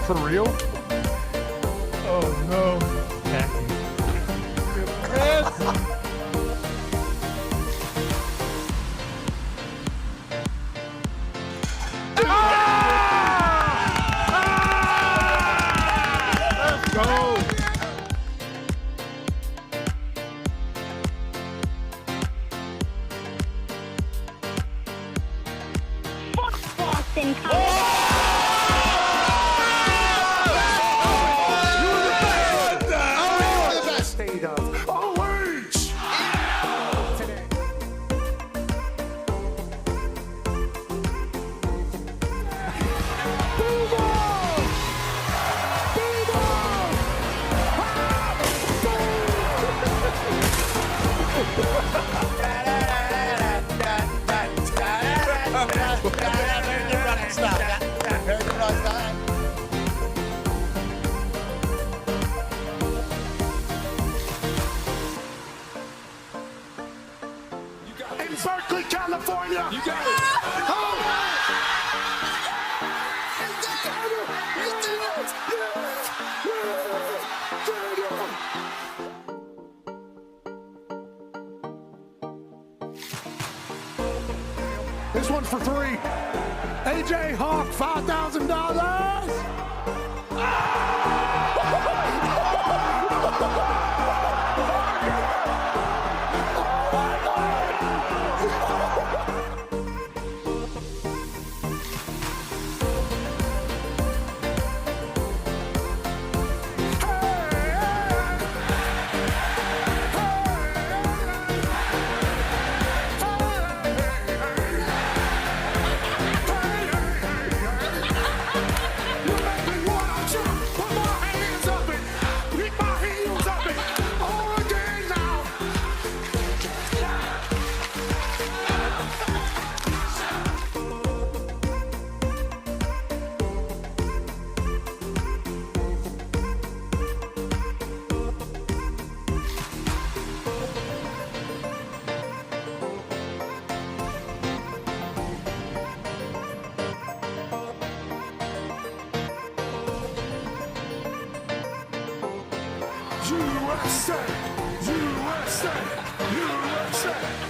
For real? Oh, no. Chris! In Berkeley, California. You got it. This one for three. AJ Hawk, $5,000. USA! USA! USA!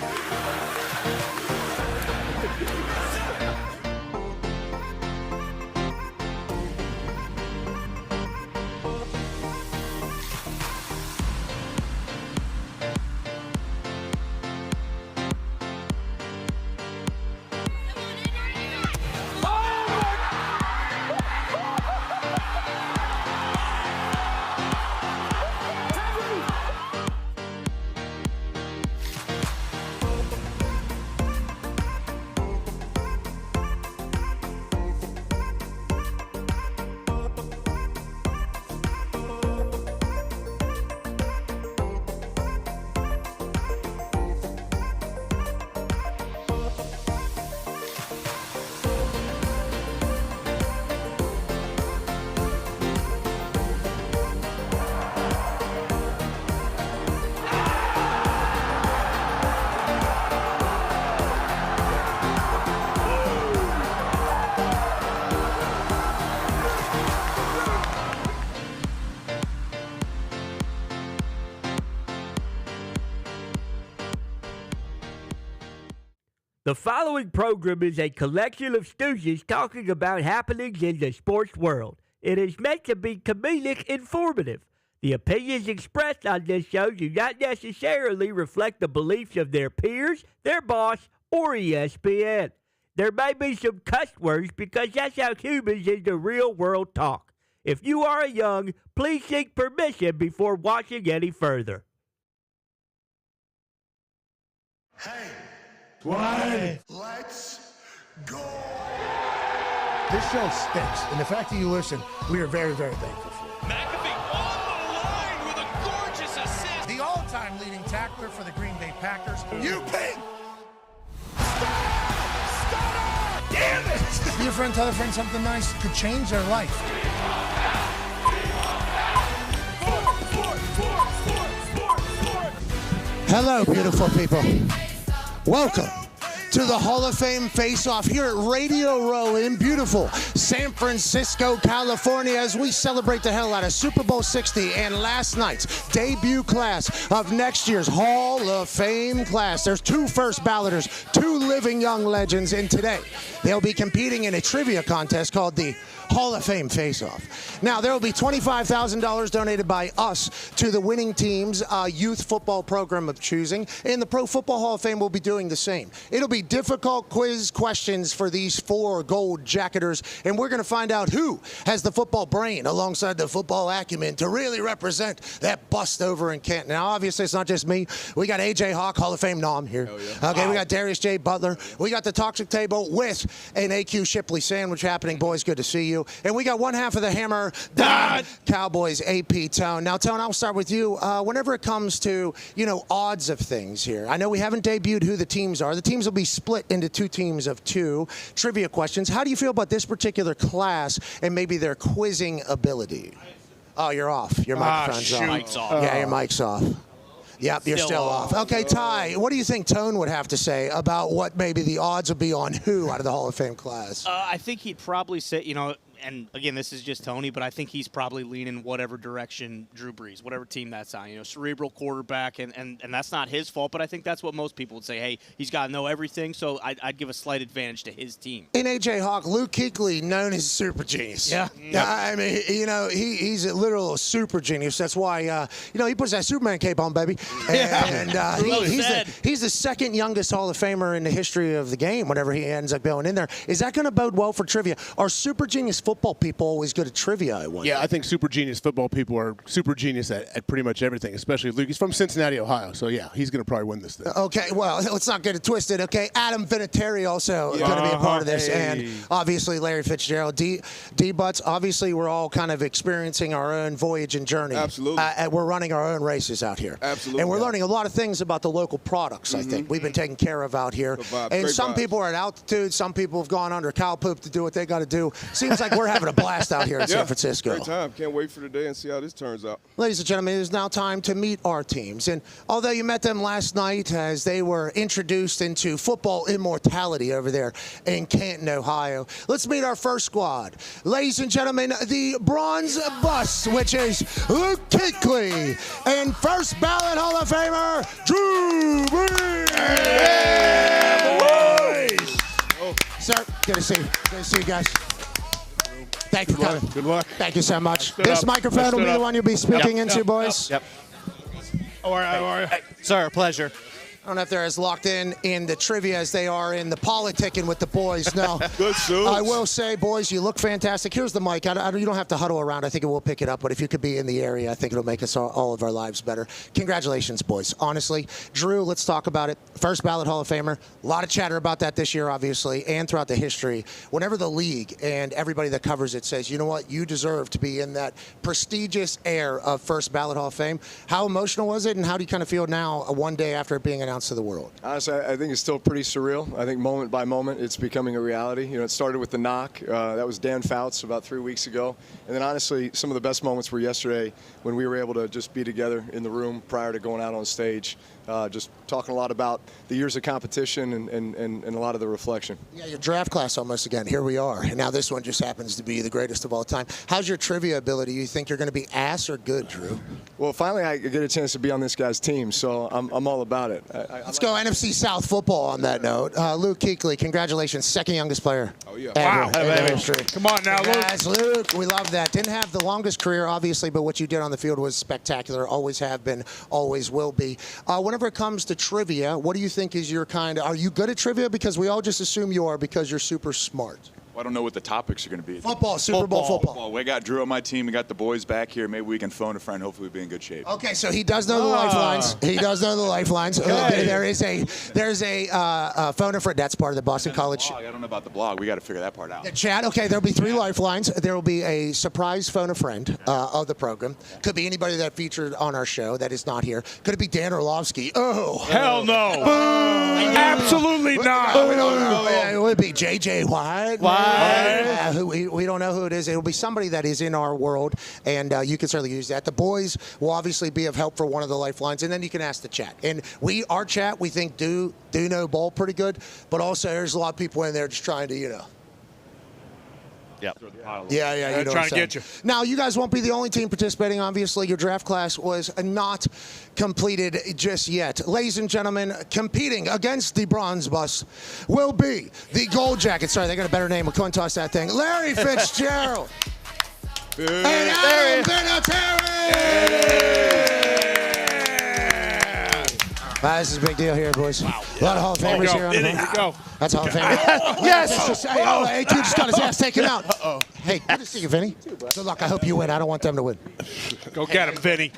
The following program is a collection of stooges talking about happenings in the sports world. It is meant to be comedic informative. The opinions expressed on this show do not necessarily reflect the beliefs of their peers, their boss, or ESPN. There may be some cuss words because that's how humans in the real world talk. If you are young, please seek permission before watching any further. Hey! 20. Let's go. This show stinks, and the fact that you listen, we are very, very thankful for. McAfee on the line with a gorgeous assist. The all-time leading tackler for the Green Bay Packers. You pig! Stop! Damn it! Be a friend, tell a friend something nice could change their life. Hello, beautiful people. Welcome to the Hall of Fame Faceoff here at Radio Row in beautiful San Francisco, California, as we celebrate the hell out of Super Bowl 60 and last night's debut class of next year's Hall of Fame class. There's 2 first balloters, 2 living young legends, and today they'll be competing in a trivia contest called the Hall of Fame Faceoff. Now, there will be $25,000 donated by us to the winning team's youth football program of choosing, and the Pro Football Hall of Fame will be doing the same. It'll be difficult quiz questions for these 4 gold jacketers, and we're going to find out who has the football brain alongside the football acumen to really represent that bust over in Canton. Now, obviously, it's not just me. We got A.J. Hawk, Hall of Fame nom here. Yeah. Okay, we got Darius J. Butler. We got the Toxic Table with an A.Q. Shipley sandwich happening. Boys, good to see you. And we got one half of the hammer, Dahn, Cowboys, AP Tone. Now, Tone, I'll start with you. Whenever it comes to, odds of things here, I know we haven't debuted who the teams are. The teams will be split into 2 teams of 2. Trivia questions. How do you feel about this particular class and maybe their quizzing ability? Oh, you're off. Your microphone's off. Mic's off. Yeah, your mic's off. Yep, you're still off. Okay, Ty, what do you think Tone would have to say about what maybe the odds would be on who out of the Hall of Fame class? I think he'd probably say, and again, this is just Tony, but I think he's probably leaning whatever direction Drew Brees, whatever team that's on. Cerebral quarterback, and that's not his fault, but I think that's what most people would say. Hey, he's got to know everything, so I'd give a slight advantage to his team. In A.J. Hawk, Luke Kuechly, known as super genius. Yeah. I mean, he's a literal super genius. That's why, he puts that Superman cape on, baby. And he's the second youngest Hall of Famer in the history of the game whenever he ends up going in there. Is that going to bode well for trivia? Are super genius football people always good at trivia, I wonder? Yeah, I think super genius football people are super genius at pretty much everything, especially Luke. He's from Cincinnati, Ohio, so yeah, he's going to probably win this thing. Okay, well, let's not get it twisted, okay? Adam Vinatieri also going to be a part of this, and obviously Larry Fitzgerald. D-Butts, obviously we're all kind of experiencing our own voyage and journey. Absolutely. We're running our own races out here. Absolutely. And we're learning a lot of things about the local products, I think. We've been taken care of out here. And some people are at altitude. Some people have gone under cow poop to do what they got to do. Seems like we're having a blast out here in San Francisco. Great time. Can't wait for the day and see how this turns out. Ladies and gentlemen, it is now time to meet our teams. And although you met them last night as they were introduced into football immortality over there in Canton, Ohio, let's meet our first squad. Ladies and gentlemen, the Bronze Bus, which is Luke Kuechly, and first ballot Hall of Famer, Drew Brees. Yeah, boys. Sir, good to see you. Good to see you guys. Thank you for coming. Good luck. Thank you so much. This microphone will be the one you'll be speaking into, boys. Yep. How are you? Sir, pleasure. I don't know if they're as locked in the trivia as they are in the politicking with the boys. No. Good suits. I will say, boys, you look fantastic. Here's the mic. You don't have to huddle around. I think it will pick it up. But if you could be in the area, I think it'll make us all of our lives better. Congratulations, boys. Honestly, Drew, let's talk about it. First ballot Hall of Famer. A lot of chatter about that this year, obviously, and throughout the history. Whenever the league and everybody that covers it says, you know what, you deserve to be in that prestigious air of first ballot Hall of Fame, how emotional was it, and how do you kind of feel now, one day after it being announced to the world? Honestly, I think it's still pretty surreal. I think moment by moment, it's becoming a reality. It started with the knock. That was Dan Fouts about 3 weeks ago. And then, honestly, some of the best moments were yesterday when we were able to just be together in the room prior to going out on stage, just talking a lot about the years of competition and a lot of the reflection. Yeah, your draft class almost again. Here we are. And now this one just happens to be the greatest of all time. How's your trivia ability? You think you're going to be ass or good, Drew? Well, finally, I get a chance to be on this guy's team, so I'm all about it. Let's go NFC South football on that note. Luke Kuechly, congratulations, second youngest player. Oh, yeah. Wow. In history. Come on now, Luke. Guys, Luke, we love that. Didn't have the longest career, obviously, but what you did on the field was spectacular. Always have been, always will be. Whenever it comes to trivia, what do you think is your are you good at trivia? Because we all just assume you are because you're super smart. Well, I don't know what the topics are going to be. Football, Super Bowl football. We got Drew on my team. We got the boys back here. Maybe we can phone a friend. Hopefully we'll be in good shape. Okay, so he does know the lifelines. He does know the lifelines. There's a phone a friend. That's part of the Boston College. I don't know about the blog. We got to figure that part out. The chat. Okay, there'll be 3 lifelines. There will be a surprise phone a friend of the program. Could be anybody that featured on our show that is not here. Could it be Dan Orlovsky? Oh, Hell no. Absolutely not. We don't know. It would be JJ White. We don't know who it is. It'll be somebody that is in our world, and you can certainly use that. The boys will obviously be of help for one of the lifelines, and then you can ask the chat. And our chat, we think, do know ball pretty good, but also there's a lot of people in there just trying to, Yep. Yeah, you know trying to get you. Now, you guys won't be the only team participating. Obviously, your draft class was not completed just yet. Ladies and gentlemen, competing against the bronze bus will be the Gold Jackets. Sorry, they got a better name. We'll coin toss that thing. Larry Fitzgerald. And Adam Vinatieri. This is a big deal here, boys. Wow. A lot of Hall of Famers here. Here we go. That's Hall of Famers. Yes! AQ just got his ass taken out. Uh-oh. Hey, good to see you, Vinny. Good luck. I hope you win. I don't want them to win. Go get him, Vinny.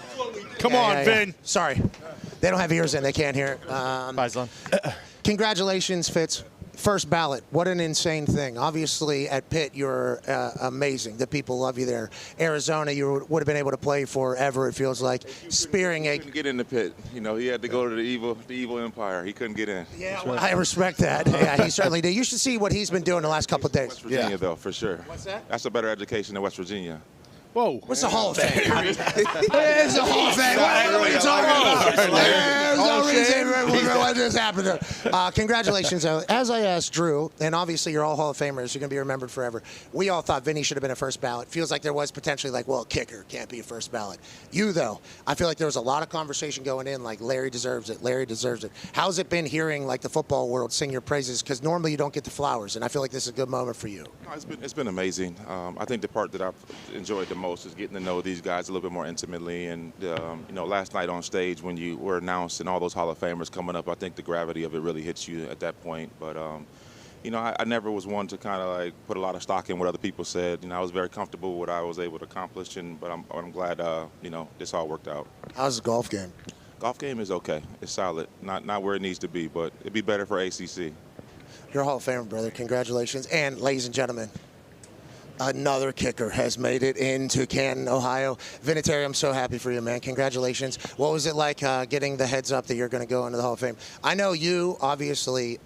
Come on, Vin. Sorry. They don't have ears in. They can't hear it. Congratulations, Fitz. First ballot. What an insane thing. Obviously, at Pitt, you're amazing. The people love you there. Arizona, you would have been able to play forever, it feels like. Spearing He couldn't get in the Pit. He had to go to the evil empire. He couldn't get in. Yeah, well, I respect that. Yeah, he certainly did. You should see what he's been doing the last couple of days. West Virginia, though, for sure. What's that? That's a better education than West Virginia. Whoa. What's the Hall of Fame? It's a Hall of Fame. What are you talking about? There's no reason what just happened there. Congratulations. As I asked Drew, and obviously you're all Hall of Famers, you're going to be remembered forever. We all thought Vinny should have been a first ballot. Feels like there was potentially kicker can't be a first ballot. You, though, I feel like there was a lot of conversation going in, like Larry deserves it, Larry deserves it. How's it been hearing, the football world sing your praises? Because normally you don't get the flowers, and I feel like this is a good moment for you. No, it's been amazing. I think the part that I've enjoyed the most is getting to know these guys a little bit more intimately. And, last night on stage when you were announced and all those Hall of Famers coming up, I think the gravity of it really hits you at that point. But, I never was one to kind of put a lot of stock in what other people said. I was very comfortable with what I was able to accomplish, but I'm glad, this all worked out. How's the golf game? Golf game is okay. It's solid. Not where it needs to be, but it'd be better for ACC. You're a Hall of Famer, brother. Congratulations. And, ladies and gentlemen, another kicker has made it into Canton, Ohio. Vinatieri, I'm so happy for you, man. Congratulations. What was it like getting the heads up that you're going to go into the Hall of Fame? I know you obviously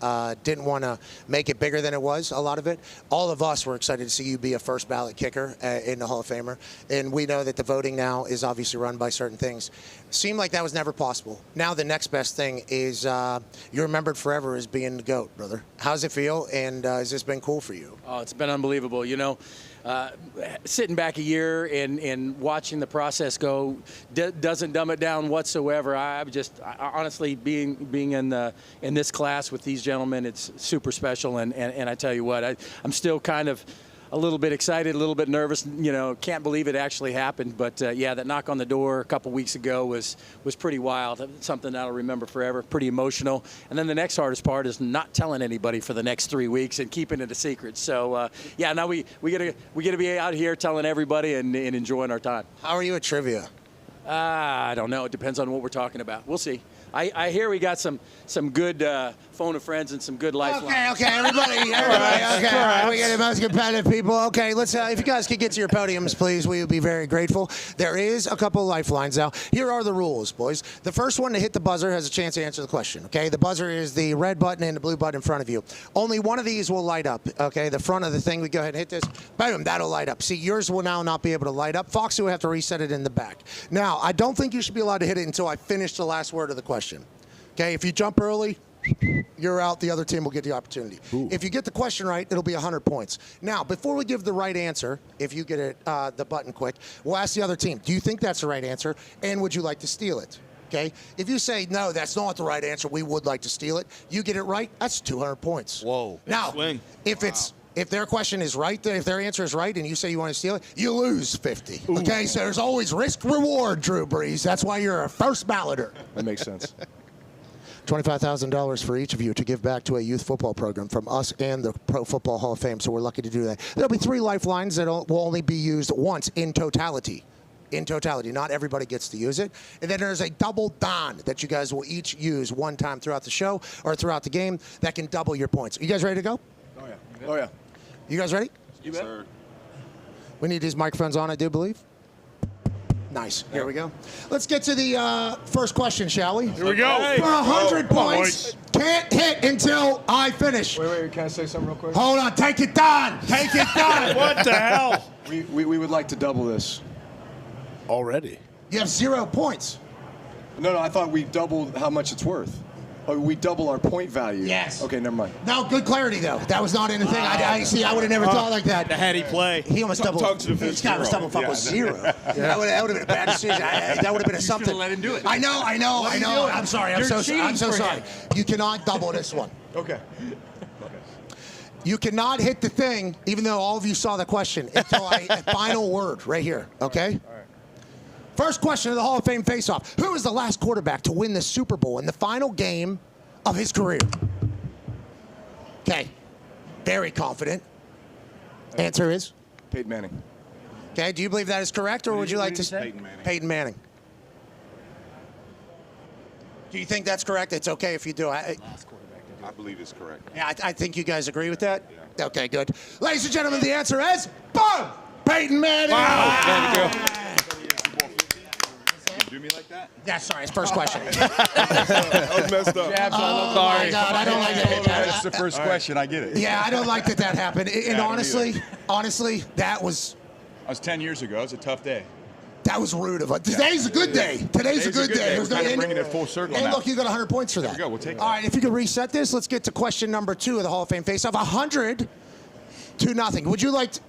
didn't want to make it bigger than it was, a lot of it. All of us were excited to see you be a first ballot kicker in the Hall of Famer. And we know that the voting now is obviously run by certain things. Seemed like that was never possible. Now the next best thing is you're remembered forever as being the GOAT, brother. How's it feel, and has this been cool for you? Oh, it's been unbelievable. Sitting back a year and watching the process go doesn't dumb it down whatsoever. I honestly being in this class with these gentlemen, it's super special. And I tell you what, I'm still kind of a little bit excited, a little bit nervous. Can't believe it actually happened. But that knock on the door a couple weeks ago was pretty wild. Something I'll remember forever. Pretty emotional. And then the next hardest part is not telling anybody for the next 3 weeks and keeping it a secret. So now we gotta be out here telling everybody and enjoying our time. How are you at trivia? I don't know. It depends on what we're talking about. We'll see. I hear we got some good phone of friends and some good lifeline. Okay, everybody. Okay, we get the most competitive people. Okay, let's. If you guys could get to your podiums, please, we would be very grateful. There is a couple of lifelines now. Here are the rules, boys. The first one to hit the buzzer has a chance to answer the question. Okay, the buzzer is the red button and the blue button in front of you. Only one of these will light up. Okay, the front of the thing. We go ahead and hit this. Boom, that'll light up. See, yours will now not be able to light up. Foxy will have to reset it in the back. Now, I don't think you should be allowed to hit it until I finish the last word of the question. Okay, if you jump early, you're out. The other team will get the opportunity. Ooh. If you get the question right, it'll be 100 points. Now, before we give the right answer, if you get it, the button quick, we'll ask the other team, do you think that's the right answer, and would you like to steal it? Okay? If you say, no, that's not the right answer, we would like to steal it, you get it right, that's 200 points. Whoa. Now, if their question is right, if their answer is right and you say you want to steal it, you lose 50. Ooh. Okay, so there's always risk-reward, Drew Brees. That's why you're a first balloter. That makes sense. $25,000 for each of you to give back to a youth football program from us and the Pro Football Hall of Fame, so we're lucky to do that. There'll be 3 lifelines that will only be used once in totality. In totality, not everybody gets to use it. And then there's a double Dahn that you guys will each use one time throughout the show or throughout the game that can double your points. You guys ready to go? Oh, yeah. You guys ready? Yes, sir. We need these microphones on, I do believe. Nice. Here we go. Let's get to the first question, shall we? Here we go. For 100 points. Can't hit until I finish. Wait. Can I say something real quick? Hold on. Take it, Dahn. Take it, Dahn. What the hell? We would like to double this. Already. You have 0 points. No, I thought we doubled how much it's worth. Oh, we double our point value. Yes. Okay, never mind. No, good clarity, though. That was not anything. I see. I would have never thought like that. The heady play. He almost doubled. Talk to the This guy was double fuck with 0. That would have been a bad decision. That would have been a something. let him do it. I know. I'm sorry. I'm so sorry. You cannot double this one. Okay. You cannot hit the thing, even though all of you saw the question, until a final word right here. Okay. All right. First question of the Hall of Fame Faceoff. Who was the last quarterback to win the Super Bowl in the final game of his career? Okay. Very confident. Answer is? Peyton Manning. Okay. Do you believe that is correct, or would you like to say? Peyton Manning. Peyton Manning. Do you think that's correct? It's okay if you do. I believe it's correct. Yeah, I think you guys agree with that? Yeah. Okay, good. Ladies and gentlemen, the answer is boom! Peyton Manning! Wow. There we go. Do me like that? Yeah, sorry, it's first question. I was messed up. Oh, my God, I don't like it. That's the first question. I get it. Yeah, I don't like that happened. And honestly, that was 10 years ago. It was a tough day. That was rude of us. Today's a good day. Today's a good day. We're kind of bringing it full circle And now. look, you got 100 points for that. There we go. We'll take it. All right, if you could reset this, let's get to question number 2 of the Hall of Fame Faceoff. 100-0. Would you like to...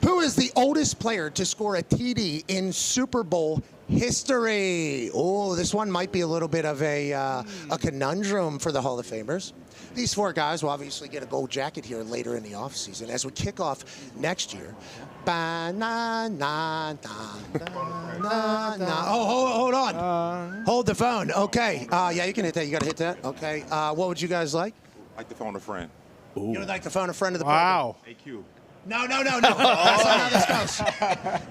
Who is the oldest player to score a TD in Super Bowl history? Oh, this one might be a little bit of a conundrum for the Hall of Famers. These 4 guys will obviously get a gold jacket here later in the offseason as we kick off next year. Oh, hold on. Hold the phone. Okay. Yeah, you can hit that. You got to hit that. Okay. What would you guys like? Like to phone a friend. You would like to phone a friend of the program? Wow. AQ. No. That's not how this goes.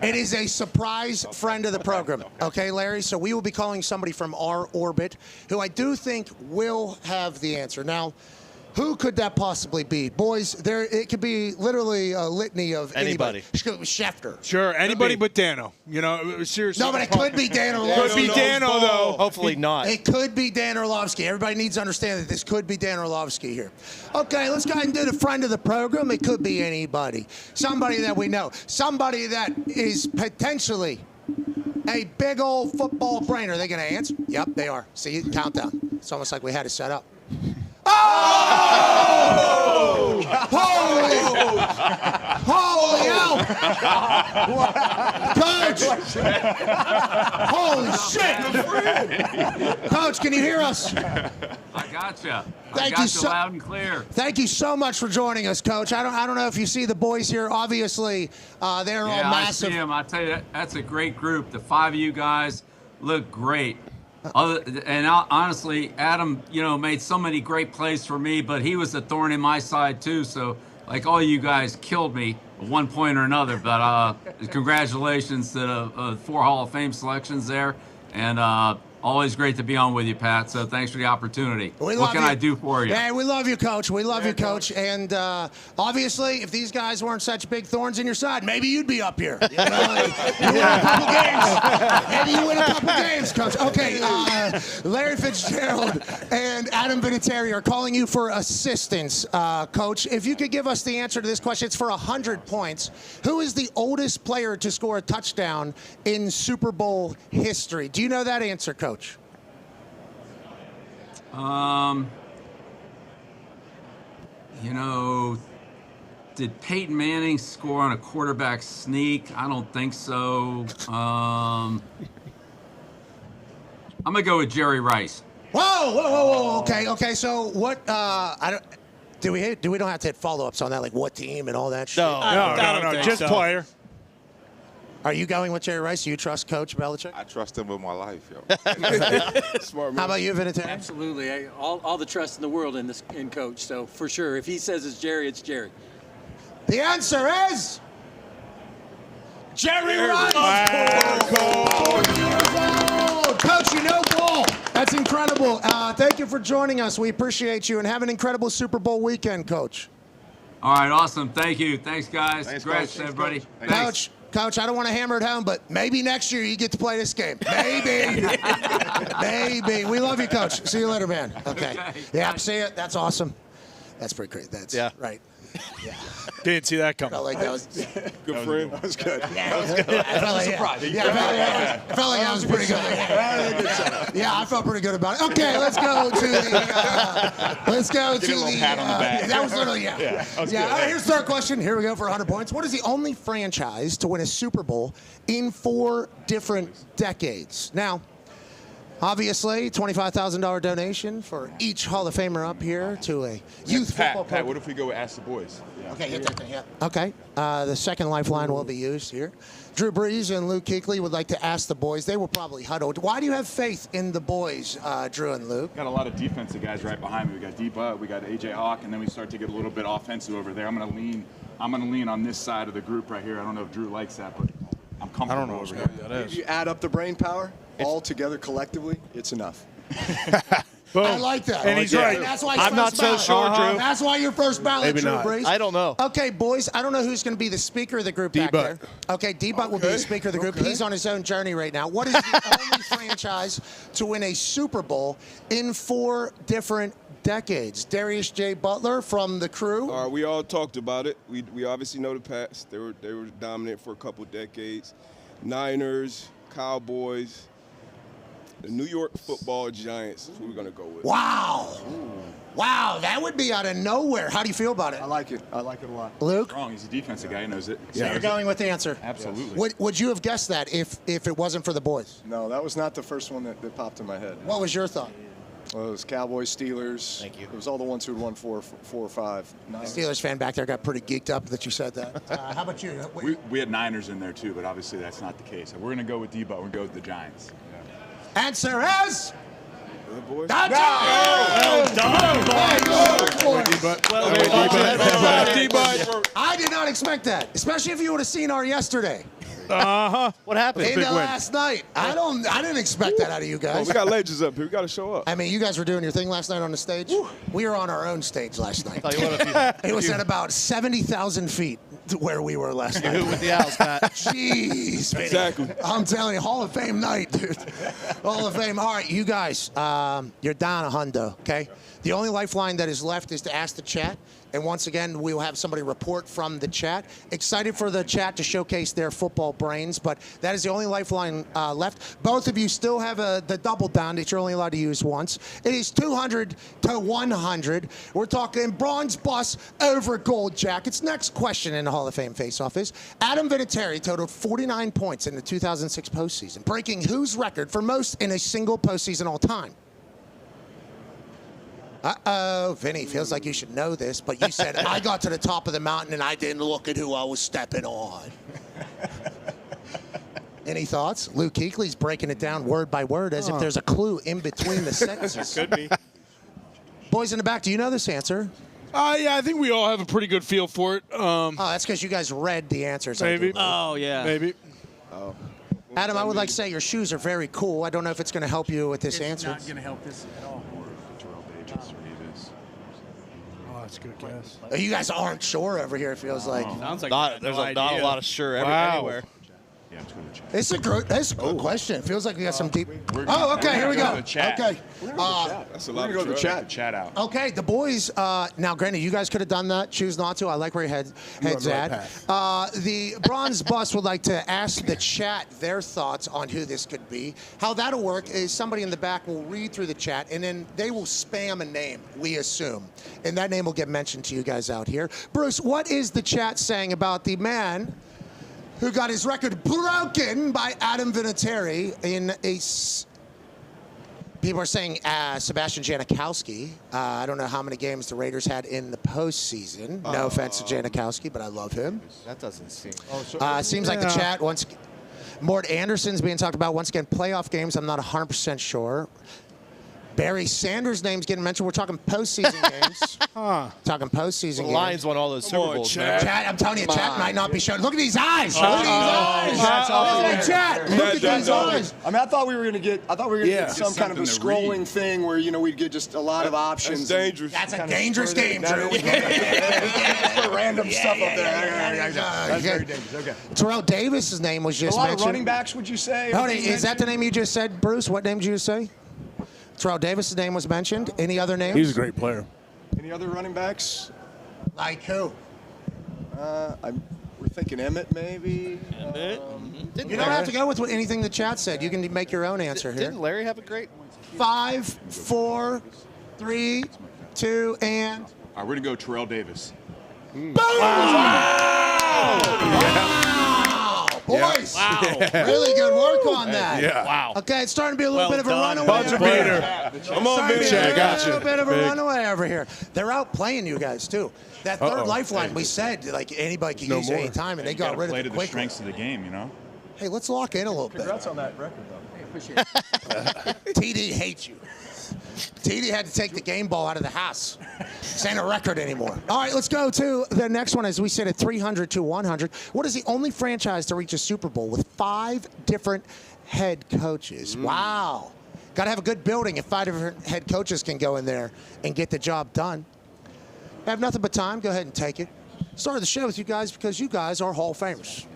It is a surprise friend of the program. Okay, Larry? So we will be calling somebody from our orbit who I do think will have the answer. Now, who could that possibly be? Boys, it could be literally a litany of anybody. Schefter. Sure, anybody but Dano. You know, seriously. No, but it could be Dan Orlovsky. Could be Dano, though. Hopefully not. It could be Dan Orlovsky. Everybody needs to understand that this could be Dan Orlovsky here. Okay, let's go ahead and do the friend of the program. It could be anybody. Somebody that we know. Somebody that is potentially a big old football brain. Are they going to answer? Yep, they are. See, countdown. It's almost like we had it set up. Oh! Holy hell! Coach! Holy shit! Coach, can you hear us? I gotcha. Thank you so loud and clear. Thank you so much for joining us, Coach. I don't know if you see the boys here. Obviously, they're all massive. I see them. I tell you, that's a great group. The 5 of you guys look great. Honestly, Adam, made so many great plays for me, but he was a thorn in my side too. So, like, all you guys killed me at one point or another. But congratulations to the 4 Hall of Fame selections there, and always great to be on with you, Pat. So thanks for the opportunity. What can I do for you? Hey, we love you, Coach. We love you, Coach. And obviously, if these guys weren't such big thorns in your side, maybe you'd be up here. You win a couple games. Maybe you win a couple games, Coach. Okay, Larry Fitzgerald and Adam Vinatieri are calling you for assistance, Coach. If you could give us the answer to this question, it's for 100 points. Who is the oldest player to score a touchdown in Super Bowl history? Do you know that answer, Coach? Did Peyton Manning score on a quarterback sneak? I don't think so. I'm gonna go with Jerry Rice. Whoa. Okay. So what? We don't have to hit follow-ups on that, like what team and all that shit? No. Just player. Are you going with Jerry Rice? Do you trust Coach Belichick? I trust him with my life, yo. Smart man. How about you, Vinatieri? Absolutely. All the trust in the world in Coach. So for sure, if he says it's Jerry, it's Jerry. The answer is Jerry Rice. Coach, you know ball. That's incredible. Thank you for joining us. We appreciate you, and have an incredible Super Bowl weekend, Coach. All right, awesome. Thank you. Thanks, guys. Thanks, Congrats, Coach. everybody. Thanks, Thanks. Coach, I don't want to hammer it home, but maybe next year you get to play this game. Maybe. Maybe. We love you, Coach. See you later, man. Okay. Yeah, see it. That's awesome. That's pretty great. That's right. Yeah. Didn't see that coming. Felt like that was good for him. That was good. Yeah, that was good. I felt like, I felt like that was pretty good. Yeah, I felt pretty good about it. Okay, let's go to the. Pat on the back. That was literally That was good. All right, here's the third question. Here we go for 100 points. What is the only franchise to win a Super Bowl in 4 different decades? Now, obviously, $25,000 donation for each Hall of Famer up here to a youth football program. Pat, what if we go Ask the Boys? Yeah. Okay, hit that thing, yeah. Okay, the second lifeline will be used here. Drew Brees and Luke Kuechly would like to ask the boys. They will probably huddle. Why do you have faith in the boys, Drew and Luke? Got a lot of defensive guys right behind me. We got D-Butt, we got A.J. Hawk, and then we start to get a little bit offensive over there. I'm gonna lean on this side of the group right here. I don't know if Drew likes that, but I'm comfortable over here. If you add up the brain power, all together collectively, it's enough. I like that. And he's right. That's why I'm not so sure, Drew. That's why your first ballot, Maybe Drew not. Brees. I don't know. Okay, boys, I don't know who's going to be the speaker of the group back there. D-Butt. Okay, D-Butt will be the speaker of the group. He's on his own journey right now. What is the only franchise to win a Super Bowl in 4 different decades? Darius J. Butler from the crew. We all talked about it. We obviously know the past. They were dominant for a couple decades. Niners, Cowboys, the New York Football Giants is who we're going to go with. Wow. Wow, that would be out of nowhere. How do you feel about it? I like it. I like it a lot. Luke? Strong. He's a defensive guy. He knows it. So you're going with the answer? Absolutely. Would you have guessed that if it wasn't for the boys? No, that was not the first one that popped in my head. What was your thought? Well, it was Cowboys, Steelers. Thank you. It was all the ones who had won four or five. Steelers fan back there got pretty geeked up that you said that. How about you? We had Niners in there too, but obviously that's not the case. We're going to go with D-Butt. We're going to go with the Giants. Answer is... Boys. Dahn! I did not expect that, especially if you would have seen our yesterday. What happened? In the last night. I didn't expect that out of you guys. Well, we got legends up here. We got to show up. I mean, you guys were doing your thing last night on the stage. We were on our own stage last night. Tell you what, It was at about 70,000 feet to where we were last night. Who with the Owls, Pat? Jeez, man. Exactly. I'm telling you, Hall of Fame night, dude. Hall of Fame. All right, you guys, you're down a hundo, okay? The only lifeline that is left is to ask the chat. And once again, we will have somebody report from the chat. Excited for the chat to showcase their football brains, but that is the only lifeline left. Both of you still have the double down that you're only allowed to use once. It is 200 to 100. We're talking bronze bus over gold jackets. Next question in the Hall of Fame face-off is, Adam Vinatieri totaled 49 points in the 2006 postseason, breaking whose record for most in a single postseason all time? Uh-oh, Vinny, feels like you should know this, but you said, I got to the top of the mountain and I didn't look at who I was stepping on. Any thoughts? Luke Kuechly's breaking it down word by word as if there's a clue in between the sentences. Could be. Boys in the back, do you know this answer? Yeah, I think we all have a pretty good feel for it. That's because you guys read the answers. Maybe. Oh, yeah. Maybe. Oh. Adam, I would like to say your shoes are very cool. I don't know if it's going to help you with this answer. It's not going to help this at all. Oh, that's a good guess. You guys aren't sure over here, it feels like. Sounds like There's not a lot of sure anywhere. Yeah, I'm just going to check. It's a good question. It feels like we got some deep. Oh, okay, here we go. Okay. That's a lot of Chat out. Okay, the boys. Now, granted, you guys could have done that. Choose not to. I like where your head's at. The bronze bus would like to ask the chat their thoughts on who this could be. How that'll work is somebody in the back will read through the chat, and then they will spam a name, we assume. And that name will get mentioned to you guys out here. Bruce, what is the chat saying about the man who got his record broken by Adam Vinatieri in a... People are saying Sebastian Janikowski. I don't know how many games the Raiders had in the postseason. No offense to Janikowski, but I love him. That doesn't seem... Seems like the chat, Mort Anderson's being talked about. Once again, playoff games, I'm not 100% sure. Barry Sanders' name's getting mentioned. We're talking postseason games. Talking postseason games. The Lions won all those Super Bowls. Chat, I'm telling you, chat might not be showing. Look at these eyes. Look at these eyes. chat. Look at these eyes. I mean, I thought we were gonna get Yeah. some kind of a Something to read. scrolling thing where we'd get just a lot of options. That's dangerous. That's a Kind of dangerous further- game, that- Drew. Put random stuff up there. That's very dangerous. Okay. Terrell Davis's name was A just lot of mentioned. running backs, would you say? Hold on, is that the name you just said, Bruce? What name did you just say? Terrell Davis's name was mentioned. Any other names? He's a great player. Any other running backs? Like who? We're thinking Emmett, maybe. You don't have to go with anything the chat said. You can make your own answer here. Didn't Larry have a great? 5, 4, 3, 2, and. All right, we're gonna go Terrell Davis. Boom! Wow! Boys, Wow. really good work on that. Yeah. Wow. Okay, it's starting to be a little bit of a runaway. Bunch of beater. Come on, Starting to be Vinny. Got a you. little bit of a Big. runaway over here. They're outplaying you guys too. That third lifeline, we said like anybody can No use more. any time, and they You got gotta rid play of to it the quickly. strengths of the game, you know. Hey, let's lock in a little bit. Congrats on that record, though. TD hates you. TD had to take the game ball out of the house. This ain't a record anymore. All right, let's go to the next one. As we said, at 300 to 100. What is the only franchise to reach a Super Bowl with 5 different head coaches? Wow. Got to have a good building if 5 different head coaches can go in there and get the job done. I have nothing but time. Go ahead and take it. Started the show with you guys because you guys are Hall of Famers.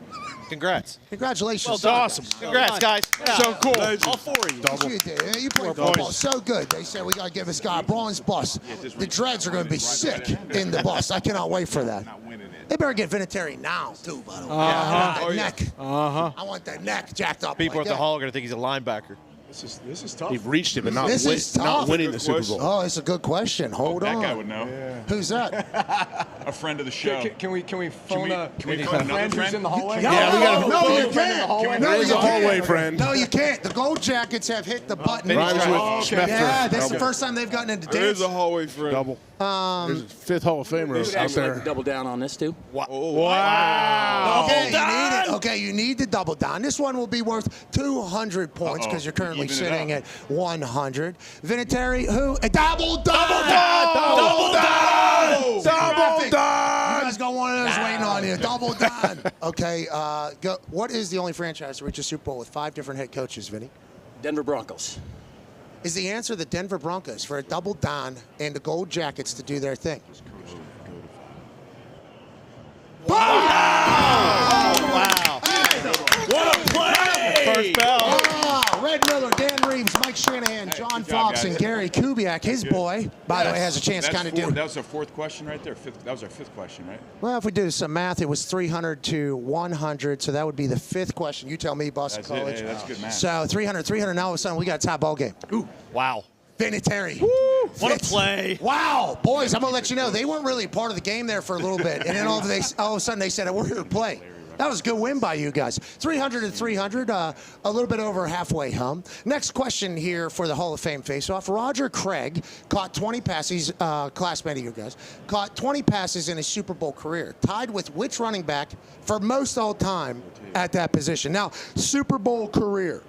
Congrats. Congratulations. Well done. Awesome. Congrats, guys. So cool. All 4 of you. You did. You played football so good. They said we got to give this guy a bronze bust. The Dreads are going to be sick in the bust. I cannot wait for that. They better get Vinatieri now, too, by the way. I want that neck. I want that neck jacked up. People like at the that. Hall are gonna think he's a linebacker. This is tough. They've reached it, but not, This is not tough. winning the Super Bowl. Oh, it's a good question. Hold That on. guy would know. Who's that? A friend of the show. Can we phone a can we phone another friend who's friend? in the hallway? Yeah, we got no, to you can't. No, There's you a hallway can't. friend. No, you can't. The Gold Jackets have hit the button. Rhymes with Schmefter. Yeah, this is the Double. first time they've gotten into There is dance. a hallway friend. Double. There's a 5th Hall of Famer out there. Double down on this too. Wow. Okay, you need it. Okay, you need to double down. This one will be worth 200 points because you're currently Even it sitting up. at 100. Vinatieri, who? A double down! Double down! Double Terrific. down! You guys got one of those waiting on you. Double down. Okay, go. What is the only franchise to reach a Super Bowl with 5 different head coaches, Vinny? Denver Broncos. Is the answer the Denver Broncos for a double down and the Gold Jackets to do their thing? Wow. What a play! First bell. Red Miller, Dan Reeves, Mike Shanahan, John Fox, and Gary Kubiak, his boy, by the way, has a chance to kind of do. That was our 4th question right there. That was our 5th question, right? Well, if we do some math, it was 300 to 100, so that would be the 5th question. You tell me, Boston That's it. College. Hey, that's good math. So 300, now all of a sudden we got a tie ball game. Ooh, Wow. Vinatieri. What a play. Wow, boys, I'm going to let you know, they weren't really part of the game there for a little bit, and then all of a sudden they said, we're here to play. That was a good win by you guys. 300 to 300, a little bit over halfway hum. Next question here for the Hall of Fame face-off. Roger Craig caught 20 passes, classmate of you guys, caught 20 passes in his Super Bowl career, tied with which running back for most all time at that position? Now, Super Bowl career.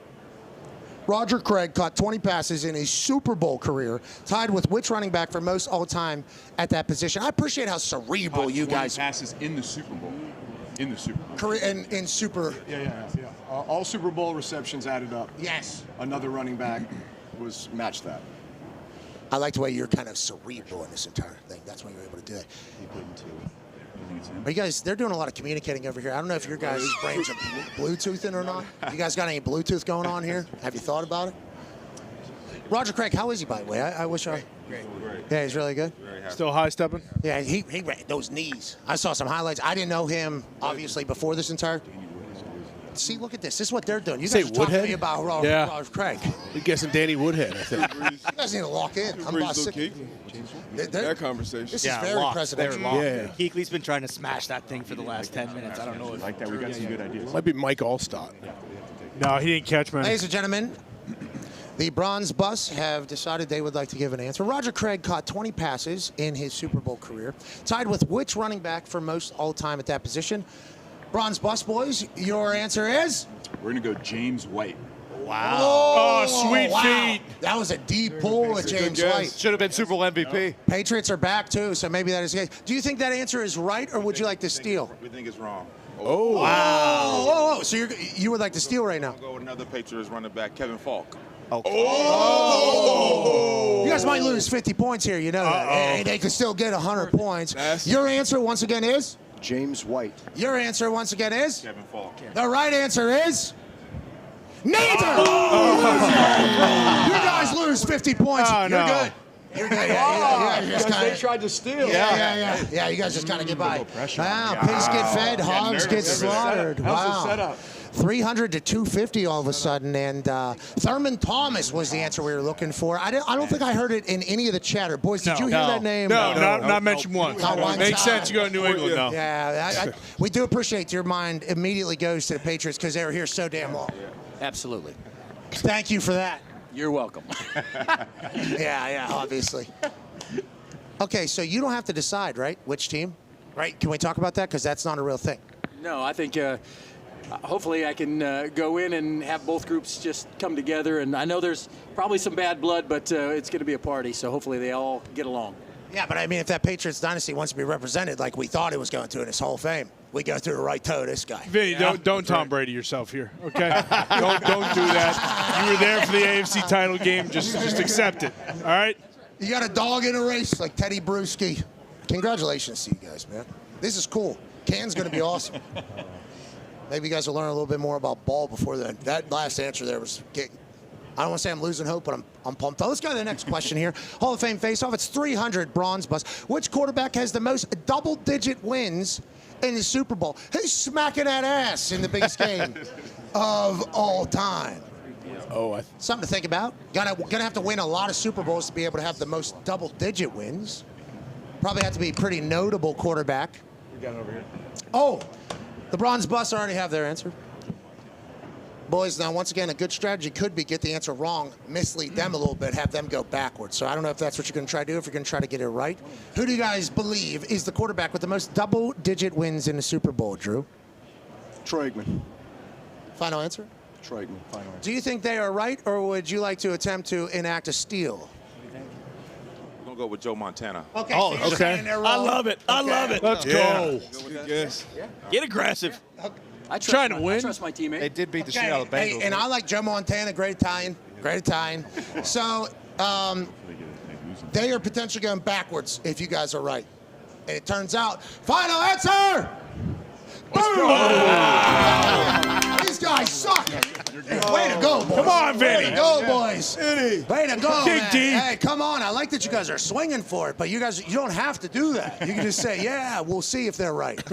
Roger Craig caught 20 passes in his Super Bowl career, tied with which running back for most all time at that position? I appreciate how cerebral you 20 guys. passes in the Super Bowl. In the Super Bowl. Career in Super. Yeah. All Super Bowl receptions added up. Yes. Another running back was matched that. I like the way you're kind of cerebral in this entire thing. That's why you're able to do it. Are you guys, they're doing a lot of communicating over here. I don't know if your guys' brains are Bluetoothing or not. You guys got any Bluetooth going on here? Have you thought about it? Roger Craig, how is he, by the way? I wish I... Great. Yeah, he's really good. Still high stepping? Yeah, he ran those knees. I saw some highlights. I didn't know him, obviously, before this entire... See, look at this. This is what they're doing. You Say guys are talking to Woodhead? me about Roger Craig. You're guessing Danny Woodhead, I think. You guys need to lock in. I'm about sick. That conversation. This is very presidential. Yeah. Keekly's been trying to smash that thing for the last 10 minutes. I don't know if Like that. We got some good ideas. Might be Mike Allstott. No, he didn't catch me. Ladies and gentlemen, the Bronze Bus have decided they would like to give an answer. Roger Craig caught 20 passes in his Super Bowl career, tied with which running back for most all-time at that position? Bronze Bus boys, your answer is? We're going to go James White. Wow. Oh, sweet feet. That was a deep pull with James White. Should have been Super Bowl MVP. Patriots are back, too, so maybe that is the case. Do you think that answer is right, or would you like to steal? We think it's wrong. Oh, Oh, so you would like to steal right now? I'll go with another Patriots running back, Kevin Falk. Oh! You guys might lose 50 points here, you know that. And they could still get 100 points. Your answer, once again, is? James White. Your answer, once again, is? Kevin Falk. The right answer is? Neither! You guys lose 50 points. You're good. You're good. Yeah. They tried to steal. Yeah, you guys just kind of get by. Wow, pigs get fed, hogs get slaughtered. How's the setup? 300 to 250 all of a sudden, and Thurman Thomas was the answer we were looking for. I don't think I heard it in any of the chatter. Boys, did you hear that name? No, not mentioned once. Makes sense. You go to New England now. Yeah, we do appreciate your mind immediately goes to the Patriots because they were here so damn long. Absolutely. Thank you for that. You're welcome. Yeah, obviously. Okay, so you don't have to decide, right, which team? Right? Can we talk about that? Because that's not a real thing. No, I think hopefully I can go in and have both groups just come together. And I know there's probably some bad blood, but it's going to be a party, so hopefully they all get along. Yeah, but I mean, if that Patriots dynasty wants to be represented like we thought it was going to in its Hall of Fame, we go through the right toe this guy. Vinny, don't Tom Brady yourself here, okay? don't do that. You were there for the AFC title game. Just accept it, all right? You got a dog in a race like Teddy Bruschi. Congratulations to you guys, man. This is cool. Can's going to be awesome. Maybe you guys will learn a little bit more about ball before then. That last answer there was getting, I don't want to say I'm losing hope, but I'm pumped. Let's go to the next question here. Hall of Fame face-off. It's 300 bronze bus. Which quarterback has the most double-digit wins in the Super Bowl? Who's smacking that ass in the biggest game of all time? Something to think about. Gonna have to win a lot of Super Bowls to be able to have the most double-digit wins. Probably have to be a pretty notable quarterback. We got it over here. Oh, the bronze bus already have their answer. Boys, now once again, a good strategy could be get the answer wrong, mislead them a little bit, have them go backwards. So I don't know if that's what you're going to try to do, if you're going to try to get it right. Who do you guys believe is the quarterback with the most double-digit wins in the Super Bowl, Drew? Troy Aikman. Final answer? Troy Aikman. Final answer. Do you think they are right, or would you like to attempt to enact a steal? We're going to go with Joe Montana. Okay. Oh, okay. I love it. I love it. Let's go. Yes. Get aggressive. I trust Trying to win. I trust my teammate. They did beat the shit out of the Bengals. And I like Joe Montana, great Italian. So they are potentially going backwards if you guys are right. And it turns out, final answer! These guys suck. Way to go, boys. Come on, Vinny. Way to go, boys. Way to go, Dig man. deep. Hey, come on. I like that you guys are swinging for it, but you don't have to do that. You can just say, yeah, we'll see if they're right.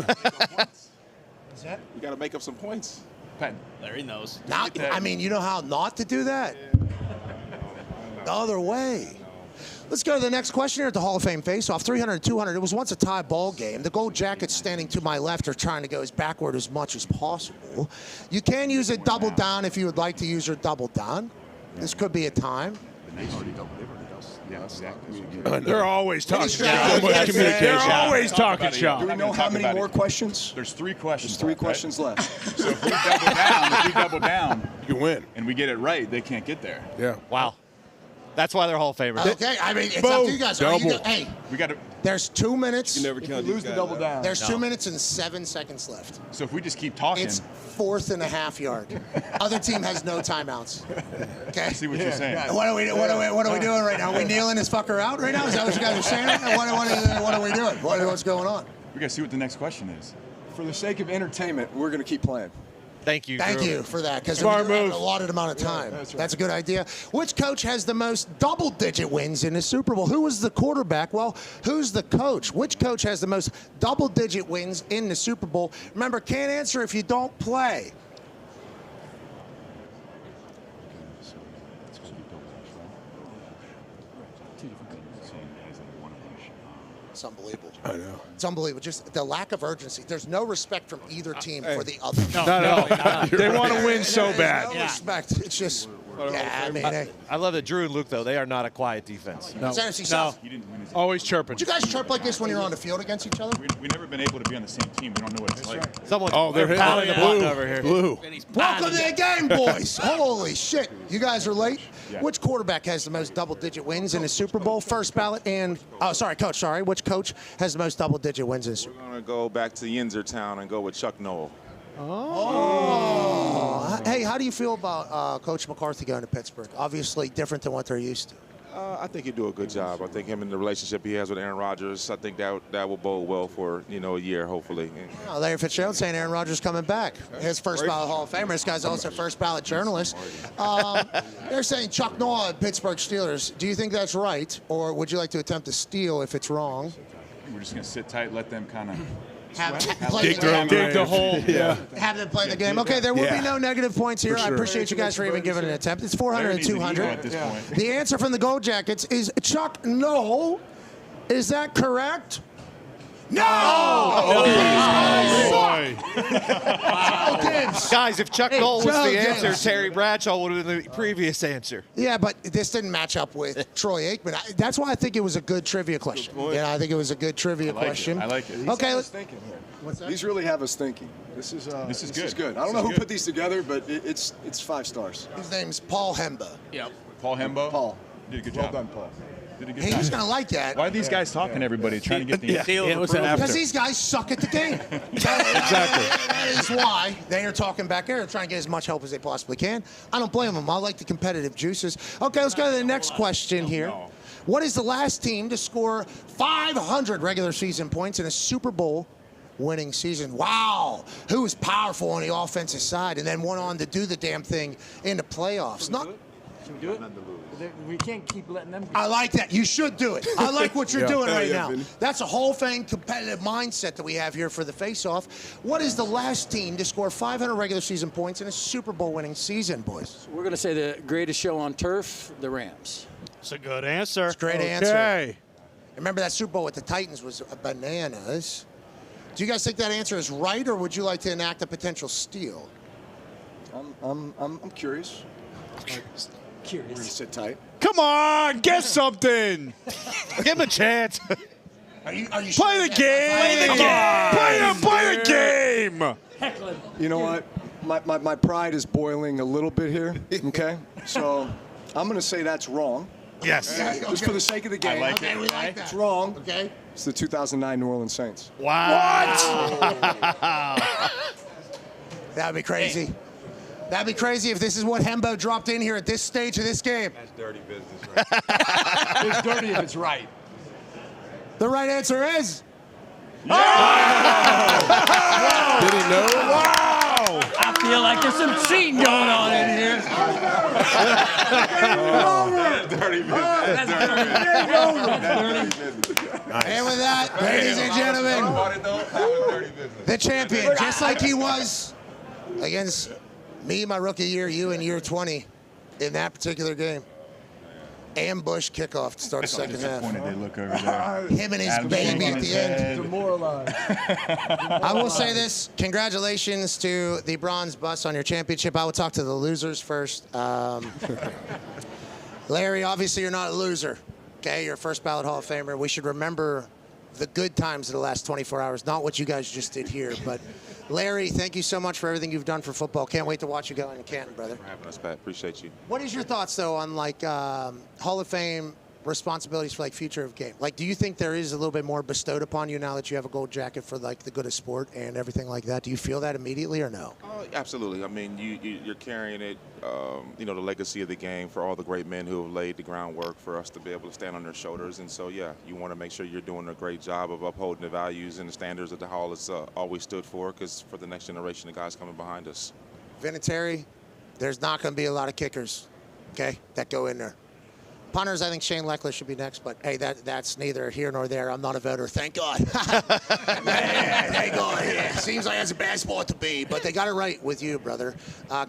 We got to make up some points. Larry knows. Now, I mean, you know how not to do that? The other way. Let's go to the next question here at the Hall of Fame face-off. 300 200. It was once a tie ball game. The Gold Jackets standing to my left are trying to go as backward as much as possible. You can use a double down if you would like to use your double down. This could be a time. They're always talking shop. Communication. They're always talking shop. Do we know how many more questions? There's 3 questions. There's 3 questions left. So if we double down, You can win. and we get it right, they can't get there. Yeah. Wow. That's why they're Hall of Famers. Okay, I mean, it's up to you guys. Hey, We got to. there's 2 minutes. You never count Lose these the guys double out. down. There's 2 minutes and 7 seconds left. So if we just keep talking, It's 4th and a half yard. Other team has no timeouts. Okay. I see what you're saying. What are we doing right now? Are we kneeling this fucker out right now? Is that what you guys are saying? What are we doing? What's going on? We got to see what the next question is. For the sake of entertainment, we're going to keep playing. Thank you. Thank Drew. you for that, because Smart we have move. an allotted amount of time. that's right. That's a good idea. Which coach has the most double-digit wins in the Super Bowl? Who was the quarterback? Well, who's the coach? Which coach has the most double-digit wins in the Super Bowl? Remember, can't answer if you don't play. It's unbelievable. I know. It's unbelievable. Just the lack of urgency. There's no respect from either team for the other. No. They want to win so There's bad. no respect. It's just, yeah, I mean, hey. I love that Drew and Luke, though, they are not a quiet defense. No. It's NFC South. He didn't win his. Always chirping. Would you guys chirp like this when you're on the field against each other? We've never been able to be on the same team. We don't know what it's like. Someone, they're hitting pounding the button blue. over here. Blue. Welcome to the game, boys. Holy shit. You guys are late. Yeah. Which quarterback has the most double-digit wins in the Super Bowl? First ballot and, coach, sorry. Which coach has the most double-digit wins in the Super Bowl? We're going to go back to Yinzer Town and go with Chuck Noll. Oh. Hey, how do you feel about Coach McCarthy going to Pittsburgh? Obviously different than what they're used to. I think he'll do a good job. I think him and the relationship he has with Aaron Rodgers, I think that will bode well for, a year, hopefully. Oh, Larry Fitzgerald saying Aaron Rodgers coming back. His first ballot Hall of Famer. This guy's also first ballot journalist. They're saying Chuck Noll at Pittsburgh Steelers. Do you think that's right, or would you like to attempt to steal if it's wrong? We're just going to sit tight, let them kind of dig the hole. Yeah. Have them play the game. Okay, there will be no negative points here. I appreciate you guys for even giving it an attempt. It's 400 and 200. At this point. The answer from the Gold Jackets is Chuck Noll. Is that correct? No! Guys, if Chuck Noll was the answer, Terry Bradshaw would have been the previous answer. Yeah, but this didn't match up with Troy Aikman. That's why I think it was a good trivia question. Yeah, I think it was a good trivia question. I like it. Okay, These thinking here. What's that? These really have us thinking. This is good. I don't know who put these together, but it's 5 stars. His name's Paul Hemba. Yep. Paul Hembo? Paul. Did a good Well job. done, Paul. Did a good He's job. going to like that. Why are these guys talking to everybody, trying to get the Because these guys suck at the game. Exactly. That is why they are talking back there. They're trying to get as much help as they possibly can. I don't blame them. I like the competitive juices. Okay, let's go to the next question here. What is the last team to score 500 regular season points in a Super Bowl winning season? Wow. Who was powerful on the offensive side and then went on to do the damn thing in the playoffs? Can we do it? We can't keep letting them. I like that. You should do it. I like what you're doing right now. Vinny. That's a Hall of Fame competitive mindset that we have here for the face-off. What is the last team to score 500 regular season points in a Super Bowl winning season, boys? We're going to say the greatest show on turf, the Rams. It's a good answer. It's a great answer. Remember that Super Bowl with the Titans was bananas. Do you guys think that answer is right, or would you like to enact a potential steal? I'm curious. We're gonna sit tight. Come on, guess something. Give him a chance. Are you Play the game. Play the game. You know what? My pride is boiling a little bit here. Okay, so I'm gonna say that's wrong. Yes. Just for the sake of the game. I like it. We like that. It's wrong. Okay. It's the 2009 New Orleans Saints. Wow. That would be crazy. That'd be crazy if this is what Hembo dropped in here at this stage of this game. That's dirty business, right? It's dirty if it's right. The right answer is. Did he know? Wow. I feel like there's some cheating going on in here. Dirty business. And with that, ladies and gentlemen, the champion, just like he was against me, my rookie year, you in year 20 in that particular game. Ambush kickoff to start the second half. They look over there. Him and his baby at the end. Demoralized. I will say this. Congratulations to the bronze bust on your championship. I will talk to the losers first. Larry, obviously you're not a loser. Okay, you're a first ballot Hall of Famer. We should remember the good times of the last 24 hours, not what you guys just did here. But Larry, thank you so much for everything you've done for football. Can't wait to watch you go in Canton, brother. For having us, Pat. Appreciate you. What is your thoughts, though, on, like, Hall of Fame responsibilities for, like, future of game? Like, do you think there is a little bit more bestowed upon you now that you have a gold jacket for, like, the good of sport and everything like that? Do you feel that immediately or no? Absolutely. I mean, you're carrying it, the legacy of the game for all the great men who have laid the groundwork for us to be able to stand on their shoulders. And so, yeah, you want to make sure you're doing a great job of upholding the values and the standards that the Hall has always stood for, because for the next generation of guys coming behind us. Vinatieri, there's not going to be a lot of kickers, okay, that go in there. Punters, I think Shane Leckler should be next, but hey, that's neither here nor there. I'm not a voter, thank God. Man, thank God. Yeah. Seems like that's a bad spot to be, but they got it right with you, brother.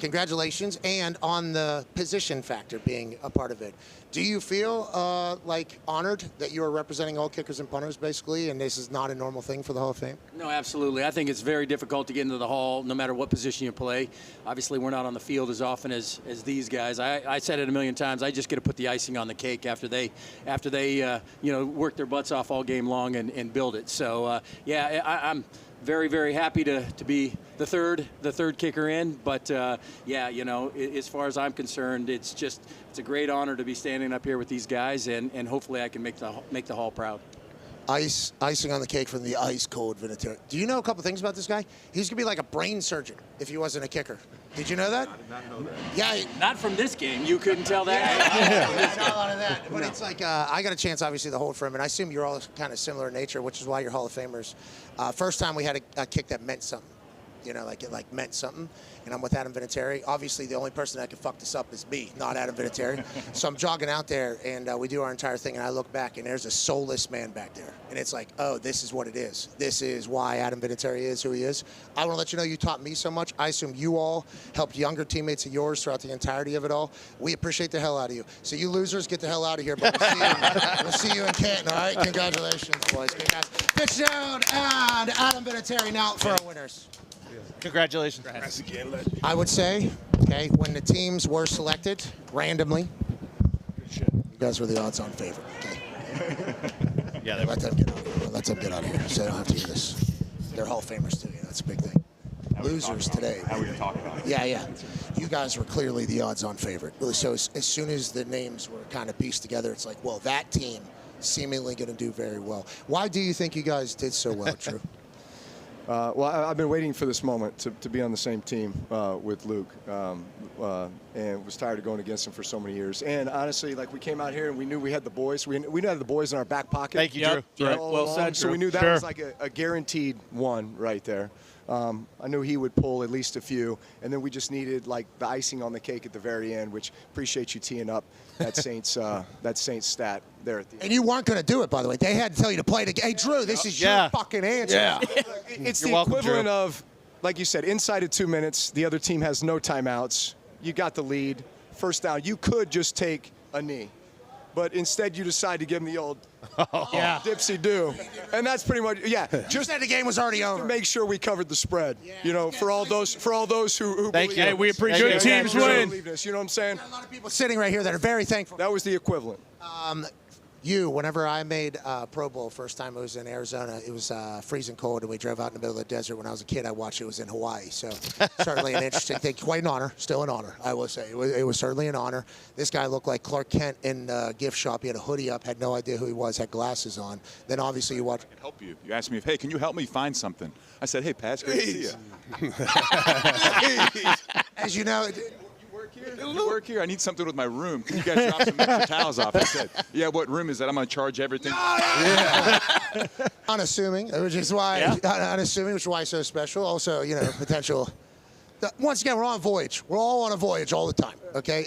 Congratulations, and on the position factor being a part of it. Do you feel like honored that you are representing all kickers and punters, basically, and this is not a normal thing for the Hall of Fame? No, absolutely. I think it's very difficult to get into the Hall, no matter what position you play. Obviously, we're not on the field as often as these guys. I said it a million times. I just get to put the icing on the cake after they work their butts off all game long and build it. So I'm very, very happy to be the third kicker in. But as far as I'm concerned, it's a great honor to be standing up here with these guys, and hopefully I can make the Hall proud. icing on the cake from the ice-cold Vinatieri. Do you know a couple things about this guy? He's going to be like a brain surgeon if he wasn't a kicker. Did you know that? I did not know that. Yeah. Not from this game. You couldn't tell that. Not a lot of that. But it's like, I got a chance, obviously, to hold for him, and I assume you're all kind of similar in nature, which is why you're Hall of Famers. First time we had a kick that meant something. You know, like it meant something. And I'm with Adam Vinatieri. Obviously, the only person that can fuck this up is me, not Adam Vinatieri. So I'm jogging out there, and we do our entire thing, and I look back, and there's a soulless man back there. And it's like, oh, this is what it is. This is why Adam Vinatieri is who he is. I want to let you know you taught me so much. I assume you all helped younger teammates of yours throughout the entirety of it all. We appreciate the hell out of you. So you losers, get the hell out of here. But we'll see you in Canton, all right? Congratulations, boys. Congrats. Fitzgerald and Adam Vinatieri now for our winners. Congratulations. I would say, okay, when the teams were selected randomly, you guys were the odds-on favorite. Okay. Yeah, let them get out of here. Let them get out of here, so they don't have to hear this. They're Hall of Famers too. You know, that's a big thing. Losers today. How are we going to talk about it? Yeah. You guys were clearly the odds-on favorite. So as soon as the names were kind of pieced together, it's like, well, that team seemingly going to do very well. Why do you think you guys did so well, Drew? Well, I've been waiting for this moment to be on the same team with Luke, and was tired of going against him for so many years. And honestly, like, we came out here and we knew we had the boys. We had the boys in our back pocket. Thank you, Drew. Right. Well said, so we knew that was like a guaranteed one right there. I knew he would pull at least a few, and then we just needed like the icing on the cake at the very end, which appreciate you teeing up that Saints stat there at the end. And you weren't going to do it, by the way. They had to tell you to play it again. Hey, Drew, this is your fucking answer. Yeah. It's the equivalent of, like you said, inside of 2 minutes, the other team has no timeouts. You got the lead. First down. You could just take a knee. But instead, you decide to give them the old dipsy-do. And that's pretty much, just said the game was already over. To make sure we covered the spread, for all those who Thank you. Hey, we appreciate good teams win. You know what I'm saying? A lot of people sitting right here that are very thankful. That was the equivalent. Whenever I made Pro Bowl, first time it was in Arizona, it was freezing cold, and we drove out in the middle of the desert. When I was a kid, I watched it was in Hawaii. So certainly an interesting thing. Quite an honor. Still an honor, I will say. It was certainly an honor. This guy looked like Clark Kent in the gift shop. He had a hoodie up, had no idea who he was, had glasses on. Then obviously you watch. I can help you. You asked me, hey, can you help me find something? I said, hey, Pat, it's great to see you. As you know, You work here? I need something with my room. Can you guys drop some extra towels off? I said, yeah, what room is that? I'm going to charge everything. Unassuming, which is why unassuming, which is why it's so special. Also, potential. Once again, we're on a voyage. We're all on a voyage all the time, okay?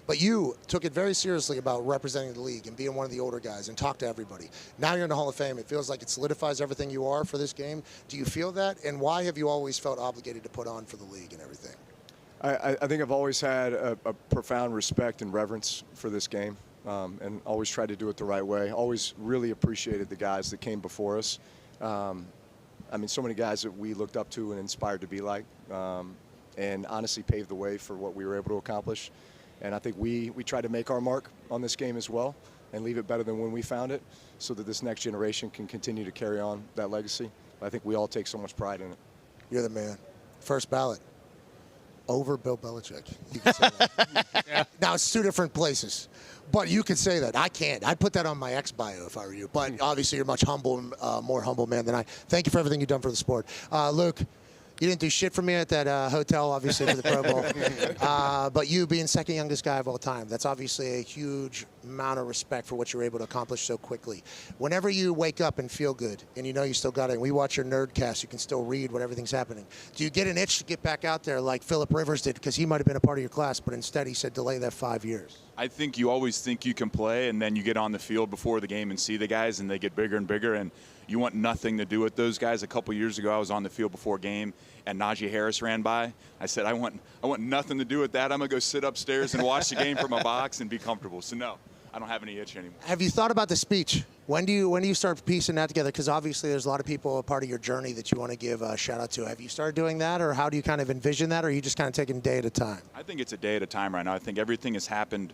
But you took it very seriously about representing the league and being one of the older guys and talk to everybody. Now you're in the Hall of Fame. It feels like it solidifies everything you are for this game. Do you feel that? And why have you always felt obligated to put on for the league and everything? I think I've always had a profound respect and reverence for this game, and always tried to do it the right way. Always really appreciated the guys that came before us. So many guys that we looked up to and inspired to be like, and honestly paved the way for what we were able to accomplish. And I think we tried to make our mark on this game as well and leave it better than when we found it, so that this next generation can continue to carry on that legacy. I think we all take so much pride in it. You're the man. First ballot. Over Bill Belichick. You can say that. Now, it's two different places, but you could say that. I can't. I'd put that on my ex-bio if I were you, but obviously you're much more humble man than I. Thank you for everything you've done for the sport. Luke, you didn't do shit for me at that hotel, obviously, for the Pro Bowl. But you being second youngest guy of all time, that's obviously a huge amount of respect for what you're able to accomplish so quickly. Whenever you wake up and feel good, and you know you still got it, and we watch your Nerdcast, you can still read what everything's happening. Do you get an itch to get back out there like Phillip Rivers did? Because he might have been a part of your class, but instead he said delay that 5 years. I think you always think you can play, and then you get on the field before the game and see the guys, and they get bigger and bigger, and you want nothing to do with those guys. A couple years ago, I was on the field before game, and Najee Harris ran by. I said, I want nothing to do with that. I'm going to go sit upstairs and watch the game from a box and be comfortable. So, no, I don't have any itch anymore. Have you thought about the speech? When do you start piecing that together? Because obviously there's a lot of people a part of your journey that you want to give a shout out to. Have you started doing that, or how do you kind of envision that, or are you just kind of taking a day at a time? I think it's a day at a time right now. I think everything has happened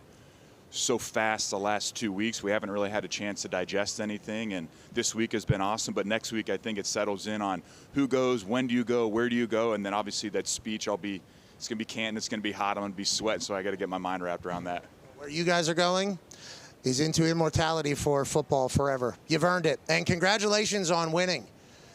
so fast the last 2 weeks. We haven't really had a chance to digest anything, and this week has been awesome. But next week, I think it settles in on who goes, when do you go, where do you go, and then obviously that speech, it's going to be Canton, it's going to be hot, I'm going to be sweating, so I got to get my mind wrapped around that. Where you guys are going, He's into immortality for football forever. You've earned it. And congratulations on winning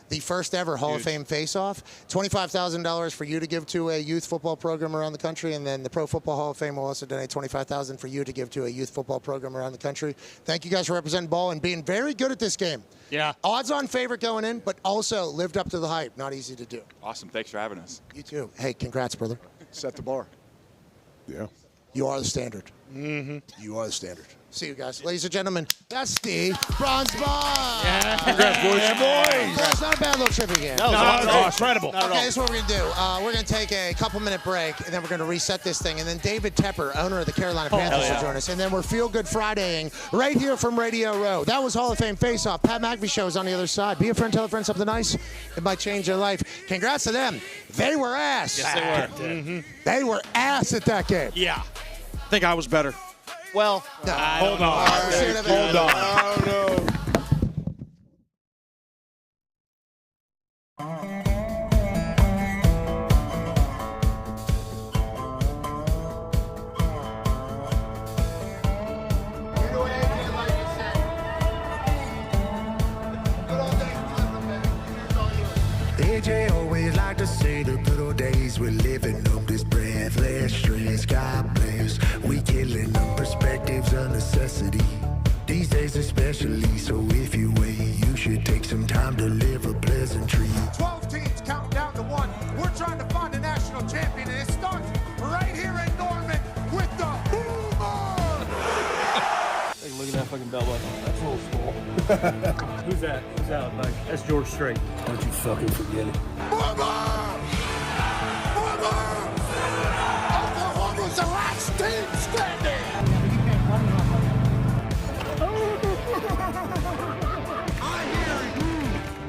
the first ever Hall of Fame Faceoff. $25,000 for you to give to a youth football program around the country, and then the Pro Football Hall of Fame will also donate $25,000 for you to give to a youth football program around the country. Thank you guys for representing ball and being very good at this game. Yeah. Odds-on favorite going in, but also lived up to the hype. Not easy to do. Awesome. Thanks for having us. You too. Hey, congrats, brother. Set the bar. Yeah. You are the standard. Mm-hmm. You are the standard. See you guys. Ladies and gentlemen, that's the Bronze Bar. Yeah. Congrats, boys. Yeah, boys. That's not a bad little trip again. No, incredible. Okay, this is what we're going to do. We're going to take a couple-minute break, and then we're going to reset this thing. And then David Tepper, owner of the Carolina Panthers, will join us. And then we're Feel Good Fridaying right here from Radio Row. That was Hall of Fame Face-Off. Pat McAfee Show is on the other side. Be a friend, tell a friend something nice. It might change their life. Congrats to them. They were ass. Yes, they were. Mm-hmm. They were ass at that game. Yeah. I think I was better. Well, hold on. Hold on. I don't know. AJ always like to say the good old days we're living them, this breathless stress, God bless. We killing them, perspective's a necessity. These days especially, so if you wait, you should take some time to live a pleasantry. 12 teams counting down to 1. We're trying to find a national champion, and it starts right here in Norman with the Boomer! Hey, look at that fucking bell button. That's old school. Who's that? Who's that, Mike? That's George Strait. Don't you fucking forget it. Oklahoma's the last team standing. I hear you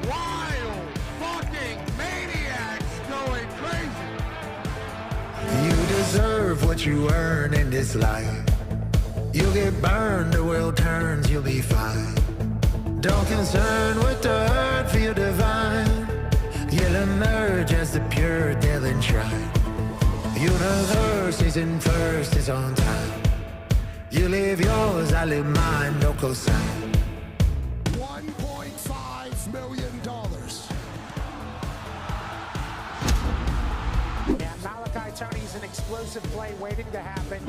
wild fucking maniacs going crazy. You deserve what you earn in this life. You'll get burned, the world turns, you'll be fine. Don't concern with the hurt, feel divine. You'll emerge as the pure they'll enshrine. Universe isn't first, it's on time. You live yours, I live mine, no cosign. $1.5 million. Yeah, Malachi Tony's an explosive play waiting to happen.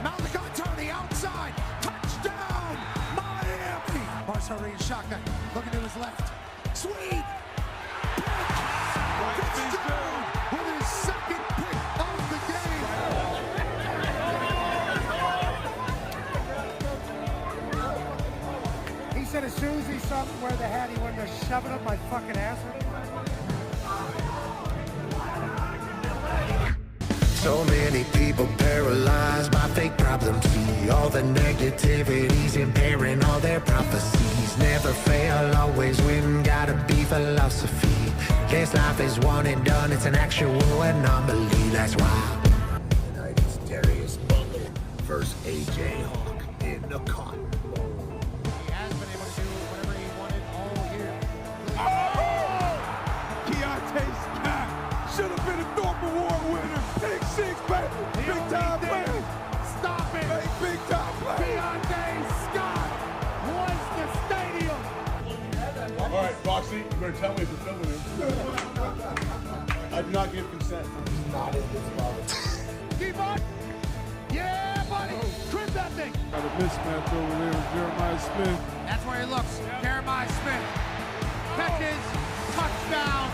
Malachi Tony outside. Touchdown, Miami. Barsari and shotgun, looking to his left. Sweet. Touchdown with his second pick of the game. He said as soon as he saw me wear the hat, he wanted to shove it up my fucking ass. So many people paralyzed by fake problems. See all the negativities impairing all their prophecies. Never fail, always win, gotta be philosophy. This life is one and done, it's an actual anomaly, that's why. Tonight is Darius Butler versus AJ Hawk in the Cotton Bowl. He has been able to do whatever he wanted all year. Keontae's cat should have been a Thorpe Award winner. Big six, baby. Big time play. Stop it. Big time play. Keontae Scott was the stadium. All right, Foxy, you better tell me if you're filming him. I do not give consent. Not in this bubble. Keep on. Yeah, buddy. Crimp that thing. Got a mismatch over there with Jeremiah Smith. That's where he looks. Jeremiah Smith catches, touchdown.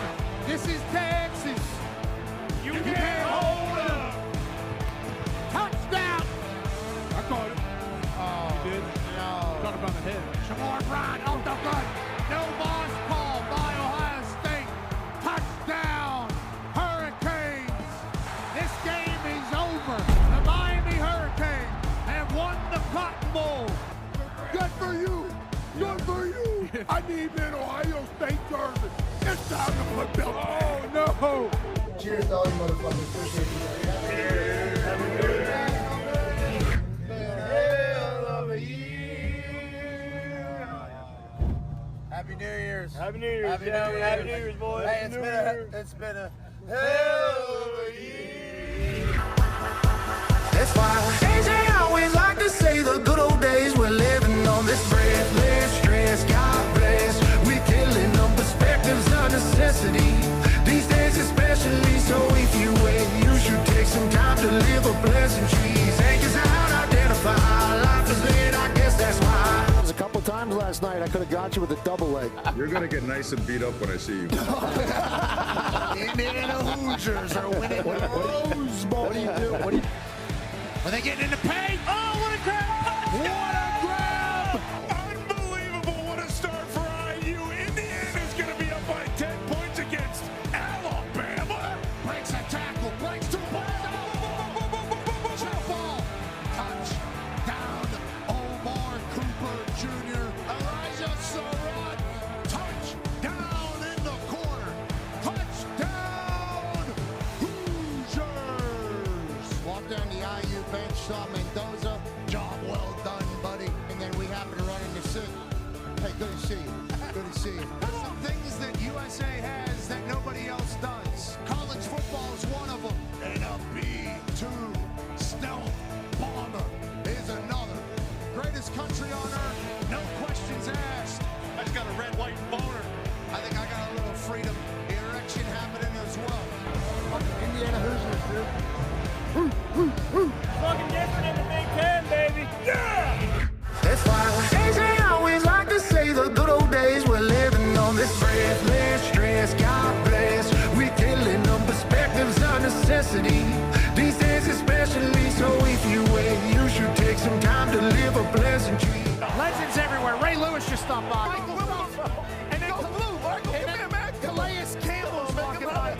This is Texas. You can't hold him. Touchdown. I caught it. Oh, You did? no. Caught him on the head. Shamar Bryant, oh, no good. No boss call by Ohio State. Touchdown, Hurricanes. This game is over. The Miami Hurricanes have won the Cotton Bowl. Good for you. Good for you. I need that Ohio State jersey. It's time to put belt. Oh, no. Cheers to all you motherfuckers. Appreciate you. Happy New Year's. Happy New Year's. Happy New Year's. Happy New Year's, boys. Hey, it's been a hell of a year. That's why AJ always like to say the good old days we're living deliver pleasantries. Anchors out, identify. Life is lit, I guess that's why. A couple times last night, I could have got you with a double leg. You're going to get nice and beat up when I see you. Indiana Hoosiers are winning the Rose Bowl. What do you do? Are they getting in the paint? Oh, what a grab! What a grab! Unbelievable. What a start for IU. Indiana's going to be up by 10 points against Alabama. Breaks a tackle, breaks 2 balls. Jump ball. Touchdown. Omar Cooper Jr. Elijah Surratt. Touchdown in the corner. Touchdown. Hoosiers. Walk down the IU bench, saw Mendoza. Job well done, buddy. And then we happen to run into Sid. Hey, good to see you. Good to see you. There's some things that USA has that nobody else does. College football is one of them. And a B-2 stealth bomber is another. Greatest country on earth, no questions asked. I just got a red, white boner. I think I got a little freedom erection happening as well. Indiana Hoosiers, dude. Fucking different in the Big Ten, baby. Yeah! That's why AJ always like to say the good old days we're living on this breathless stress. God bless. We're killing them. Perspectives are necessity. These days especially. So if you wait, you should take some time to live a pleasantry. Legends everywhere. Ray Lewis just stopped by. And then Calais Campbell's walking by.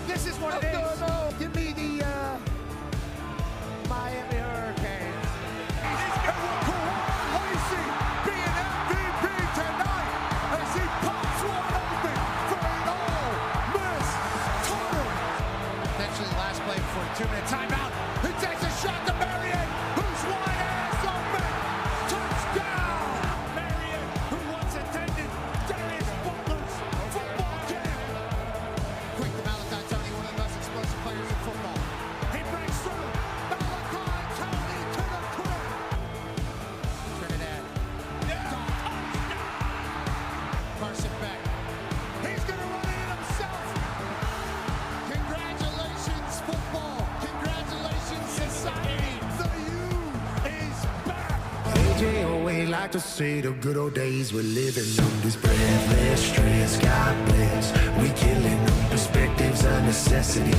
This is what it is. Give me the Miami Hurricanes. Lacey being MVP tonight as he pops one open for an all-miss tunnel. Eventually, last play before the 2-minute timeout. He takes a shot to Marion, who's wide ass open. Touchdown! Marion, who once attended Darius Butler's football camp. Quick to Malachi Tony, one of the most explosive players in football. He breaks through. Malachi Tony to the quick. Trinidad. Carson Beck. He's going to run it himself. Congratulations, football. Congratulations, society. The U is back. AJ always like to say the good old days we're living on this breathless stress. God bless. We killing them. Perspectives are necessity.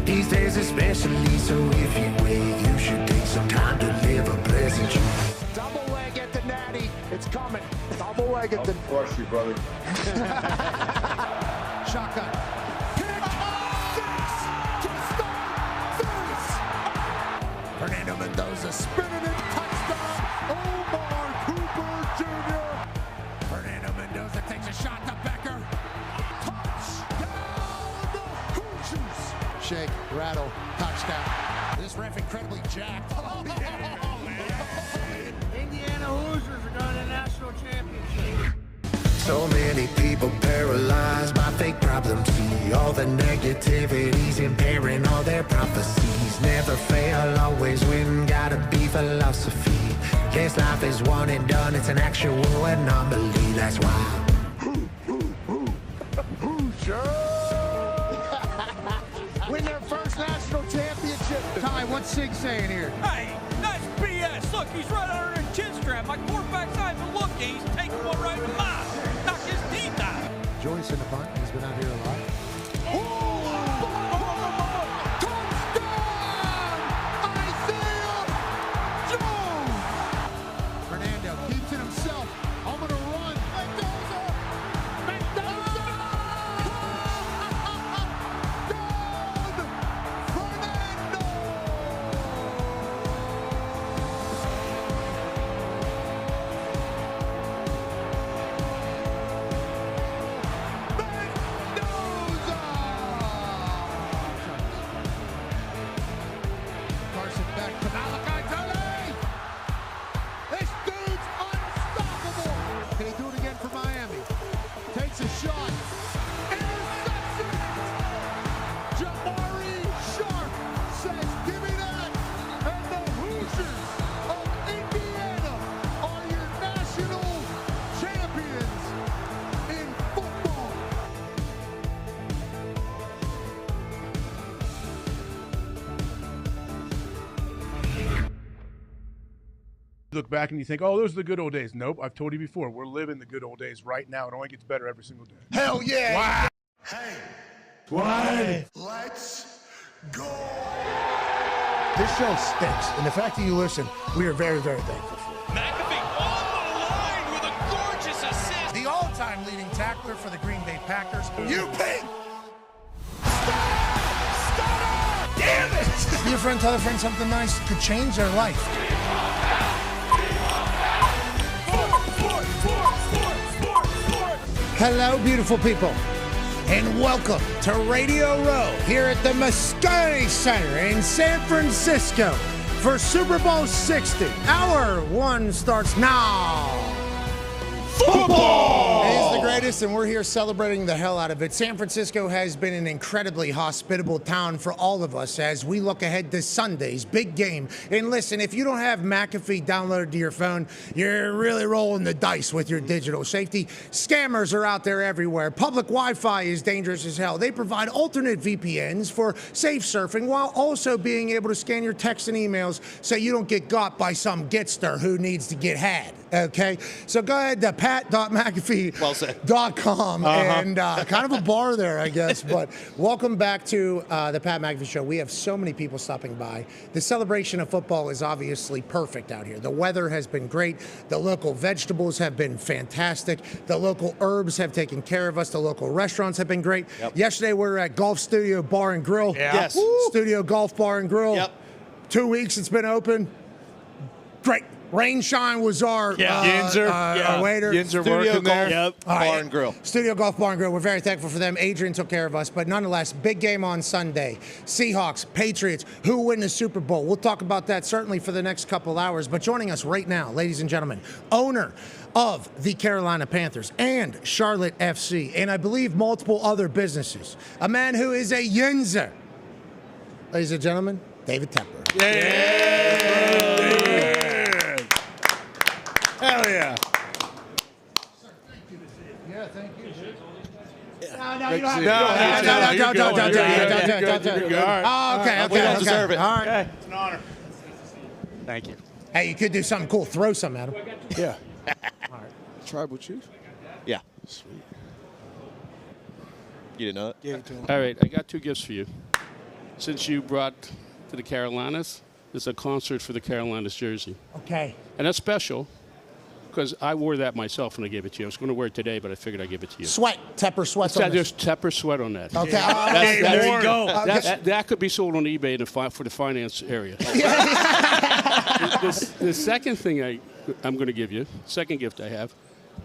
These days especially. So if you wait, you should take some time to live a pleasant truth. Double leg at the natty. It's coming. Double leg at the. Of course, you brother. Shotgun. Pick six to start this. Fernando Mendoza spinning it. Touchdown. Omar Cooper Jr. Fernando Mendoza takes a shot to Becker. Touchdown. Hoosiers. Shake, rattle, touchdown. This ref incredibly jacked. Oh, yeah. Indiana Hoosiers are going to national championship. So many people paralyzed by fake problems. See all the negativities impairing all their prophecies. Never fail, always win, gotta be philosophy. This life is one and done, it's an actual anomaly. That's why. Win their first national championship. Ty, what's Sig saying here? Hey, that's BS. Look, he's right under his chin strap. My quarterback's not even looking. He's taking one right in the mouth. Knock his teeth out. Joyce in the punt. He's been out here a lot. Fernando keeps it himself. I'm going to run. Mendoza! Mendoza! Down! Fernando! Mendoza! look back and you think, oh, those are the good old days. Nope, I've told you before. We're living the good old days right now. It only gets better every single day. Hell yeah. Wow. Hey, Why? let's go. This show stinks, and the fact that you listen, we are very, very thankful for it. McAfee on the line with a gorgeous assist. The all-time leading tackler for the Green Bay Packers. You pink! Damn it! Be a friend, tell a friend something nice could change their life. Hello, beautiful people, and welcome to Radio Row here at the Moscone Center in San Francisco for Super Bowl 60. Hour one starts now. Football! It is the greatest, and we're here celebrating the hell out of it. San Francisco has been an incredibly hospitable town for all of us as we look ahead to Sunday's big game. And listen, if you don't have McAfee downloaded to your phone, you're really rolling the dice with your digital safety. Scammers are out there everywhere. Public Wi-Fi is dangerous as hell. They provide alternate VPNs for safe surfing while also being able to scan your texts and emails so you don't get got by some getster who needs to get had. Okay, so go ahead to pat.mcafee.com and kind of a bar there, I guess. But welcome back to the Pat McAfee Show. We have so many people stopping by. The celebration of football is obviously perfect out here. The weather has been great. The local vegetables have been fantastic. The local herbs have taken care of us. The local restaurants have been great. Yep. Yesterday we were at Golf Studio Bar and Grill. Yeah. Yes. Studio Golf Bar and Grill. Yep. 2 weeks it's been open. Great. Rain Shine was our Yinzer. waiter. Yinzer working there. Yep. Bar and Grill. Studio Golf Bar and Grill. We're very thankful for them. Adrian took care of us, but nonetheless, big game on Sunday. Seahawks, Patriots, who win the Super Bowl? We'll talk about that certainly for the next couple hours. But joining us right now, ladies and gentlemen, owner of the Carolina Panthers and Charlotte FC, and I believe multiple other businesses. A man who is a Yinzer. Ladies and gentlemen, David Tepper. Yeah. Hell yeah. Yeah, thank you. No, you don't have to. Okay. We don't deserve it. All right. It's an honor. Thank you. Hey, you could do something cool. Throw some at him. Yeah. All right. Tribal chief? Yeah. Sweet. You didn't know it? Give it to him. All right, I got two gifts for you. Since you brought to the Carolinas, there's a concert for the Carolinas jersey. Okay. And that's special because I wore that myself when I gave it to you. I was going to wear it today, but I figured I'd give it to you. Sweat. Tepper sweats on There's this. Tepper sweat on that. Okay. There you go. That could be sold on eBay for the finance area. The second thing I'm going to give you, second gift I have,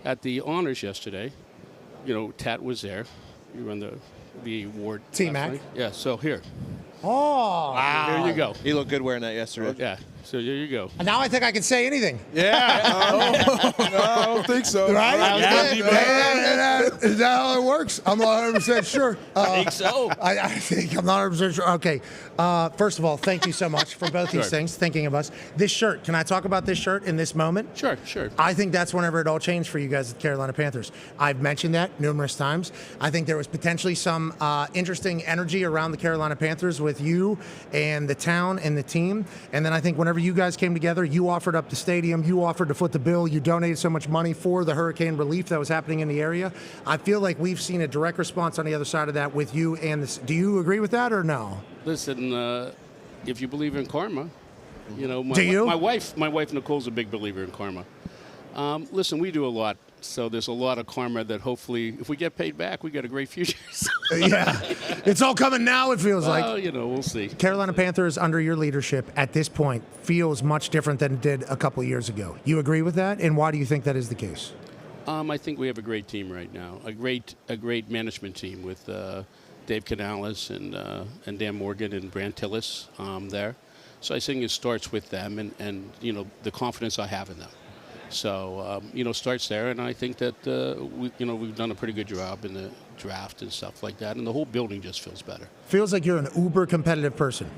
at the honors yesterday, Tat was there. You won the award. T-Mac. Yeah, so here. Oh. Wow. There you go. He looked good wearing that yesterday. Yeah, so there you go. And now I think I can say anything. Yeah. No, I don't think so. Right? Yeah. Is that how it works? I'm not 100% sure. I think so. I think I'm not 100% sure. Okay. First of all, thank you so much for both these things, thinking of us. This shirt, can I talk about this shirt in this moment? Sure. I think that's whenever it all changed for you guys at the Carolina Panthers. I've mentioned that numerous times. I think there was potentially some interesting energy around the Carolina Panthers with you and the town and the team. And then I think whenever you guys came together, you offered up the stadium, you offered to foot the bill, you donated so much money for the hurricane relief that was happening in the area. I feel like we've seen a direct response on the other side of that with you and this. Do you agree with that or no? Listen, if you believe in karma, Do you? My wife Nicole's a big believer in karma. Listen, we do a lot. So there's a lot of karma that hopefully, if we get paid back, we got a great future. Yeah, it's all coming now, it feels like. Well, we'll see. Carolina Panthers, under your leadership at this point, feels much different than it did a couple of years ago. You agree with that? And why do you think that is the case? I think we have a great team right now, a great management team with Dave Canales and Dan Morgan and Brant Tillis there. So I think it starts with them and the confidence I have in them. So, starts there, and I think that, we've done a pretty good job in the draft and stuff like that, and the whole building just feels better. Feels like you're an uber competitive person.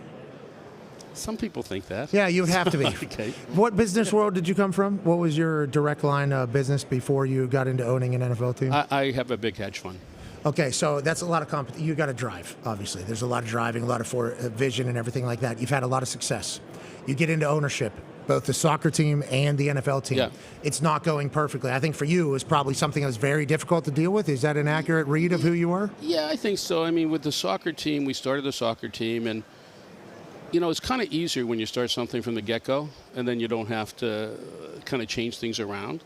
Some people think that. Yeah, you would have to be. Okay. What business world did you come from? What was your direct line business before you got into owning an NFL team? I have a big hedge fund. Okay, so that's a lot of you got to drive, obviously. There's a lot of driving, a lot of vision and everything like that. You've had a lot of success. You get into ownership. both the soccer team and the NFL team. Yeah. It's not going perfectly. I think for you, it was probably something that was very difficult to deal with. Is that an accurate read of who you were? Yeah, I think so. I mean, with the soccer team, we started the soccer team, and it's kind of easier when you start something from the get-go, and then you don't have to kind of change things around.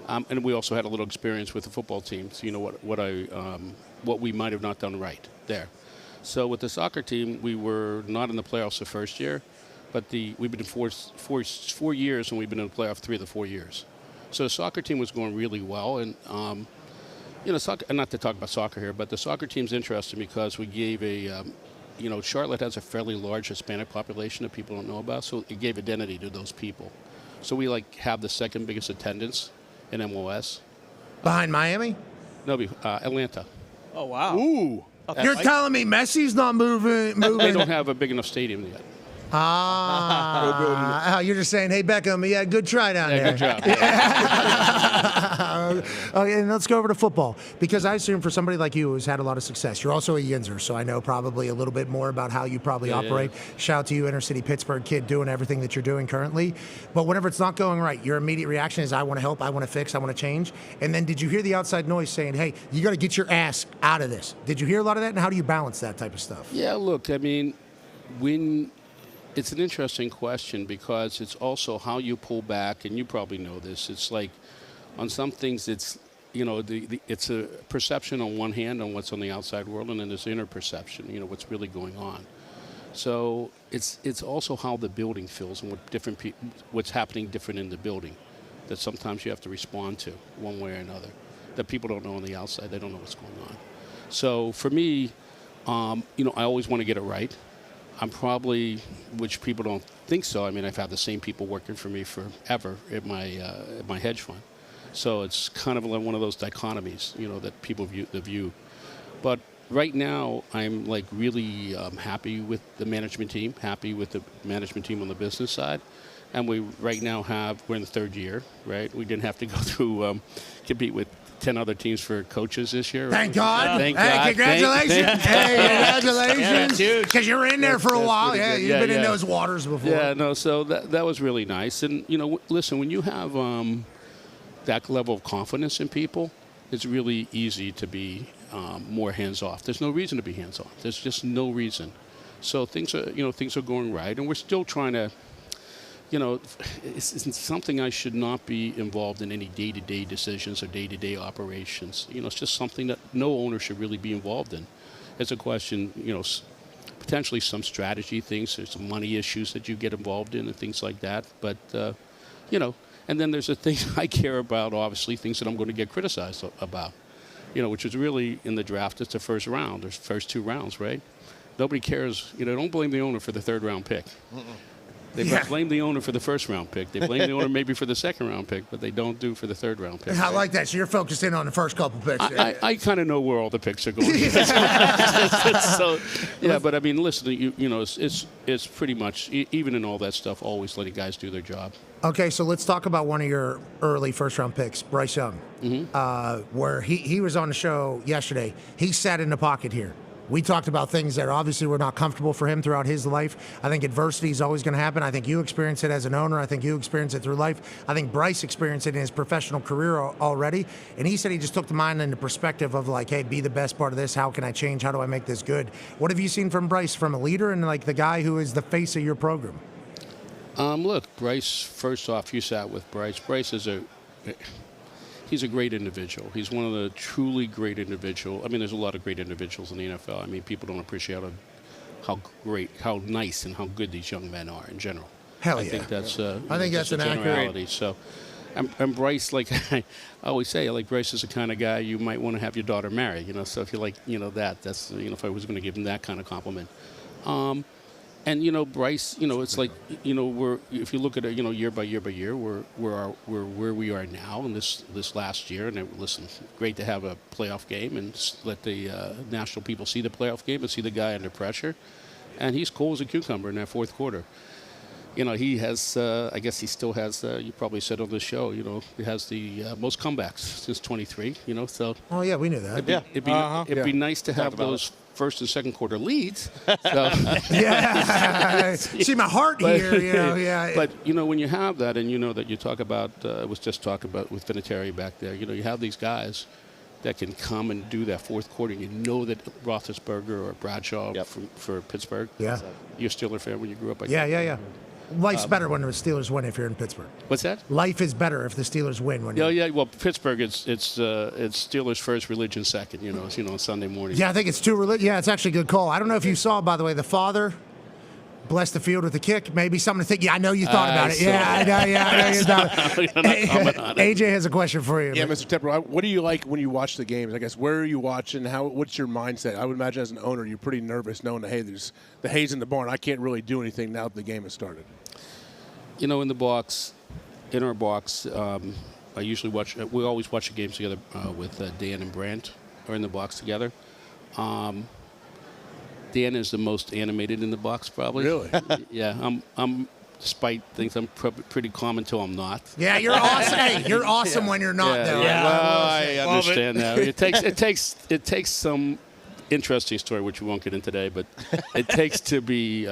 And we also had a little experience with the football team, so what we might have not done right there. So with the soccer team, we were not in the playoffs the first year, but we've been in four years, and we've been in the playoff 3 of the 4 years. So the soccer team was going really well, and soccer, not to talk about soccer here, but the soccer team's interesting because we gave Charlotte has a fairly large Hispanic population that people don't know about, so it gave identity to those people. So we have the second biggest attendance in MLS. Behind Miami? No, Atlanta. Oh, wow. Ooh. You're telling me Messi's not moving? They don't have a big enough stadium yet. You're just saying, hey, Beckham, yeah, good try down there. Good job. Okay, and let's go over to football, because I assume for somebody like you who's had a lot of success, you're also a Yinzer, so I know probably a little bit more about how you probably operate. Yeah. Shout out to you, inner city Pittsburgh kid, doing everything that you're doing currently. But whenever it's not going right, your immediate reaction is, I want to help, I want to fix, I want to change. And then did you hear the outside noise saying, hey, you got to get your ass out of this? Did you hear a lot of that, and how do you balance that type of stuff? Yeah, look, I mean, it's an interesting question because it's also how you pull back, and you probably know this. It's like on some things, it's it's a perception on one hand on what's on the outside world, and then there's inner perception, what's really going on. So it's also how the building feels and what's happening different in the building that sometimes you have to respond to one way or another that people don't know on the outside. They don't know what's going on. So for me, I always want to get it right. I'm probably, which people don't think so. I mean, I've had the same people working for me forever at my hedge fund. So it's kind of like one of those dichotomies, that people view. But right now, I'm really happy with the management team, on the business side. And we're in the third year, right? We didn't have to go through, compete with 10 other teams for coaches this year. Right? Thank God. Thank hey, God. Congratulations. Congratulations. Because you were in there for a while. Good. You've been in those waters before. Yeah, no, so that was really nice. And, listen, when you have that level of confidence in people, it's really easy to be more hands-off. There's no reason to be hands-off. There's just no reason. So things are going right, and we're still trying to, it's something I should not be involved in any day-to-day decisions or day-to-day operations. It's just something that no owner should really be involved in. It's a question, potentially some strategy things, there's some money issues that you get involved in and things like that. But, and then there's the things I care about, obviously, things that I'm going to get criticized about, which is really in the draft, it's the first round, there's first 2 rounds, right? Nobody cares. Don't blame the owner for the 3rd round pick. They blame the owner for the 1st round pick. They blame the owner maybe for the 2nd round pick, but they don't do for the 3rd round pick. I like that. So you're focused in on the first couple picks. I kind of know where all the picks are going. So, yeah, but I mean, listen, it's pretty much, even in all that stuff, always letting guys do their job. Okay, so let's talk about one of your early first-round picks, Bryce Young, where he was on the show yesterday. He sat in the pocket here. We talked about things that obviously were not comfortable for him throughout his life. I think adversity is always going to happen. I think you experience it as an owner. I think you experience it through life. I think Bryce experienced it in his professional career already. And he said he just took the mind and the perspective of hey, be the best part of this. How can I change? How do I make this good? What have you seen from Bryce, from a leader and the guy who is the face of your program? Look, Bryce, first off, you sat with Bryce. Bryce is he's a great individual. He's one of the truly great individuals. I mean, there's a lot of great individuals in the NFL. I mean, people don't appreciate how great, how nice, and how good these young men are in general. Hell yeah. I think that's an accurate. So, and Bryce, like I always say, Bryce is the kind of guy you might want to have your daughter marry. So if you like, that's if I was going to give him that kind of compliment. And Bryce, it's like we're, if you look at it, year by year, we're where we are now in this last year. And listen, great to have a playoff game and let the national people see the playoff game and see the guy under pressure. And he's cool as a cucumber in that 4th quarter. he has, I guess he still has, you probably said on the show, he has the most comebacks since 23, so. Oh, yeah, we knew that. It'd be nice to have those first and second quarter leads. So. Yeah. See my heart here, yeah. But, when you have that and that you talk about, I was just talking about with Vinatieri back there, you have these guys that can come and do that fourth quarter. You know that Roethlisberger or Bradshaw for Pittsburgh. Yeah. You're a Steeler fan when you grew up. Yeah. Life's better when the Steelers win if you're in Pittsburgh. What's that? Life is better if the Steelers win. Well, Pittsburgh, it's Steelers first, religion second. On Sunday morning. Yeah, I think it's Yeah, it's actually a good call. I don't know if you saw, by the way, the father blessed the field with a kick. Maybe something to think. Yeah, I know you thought about it. I know you thought. AJ has a question for you. Yeah, Mr. Tepper, what do you like when you watch the games? I guess where are you watching? What's your mindset? I would imagine as an owner, you're pretty nervous knowing that, hey, there's the hay's in the barn. I can't really do anything now that the game has started. In our box, I usually watch. We always watch the games together with Dan and Brandt, are in the box together. Dan is the most animated in the box, probably. Really? Yeah, I'm. Despite things, I'm pretty calm until I'm not. Yeah, you're awesome. Hey, you're awesome when you're not, though. Yeah. Well, I understand that. It takes some interesting story, which we won't get into today, but it takes to be.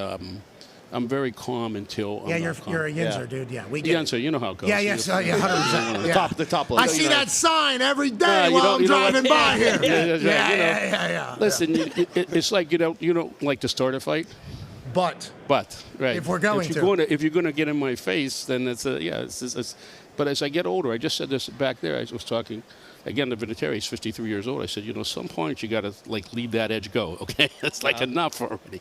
I'm very calm until I'm not calm. You're a Yinzer, dude. Yeah, we get Yinzer, you know how it goes. Yeah, 100%. Yeah. The top I see that sign every day while I'm driving by here. Yeah. Listen, it's like you don't like to start a fight. But right. If we're going if you're going to get in my face, then it's. But as I get older, I just said this back there. I was talking again to Vinatieri. He's 53 years old. I said, some point you got to leave that edge go. Okay, it's enough already.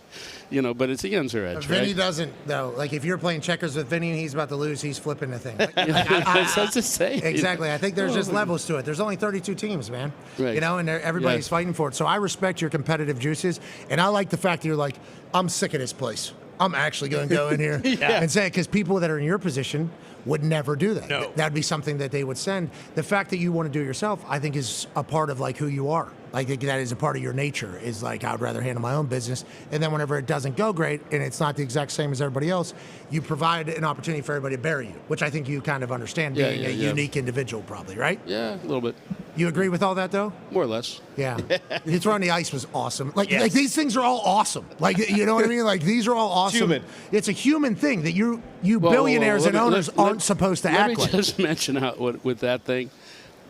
But it's the Yinzer edge. Vinny doesn't though. Like if you're playing checkers with Vinny and he's about to lose, he's flipping the thing. That's the same. Exactly. I think there's just levels to it. There's only 32 teams, man. Right. And everybody's fighting for it. So I respect your competitive juices, and I like the fact that you're like, I'm sick of this place. I'm actually going to go in here and say it, because people that are in your position would never do that. No. That'd be something that they would send. The fact that you want to do it yourself, I think, is a part of who you are. I think that is a part of your nature. Is I'd rather handle my own business, and then whenever it doesn't go great and it's not the exact same as everybody else, you provide an opportunity for everybody to bury you, which I think you kind of understand, being a unique individual, probably, right? Yeah, a little bit. You agree with all that, though? More or less. Yeah. You throw on the ice was awesome. Like these things are all awesome. You know what I mean? These are all awesome. Human. It's a human thing that you billionaires and owners aren't supposed to act like. Let me just mention how with that thing.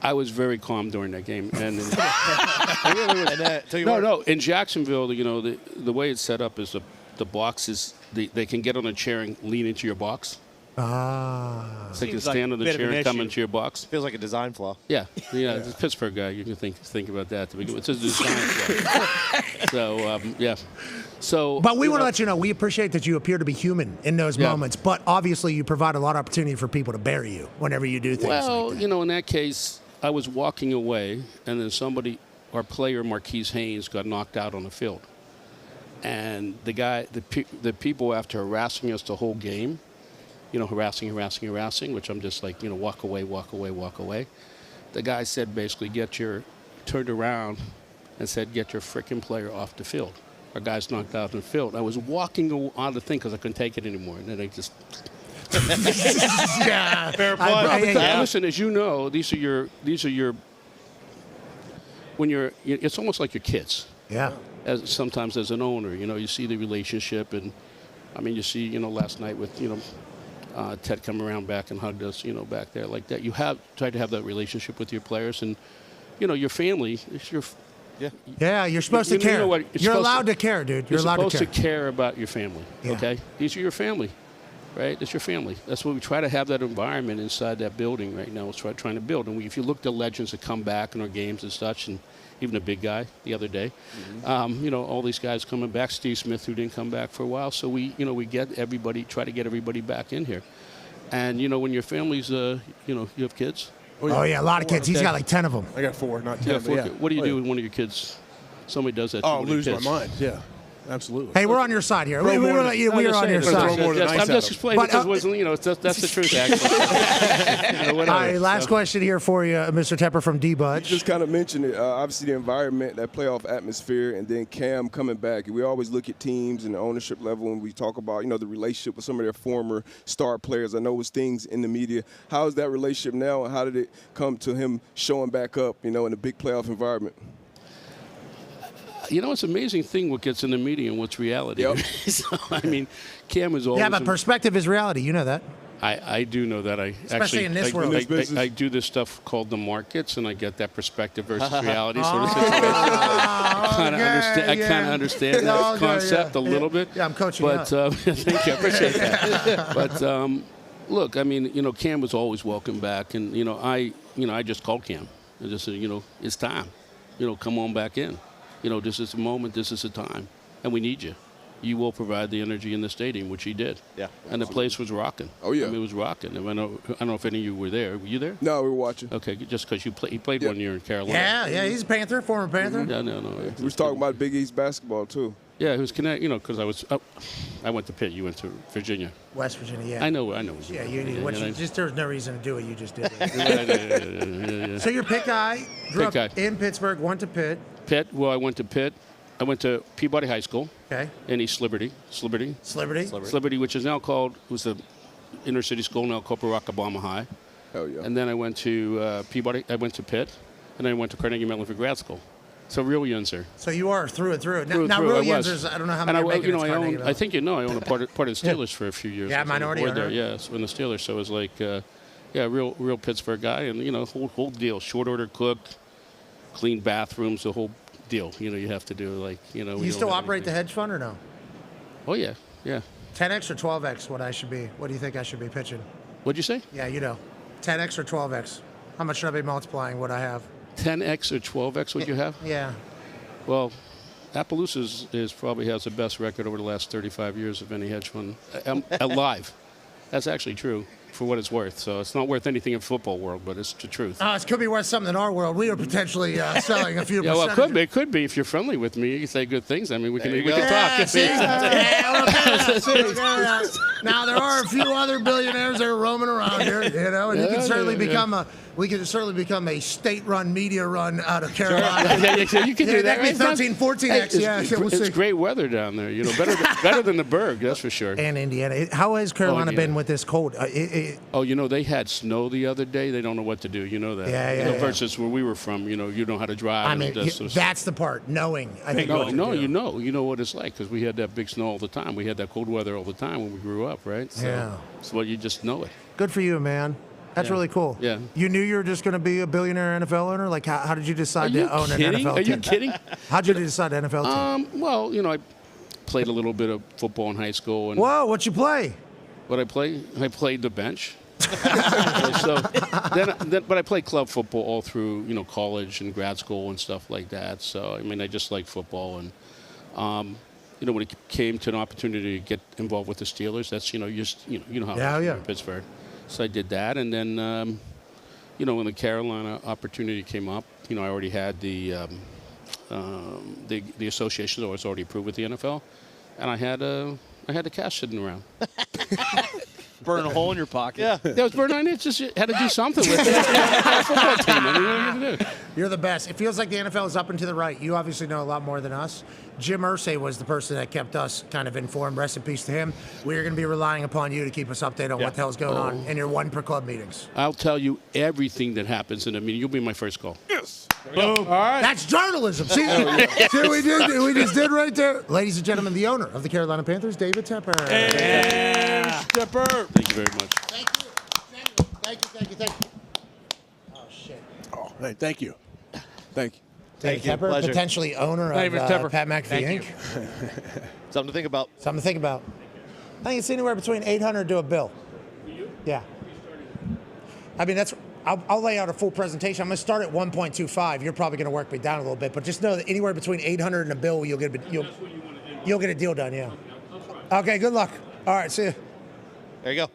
I was very calm during that game, and in Jacksonville, the way it's set up is the box is they can get on a chair and lean into your box. Ah. So they can stand on the chair and come into your box. Feels like a design flaw. Yeah. It's a Pittsburgh guy. You can think about that to begin with. It's a design flaw. So yeah. So, but we want to let you know we appreciate that you appear to be human in those moments. But obviously, you provide a lot of opportunity for people to bury you whenever you do things. Well, like that. in that case, I was walking away, and then our player Marquise Haynes, got knocked out on the field, and the people after harassing us the whole game, harassing, which I'm just like, walk away. The guy said basically, turned around and said, get your freaking player off the field. Our guy's knocked out in the field. I was walking out of the thing because I couldn't take it anymore, and then I just. Yeah, fair play. Listen, as you know, these are your. When it's almost like your kids. Yeah. Sometimes as an owner, you see the relationship, and you see, last night with Ted come around back and hugged us, back there like that. You have tried to have that relationship with your players, and your family. It's your. Yeah, you're supposed to care. You're allowed to care, dude. You're allowed to care about your family. Yeah. Okay, these are your family. Right, it's your family. That's what we try to have, that environment inside that building right now. It's trying to build. And if you look at the legends that come back in our games and such, and even a big guy the other day, all these guys coming back. Steve Smith, who didn't come back for a while. So we get everybody, try to get everybody back in here. And when your family's, you have kids. Oh yeah, a lot of kids. He's got like 10 of them. I got 4, not 10. What do you do when one of your kids? Somebody does that. Oh, lose my mind. Yeah. Absolutely. Hey, we're on your side here. We are on your side. I'm just explaining because wasn't, that's the truth, actually. All right, last question here for you, Mr. Tepper from D-Bud. You just kind of mentioned it. Obviously, the environment, that playoff atmosphere, and then Cam coming back. We always look at teams and the ownership level when we talk about, the relationship with some of their former star players. I know it was things in the media. How is that relationship now, and how did it come to him showing back up, in a big playoff environment? It's an amazing thing what gets in the media and what's reality. Yep. So, Cam is always... Yeah, but perspective is reality. You know that. I do know that. Especially in this world. I do this stuff called the markets, and I get that perspective versus reality sort of situation. I kind of understand that concept a little bit. Yeah, I'm coaching but, thank you. I appreciate that. But, look, Cam was always welcome back. And, I just called Cam. I just said, it's time. Come on back in. This is the moment, this is the time, and we need you. You will provide the energy in the stadium, which he did. Yeah. And the place was rocking. Oh, yeah. It was rocking. I don't know if any of you were there. Were you there? No, we were watching. Okay, just because he played 1 year in Carolina. Yeah, he's a Panther, former Panther. No. We was talking about Big East basketball, too. Yeah, it was connected, because I went to Pitt. You went to Virginia. West Virginia, yeah. I know. Yeah, you need there was no reason to do it. You just did it. Yeah. So you're Pitt guy, grew up in Pittsburgh, went to Pitt. Well, I went to Pitt. I went to Peabody High School. Okay. In East Liberty, which is now called, was the inner city school now called Barack Obama High. Hell yeah. And then I went to Peabody. I went to Pitt, and then I went to Carnegie Mellon for grad school. So real Yinzer. So you are through and through. Now real Yinzers, I don't know how many are making it to Carnegie Mellon. I think I own a part of the Steelers for a few years. Yeah, minority owner. There, yeah, so in the Steelers. So it was like, real Pittsburgh guy, and whole deal, short order cook, clean bathrooms, the whole deal. You have to do You still operate the hedge fund or no? Oh yeah. 10x or 12x? What do you think I should be pitching? What'd you say? Yeah, 10x or 12x? How much should I be multiplying what I have? 10x or 12x? What you have? Yeah. Well, Appaloosa probably has the best record over the last 35 years of any hedge fund alive. That's actually true. For what it's worth. So it's not worth anything in the football world, but it's the truth. It could be worth something in our world. We are potentially selling a few Yeah, well, percentages. it could be if you're friendly with me. You can say good things. I mean, we can talk. Now there are a few other billionaires that are roaming around here, and you can certainly become we can certainly become a state-run, media-run out of Carolina. You can do that. That'd be 13, 14x. It's great weather down there. Better than the Berg, that's for sure. And Indiana. How has Carolina been with this cold? They had snow the other day. They don't know what to do. You know that. Yeah. Versus where we were from, you know how to drive. I mean, that's the part. Knowing. I think. You know what it's like because we had that big snow all the time. We had that cold weather all the time when we grew up, right? So, So you just know it. Good for you, man. That's really cool. Yeah. You knew you were just going to be a billionaire NFL owner? Like, how did you decide to own an NFL team? Are you kidding? How did you decide NFL team? Well, I played a little bit of football in high school. And whoa, what'd you play? What I play? I played the bench. But I played club football all through, college and grad school and stuff like that. So, I just like football. And, when it came to an opportunity to get involved with the Steelers, that's, you know how it is in Pittsburgh. So I did that. And then, when the Carolina opportunity came up, I already had the association that was already approved with the NFL. And I had the cash sitting around. Burn a hole in your pocket. Yeah, that was burning. It just had to do something with it. Football team. What are you going to do? You're the best. It feels like the NFL is up and to the right. You obviously know a lot more than us. Jim Irsay was the person that kept us kind of informed. Rest in peace to him. We're going to be relying upon you to keep us updated on what the hell's going on in your one per club meetings. I'll tell you everything that happens in a meeting. You'll be my first call. Yes. Boom. All right. That's journalism. See what we just did right there? Ladies and gentlemen, the owner of the Carolina Panthers, David Tepper. Hey, Tepper. Thank you very much. Thank you. Oh, shit. Oh, hey, thank you. Thank you. David Tepper, Pleasure. potentially owner of Pat McAfee Inc. Something to think about. I think it's anywhere between 800 to a bill. Yeah. I mean, I'll lay out a full presentation. I'm going to start at 1.25. You're probably going to work me down a little bit, but just know that anywhere between 800 and a bill, you'll get a deal done. Yeah. Okay. Good luck. All right. See you. There you go.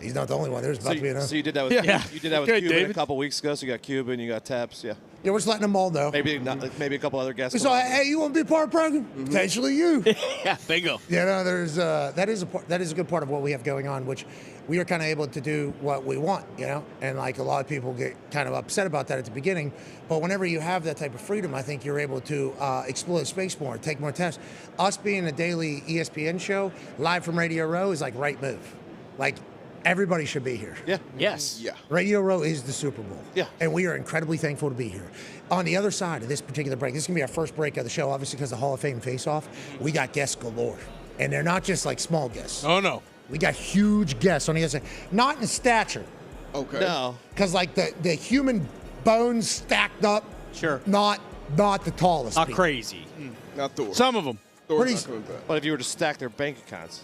He's not the only one. There's about to be another. So you did that with you did that with Cuban a couple weeks ago. So you got Cuban, you got Teps, yeah. Yeah, we're just letting them all know. Maybe a couple other guests. So, hey, you want to be a part of the program? Potentially you. Yeah, bingo. You know, there's that is a good part of what we have going on, which we are kind of able to do what we want, you know, and like a lot of people get kind of upset about that at the beginning, but whenever you have that type of freedom, I think you're able to explore the space more, take more tests. Us being a daily ESPN show live from Radio Row is like right move, like. Everybody should be here. Yeah. Yes. Yeah. Radio Row is the Super Bowl. Yeah. And we are incredibly thankful to be here. On the other side of this particular break, this is going to be our first break of the show, obviously because of the Hall of Fame Faceoff. We got guests galore. And they're not just like small guests. Oh, no. We got huge guests on the other side. Not in stature. Okay. No. Because like the human bones stacked up. Sure. Not the tallest. Not people. crazy. Not Thor. Some of them. Thor's Pretty- not coming back. But if you were to stack their bank accounts.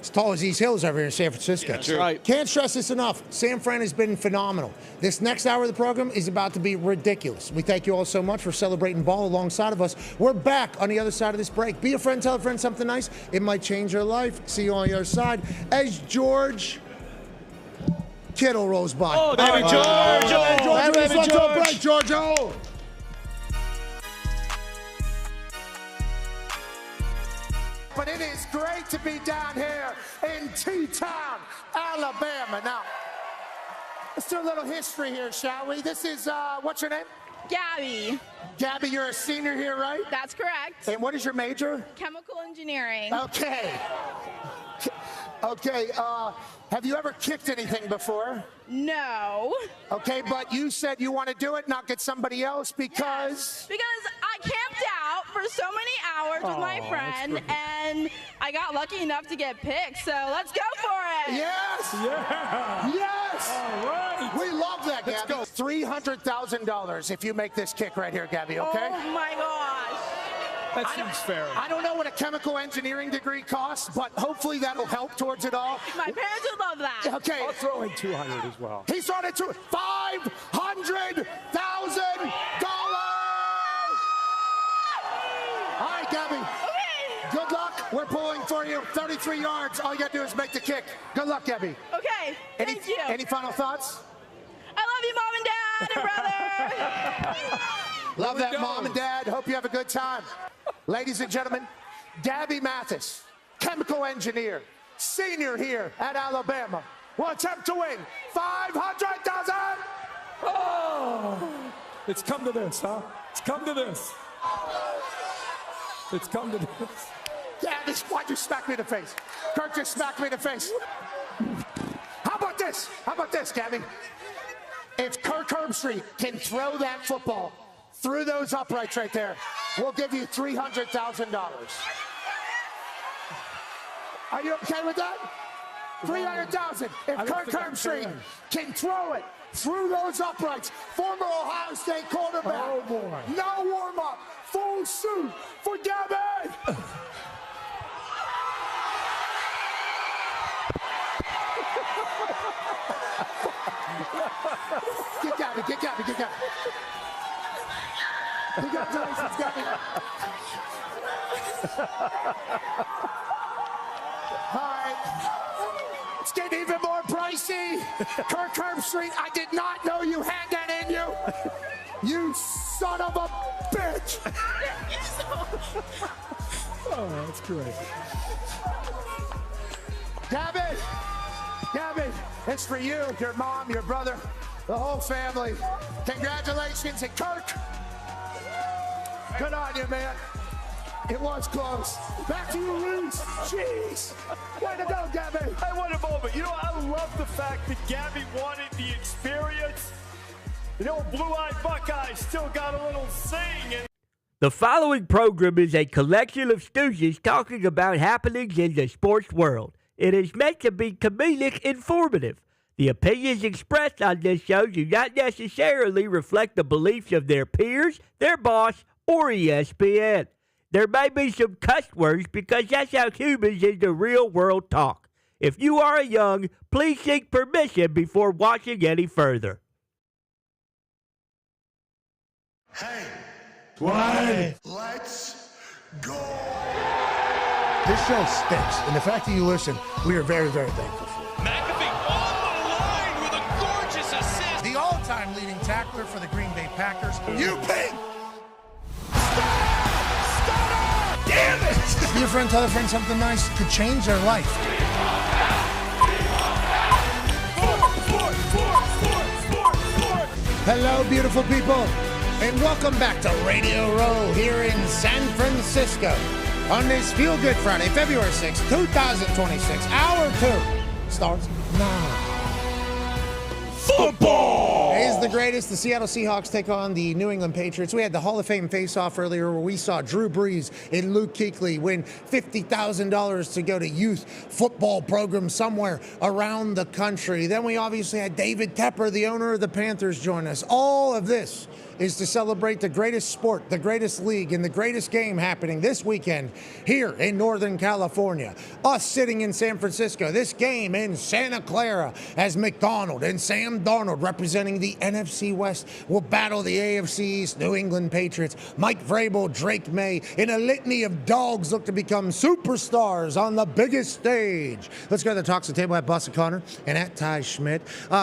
As tall as these hills over here in San Francisco. That's right. Can't stress this enough. San Fran has been phenomenal. This next hour of the program is about to be ridiculous. We thank you all so much for celebrating ball alongside of us. We're back on the other side of this break. Be a friend, tell a friend something nice. It might change your life. See you on the other side as George Kittle rolls by. Oh, baby George! Let's go break, George. But it is great to be down here in T-Town, Alabama. Now, let's do a little history here, shall we? This is, what's your name? Gabby. Gabby, you're a senior here, right? That's correct. And what is your major? Chemical engineering. Okay. Okay, have you ever kicked anything before? No. Okay, but you said you want to do it, not get somebody else because... Because I camped out for so many hours with my friend, and I got lucky enough to get picked, so let's go for it. Yes! Yeah! Yes! All right! We love that, Let's Gabby. go. $300,000 if you make this kick right here, Gabby, okay? Oh my gosh. That seems fair. I don't know what a chemical engineering degree costs, but hopefully that'll help towards it all. My parents would love that. Okay. I'll throw in 200 as well. He's throwing it to $500,000. All right, Gabby. Okay. Good luck. We're pulling for you. 33 yards. All you got to do is make the kick. Good luck, Gabby. Okay. Thank you. Any final thoughts? I love you, Mom and Dad and brother. Love that, Mom and Dad. Hope you have a good time. Ladies and gentlemen, Gabby Mathis, chemical engineer, senior here at Alabama, will attempt to win $500,000. Oh! It's come to this, huh? It's come to this. It's come to this. Yeah, why'd you smack me in the face? Kirk just smacked me in the face. How about this? How about this, Gabby? If Kirk Herbstreit can throw that football through those uprights right there, we'll give you $300,000. Are you okay with that? $300,000. If Kirk Herbstreit can throw it through those uprights, former Ohio State quarterback, Oh, boy. no warm-up, full suit for Gabby. Get Gabby, get Gabby, get Gabby. Congratulations, Gabby. All right. It's getting even more pricey. Kirk Herbstreit, I did not know you had that in you. You son of a bitch. Oh, that's great. Gabby, it's for you, your mom, your brother, the whole family. Congratulations, and Kirk. Good on you, man. It was close. Back to you, Reese. Jeez. Way to go, Gabby. Hey, what a moment. You know, I love the fact that Gabby wanted the experience. You know, Blue-Eyed Buckeye still got a little sing. And The following program is a collection of stooges talking about happenings in the sports world. It is meant to be comedic informative. The opinions expressed on this show do not necessarily reflect the beliefs of their peers, their boss, or ESPN. There may be some cuss words because that's how humans in the real world talk. If you are young, please seek permission before watching any further. Hey, let's go. This show stinks, and the fact that you listen, we are very, very thankful for. McAfee on the line with a gorgeous assist. The all-time leading tackler for the Green Bay Packers, you pig! Damn it! Be a friend, tell a friend something nice could change their life. Hello, beautiful people, and welcome back to Radio Row here in San Francisco on this Feel Good Friday, February 6, 2026. Hour 2 starts now. Football is the greatest. The Seattle Seahawks take on the New England Patriots. We had the Hall of Fame Faceoff earlier where we saw Drew Brees and Luke Kuechly win $50,000 to go to youth football programs somewhere around the country. Then we obviously had David Tepper, the owner of the Panthers, join us. All of this is to celebrate the greatest sport, the greatest league, and the greatest game happening this weekend here in Northern California. Us sitting in San Francisco, this game in Santa Clara, as McDonald and Sam Darnold, representing the NFC West, will battle the AFC East New England Patriots. Mike Vrabel, Drake May, in a litany of dogs look to become superstars on the biggest stage. Let's go to the Talks the Table at Busta Connor and at Ty Schmidt.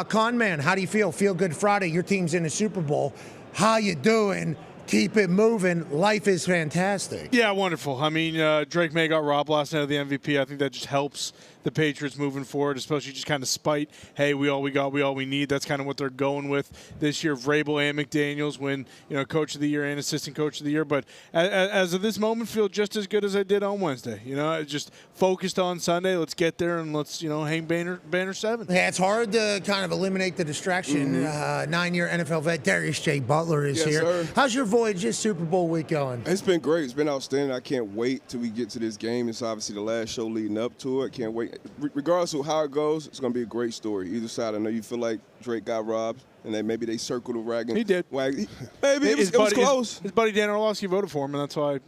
Con Man, how do you feel? Feel Good Friday. Your team's in the Super Bowl. How you doing? Keep it moving. Life is fantastic. Yeah, wonderful. I mean, Drake May got robbed last night of the MVP. I think that just helps the Patriots moving forward, especially just kind of spite, hey, we all we need. That's kind of what they're going with this year. Vrabel and McDaniels win, Coach of the Year and Assistant Coach of the Year. But as of this moment, feel just as good as I did on Wednesday. Just focused on Sunday. Let's get there and let's, hang banner 7. Yeah, it's hard to kind of eliminate the distraction. 9-year NFL vet Darius J. Butler is here. Sir. How's your voyage this Super Bowl week going? It's been great. It's been outstanding. I can't wait till we get to this game. It's obviously the last show leading up to it. Can't wait. Regardless of how it goes, it's going to be a great story. Either side, I know you feel like Drake got robbed, and then maybe they circled the wagon. He did. Maybe it was close. His buddy Dan Orlovsky voted for him, and that's why.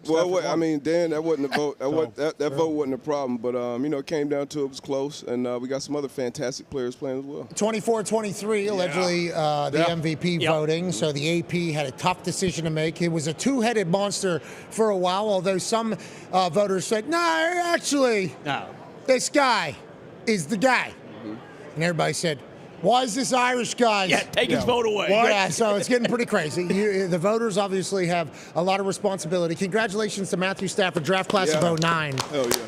Dan, that wasn't a vote. That vote wasn't a problem, but it came down to it was close, and we got some other fantastic players playing as well. 24-23, allegedly the MVP voting. So the AP had a tough decision to make. It was a two-headed monster for a while, although some voters said, no, this guy is the guy. And everybody said, why is this Irish guy? Yeah, take his vote away. Yeah, so it's getting pretty crazy. The voters obviously have a lot of responsibility. Congratulations to Matthew Stafford, draft class of 09,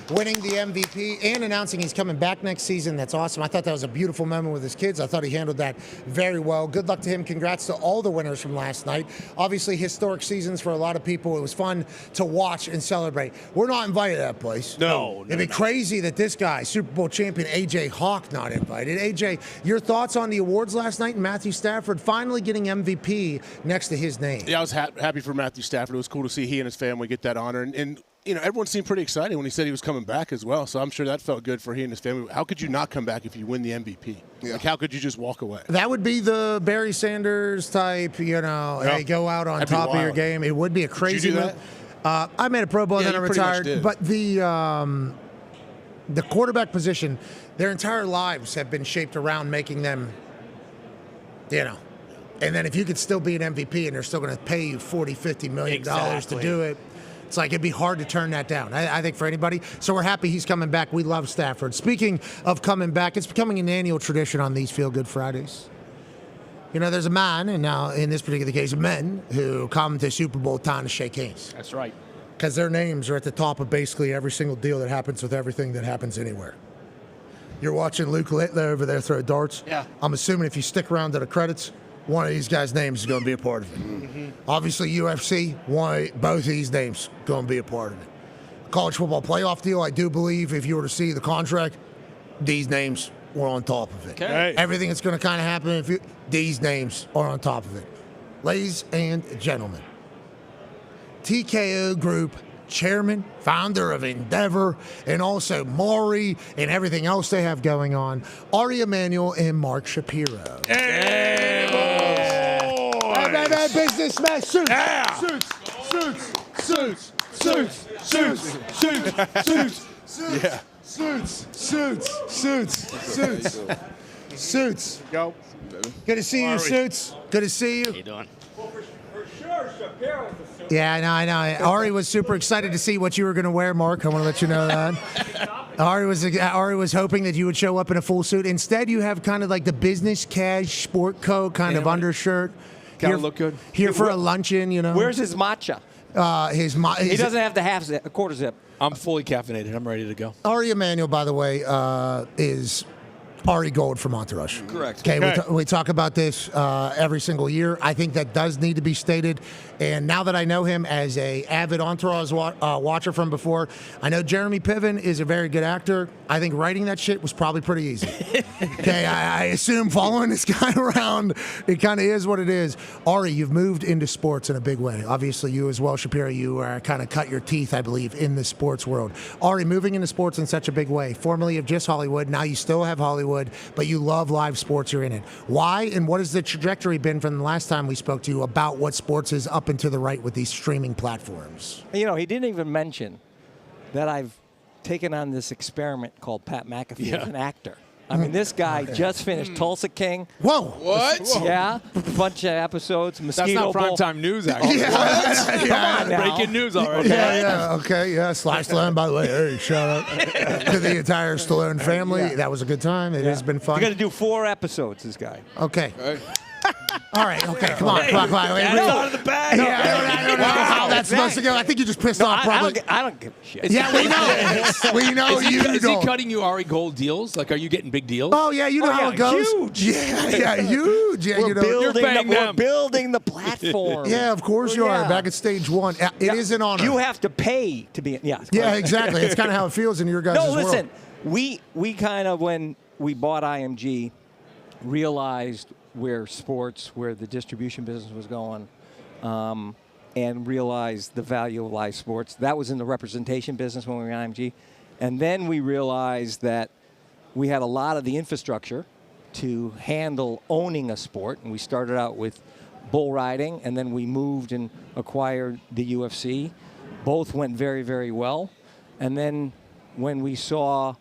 winning the MVP and announcing he's coming back next season. That's awesome. I thought that was a beautiful moment with his kids. I thought he handled that very well. Good luck to him. Congrats to all the winners from last night. Obviously, historic seasons for a lot of people. It was fun to watch and celebrate. We're not invited to that place. No. It'd be crazy that this guy, Super Bowl champion A.J. Hawk, not invited. A.J., your thoughts on the awards last night and Matthew Stafford finally getting MVP next to his name? Yeah, I was happy for Matthew Stafford. It was cool to see he and his family get that honor. And everyone seemed pretty excited when he said he was coming back as well. So I'm sure that felt good for he and his family. How could you not come back if you win the MVP? Yeah. Like, how could you just walk away? That would be the Barry Sanders type, hey, go out on top of your game. It would be a crazy Did you do move. I made a Pro Bowl and then I retired. But the quarterback position, their entire lives have been shaped around making them, and then if you could still be an MVP and they're still going to pay you $40, $50 million to do it, it's like it'd be hard to turn that down, I think, for anybody. So we're happy he's coming back. We love Stafford. Speaking of coming back, it's becoming an annual tradition on these Feel Good Fridays. There's a man, and now in this particular case, men, who come to Super Bowl time to shake hands. That's right. Because their names are at the top of basically every single deal that happens with everything that happens anywhere. You're watching Luke Littler over there throw darts. Yeah. I'm assuming if you stick around to the credits, one of these guys' names is going to be a part of it. Mm-hmm. Obviously, UFC, both of these names going to be a part of it. College football playoff deal, I do believe if you were to see the contract, these names were on top of it. Okay. Everything that's going to kind of happen, these names are on top of it. Ladies and gentlemen, TKO Group chairman, founder of Endeavor, and also Maury and everything else they have going on, Ari Emanuel and Mark Shapiro. Hey, boys! Businessmen, suits, Yeah. Suits. Go. Good to see you, Suits. Good to see you. How you doing? Yeah, I know. Ari was super excited to see what you were going to wear, Mark. I want to let you know that. Ari was hoping that you would show up in a full suit. Instead, you have kind of like the business cash sport coat kind of undershirt. Kind of look good. Here for a luncheon, you know. Where's his matcha? He doesn't have the quarter zip. I'm fully caffeinated. I'm ready to go. Ari Emanuel, by the way, is Ari Gold from Entourage. Correct. Okay, we talk about this every single year. I think that does need to be stated. And now that I know him as a avid Entourage watcher from before, I know Jeremy Piven is a very good actor. I think writing that shit was probably pretty easy. Okay, I assume following this guy around, it kind of is what it is. Ari, you've moved into sports in a big way. Obviously, you as well, Shapiro, you kind of cut your teeth, I believe, in the sports world. Ari, moving into sports in such a big way. Formerly of just Hollywood, now you still have Hollywood, but you love live sports, you're in it. Why, and what has the trajectory been from the last time we spoke to you about what sports is up and to the right with these streaming platforms? You know, he didn't even mention that I've taken on this experiment called Pat McAfee as an actor. I mean, this guy just finished Tulsa King. Whoa. What? Yeah. A bunch of episodes. Mosquito That's not Bowl. primetime news, actually. Come on now. Breaking news already. Okay. Sly Stallone, by the way, hey, shout out to the entire Stallone family. Yeah. That was a good time. It has been fun. You're going to do 4 episodes, this guy. Okay. All right, okay, come on. That's out of the bag. I don't know how that's supposed to go. I think you just pissed off probably. I don't give a shit. Yeah, we know. We know you Is he don't. cutting you Ari Gold deals? Like, are you getting big deals? Oh, yeah, you know how it goes. Huge. Yeah, huge. Yeah, We're building the platform. Yeah, of course you are. Back at stage 1. It is an honor. You have to pay to be. Yeah, exactly. It's kind of how it feels in your guys' world. No, listen. We kind of, when we bought IMG, realized where the distribution business was going, and realized the value of live sports. That was in the representation business when we were in IMG. And then we realized that we had a lot of the infrastructure to handle owning a sport. And we started out with bull riding, and then we moved and acquired the UFC. Both went very, very well. And then when we saw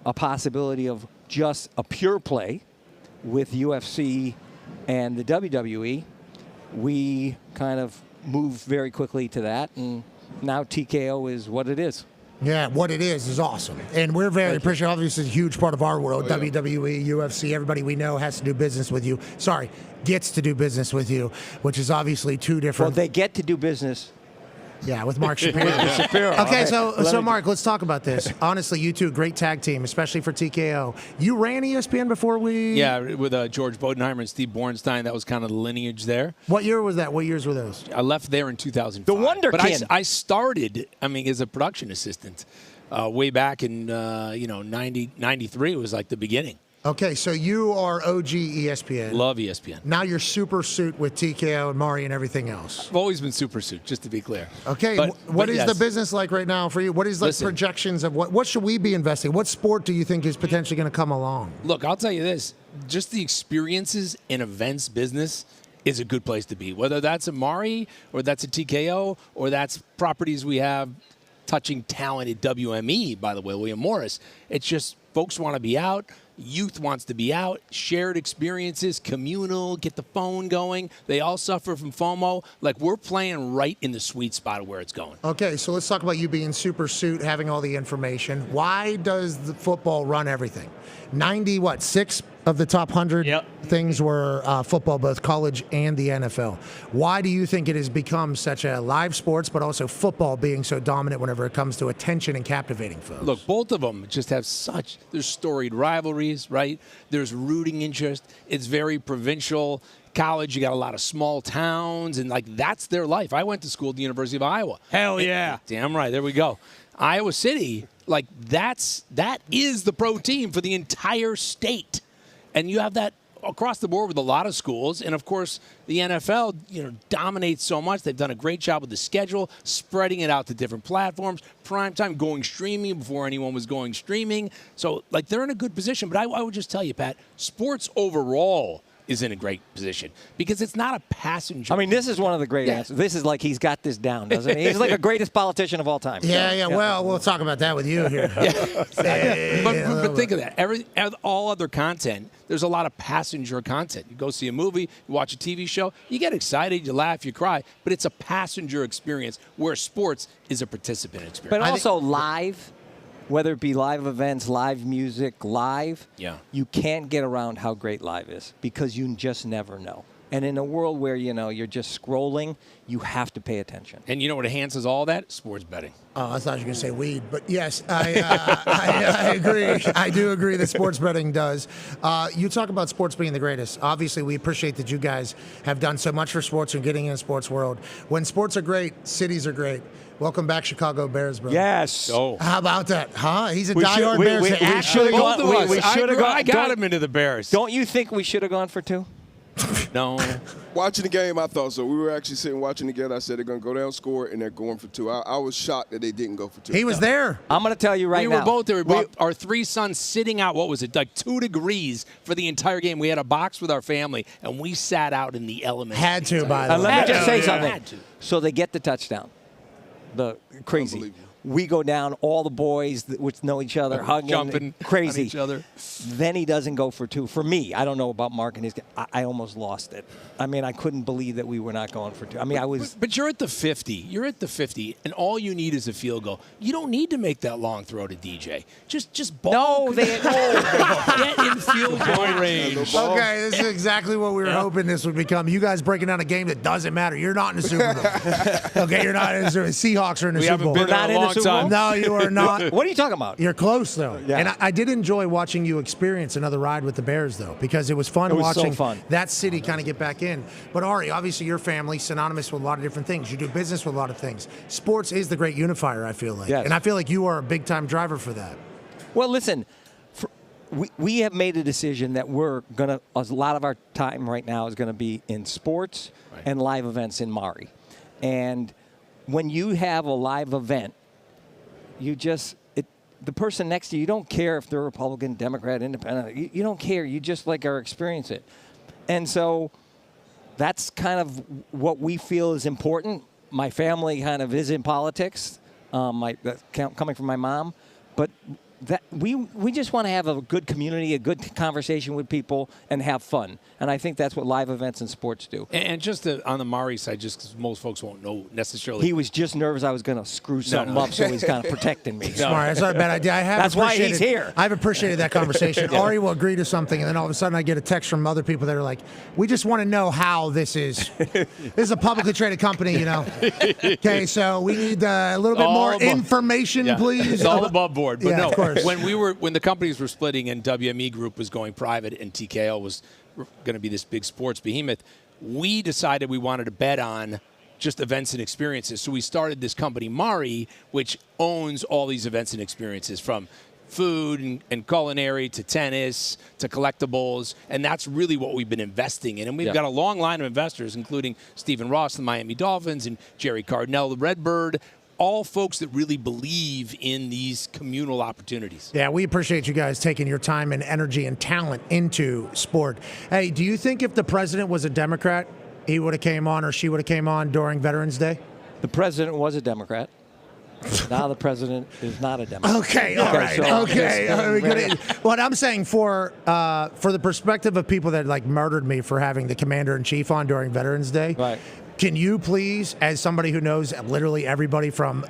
a possibility of just a pure play with UFC and the WWE, we kind of moved very quickly to that, and now TKO is what it is. Yeah, what it is awesome. And we're very appreciative. Obviously, it's a huge part of our world. WWE, UFC, everybody we know has to do business with you. Sorry, gets to do business with you, which is obviously two different. Well, they get to do business. Yeah, with Mark Shapiro. Okay, so Mark, let's talk about this. Honestly, you two, great tag team, especially for TKO. You ran ESPN before we... Yeah, with George Bodenheimer and Steve Bornstein. That was kind of the lineage there. What year was that? What years were those? I left there in 2005. The Wonder Kid. I started, as a production assistant way back in, 93. It was like the beginning. Okay, so you are OG ESPN. Love ESPN. Now you're super suit with TKO and Mari and everything else. I've always been super suit, just to be clear. Okay, what is the business like right now for you? What is projections of what should we be investing? What sport do you think is potentially going to come along? Look, I'll tell you this. Just the experiences in events business is a good place to be. Whether that's a Mari or that's a TKO or that's properties we have touching talent at WME, by the way, William Morris. It's just folks want to be out. Youth wants to be out, shared experiences, communal, get the phone going. They all suffer from FOMO. Like, we're playing right in the sweet spot of where it's going. Okay, so let's talk about you being super suit, having all the information. Why does the football run everything? 6 of the top 100 things were football, both college and the NFL. Why do you think it has become such a live sports, but also football being so dominant whenever it comes to attention and captivating folks? Look, both of them just have there's storied rivalries, right? There's rooting interest. It's very provincial. College, you got a lot of small towns, and that's their life. I went to school at the University of Iowa. Hell yeah. Damn right. There we go. Iowa City, that is the pro team for the entire state. And you have that across the board with a lot of schools. And, of course, the NFL, dominates so much. They've done a great job with the schedule, spreading it out to different platforms, primetime, going streaming before anyone was going streaming. So, they're in a good position. But I would just tell you, Pat, sports overall is in a great position because it's not a passenger. I mean, this is one of the great answers. This is like he's got this down, doesn't he? He's like the greatest politician of all time. Yeah. Well, we'll talk about that with you here. But think of that. All other content, there's a lot of passenger content. You go see a movie, you watch a TV show, you get excited, you laugh, you cry, but it's a passenger experience where sports is a participant experience. But also live, whether it be live events, live music, you can't get around how great live is because you just never know. And in a world where, you're just scrolling, you have to pay attention. And you know what enhances all that? Sports betting. Oh, I thought you were going to say weed. But yes, I agree. I do agree that sports betting does. You talk about sports being the greatest. Obviously, we appreciate that you guys have done so much for sports and getting in the sports world. When sports are great, cities are great. Welcome back, Chicago Bears, bro. Yes. Oh. How about that? Huh? He's a diehard Bears fan. We should have gone. We should have gone. I got him into the Bears. Don't you think we should have gone for 2? No. Watching the game, I thought so. We were actually sitting watching together. I said they're going to go down, score, and they're going for 2. I was shocked that they didn't go for 2. He was there. I'm going to tell you right now. We were both there. Our 3 sons sitting out, what was it, like 2 degrees for the entire game. We had a box with our family, and we sat out in the elements. Had to, by the way. Let me just say something. So they get the touchdown. The crazy. We go down, all the boys which know each other, hugging, jumping, crazy. on each other. Then he doesn't go for 2. For me, I don't know about Mark and his. I almost lost it. I mean, I couldn't believe that we were not going for 2. I mean, I was. But you're at the 50. You're at the 50, and all you need is a field goal. You don't need to make that long throw to DJ. Just ball. No, they get in field goal range. Okay, this is exactly what we were hoping this would become. You guys breaking down a game that doesn't matter. You're not in the Super Bowl. Okay, you're not in the Super Bowl. Seahawks are in the Super Bowl. We're not in the Super Bowl. No, you are not. What are you talking about? You're close, though. Yeah. And I did enjoy watching you experience another ride with the Bears, though, because it was fun watching that city kind of get back in. But, Ari, obviously your family, synonymous with a lot of different things. You do business with a lot of things. Sports is the great unifier, I feel like. Yes. And I feel like you are a big-time driver for that. Well, listen, we have made a decision that we're going to, a lot of our time right now is going to be in sports and live events in Maury. And when you have a live event, you just, the person next to you, you don't care if they're Republican, Democrat, Independent. You don't care. You just are experience it. And so that's kind of what we feel is important. My family kind of is in politics, coming from my mom. But that we just want to have a good community, a good conversation with people, and have fun. And I think that's what live events and sports do. And just on the Maury side, just because most folks won't know necessarily. He was just nervous I was going to screw something up, so he's kind of protecting me. Smart. That's not a bad idea. That's why he's here. I've appreciated that conversation. Ari will agree to something, and then all of a sudden I get a text from other people that are like, we just want to know how this is. This is a publicly traded company, you know. Okay, so we need a little bit more information, please. It's all above board. But no, of course. when the companies were splitting and WME Group was going private and TKO was going to be this big sports behemoth, we decided we wanted to bet on just events and experiences. So we started this company, Maury, which owns all these events and experiences, from food and culinary to tennis to collectibles, and that's really what we've been investing in. And we've got a long line of investors, including Stephen Ross, the Miami Dolphins, and Jerry Cardinell, the Redbird, all folks that really believe in these communal opportunities. Yeah, we appreciate you guys taking your time and energy and talent into sport. Hey, do you think if the president was a Democrat, he would have came on or she would have came on during Veterans Day? The president was a Democrat. Now the president is not a Democrat. Okay, all right. So okay. What I'm saying for the perspective of people that murdered me for having the commander-in-chief on during Veterans Day, right. Can you please, as somebody who knows literally everybody from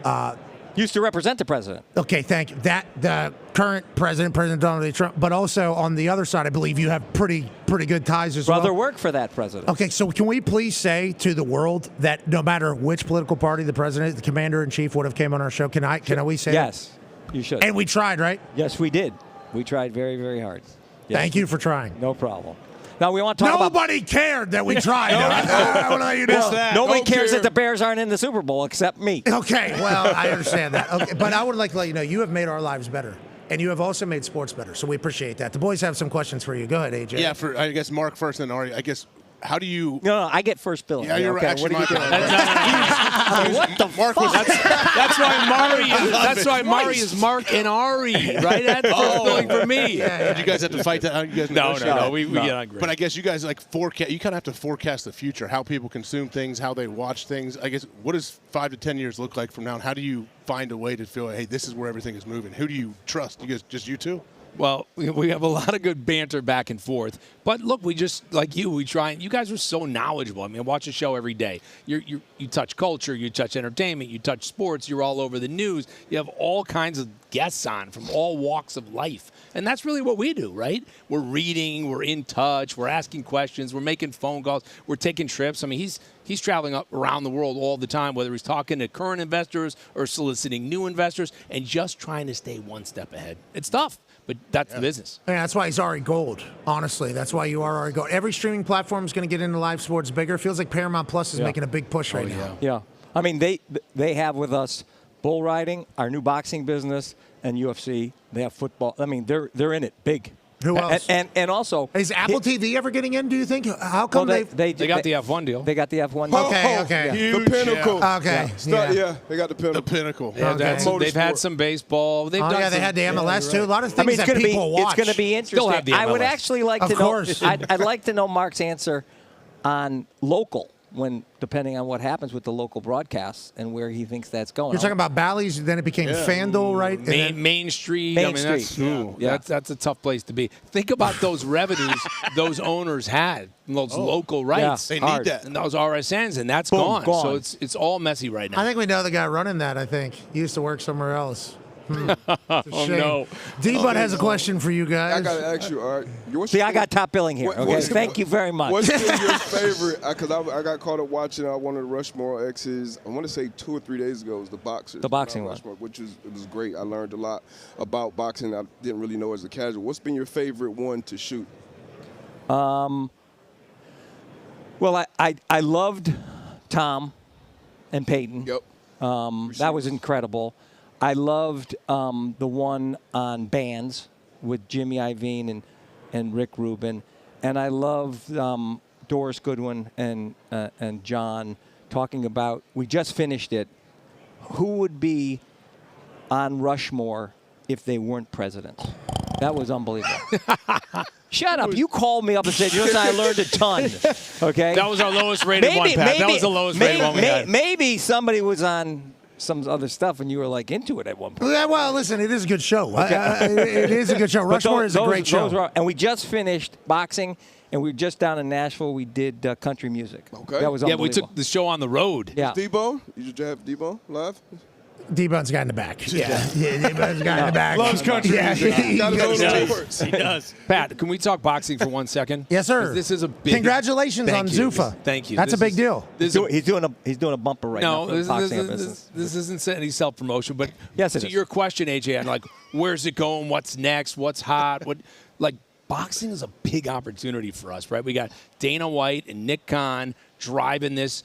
used to represent the president. Okay, thank you. That the current president, President Donald J. Trump, but also on the other side, I believe you have pretty good ties as well. Brother worked for that president. Okay, so can we please say to the world that no matter which political party the president, the commander-in-chief would have came on our show? Can we say yes, you should. And we tried, right? Yes, we did. We tried very, very hard. Yes. Thank you for trying. No problem. Now we want to talk about. Nobody cared that we tried. I want to let you know. Nobody cares that the Bears aren't in the Super Bowl except me. Okay, well, I understand that. Okay, but I would like to let you know you have made our lives better, and you have also made sports better. So we appreciate that. The boys have some questions for you. Go ahead, AJ. Yeah, I guess Mark first, and Ari. I guess how do you? No, I get first billing. Yeah, you're right. Okay, Actually, what are you my doing? What the Mark was, That's why Mari. That's why Mari is Mark and Ari, right? That's first billing for me. Did you guys have to fight that? How you guys No. negotiate? We get on great. But I guess you guys like forecast. You kind of have to forecast the future, how people consume things, how they watch things. I guess what does 5 to 10 years look like from now? And how do you find a way to feel, hey, this is where everything is moving? Who do you trust? You guys, just you two? Well, we have a lot of good banter back and forth. But look, we just, like you, we try. And you guys are so knowledgeable. I mean, I watch the show every day. You touch culture, you touch entertainment, you touch sports, you're all over the news. You have all kinds of guests on from all walks of life. And that's really what we do, right? We're reading, we're in touch, we're asking questions, we're making phone calls, we're taking trips. I mean, he's traveling up around the world all the time, whether he's talking to current investors or soliciting new investors and just trying to stay one step ahead. It's tough. But that's the business. Yeah, that's why he's Ari Gold. Honestly, that's why you are Ari Gold. Every streaming platform is going to get into live sports bigger. It feels like Paramount Plus is making a big push right now. Yeah. I mean, they have with us bull riding, our new boxing business, and UFC. They have football. I mean, they're in it big. Who else? And also, is Apple TV ever getting in? Do you think? How come they got the F1 deal? They got the F1 deal. Okay. The pinnacle. Okay. They got the pinnacle. The pinnacle. Yeah, they've had some baseball. They've done they had the MLS too. A lot of things it's that people watch. It's going to be interesting. Still have the MLS. I would actually like Of to know. course. I'd like to know Mark's answer on local, when depending on what happens with the local broadcasts and where he thinks that's going. You're talking about Bally's, then it became FanDuel, right? Main Street. Main I mean, Street. That's a tough place to be. Think about those revenues those owners had, those local rights. They need that. And those RSNs, and that's Boom, gone. So it's all messy right now. I think we know the guy running that. I think he used to work somewhere else. Oh, no. D-Bud has a question for you guys. I got to ask you, Art. See, I got top billing here. Okay, thank you very much. What's been your favorite? Because I got caught up watching one of the Rushmore X's. I want to say 2 or 3 days ago. It was the Boxers. The boxing one. Rushmore, it was great. I learned a lot about boxing. I didn't really know as a casual. What's been your favorite one to shoot? Well, I loved Tom and Peyton. Yep. That was incredible. I loved the one on bands with Jimmy Iovine and Rick Rubin, and I loved Doris Goodwin and John talking about. We just finished it. Who would be on Rushmore if they weren't president? That was unbelievable. Shut up! You called me up and said, "Listen, I learned a ton." Okay. That was our lowest rated one, Pat. That was the lowest rated one we had. Maybe somebody was on some other stuff, and you were like into it at one point. Yeah, well, listen, it is a good show. It is a good show. Rushmore is a great show. And we just finished boxing, and we were just down in Nashville. We did country music. Okay. That was Yeah, unbelievable. we took the show on the road. Yeah. Debo? You just have Debo live? D-Bun's got in the back. Yeah, D-Bun's got in the back. Loves country music. He does. He does. Pat, can we talk boxing for 1 second? Yes, sir. 'Cause this is a big. Congratulations on Zuffa. Thank you. That's a big deal. He's doing a bumper right now. No, For the boxing this business. isn't any self-promotion, but Yes, it to is. your question, AJ, I'm like, where's it going? What's next? What's hot? Boxing is a big opportunity for us, right? We got Dana White and Nick Khan driving this.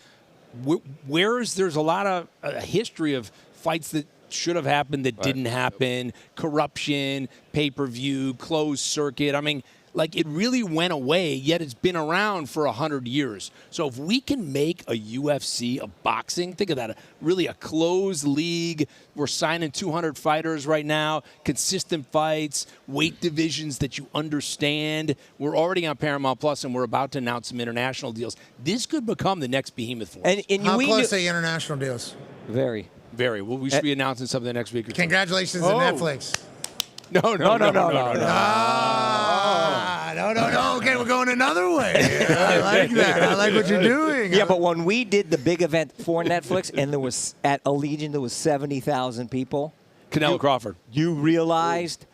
There's a lot of history of fights that should have happened that didn't happen, corruption, pay-per-view, closed circuit. I mean, it really went away, yet it's been around for 100 years. So if we can make a UFC of boxing, think of that, really a closed league. We're signing 200 fighters right now, consistent fights, weight divisions that you understand. We're already on Paramount Plus, and we're about to announce some international deals. This could become the next behemoth for us. How close are the international deals? Very. Very. Well, we should be announcing something next week or two. Congratulations to Netflix. No. No. Okay, we're going another way. I like that. I like what you're doing. Yeah, but when we did the big event for Netflix, and there was at Allegiant, there was 70,000 people. Canelo Crawford. You realized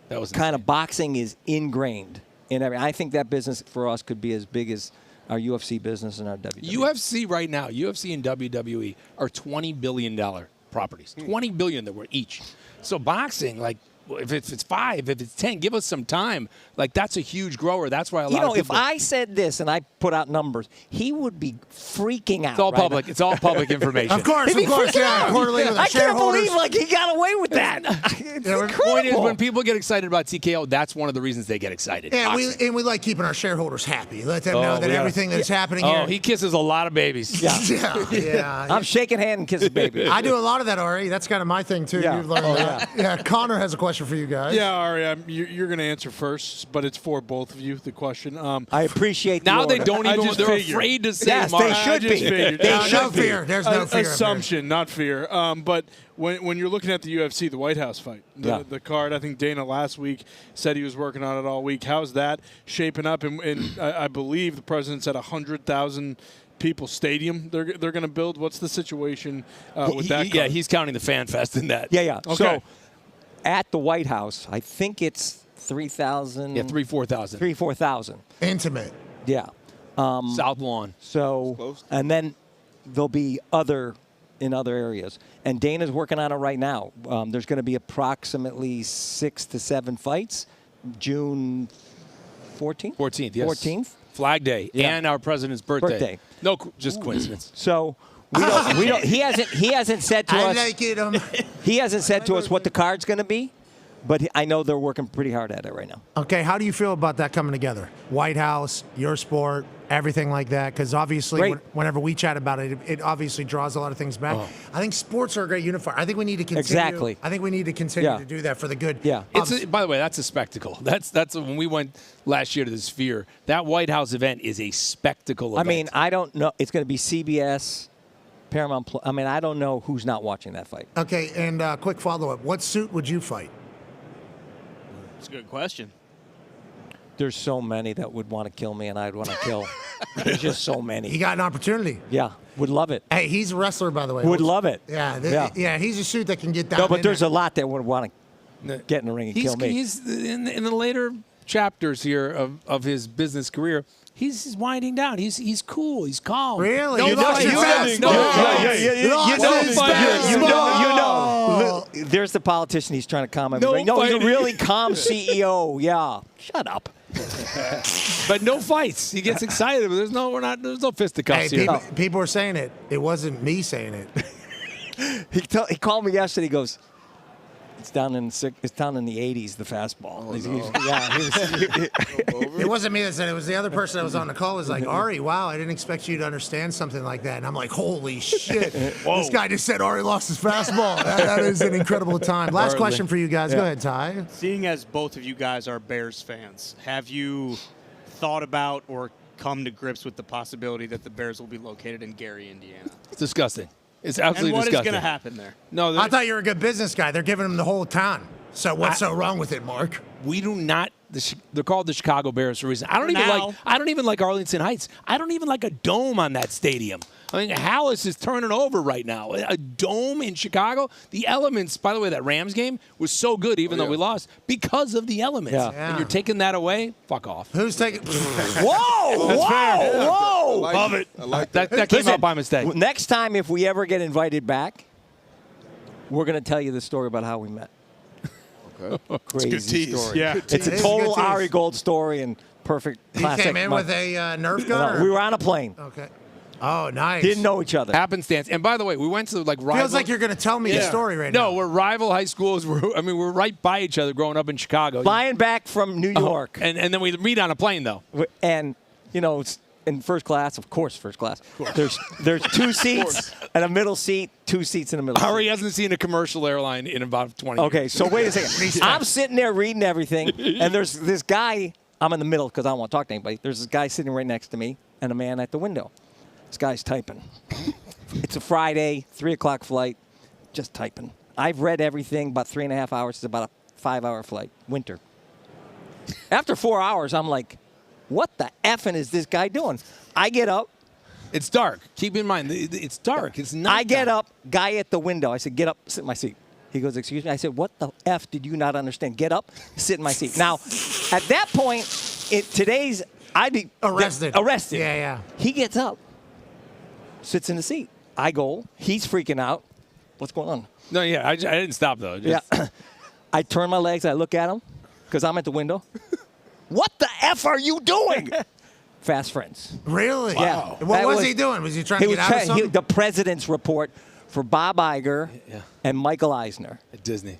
that was kind of boxing is ingrained in every. I think that business for us could be as big as our UFC business and our WWE. UFC right now, UFC and WWE are $20 billion properties. $20 billion that were each. So boxing, if it's 5, if it's 10, give us some time. Like, that's a huge grower. That's why a lot of people. If I said this and I put out numbers, he would be freaking out. It's all right public. now. It's all public information. Of course, yeah. Quarterly with the I can't shareholders. believe he got away with that. It's The incredible. point is, when people get excited about TKO, that's one of the reasons they get excited. Yeah, we like keeping our shareholders happy. Let them know that everything that's happening here. Oh, he kisses a lot of babies. Yeah. yeah. I'm shaking hand and kissing baby. I do a lot of that, Ari. That's kind of my thing, too. Yeah. You've learned that. Yeah, Connor has a question for you guys. Yeah, Ari, you're going to answer first, but it's for both of you, the question. I appreciate the Now they order. don't even, they're figured. afraid to say Yes, Mark. they should be. They should no be. fear. There's no fear. Assumption, not fear. But when you're looking at the UFC, the White House fight, the card, I think Dana last week said he was working on it all week. How's that shaping up? And I believe the president said 100,000 people stadium they're going to build. What's the situation with that? Yeah, he's counting the fan fest in that. Yeah. Okay. So at the White House, I think it's 3,000. Yeah, 4,000. 4,000. Intimate. Yeah. South Lawn. So, and then there'll be in other areas. And Dana's working on it right now. There's going to be approximately 6 to 7 fights. June 14th? 14th, yes. 14th. Flag Day and our president's birthday. No, just coincidence. So we don't. He hasn't said to us. I like it. He hasn't said to us what the card's going to be, but I know they're working pretty hard at it right now. Okay, how do you feel about that coming together? White House, your sport, everything like that? Because obviously, whenever we chat about it, it obviously draws a lot of things back. Oh. I think sports are a great unifier. I think we need to continue. Exactly. I think we need to continue to do that for the good. Yeah. By the way, that's a spectacle. That's when we went last year to the Sphere. That White House event is a spectacle event. I mean, I don't know. It's going to be CBS, Paramount Plus. I mean, I don't know who's not watching that fight. Okay, and quick follow-up. What suit would you fight? That's a good question. There's so many that would want to kill me, and I'd want to kill. There's just so many. He got an opportunity. Yeah, would love it. Hey, he's a wrestler, by the way. Would love it. Yeah, he's a suit that can get down. No, but in there's there. a lot that would want to get in the ring and kill me. He's in the later chapters here of his business career. He's winding down. He's cool. He's calm. Really? No You lost fighting. your There's the politician he's trying to calm No everybody. No, he's a fighting. really calm CEO. Yeah. Shut up. But no fights. He gets excited, but there's no fisticuffs Hey, here. people were saying it. It wasn't me saying it. He called me yesterday. He goes, it's down in the 80s, the fastball. It wasn't me that said it. It was the other person that was on the call. Was like, Ari, wow, I didn't expect you to understand something like that. And I'm like, holy shit. This guy just said Ari lost his fastball. That is an incredible time. Last question for you guys. Go ahead, Ty. Seeing as both of you guys are Bears fans, have you thought about or come to grips with the possibility that the Bears will be located in Gary, Indiana? It's disgusting. It's absolutely and what disgusting. is going to happen there? No, I thought you were a good business guy. They're giving him the whole town. So what's so wrong with it, Mark? We do not. They're called the Chicago Bears for a reason. I don't even like Arlington Heights. I don't even like a dome on that stadium. I mean, Hallis is turning over right now. A dome in Chicago. The elements. By the way, that Rams game was so good, even though we lost, because of the elements. Yeah. And you're taking that away. Fuck off. Who's taking? Whoa! Love it. I like that. That came Listen, out by mistake. Next time, if we ever get invited back, we're going to tell you the story about how we met. Okay. Crazy story. Yeah. It's a total Ari Gold story and perfect He classic. came in with a Nerf gun? No, we were on a plane. Okay. Oh, nice. Didn't know each other. Happenstance. And by the way, we went to rival. Feels like you're going to tell me the story right now. No, we're rival high schools. We're right by each other growing up in Chicago. Flying back from New York. And then we meet on a plane, though. And, it's in first class, of course, first class. There's 2 seats and a middle seat, 2 seats in the middle Ari seat. hasn't seen a commercial airline in about 20 years. Okay, so wait a second. I'm sitting there reading everything, and there's this guy. I'm in the middle because I don't want to talk to anybody. There's this guy sitting right next to me and a man at the window. This guy's typing. It's a Friday, 3 o'clock flight, just typing. I've read everything, about 3.5 hours. It's about a 5-hour flight, winter. After 4 hours, I'm like, what the effing is this guy doing? I get up. It's dark. Keep in mind, it's dark. It's not. I get up, guy at the window. I said, get up, sit in my seat. He goes, excuse me. I said, what the F did you not understand? Get up, sit in my seat. Now, at that point, I'd be Arrested. Yeah. He gets up, sits in the seat. I go, he's freaking out. What's going on? No, yeah, I didn't stop, though. Yeah. I turn my legs. I look at him because I'm at the window. What the F are you doing? Fast Friends. Really? Yeah. What was he doing? Was he trying to get out of something? The President's Report for Bob Iger and Michael Eisner. At Disney.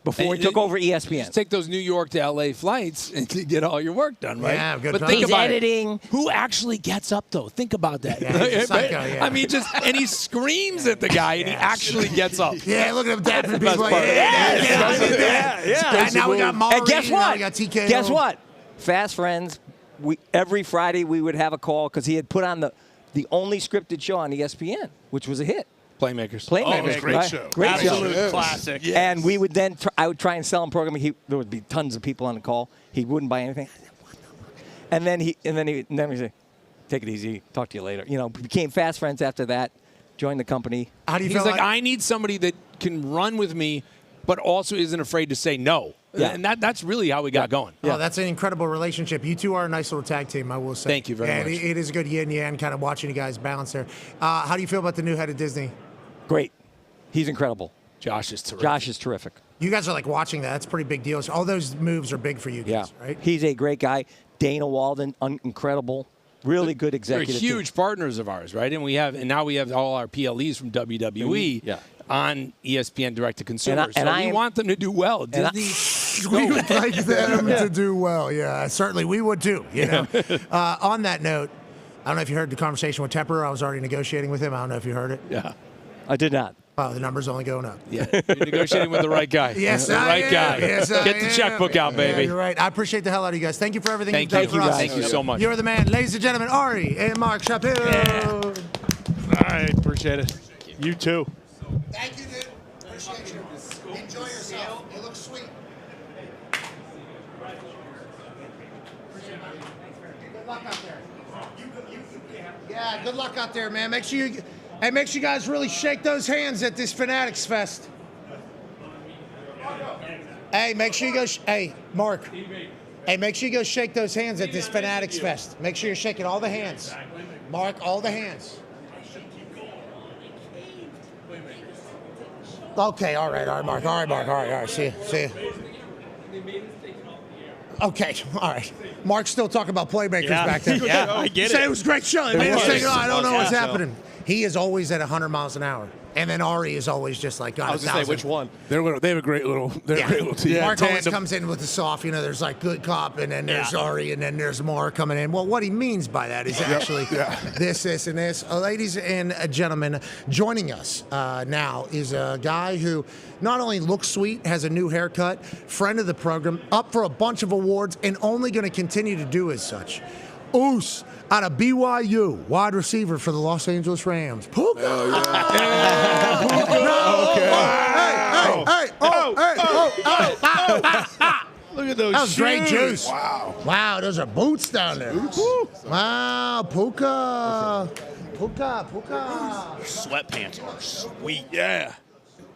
Before he took over ESPN. Just take those New York to LA flights and you get all your work done, right? Yeah, good But point. think He's about editing. Who actually gets up though? Think about that. Yeah, he's a psycho, yeah. I mean, and he screams at the guy, and he actually gets up. Yeah, look at him dapping Best people. Like, part. And now we got Maury. And guess Now what? we got TKO. Guess what? Fast Friends. Every Friday we would have a call because he had put on the only scripted show on ESPN, which was a hit. Playmakers. Playmakers. Great right? show. Great Absolute show. classic. Yes. And we would then, I would try and sell him programming. There would be tons of people on the call. He wouldn't buy anything. And then he'd say, take it easy. Talk to you later. You know, became fast friends after that. Joined the company. How do you He's feel like, I need somebody that can run with me, but also isn't afraid to say no. Yeah. And that's really how we got going. Oh, that's an incredible relationship. You two are a nice little tag team, I will say. Thank you very much. It is a good yin-yang, kind of watching you guys balance there. How do you feel about the new head of Disney? Great. He's incredible. Josh is terrific. Josh is terrific. You guys are like watching that. That's a pretty big deal. So all those moves are big for you guys, right? He's a great guy. Dana Walden, incredible. Really good They're executive. huge partners of ours, right? And now we have all our PLEs from WWE on ESPN Direct to Consumer. We want them to do well. Disney, we would like them to do well. Yeah, certainly we would too. You know. On that note, I don't know if you heard the conversation with Tepper. I was already negotiating with him. I don't know if you heard it. Yeah, I did not. Oh, the number's only going up. Yeah, you're negotiating with the right guy. Yes, the right guy. Yes, Get the checkbook out, baby. Yeah, you're right. I appreciate the hell out of you guys. Thank you for everything Thank you've you. done for us. Thank you so much. You're the man. Ladies and gentlemen, Ari and Mark Shapiro. All right, appreciate it. You too. Thank you, dude. Appreciate you. Enjoy yourself. You look sweet. Good luck out there. Yeah, good luck out there, man. Make sure you guys really shake those hands at this Fanatics Fest. Hey, make sure you go. Hey, Mark. Hey, make sure you go shake those hands at this Fanatics Fest. Make sure you're shaking all the hands. Mark, all the hands. Okay, all right, Mark. All right. See you. Okay, all right. Mark's still talking about playmakers back there. Yeah, I get Said it. it was a great show. They made us think, I don't know what's happening. He is always at 100 miles an hour. And then Ari is always just like, God, I was going to say, which one? They have a great little team. Mark always comes in with the soft, there's like good cop, and then there's Ari, and then there's Mark coming in. Well, what he means by that is actually this, and this. Ladies and gentlemen, joining us now is a guy who not only looks sweet, has a new haircut, friend of the program, up for a bunch of awards, and only going to continue to do as such. Oos out of BYU, wide receiver for the Los Angeles Rams. Puka. Look at those That was great shoes. juice. Wow, those are boots down there. Wow, Puka. Sweatpants are sweet. Yeah.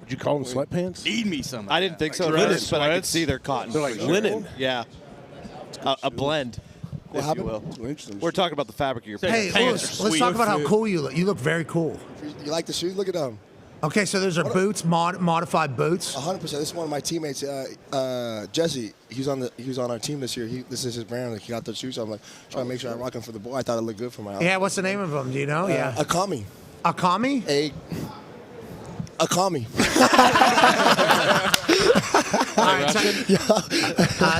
Would you call them sweatpants? Need me some. I didn't think so, Linen but I could sweats. see they're cotton. They're like for sure. linen. Yeah. A blend, if you will. Interesting. We're talking about the fabric of your Hey, pants. let's talk about how cool you look. You look very cool. You like the shoes? Look at them. Okay, so those are boots, modified boots. 100%. This is one of my teammates, Jesse. He was on our team this year. This is his brand. Like, he got those shoes. So I'm like trying to make sure I rock them for the boy. I thought it looked good for my outfit. Yeah, what's the name of them? Do you know? Yeah. Akami. Akami? Akami. All right,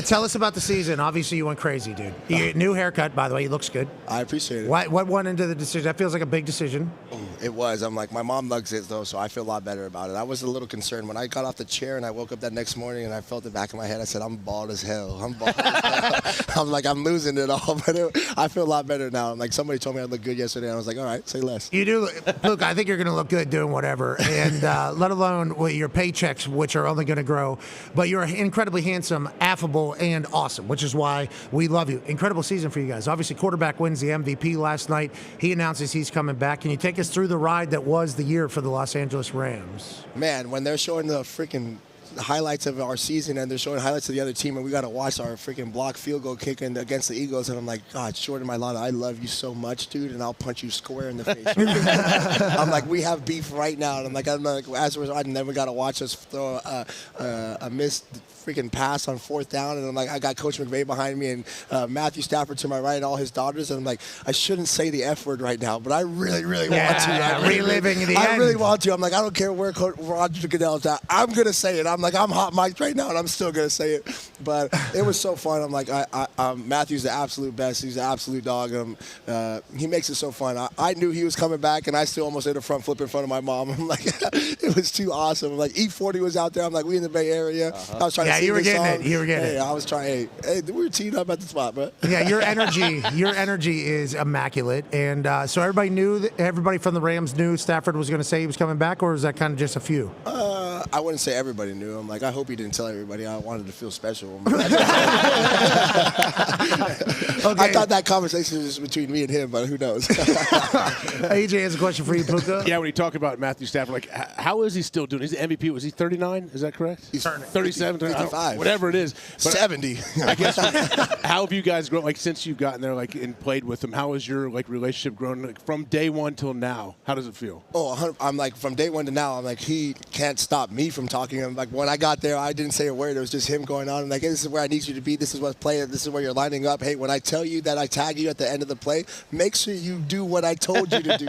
tell us about the season. Obviously, you went crazy, dude. Your new haircut, by the way. He looks good. I appreciate it. What went into the decision? That feels like a big decision. It was. I'm like, my mom loves it, though, so I feel a lot better about it. I was a little concerned. When I got off the chair and I woke up that next morning and I felt the back of my head, I said, I'm bald as hell. I'm like, I'm losing it all. But I feel a lot better now. Like, somebody told me I looked good yesterday, and I was like, all right, say less. You do. Look, I think you're going to look good doing whatever, and let alone your paychecks, which are only going to grow. But you're incredibly handsome, affable, and awesome, which is why we love you. Incredible season for you guys. Obviously, quarterback wins the MVP last night. He announces he's coming back. Can you take us through the ride that was the year for the Los Angeles Rams? Man, when they're showing the freaking highlights of our season, and they're showing highlights of the other team, and we got to watch our freaking block field goal kick against the Eagles, and I'm like, God, Jordan Mailata, I love you so much, dude, and I'll punch you square in the face. I'm like, we have beef right now, and I'm like, as a result, I never got to watch us throw a missed freaking pass on 4th down, and I'm like, I got Coach McVay behind me, and Matthew Stafford to my right, and all his daughters, and I'm like, I shouldn't say the F word right now, but I really, really want to. Reliving the end. I really want to. I'm like, I don't care where Coach Roger Goodell's at. I'm going to say it. I'm like, I'm hot mic'd right now, and I'm still going to say it. But it was so fun. I'm like, Matthew's the absolute best. He's the absolute dog. He makes it so fun. I knew he was coming back, and I still almost did a front flip in front of my mom. I'm like, it was too awesome. I'm like, E40 was out there. I'm like, we in the Bay Area. I was trying to sing you were this getting song. it. You were getting it. I was trying. Hey, we were teed up at the spot, bro. Yeah, your energy is immaculate, and so everybody from the Rams knew Stafford was going to say he was coming back, or was that kind of just a few? I wouldn't say everybody knew. I'm like, I hope he didn't tell everybody. I wanted to feel special. I thought that conversation was between me and him, but who knows? AJ has a question for you, Puka. Yeah, when you talk about Matthew Stafford, like, how is he still doing? He's the MVP. Was he 39? Is that correct? He's 37, 55. Whatever it is. But 70. I guess, how have you guys grown, like, since you've gotten there, like, and played with him? How has your, like, relationship grown, like, from day one till now? How does it feel? Oh, I'm like, from day one to now, I'm like, he can't stop me from talking. I'm like, when I got there, I didn't say a word. It was just him going on. I'm like, hey, this is where I need you to be. This is what's playing. This is where you're lining up. Hey, when I tell you that I tag you at the end of the play, make sure you do what I told you to do.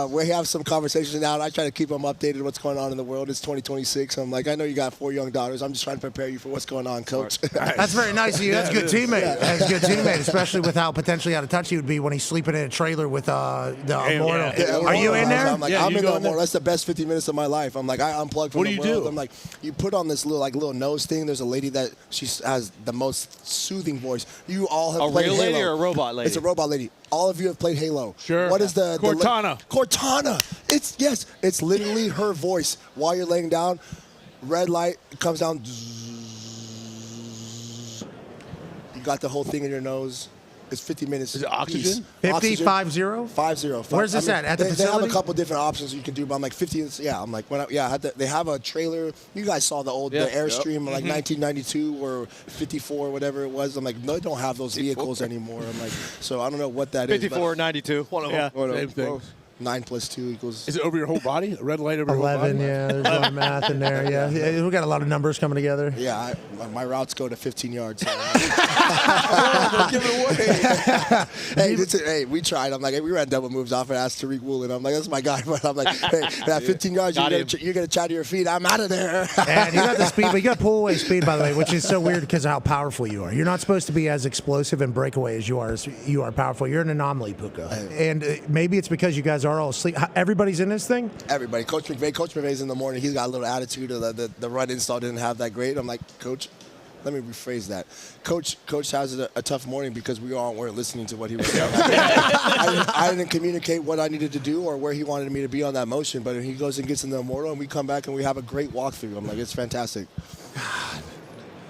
We have some conversations now, and I try to keep them updated what's going on in the world. It's 2026. I'm like, I know you got 4 young daughters. I'm just trying to prepare you for what's going on, Coach. That's very nice of you. That's a good teammate. That's a good teammate, especially with how potentially out of touch he would be when he's sleeping in a trailer with the Immortal. Are you in there? I'm like, I'm in the Immortal. That's the best 50 minutes of my life. I'm like, I unplugged from the world. I'm like, you put on this little nose thing. There's a lady that she has the most soothing voice. You all have played Halo. A real lady or a robot lady? It's a robot lady. All of you have played Halo. Sure. What is the Cortana? Cortana. It's literally her voice while you're laying down. Red light comes down. You got the whole thing in your nose. It's 50 minutes. Is it oxygen? 50, 50? 50. Where's this at the they facility? have a couple different options you can do, but I'm like 50. Yeah, I'm like, they have a trailer. You guys saw the Airstream, like 1992 or 54, whatever it was. I'm like, no, they don't have those vehicles anymore. I'm like, so I don't know what that 54, 92. One of them. Same thing. 9 plus 2 equals. Is it over your whole body? A red light over 11, your whole body? yeah. There's a lot of math in there, yeah. We got a lot of numbers coming together. Yeah, my routes go to 15 yards. So Give it away. Hey, we tried. I'm like, hey, we ran double moves off and asked Tariq Woolen. I'm like, that's my guy. But I'm like, hey, that 15 yards, you're going to chat to your feet. I'm out of there. And you got the speed, but you got pull away speed, by the way, which is so weird because of how powerful you are. You're not supposed to be as explosive and breakaway as you are. You are powerful. You're an anomaly, Puka. And maybe it's because you guys are all asleep. Everybody's in this thing? Everybody. Coach McVay's in the morning. He's got a little attitude. The run install didn't have that great. I'm like, Coach, let me rephrase that. Coach has a tough morning because we all weren't listening to what he was saying. I didn't communicate what I needed to do or where he wanted me to be on that motion, but he goes and gets in the Immortal, and we come back and we have a great walkthrough. I'm like, it's fantastic.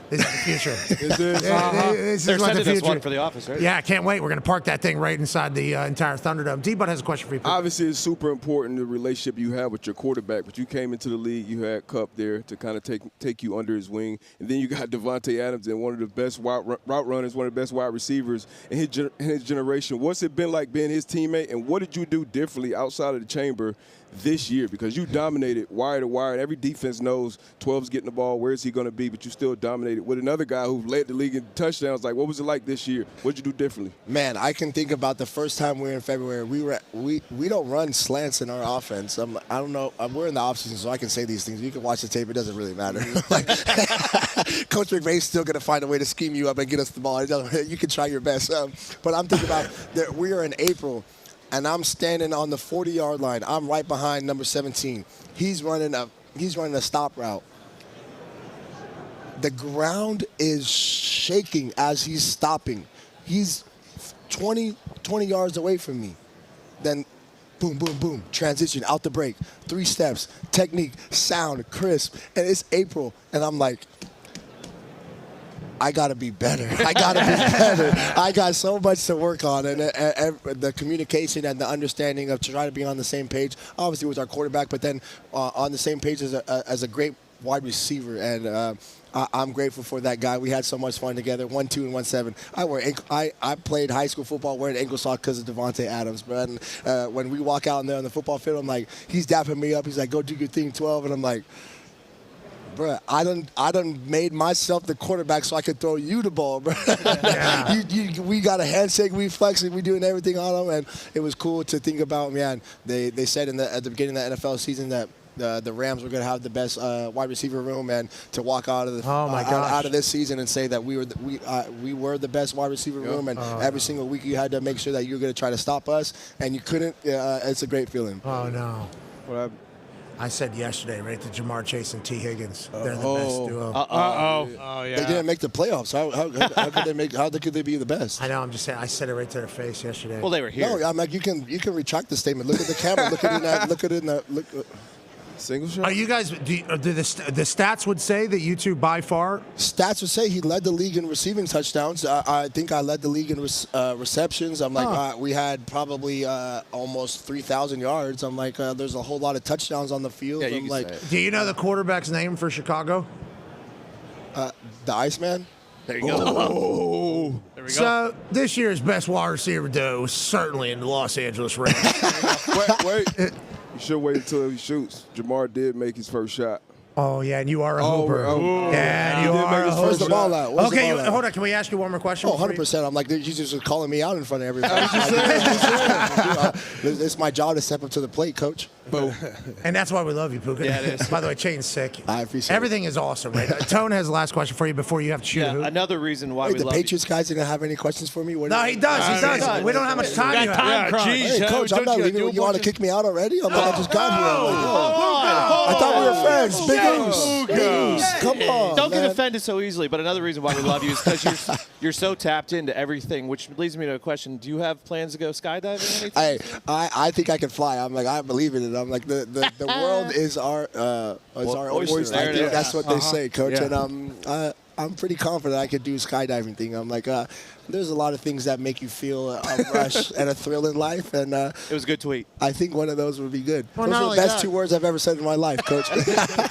This is the future. This is They're what sending the us future. one for the office, right? Yeah, I can't wait. We're going to park that thing right inside the entire Thunderdome. D-Bud has a question for you. Obviously, it's super important the relationship you have with your quarterback, but you came into the league, you had Kupp there to kind of take you under his wing, and then you got Devontae Adams and one of the best route runners, one of the best wide receivers in his generation. What's it been like being his teammate, and what did you do differently outside of the chamber this year? Because you dominated wire to wire, and every defense knows 12's getting the ball, where is he going to be, but you still dominated with another guy who led the league in touchdowns. Like, what was it like this year? What did you do differently? Man, I can think about the first time we were in February. We don't run slants in our offense. I don't know. We're in the offseason, so I can say these things. You can watch the tape. It doesn't really matter. Like, Coach McVay's still going to find a way to scheme you up and get us the ball. You can try your best. But I'm thinking about that we are in April, and I'm standing on the 40-yard line. I'm right behind number 17. He's running a stop route. The ground is shaking as he's stopping. He's 20 yards away from me. Then boom, boom, boom, transition, out the break, 3 steps, technique, sound, crisp. And it's April, and I'm like, I got to be better. I got so much to work on. And the communication and the understanding of trying to be on the same page, obviously with our quarterback, but then on the same page as a great wide receiver, and I'm grateful for that guy. We had so much fun together. 1-2 and 1-7. I played high school football wearing ankle sock because of Devontae Adams. But when we walk out in there on the football field, I'm like, he's dapping me up. He's like, go do your thing, 12. And I'm like, bruh, I done made myself the quarterback so I could throw you the ball, bro. Yeah. We got a handshake, we flexing, we doing everything on them, and it was cool to think about. Man, they said at the beginning of the NFL season that the Rams were going to have the best wide receiver room, and to walk out of out of this season and say that we were the best wide receiver room, and every single week you had to make sure that you were going to try to stop us, and you couldn't. It's a great feeling. Oh no. What happened? I said yesterday, right, to Jamar Chase and T. Higgins. They're the best duo. Oh, yeah. They didn't make the playoffs. How could they make? How could they be the best? I know. I'm just saying. I said it right to their face yesterday. Well, they were here. No, I'm like, you can retract the statement. Look at the camera. Look at it in that. Look at it in that. Single shot? Are you guys? Do the stats would say that you two by far? Stats would say he led the league in receiving touchdowns. I think I led the league in receptions. I'm like, we had probably almost 3,000 yards. I'm like, there's a whole lot of touchdowns on the field. Yeah, you I'm can like, say it. Do you know the quarterback's name for Chicago? The Iceman. There you go. Oh. There we go. So this year's best wide receiver duo was certainly in the Los Angeles Rams. Wait. You should wait until he shoots. Jamar did make his first shot. Oh, yeah, and you are a hooper. Yeah, you are a hooper. Where's the ball at? Okay, hold on. Can we ask you one more question? Oh, 100%. I'm like, he's just calling me out in front of everybody. It's my job to step up to the plate, coach. And that's why we love you, Puka. Yeah, it is. By the way, Chain's sick. I appreciate Everything is awesome, right? Tone has the last question for you before you have to shoot a hoop. Another reason why Wait, we the love Patriots guys didn't have any questions for me? No, he does. He does. We don't have much time. Hey, coach, I'm not leaving. You want to kick me out already? I'm like, I just got here. I'm like, I thought we were friends. Big Oos. Come on. Don't get offended so easily, but another reason why we love you is because you're so tapped into everything, which leads me to a question. Do you have plans to go skydiving or anything? I think I can fly. I'm like, I believe in it. I'm like, the world is our oyster. I think that's what they say, coach. Yeah. And I'm pretty confident I could do a skydiving thing. I'm like, there's a lot of things that make you feel a rush and a thrill in life, and it was a good tweet. I think one of those would be good. Well, those are the best 2 words I've ever said in my life, coach.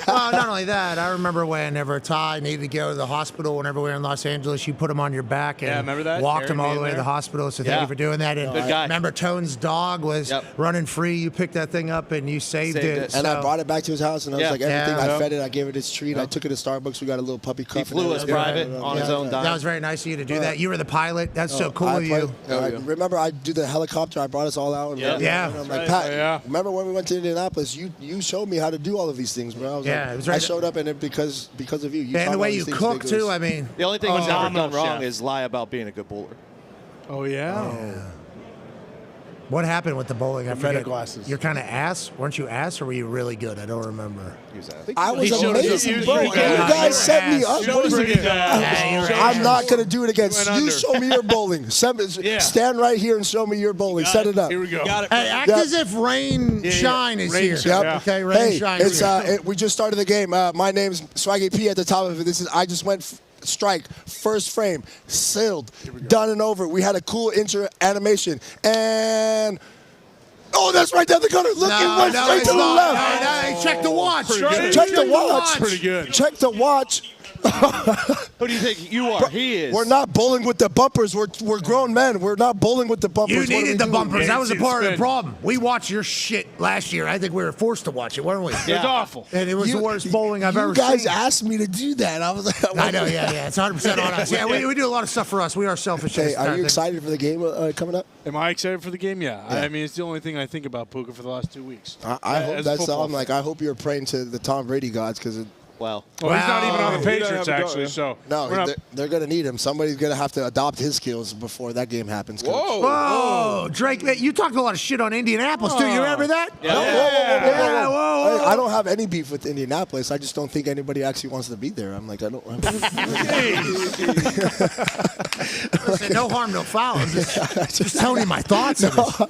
Well, not only that, I remember whenever Ty needed to go to the hospital whenever we were in Los Angeles, you put him on your back and remember that? walked him all Carried the me way in to the there. hospital. So thank you for doing that. And Good guy. remember Tone's dog was running free. You picked that thing up and you saved it. And I brought it back to his house, and I was like, everything. Yeah. I fed it. I gave it its treat. I took it to Starbucks. We got a little puppy cup. He flew us private on his own dime. That was very nice of you to do that. You were the pilot. That's so cool of you. Remember, I do the helicopter. I brought us all out. And I'm like, Pat, remember when we went to Indianapolis? You showed me how to do all of these things, bro. I was it was right. I showed up in it because of you. And the way you cook, too, I mean. The only thing he's ever done wrong is lie about being a good bowler. Oh, yeah. What happened with the bowling? I forget. glasses. You're kind of ass? Weren't you ass, or were you really good? I don't remember. I was amazing, bro. You guys set me up. I'm not going to do it again. You show me your bowling. Stand right here and show me your bowling. Set it up. Here we go. Hey, act as if Rain Shine is here. Okay, Rain Shine is here. We just started the game. My name's Swaggy P at the top of it. I just went strike, first frame, sealed, done and over. We had a cool intro animation. And that's right down the gutter. Look, it went straight to the left. Check the watch. Check the watch. Pretty good. Check the watch. Who do you think you are? He is. We're not bowling with the bumpers. We're grown men. We're not bowling with the bumpers. You needed the bumpers. That was a part of the problem. We watched your shit last year. I think we were forced to watch it, weren't we? It was awful. And it was the worst bowling I've ever seen. You guys asked me to do that. I was like, I know, yeah. It's 100% on us. Yeah, we do a lot of stuff for us. We are selfish. Hey, are you excited for the game coming up? Am I excited for the game? Yeah. I mean, it's the only thing I think about, Puka, for the last 2 weeks. I hope that's all. I'm like, I hope you're praying to the Tom Brady gods because. Well, he's not even on the Patriots, actually. So no, they're going to need him. Somebody's going to have to adopt his skills before that game happens. Coach. Whoa, Drake, you talked a lot of shit on Indianapolis, too. You remember that? Yeah. Whoa. I don't have any beef with Indianapolis. I just don't think anybody actually wants to be there. I'm like, I don't. Listen, no harm, no foul. I'm just telling you my thoughts.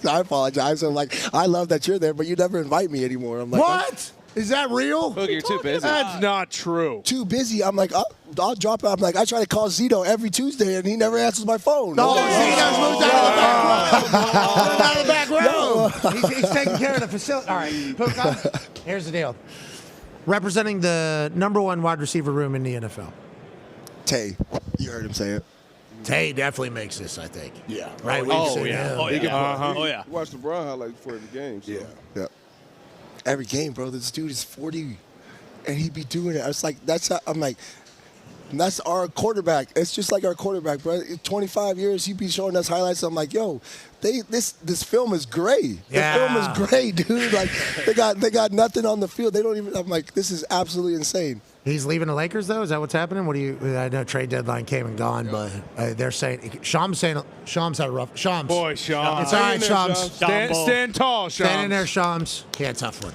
I apologize. I'm like, I love that you're there, but you never invite me anymore. I'm like, what? Is that real? Look, you're too busy. That's not true. Too busy. I'm like, I'll drop it. I'm like, I try to call Zito every Tuesday, and he never answers my phone. No, Zito's moved out of the back row. He's taking care of the facility. All right, Puka, here's the deal. representing the #1 wide receiver room in the NFL? Tay. You heard him say it. Tay definitely makes this, I think. Yeah. Right? Watch LeBron highlights before every game. So. Yeah. Every game, bro. This dude is 40, and he be doing it. I was like, I'm like, that's our quarterback. It's just like our quarterback, bro. 25 years, he be showing us highlights. I'm like, yo, this film is gray. Yeah. The film is gray, dude. Like they got nothing on the field. They don't even. I'm like, this is absolutely insane. He's leaving the Lakers, though? Is that what's happening? I know trade deadline came and gone, but they're saying Shams had a rough. Shams. Boy, Shams. It's all right, Shams. Stand tall, Shams. Stand in there, Shams. He had a tough one.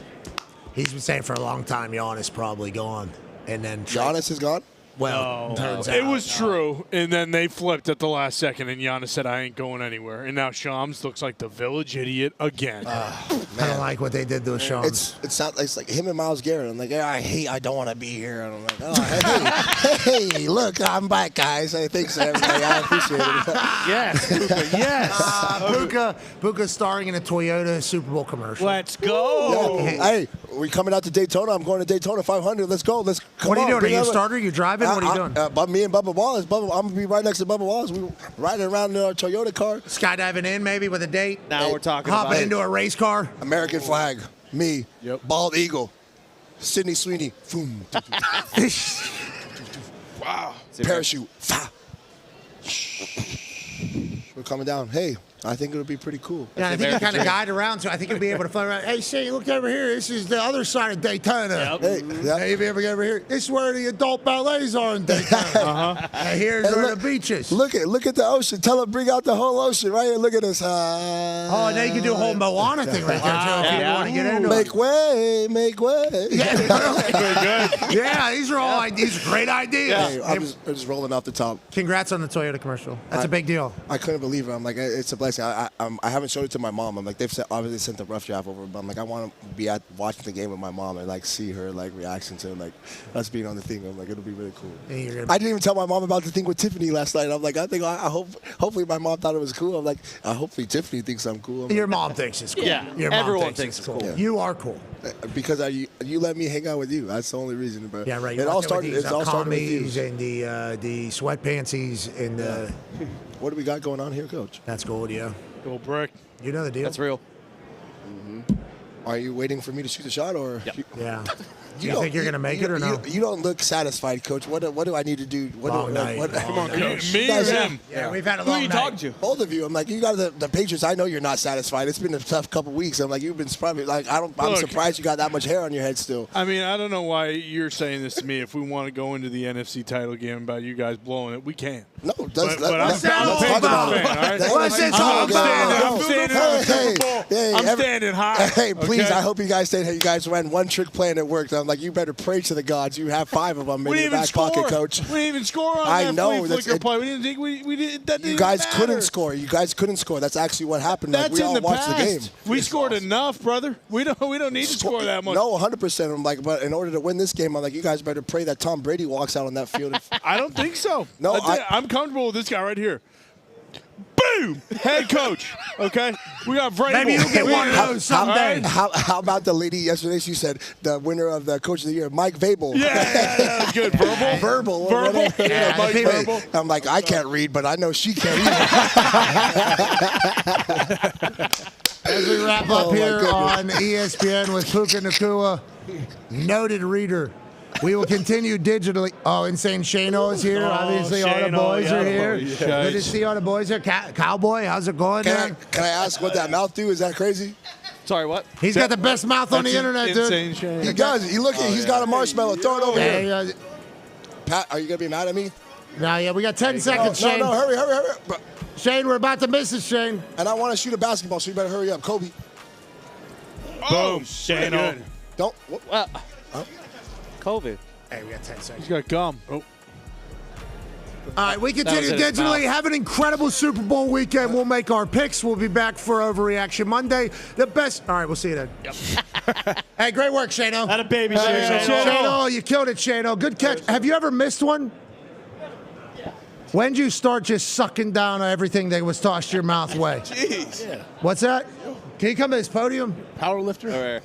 He's been saying for a long time, Giannis probably gone. And then Giannis is gone? Well, turns out. It was true, and then they flipped at the last second, and Giannis said, I ain't going anywhere. And now Shams looks like the village idiot again. I don't like what they did to Shams. It's like him and Myles Garrett. I'm like, I don't want to be here. And I'm like, oh, hey, look, I'm back, guys. Hey, thanks, everybody. I appreciate it. Yes, Puka, yes. Puka starring in a Toyota Super Bowl commercial. Let's go. Yeah. Hey, we coming out to Daytona. I'm going to Daytona 500. Let's go. What are you doing? Are you a starter? You driving? What are you doing? Me and Bubba Wallace. I'm going to be right next to Bubba Wallace. We riding around in our Toyota car. Skydiving in, maybe, with a date. Now we're talking Hopping about into a race car. American flag. Me. Bald Eagle. Sidney Sweeney. Boom. Wow. Parachute. We're coming down. Hey, I think it'll be pretty cool. Yeah, I think you kind of guide around, so I think you'll be able to fly around. Hey, Shane, look over here. This is the other side of Daytona. Hey, Hey, if you ever get over here, this is where the adult ballets are in Daytona. Here's where the beaches. Look at the ocean. Tell them bring out the whole ocean right here. Look at us. Oh, now you can do a whole Moana thing right there, too, if you want to get into make it. way, make way. Yeah, these are all ideas. Great ideas. Hey, I'm just rolling off the top. Congrats on the Toyota commercial. That's a big deal. I couldn't believe it. I'm like, it's a blessing. I haven't showed it to my mom. I'm like, they've obviously sent the rough draft over, but I'm like, I want to be watching the game with my mom and like see her like reaction to like us being on the thing. I'm like, it'll be really cool. I didn't even tell my mom about the thing with Tiffany last night. I'm like, hopefully my mom thought it was cool. I'm like, hopefully Tiffany thinks I'm cool. Your mom thinks it's cool. Yeah, Your mom everyone thinks it's cool. Yeah. You are cool. Because you let me hang out with you. That's the only reason. But Yeah, right. It all started with you. And the sweatpantsies and the. What do we got going on here, Coach? That's gold, yeah. Gold brick. You know the deal. That's real. Are you waiting for me to shoot a shot, or? Yep. Yeah. Do you think you're going to make it or no? You don't look satisfied, Coach. What do I need to do? Long night. Come on, Coach. Me guys, or him? Yeah, we've had a Who are long you night. talking to? Both of you. I'm like, you got the Patriots. I know you're not satisfied. It's been a tough couple weeks. I'm like, you've been probably like, I'm Look. surprised you got that much hair on your head still. I mean, I don't know why you're saying this to me. If we want to go into the NFC title game about you guys blowing it, we can. No, But I'm a talk about Patriots it. fan, all right? Let's talk I'm standing on the Super Bowl. Hey, I'm standing high. Hey, please, okay? I hope you guys stay. Hey, you guys ran one trick play and it worked. I'm like, you better pray to the gods. You have 5 of them in We your didn't even back score. pocket, Coach. We didn't even score on I that know, flea that's flicker it. play. We didn't think we did. That didn't You guys even couldn't matter. score. You guys couldn't score. That's actually what happened. Like, That's we in all the watched past. the game. We scored enough, brother. We don't need to score that much. No, 100%. I'm like, but in order to win this game, I'm like, you guys better pray that Tom Brady walks out on that field. I don't think so. No, I'm comfortable with this guy right here. Boom! Head coach. Okay, we got Vrabel. Maybe you'll get one of those someday. How about the lady yesterday? She said the winner of the Coach of the Year, Mike Vabel. Yeah, that was good. Verbal. Yeah, Mike hey, Verbal. I'm like, I can't read, but I know she can't either. As we wrap up here on ESPN with Puka Nacua, noted reader. We will continue digitally. Oh, Insane Shano is here. Obviously, all the boys are here. Good to see all the boys here. Cowboy, how's it going there? Can I ask what that mouth do? Is that crazy? Sorry, what? He's got the best mouth on the internet, dude. Insane Shane. He does. He's got a marshmallow. Throw it over here. Yeah, Pat, are you going to be mad at me? yeah, we got 10 seconds, No, Shane. hurry. Shane, we're about to miss it, Shane. And I want to shoot a basketball, so you better hurry up. Kobe. Boom. Shane. Don't. COVID. Hey, we got 10 seconds. He's got gum. Oh. All right, we continue was in his digitally. mouth. Have an incredible Super Bowl weekend. We'll make our picks. We'll be back for Overreaction Monday. The best. All right, we'll see you then. Yep. Hey, great work, Shano. That a baby, Shano, you killed it, Shano. Good catch. Have you ever missed one? When did you start just sucking down everything that was tossed your mouth way? Jeez. What's that? Can you come to this podium? Power lifter? All right.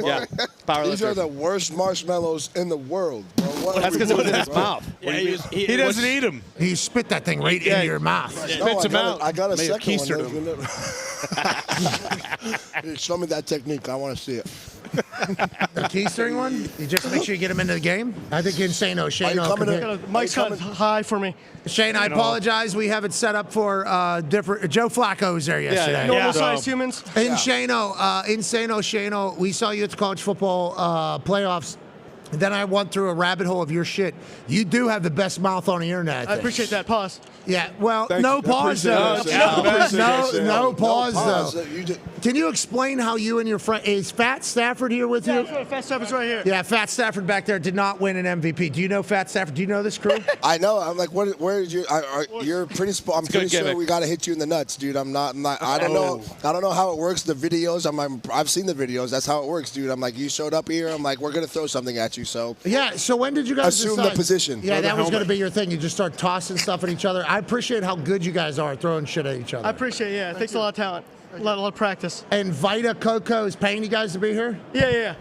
Yeah, powerlifter. These are the worst marshmallows in the world, bro. What That's are we because it was in doing, his bro? mouth. He doesn't eat them. You spit that thing right into your mouth. I got a May have second keistered one. Show me that technique. I want to see it. The keystering one? You just make sure you get him into the game? I think Insano, Shane. Mike's got high for me. Shane, I apologize. We have it set up for different. Joe Flacco was there yesterday. Normal-sized humans. Insano, Shano, we saw you at the college football playoffs. And then I went through a rabbit hole of your shit. You do have the best mouth on the internet. I appreciate that. Pause. Yeah, well, Thank no you. pause though. No pause though. You Can you explain how you and your friend is Fat Stafford here with you? Yeah, Fat Stafford's right here. Yeah, Fat Stafford back there did not win an MVP. Do you know Fat Stafford? Do you know this crew? I know. I'm like, where did you? You're pretty. I'm pretty sure gimmick. we got to hit you in the nuts, dude. I'm not. I don't know. I don't know how it works. The videos. I've seen the videos. That's how it works, dude. I'm like, you showed up here. I'm like, we're gonna throw something at you. So Yeah. So when did you guys assume decide? the position? Yeah, that was going to be your thing. You just start tossing stuff at each other. I appreciate how good you guys are throwing shit at each other. I appreciate it. Yeah, it takes a lot of talent. A lot of practice. And Vita Coco is paying you guys to be here? Yeah.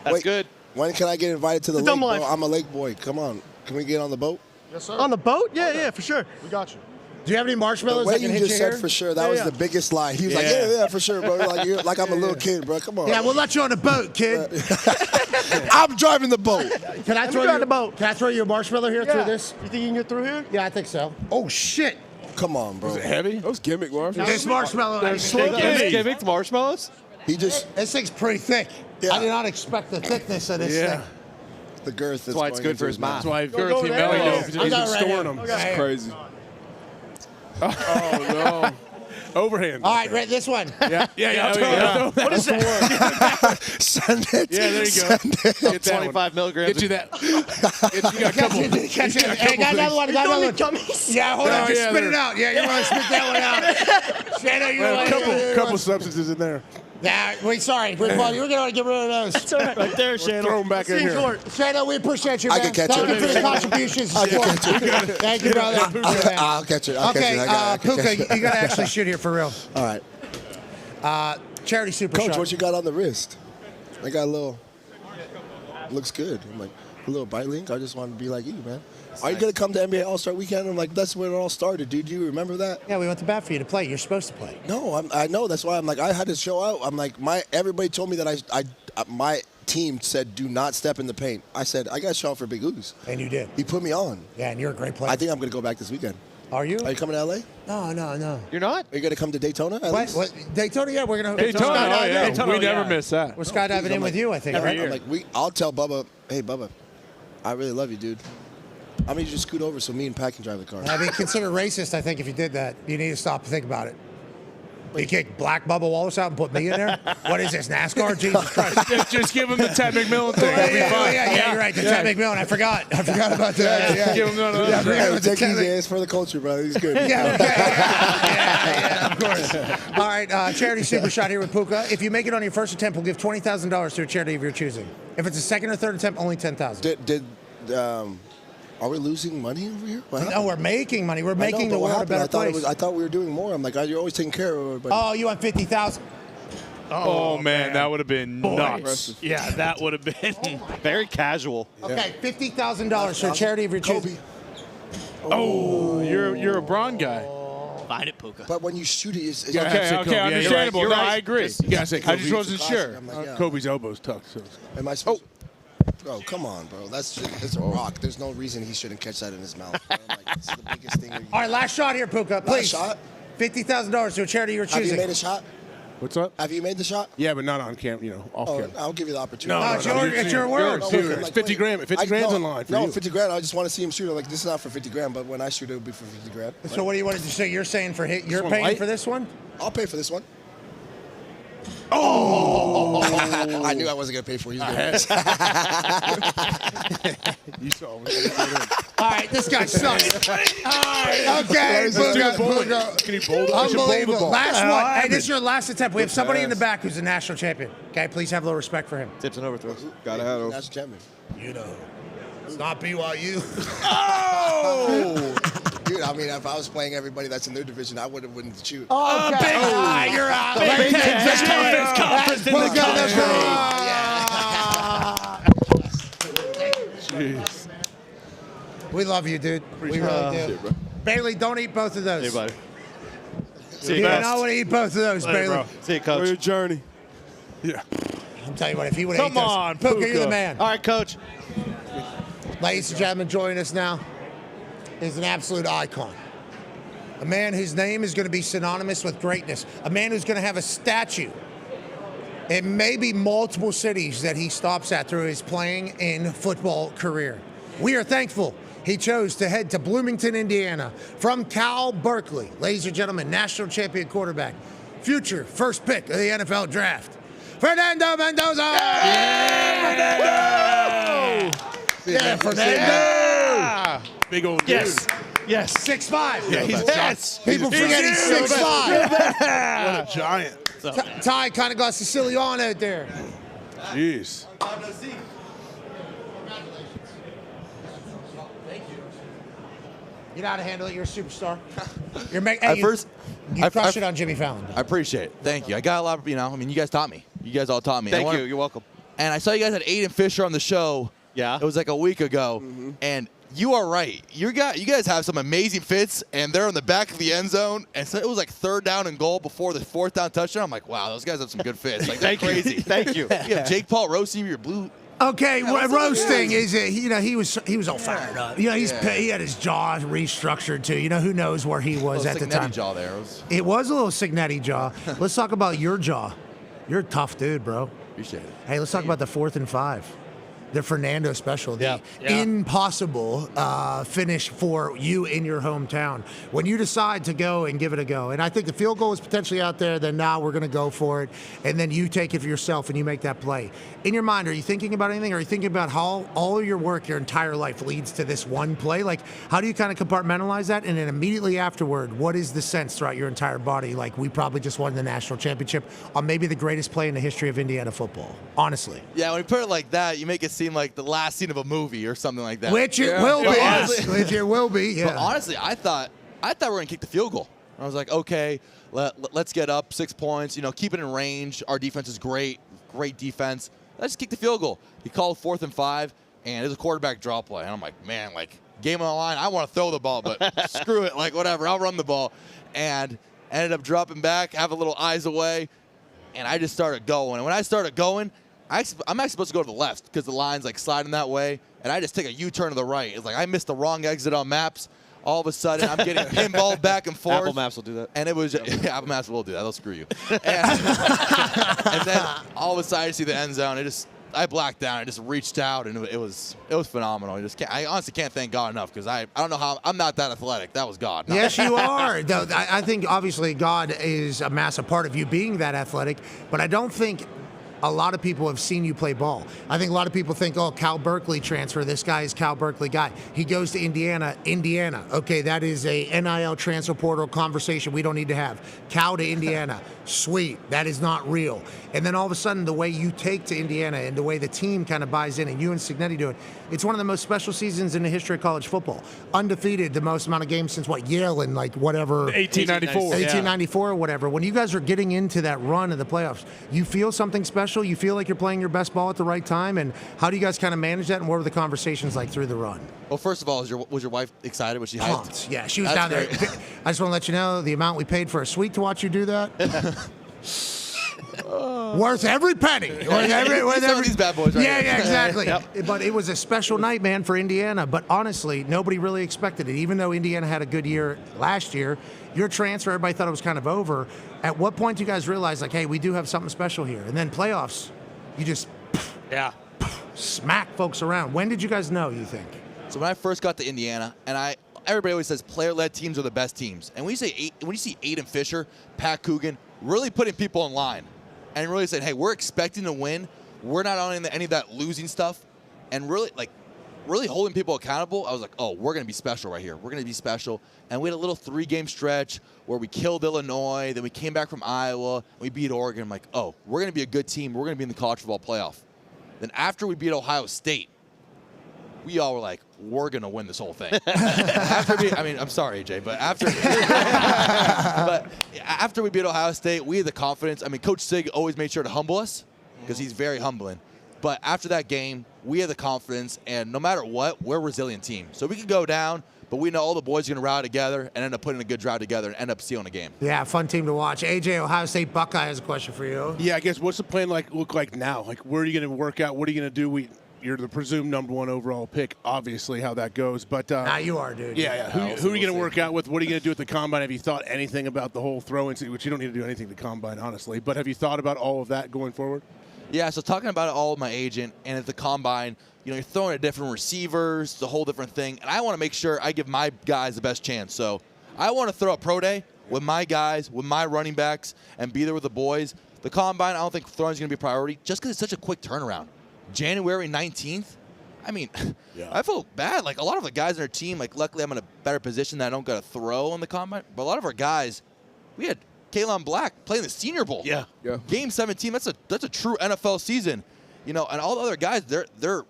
That's good. When can I get invited to the The lake, dumb bro? life. I'm a lake boy. Come on. Can we get on the boat? Yes, sir. On the boat? Yeah, for sure. We got you. Do you have any The marshmallows way I can you hit just you said here? for sure, that was the biggest lie. He was like, yeah, for sure, bro. Like I'm a little kid, bro. Come on. Yeah, we'll let you on the boat, kid. I'm driving the boat. Can I throw you the boat? Can I throw you a marshmallow here through this? You think you can get through here? Yeah, I think so. Oh shit! Come on, bro. Was it heavy? Those gimmick marshmallows. This marshmallow. Gimmick marshmallows? He just This thing's pretty thick. Yeah. I did not expect the thickness of this thing. the girth. That's why it's good for his mouth. That's why Go Girthy there. Melly Oh, knows. He's I got been it right storing here. them. Okay. That's crazy. Oh, no. Overhand. All right, Red, this one. Yeah. What is that? Send it. Yeah, there you go. Send it. Get that 25 one. milligrams. Get you that. You got a couple. Hey, got another one. Got another one. Gummies? Yeah, hold on. Oh, Just yeah, spit it they're- out. Yeah, you want to spit that one out. Shadow, you want A couple substances in there. Nah, wait, sorry. We're going to get rid of those. That's all right there, Shannon. Throw them back in here. Shadow, we appreciate you, I man. can catch Thank it. you for the contributions. I can catch it. Thank you, brother. I'll catch it. I'll catch Okay, it. I can Puka, catch it. you got to actually shoot here for real. All right. Charity Super Coach, Shot. what you got on the wrist? I got a little. Looks good. I'm like, a little bite link. I just want to be like you, man. Are you going to come to NBA All-Star Weekend? I'm like, that's when it all started, dude. Do you remember that? Yeah, we went to bat for you to play. You're supposed to play. No, I know. That's why I'm like, I had to show out. I'm like, everybody told me that my team said, do not step in the paint. I said, I got to show out for Big Ooze. And you did. He put me on. Yeah, and you're a great player. I think I'm going to go back this weekend. Are you? Are you coming to LA? No. You're not? Are you going to come to Daytona at What? least? Daytona? Yeah, we're going to Daytona, oh, yeah. We never miss that. We're skydiving in with you, I think. I'm Right? like, I'll tell Bubba, hey, Bubba, I really love you, dude. I'm going to just scoot over so me and Pat can drive the car. I'd be considered racist, I think, if you did that. You need to stop and think about it. You kick Black Bubba Wallace out and put me in there? What is this, NASCAR? Jesus Christ. Just give him the Ted McMillan thing. It'll be fine. Yeah, you're right. The Ted McMillan. I forgot about that. Yeah. Give him none of Yeah, I those. forgot about the Take Ted easy, it's for the culture, bro. He's good. Yeah, okay. Yeah, of course. All right, charity super shot here with Puka. If you make it on your first attempt, we'll give $20,000 to a charity of your choosing. If it's a second or third attempt, only $10,000. Are we losing money over here? No, we're making money. We're making the world a better place. I thought we were doing more. I'm like, you're always taking care of everybody. Oh, you want $50,000? Oh, man, that would have been nuts. Impressive. Yeah, that would have been very casual. Okay, $50,000 for a charity of your choosing. Oh, you're a Braun guy. Find it, Puka. But when you shoot it, it's Okay, understandable. You're No, right. I agree. You gotta say I Kobe. just wasn't sure. I'm like, yeah. Kobe's elbow's tucked. So. Am I supposed? Bro, come on, bro. It's a rock. There's no reason he shouldn't catch that in his mouth. Bro. Like, it's the biggest thing. All right, last shot here, Puka. Please. shot? $50,000 to a charity you're Have you choosing. made a shot? What's up? Have you made the shot? Yeah, but not on camera. Off camera. I'll give you the opportunity. No, it's your word. It's 50 grand. 50 grand's in line for you. 50 grand. I just want to see him shoot. I'm like, this is not for 50 grand, but when I shoot, it'll be for 50 grand. So what do you want to say? You're saying for hit? You're paying for this one? I'll pay for this one. Oh! I knew I wasn't gonna pay for it. He's good. You saw me. All right, this guy sucks. All right, okay. Can he bowl the Unbelievable. ball? Last one. Hey, this is your last attempt. We have somebody in the back who's a national champion. Okay, please have a little respect for him. Tips and overthrows. Gotta have those. National champion. You know, it's not BYU. Oh! Dude, I mean, if I was playing everybody that's in their division, I wouldn't shoot. Oh, big you're out. Big Ten conference. Puka, Jeez. We love you, dude. We really do. Bailey, don't eat both of those. Hey, buddy. You don't want to eat both of those, Bailey. See you, Coach. For your journey. Yeah. I'm telling you what, if he would have ate Come those. on, Puka, Puka. you're the man. All right, Coach. Ladies and gentlemen, joining us now is an absolute icon. A man whose name is going to be synonymous with greatness. A man who's going to have a statue in maybe multiple cities that he stops at through his playing in football career. We are thankful he chose to head to Bloomington, Indiana from Cal Berkeley. Ladies and gentlemen, national champion quarterback, future first pick of the NFL draft, Fernando Mendoza! Yeah, Fernando! Yeah. Big old dude. Yes. 6'5". Yeah, he's Yes. People forget he's 6'5". What a giant. Ty kind of got Sicilian out there. Jeez. You know how to handle it. You're a superstar. You're making. You crushed it on Jimmy Fallon. I appreciate it. Thank you. I got a lot of, you guys taught me. You guys all taught me. Thank you. You're welcome. And I saw you guys had Aiden Fisher on the show. Yeah. It was like a week ago. And you are right. You guys have some amazing fits, and they're in the back of the end zone. And so it was like 3rd down and goal before the 4th down touchdown. I'm like, wow, those guys have some good fits. Like, they're crazy. Thank you. You have Jake Paul roasting your blue. Okay, roasting is he was all fired up. He had his jaw restructured too. Who knows where he was at the time. Jaw there. It was a little Signetti jaw. Let's talk about your jaw. You're a tough dude, bro. Appreciate it. Hey, let's talk about the 4th and 5. The Fernando special, the Yeah. impossible finish for you in your hometown. When you decide to go and give it a go, and I think the field goal is potentially out there, then now we're going to go for it, and then you take it for yourself and you make that play. In your mind, are you thinking about anything? Are you thinking about how all of your work, your entire life leads to this one play? Like, how do you kind of compartmentalize that? And then immediately afterward, what is the sense throughout your entire body? Like, we probably just won the national championship on maybe the greatest play in the history of Indiana football, honestly. Yeah, when you put it like that, you make it seem like the last scene of a movie or something like that. Which it will be. Which it will be, yeah. But honestly, I thought we were going to kick the field goal. I was like, okay, let's get up 6 points, keep it in range. Our defense is great defense. Let's kick the field goal. He called 4th and 5, and it was a quarterback draw play. And I'm like, man, game on the line. I want to throw the ball, but screw it. Whatever, I'll run the ball. And ended up dropping back, have a little eyes away, and I just started going. And when I started going, I'm actually supposed to go to the left because the line's sliding that way, and I just take a U-turn to the right. It's like I missed the wrong exit on maps. All of a sudden, I'm getting pinballed back and forth. Apple Maps will do that. And it was Apple Maps will do that. They'll screw you. And then all of a sudden, I see the end zone. I blacked out. I just reached out, and it was phenomenal. I honestly can't thank God enough because I don't know how I'm not that athletic. That was God. Yes, you are. I think obviously God is a massive part of you being that athletic, but I don't think a lot of people have seen you play ball. I think a lot of people think, oh, Cal Berkeley transfer. This guy is Cal Berkeley guy. He goes to Indiana. Okay, that is a NIL transfer portal conversation we don't need to have. Cal to Indiana. Sweet. That is not real. And then all of a sudden, the way you take to Indiana and the way the team kind of buys in and you and Signetti do it, it's one of the most special seasons in the history of college football. Undefeated, the most amount of games since Yale in 1894 or whatever. When you guys are getting into that run of the playoffs, you feel something special? You feel like you're playing your best ball at the right time? And how do you guys kind of manage that? And what were the conversations like through the run? Well, first of all, was your wife excited? Was she hyped? Pumped. Yeah, she was down there. I just want to let you know the amount we paid for a suite to watch you do that. Worth every penny. Worth every these bad boys right yeah, here. Yeah, exactly. Yep. But it was a special night, man, for Indiana. But honestly, nobody really expected it. Even though Indiana had a good year last year, your transfer, everybody thought it was kind of over. At what point do you guys realize, hey, we do have something special here? And then playoffs, you just smack folks around. When did you guys know, you think? So when I first got to Indiana, and everybody always says player-led teams are the best teams. And when you see Aiden Fisher, Pat Coogan, really putting people in line and really saying, hey, we're expecting to win. We're not on any of that losing stuff. And really holding people accountable, I was like, oh, we're going to be special right here. We're going to be special. And we had a little 3-game stretch where we killed Illinois. Then we came back from Iowa. And we beat Oregon. I'm like, oh, we're going to be a good team. We're going to be in the college football playoff. Then after we beat Ohio State, we all were like, we're going to win this whole thing. I'm sorry, AJ, but after we beat Ohio State, we had the confidence. Coach Sig always made sure to humble us because he's very humbling. But after that game, we had the confidence, and no matter what, we're a resilient team. So we could go down, but we know all the boys are going to rally together and end up putting a good drive together and end up sealing a game. Yeah, fun team to watch. AJ, Ohio State Buckeye has a question for you. Yeah, I guess what's the plan look like now? Like, where are you going to work out? What are you going to do? You're the presumed number 1 overall pick, obviously, how that goes. But you are, dude. Yeah. Who are you going to work out with? What are you going to do at the combine? Have you thought anything about the whole throw-in, which you don't need to do anything at the combine, honestly. But have you thought about all of that going forward? Yeah, so talking about it all with my agent and at the combine, you're throwing at different receivers, it's a whole different thing. And I want to make sure I give my guys the best chance. So I want to throw a pro day with my guys, with my running backs, and be there with the boys. The combine, I don't think throwing is going to be a priority just because it's such a quick turnaround. January 19th, I mean, I feel bad. Like, a lot of the guys on our team, like, luckily I'm in a better position that I don't got to throw on the combine. But a lot of our guys, we had Kalen Black playing the Senior Bowl. Yeah. Game 17, that's a true NFL season. And all the other guys, they're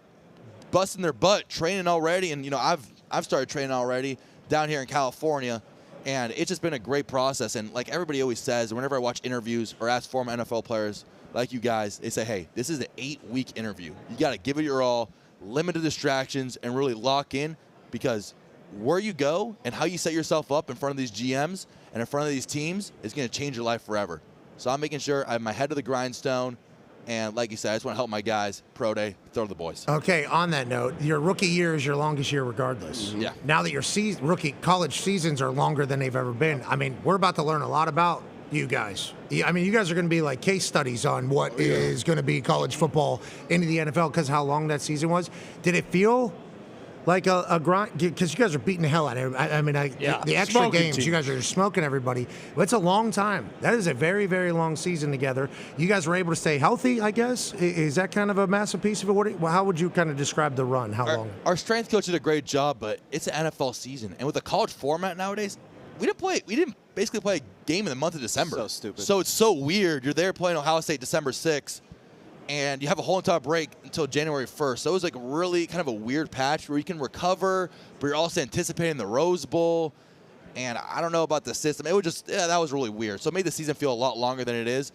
busting their butt training already. And, I've started training already down here in California. And it's just been a great process. And like everybody always says, whenever I watch interviews or ask former NFL players like you guys, they say, hey, this is an 8-week interview. You got to give it your all, limit the distractions, and really lock in, because where you go and how you set yourself up in front of these GMs and in front of these teams is going to change your life forever. So I'm making sure I have my head to the grindstone. And like you said, I just want to help my guys, pro day, throw to the boys. Okay, on that note, your rookie year is your longest year regardless. Yeah. Now that your rookie college seasons are longer than they've ever been, I mean, we're about to learn a lot about you guys. I mean, you guys are going to be like case studies on what is going to be college football into the NFL because how long that season was. Did it feel like a grind? Because you guys are beating the hell out of everybody. The extra Smoking games, team. you guys are smoking everybody. It's a long time. That is a very, very long season together. You guys were able to stay healthy, I guess. Is that kind of a massive piece of it? How would you kind of describe the run? How long? Our strength coach did a great job, but it's an NFL season. And with the college format nowadays, we didn't basically play a game in the month of December. So stupid. So it's so weird. You're there playing Ohio State December 6th, and you have a whole entire break until January 1st. So it was like really kind of a weird patch where you can recover, but you're also anticipating the Rose Bowl. And I don't know about the system. It was just, that was really weird. So it made the season feel a lot longer than it is.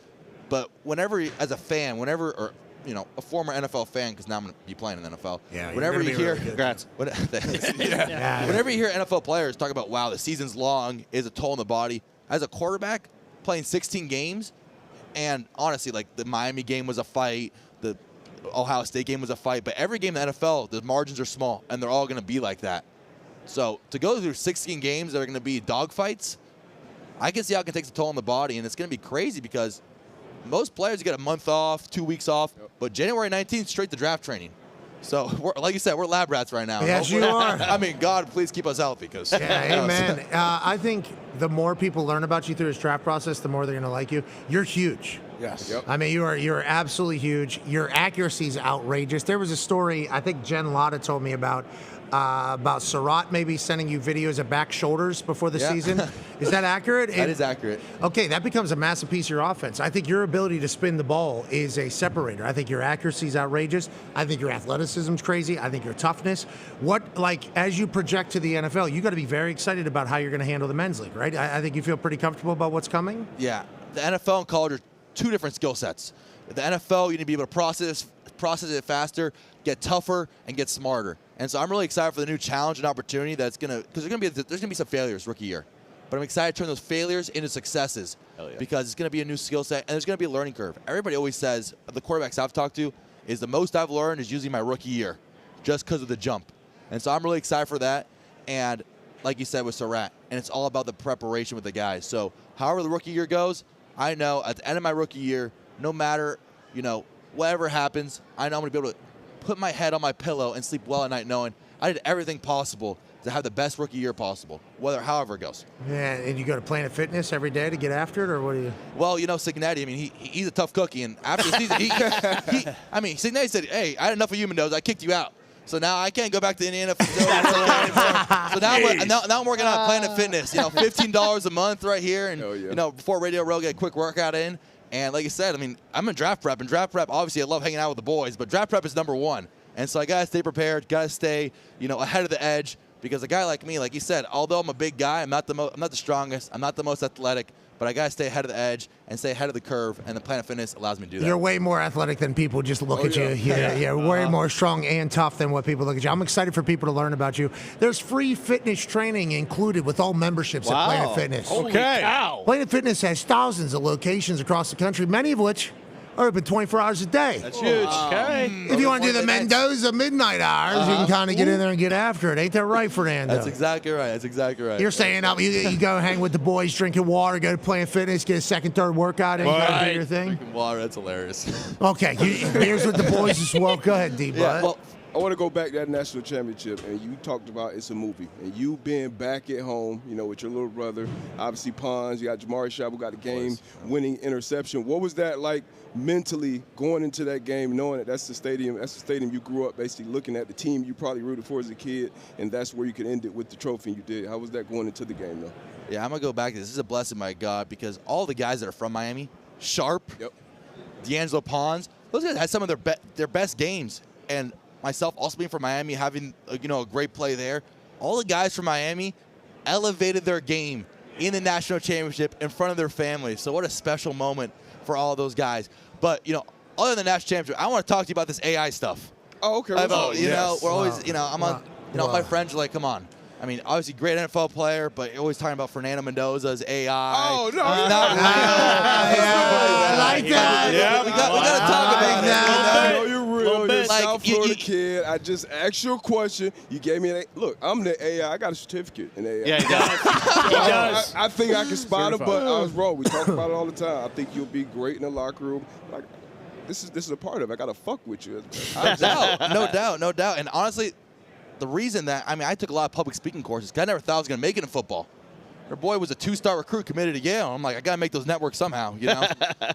But whenever, as a fan, a former NFL fan, because now I'm going to be playing in the NFL. Yeah, whenever you hear, really congrats. Whenever you hear NFL players talk about, wow, the season's long, is a toll on the body. As a quarterback, playing 16 games, and honestly, like the Miami game was a fight, the Ohio State game was a fight, but every game in the NFL, the margins are small, and they're all going to be like that. So to go through 16 games that are going to be dogfights, I can see how it can take a toll on the body, and it's going to be crazy because most players get a month off, 2 weeks off, but January 19th, straight to draft training. So, like you said, we're lab rats right now. Yes, you are. I mean, God, please keep us healthy. Amen. I think the more people learn about you through this draft process, the more they're going to like you. You're huge. Yes. Yep. I mean, you're absolutely huge. Your accuracy is outrageous. There was a story I think Jen Lotta told me about Surratt maybe sending you videos of back shoulders before the season. Is that accurate? That is accurate. Okay, that becomes a massive piece of your offense. I think your ability to spin the ball is a separator. I think your accuracy is outrageous. I think your athleticism is crazy. I think your toughness. As you project to the NFL, you got to be very excited about how you're going to handle the men's league, right? I think you feel pretty comfortable about what's coming. Yeah, the NFL and college are two different skill sets. The NFL, you need to be able to process it faster, get tougher, and get smarter. And so I'm really excited for the new challenge and opportunity that's because there's gonna be some failures rookie year, but I'm excited to turn those failures into successes because it's gonna be a new skill set and there's gonna be a learning curve. Everybody always says, the quarterbacks I've talked to, is the most I've learned is usually my rookie year, just because of the jump. And so I'm really excited for that. And like you said with Surratt, and it's all about the preparation with the guys. So however the rookie year goes, I know at the end of my rookie year, no matter whatever happens, I know I'm gonna be able to put my head on my pillow and sleep well at night knowing I did everything possible to have the best rookie year possible, however it goes. Yeah, and you go to Planet Fitness every day to get after it, or what do you? Well, Signetti, I mean, he's a tough cookie, and after the season, Signetti said, hey, I had enough of you, Mendoza, I kicked you out. So now I can't go back to Indiana facility anymore. So now I'm working on Planet Fitness, $15 a month right here, and before Radio Row, get a quick workout in. And like I said, I mean, I'm in draft prep, and draft prep, obviously I love hanging out with the boys, but draft prep is number one. And so I got to stay prepared, got to stay, ahead of the edge. Because a guy like me, like you said, although I'm a big guy, I'm not the strongest, I'm not the most athletic, but I got to stay ahead of the edge and stay ahead of the curve, and the Planet Fitness allows me to do that. You're way more athletic than people just look at you. Yeah, way more strong and tough than what people look at you. I'm excited for people to learn about you. There's free fitness training included with all memberships at Planet Fitness. Holy cow. Planet Fitness has thousands of locations across the country, many of which are open 24 hours a day. That's huge. Okay. If you want to do the Mendoza midnight hours, you can kind of get in there and get after it. Ain't that right, Fernando? That's exactly right. That's exactly right. You're saying you go hang with the boys, drinking water, go to Planet Fitness, get a second, third workout, and go do your thing? Drinking water, that's hilarious. Okay, here's with the boys as well. Go ahead, D-Bud. Yeah, well, I want to go back to that national championship, and you talked about it's a movie, and you being back at home, with your little brother, obviously Pons, you got Jamari Shabble, got the game-winning interception. What was that like mentally going into that game, knowing that that's the stadium you grew up basically looking at, the team you probably rooted for as a kid, and that's where you could end it with the trophy you did? How was that going into the game, though? Yeah, I'm going to go back to this. This is a blessing, my God, because all the guys that are from Miami, Sharp, D'Angelo Pons, those guys had some of their best games, and myself also being from Miami, having a great play there, all the guys from Miami elevated their game in the national championship in front of their families. So what a special moment for all of those guys. But other than the national championship, I want to talk to you about this AI stuff. Oh, okay. We're always, my friends are like, come on. I mean, obviously, great NFL player, but you're always talking about Fernando Mendoza's AI. Oh, no. He's not real. I like that. Yeah, we got to talk about it. No, you're real. You're a South Florida kid. I just asked you a question. You gave me an look, I'm the AI. I got a certificate in AI. Yeah, he does. He does. I think I can spot him, but I was wrong. We talk about it all the time. I think you'll be great in the locker room. Like, this is a part of it. I got to fuck with you. No doubt. And honestly, the reason that, I took a lot of public speaking courses because I never thought I was going to make it in football. Her boy was a 2-star recruit committed to Yale. I'm like, I got to make those networks somehow,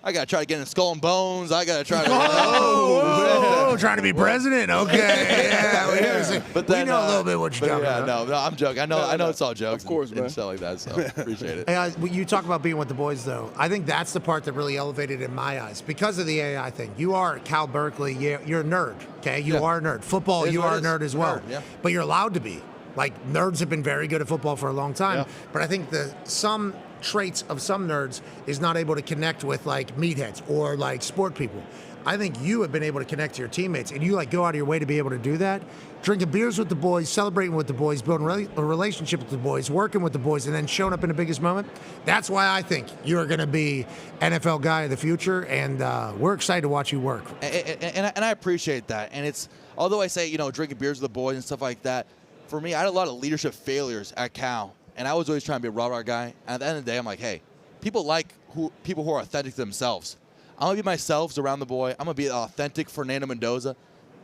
I got to try to get in Skull and Bones. I got to try to. Trying to be president? Okay. Yeah, but then, we know a little bit what you're talking about. No, I'm joking. I know it's all jokes. Of course, man. And stuff like that, so appreciate it. Hey, you talk about being with the boys, though. I think that's the part that really elevated in my eyes because of the AI thing. You are at Cal Berkeley. You're a nerd, okay? You are a nerd. Football, you are a nerd as well. But you're allowed to be. Like, nerds have been very good at football for a long time. But I think some traits of some nerds is not able to connect with, like, meatheads or, like, sport people. I think you have been able to connect to your teammates, and you, go out of your way to be able to do that. Drinking beers with the boys, celebrating with the boys, building a relationship with the boys, working with the boys, and then showing up in the biggest moment. That's why I think you're going to be NFL guy of the future, and we're excited to watch you work. And I appreciate that. And it's, although I say, drinking beers with the boys and stuff like that, for me, I had a lot of leadership failures at Cal, and I was always trying to be a rah-rah guy. And at the end of the day, I'm like, hey, people who are authentic to themselves. I'm going to be myself around the boy. I'm going to be authentic Fernando Mendoza.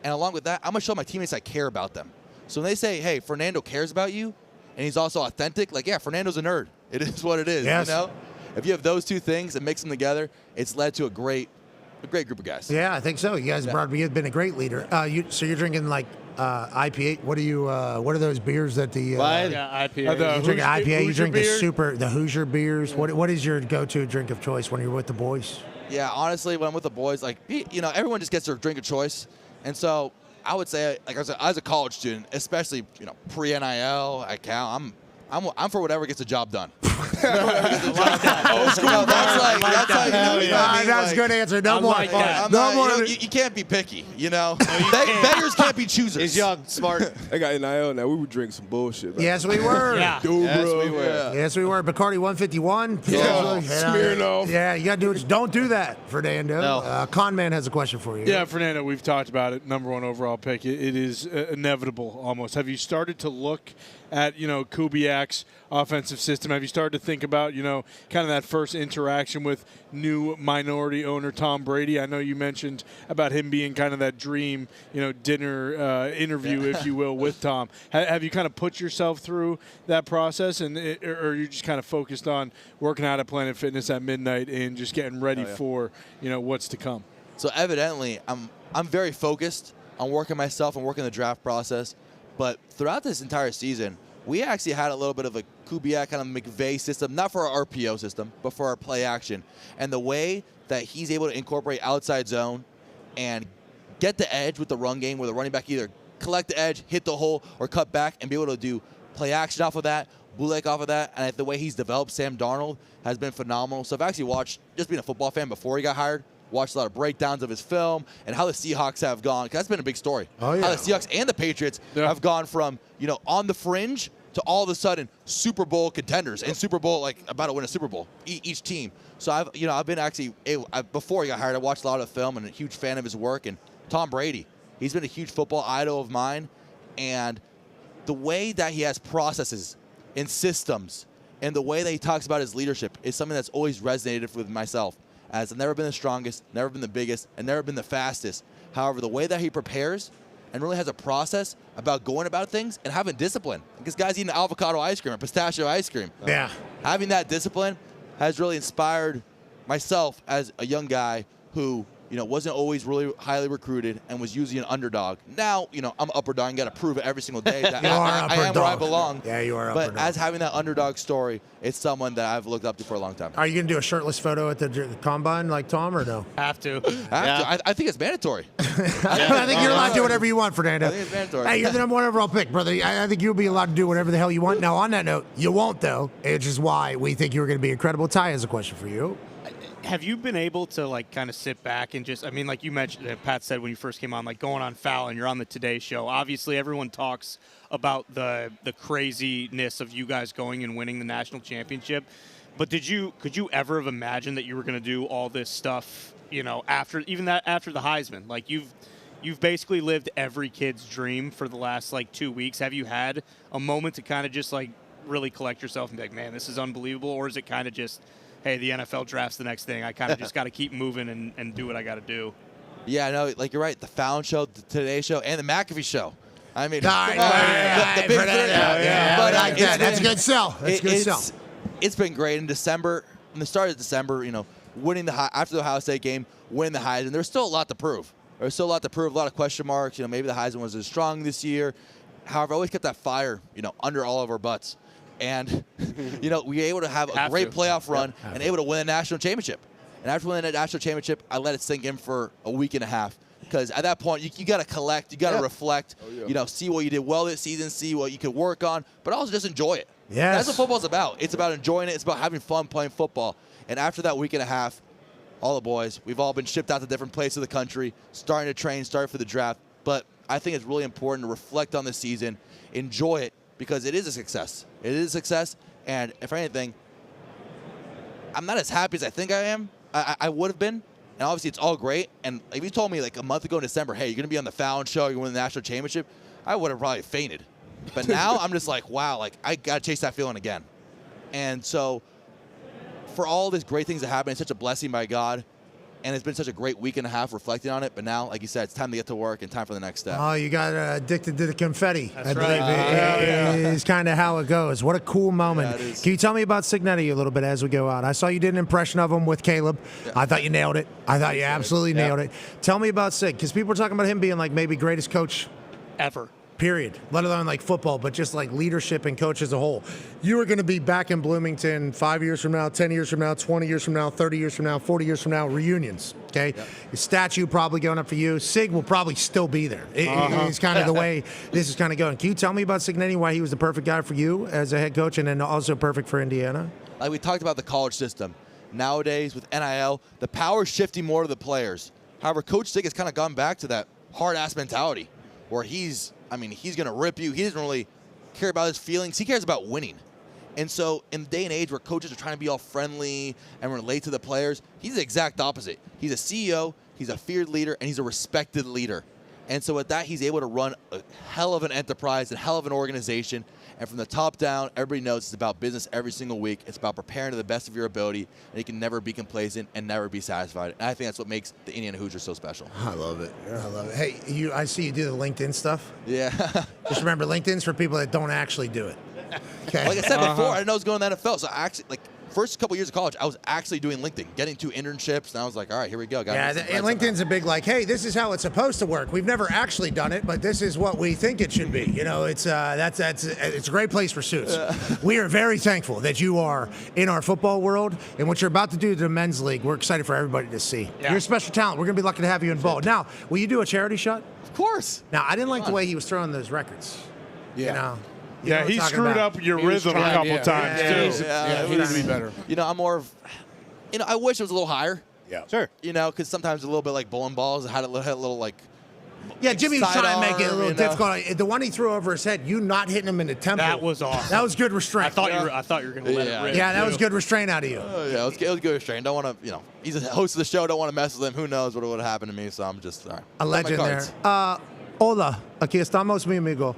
And along with that, I'm going to show my teammates I care about them. So when they say, hey, Fernando cares about you, and he's also authentic, like, yeah, Fernando's a nerd. It is what it is, If you have those two things and mix them together, it's led to a great group of guys. Yeah, I think so. You guys you've been a great leader. So you're drinking, IPA. What are those beers that the IPA. You drink IPA. You drink the Hoosier beers. What is your go-to drink of choice when you're with the boys? Yeah, honestly, when I'm with the boys, everyone just gets their drink of choice, and so I would say, as a college student, especially pre-NIL at Cal, I'm for whatever gets the job done. That's a good answer. No more. You can't be picky. Beggars can't be choosers. He's young, smart. I got NIL now. We were drinking some bullshit. Man. Yes, we were. Yes, we were. Yes, we were. Bacardi 151. Smirnoff. Yeah, you got to do it. Don't do that, Fernando. No. Con Man has a question for you. Yeah, Fernando, we've talked about it. Number 1 overall pick. It is inevitable almost. Have you started to look at, Kubiak's offensive system? Have you started to think about, kind of that first interaction with new minority owner Tom Brady? I know you mentioned about him being kind of that dream, dinner interview, if you will, with Tom. Have you kind of put yourself through that process, or are you just kind of focused on working out at Planet Fitness at midnight and just getting ready for, what's to come? So evidently, I'm very focused on working myself and working the draft process. But throughout this entire season, we actually had a little bit of a Kubiak kind of McVay system, not for our RPO system, but for our play action. And the way that he's able to incorporate outside zone and get the edge with the run game where the running back either collect the edge, hit the hole, or cut back and be able to do play action off of that, bootleg off of that. And the way he's developed Sam Darnold has been phenomenal. So I've actually watched, just being a football fan before he got hired, watched a lot of breakdowns of his film and how the Seahawks have gone. 'Cause that's been a big story. Oh, yeah. How the Seahawks and the Patriots have gone from, on the fringe to all of a sudden Super Bowl contenders and Super Bowl, like about to win a Super Bowl, each team. So I've been actually, before he got hired, I watched a lot of film and a huge fan of his work. And Tom Brady, he's been a huge football idol of mine. And the way that he has processes and systems and the way that he talks about his leadership is something that's always resonated with myself. As I've never been the strongest, never been the biggest, and never been the fastest. However, the way that he prepares and really has a process about going about things and having discipline. This guy's eating avocado ice cream or pistachio ice cream. Yeah. Having that discipline has really inspired myself as a young guy who, wasn't always really highly recruited and was usually an underdog. Now, I'm upper dog and got to prove it every single day that I am where I belong. Yeah, you are upper But dog. as having that underdog story, it's someone that I've looked up to for a long time. Are you going to do a shirtless photo at the combine like Tom or no? Have to. I think it's mandatory. I think you're allowed to do whatever you want, Fernando. I think it's mandatory. Hey, you're the number one overall pick, brother. I think you'll be allowed to do whatever the hell you want. Now, on that note, you won't, though, which is why we think you're going to be incredible. Ty has a question for you. Have you been able to kind of sit back and just, like you mentioned, Pat said when you first came on, going on foul and you're on the Today Show. Obviously, everyone talks about the craziness of you guys going and winning the national championship. But could you ever have imagined that you were going to do all this stuff, after the Heisman? Like you've basically lived every kid's dream for the last 2 weeks. Have you had a moment to kind of just really collect yourself and be like, man, this is unbelievable? Or is it kind of just, hey, the NFL draft's the next thing. I kind of just got to keep moving and do what I got to do. Yeah, no, you're right. The Fallon Show, the Today Show, and the McAfee Show. I mean, the big three. I like that. That's a good sell. That's a good sell. It's been great in December. In the start of December, winning after the Ohio State game, winning the Heisman. There's still a lot to prove. There's still a lot to prove. A lot of question marks. Maybe the Heisman wasn't as strong this year. However, I always kept that fire, under all of our butts. And, we were able to have a great playoff run and able to win a national championship. And after winning that national championship, I let it sink in for a week and a half. Because at that point, you got to collect, you got to reflect, see what you did well this season, see what you could work on, but also just enjoy it. Yes. That's what football's about. It's about enjoying it. It's about having fun playing football. And after that week and a half, all the boys, we've all been shipped out to different places of the country, starting to train, starting for the draft. But I think it's really important to reflect on the season, enjoy it, because it is a success. It is a success, and if anything, I'm not as happy as I think I am. I would have been, and obviously it's all great. And if you told me a month ago in December, hey, you're going to be on the Fallon Show, you're going to win the national championship, I would have probably fainted. But now I'm just wow, I got to chase that feeling again. And so for all these great things that happen, it's such a blessing by God. And it's been such a great week and a half reflecting on it. But now, like you said, it's time to get to work and time for the next step. Oh, you got addicted to the confetti. That's right. It's kind of how it goes. What a cool moment. Yeah, Can you tell me about Signetti a little bit as we go out? I saw you did an impression of him with Caleb. Yeah. I thought you nailed it. I thought you absolutely nailed it. Tell me about Sig, because people are talking about him being maybe greatest coach ever. Period. Let alone football, but just leadership and coach as a whole. You are going to be back in Bloomington 5 years from now, 10 years from now, 20 years from now, 30 years from now, 40 years from now, reunions. Okay? Yep. Your statue probably going up for you. Sig will probably still be there. It's kind of the way this is kind of going. Can you tell me about Signetti, why he was the perfect guy for you as a head coach and then also perfect for Indiana? We talked about the college system. Nowadays, with NIL, the power is shifting more to the players. However, Coach Sig has kind of gone back to that hard-ass mentality where he's going to rip you. He doesn't really care about his feelings. He cares about winning. And so in the day and age where coaches are trying to be all friendly and relate to the players, he's the exact opposite. He's a CEO, he's a feared leader, and he's a respected leader. And so with that, he's able to run a hell of an enterprise, a hell of an organization. And from the top down, everybody knows it's about business every single week. It's about preparing to the best of your ability, and you can never be complacent and never be satisfied. And I think that's what makes the Indiana Hoosiers so special. I love it. I love it. Hey, I see you do the LinkedIn stuff. Yeah. Just remember, LinkedIn's for people that don't actually do it. Okay. Like I said before, I didn't know I was going to the NFL, so I actually, first couple years of college, I was actually doing LinkedIn, getting 2 internships, and I was like, all right, here we go. Yeah, and LinkedIn's a big like, hey, this is how it's supposed to work. We've never actually done it, but this is what we think it should be. You know, it's it's a great place for suits. We are very thankful that you are in our football world, and what you're about to do to the men's league, we're excited for everybody to see. Yeah. You're a special talent. We're going to be lucky to have you involved. Now, will you do a charity shot? Of course. Now, I didn't like the way he was throwing those records. Yeah. You know? You Yeah, know what he I'm talking screwed about. up your rhythm a couple times, too. Yeah, he needs to be better. You know, I'm more of, you know, I wish it was a little higher. Yeah. Sure. You know, because sometimes a little bit like bowling balls, it had a little like. Yeah, Jimmy was trying to make it a sidearm, little you know? difficult. The one he threw over his head, you not hitting him in the temple. That was awesome. That was good restraint. I thought you were going to let it rip. Yeah, that was good restraint out of you. Yeah, it was good restraint. Don't want to, you know, he's a host of the show. Don't want to mess with him. Who knows what would have happened to me? So I'm just all right. A legend there. Hola, aquí estamos, mi amigo.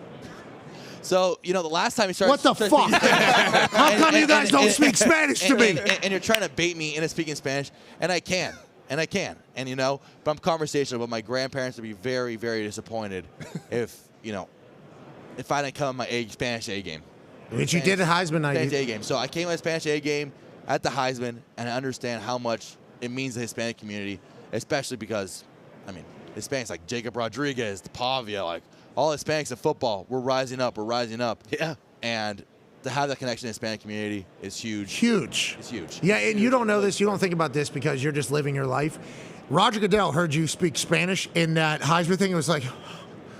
So, you know, the last time he started. What the fuck? How come you guys don't speak Spanish to me? And you're trying to bait me into speaking Spanish, and I can. And, you know, but I'm conversational, but my grandparents would be very, very disappointed if, you know, if I didn't come in my Spanish A game. Which you did at Heisman night. Spanish A game. So I came with Spanish A game at the Heisman, and I understand how much it means to the Hispanic community, especially because, I mean, Hispanics like Jacob Rodriguez, Pavia, like all Hispanics in football, we're rising up. Yeah. And to have that connection in the Hispanic community is huge. Huge. It's huge. Yeah, and you don't know this. You don't think about this because you're just living your life. Roger Goodell heard you speak Spanish in that Heisman thing. It was like,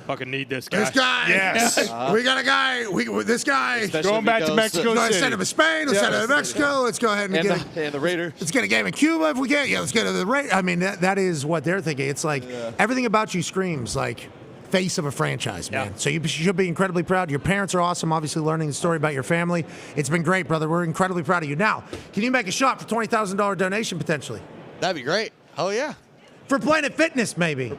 fucking need this guy. this guy. Yes. We got a guy. This guy. Especially Going back to Mexico Let's City. send him to Spain. Let's send him to Mexico. Let's go ahead and And the Raiders. let's get a game in Cuba if we can. Yeah, let's get to the Raiders. I mean, that is what they're thinking. It's like everything about you screams like face of a franchise, man. Yeah. So you should be incredibly proud. Your parents are awesome, obviously learning the story about your family. It's been great, brother. We're incredibly proud of you. Now, can you make a shot for $20,000 donation potentially? That'd be great. Oh, yeah. For Planet Fitness, maybe.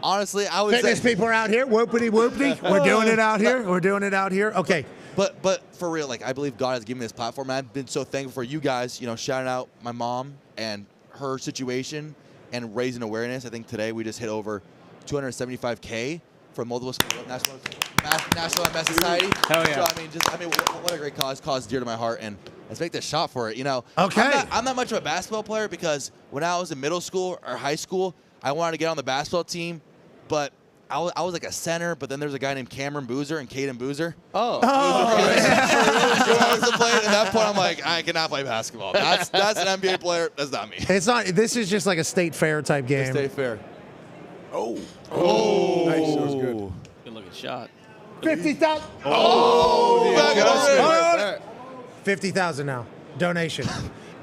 Honestly, I would Fitness say. people are out here. Whoopity whoopity. We're doing it out here. We're doing it out here. Okay. But for real, like, I believe God has given me this platform, and I've been so thankful for you guys, you know, shouting out my mom and her situation and raising awareness. I think today we just hit over 275K for multiple National MS Society. Hell yeah. So, I mean, what a great cause dear to my heart, and let's make this shot for it, you know. Okay. I'm not much of a basketball player because when I was in middle school or high school, I wanted to get on the basketball team, but I was like a center, but then there's a guy named Cameron Boozer and Caden Boozer. Oh. Who wants to play? At that point, I'm like, I cannot play basketball. That's an NBA player. That's not me. It's not. This is just like a state fair type game. Stay fair. Oh. Nice. That was good. Good looking shot. 50,000. Oh. 50,000 now. Donation.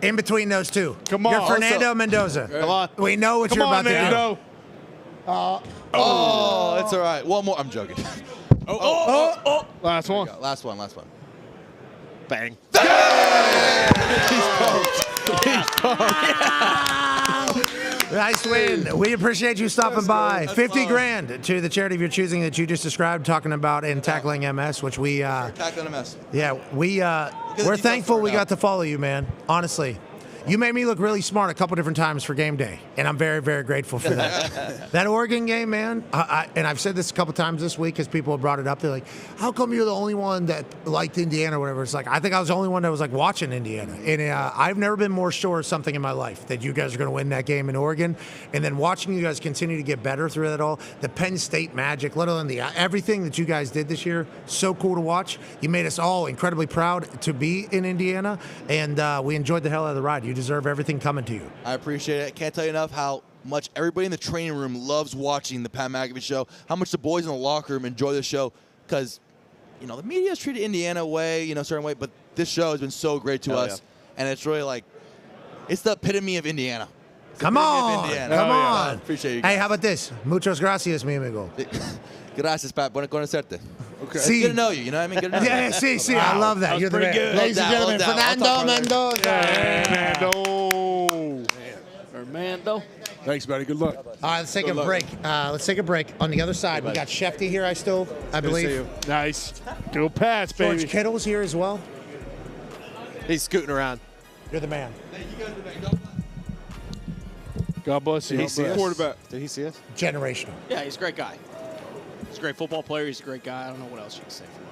In between those two. Come on. You're Fernando Mendoza. Come on. We know what Come you're on, about to do. Mando. Oh, it's all right. One more. I'm joking. Last one. Last one. Bang. Nice win. We appreciate you stopping by. 50 grand to the charity of your choosing that you just described, talking about and tackling MS, which we Tackling MS. yeah, we're thankful we got to follow you, man. Honestly. You made me look really smart a couple different times for game day, and I'm very, very grateful for that. That Oregon game, man, and I've said this a couple times this week because people have brought it up. They're like, how come you're the only one that liked Indiana or whatever? It's like, I think I was the only one that was like watching Indiana. And I've never been more sure of something in my life that you guys are going to win that game in Oregon. And then watching you guys continue to get better through that all, the Penn State magic, let alone everything that you guys did this year, so cool to watch. You made us all incredibly proud to be in Indiana, and we enjoyed the hell out of the ride. You deserve everything coming to you. I appreciate it. Can't tell you enough how much everybody in the training room loves watching the Pat McAfee Show, how much the boys in the locker room enjoy the show, because, you know, the media has treated Indiana away, you know, a certain way, but this show has been so great to us, and it's really like, it's the epitome of Indiana. Come on. Appreciate you. Hey, how about this? Muchas gracias, mi amigo. Gracias, Pat. Buena conocerte. Okay. See. Good to know you. You know what I mean? Good to know you. Yeah, see. I love that. You're the man. good. Ladies and gentlemen, Fernando Mendoza. Fernando. Thanks, buddy. Good luck. All right, let's take a break. Let's take a break. On the other side, we got Shefty here, I believe. Nice. Go Pats, baby. George Kittle's here as well. He's scooting around. You're the man. God bless you. Did he see us? Quarterback. Did he see us? Generational. Yeah, he's a great guy. He's a great football player. He's a great guy. I don't know what else you can say for him.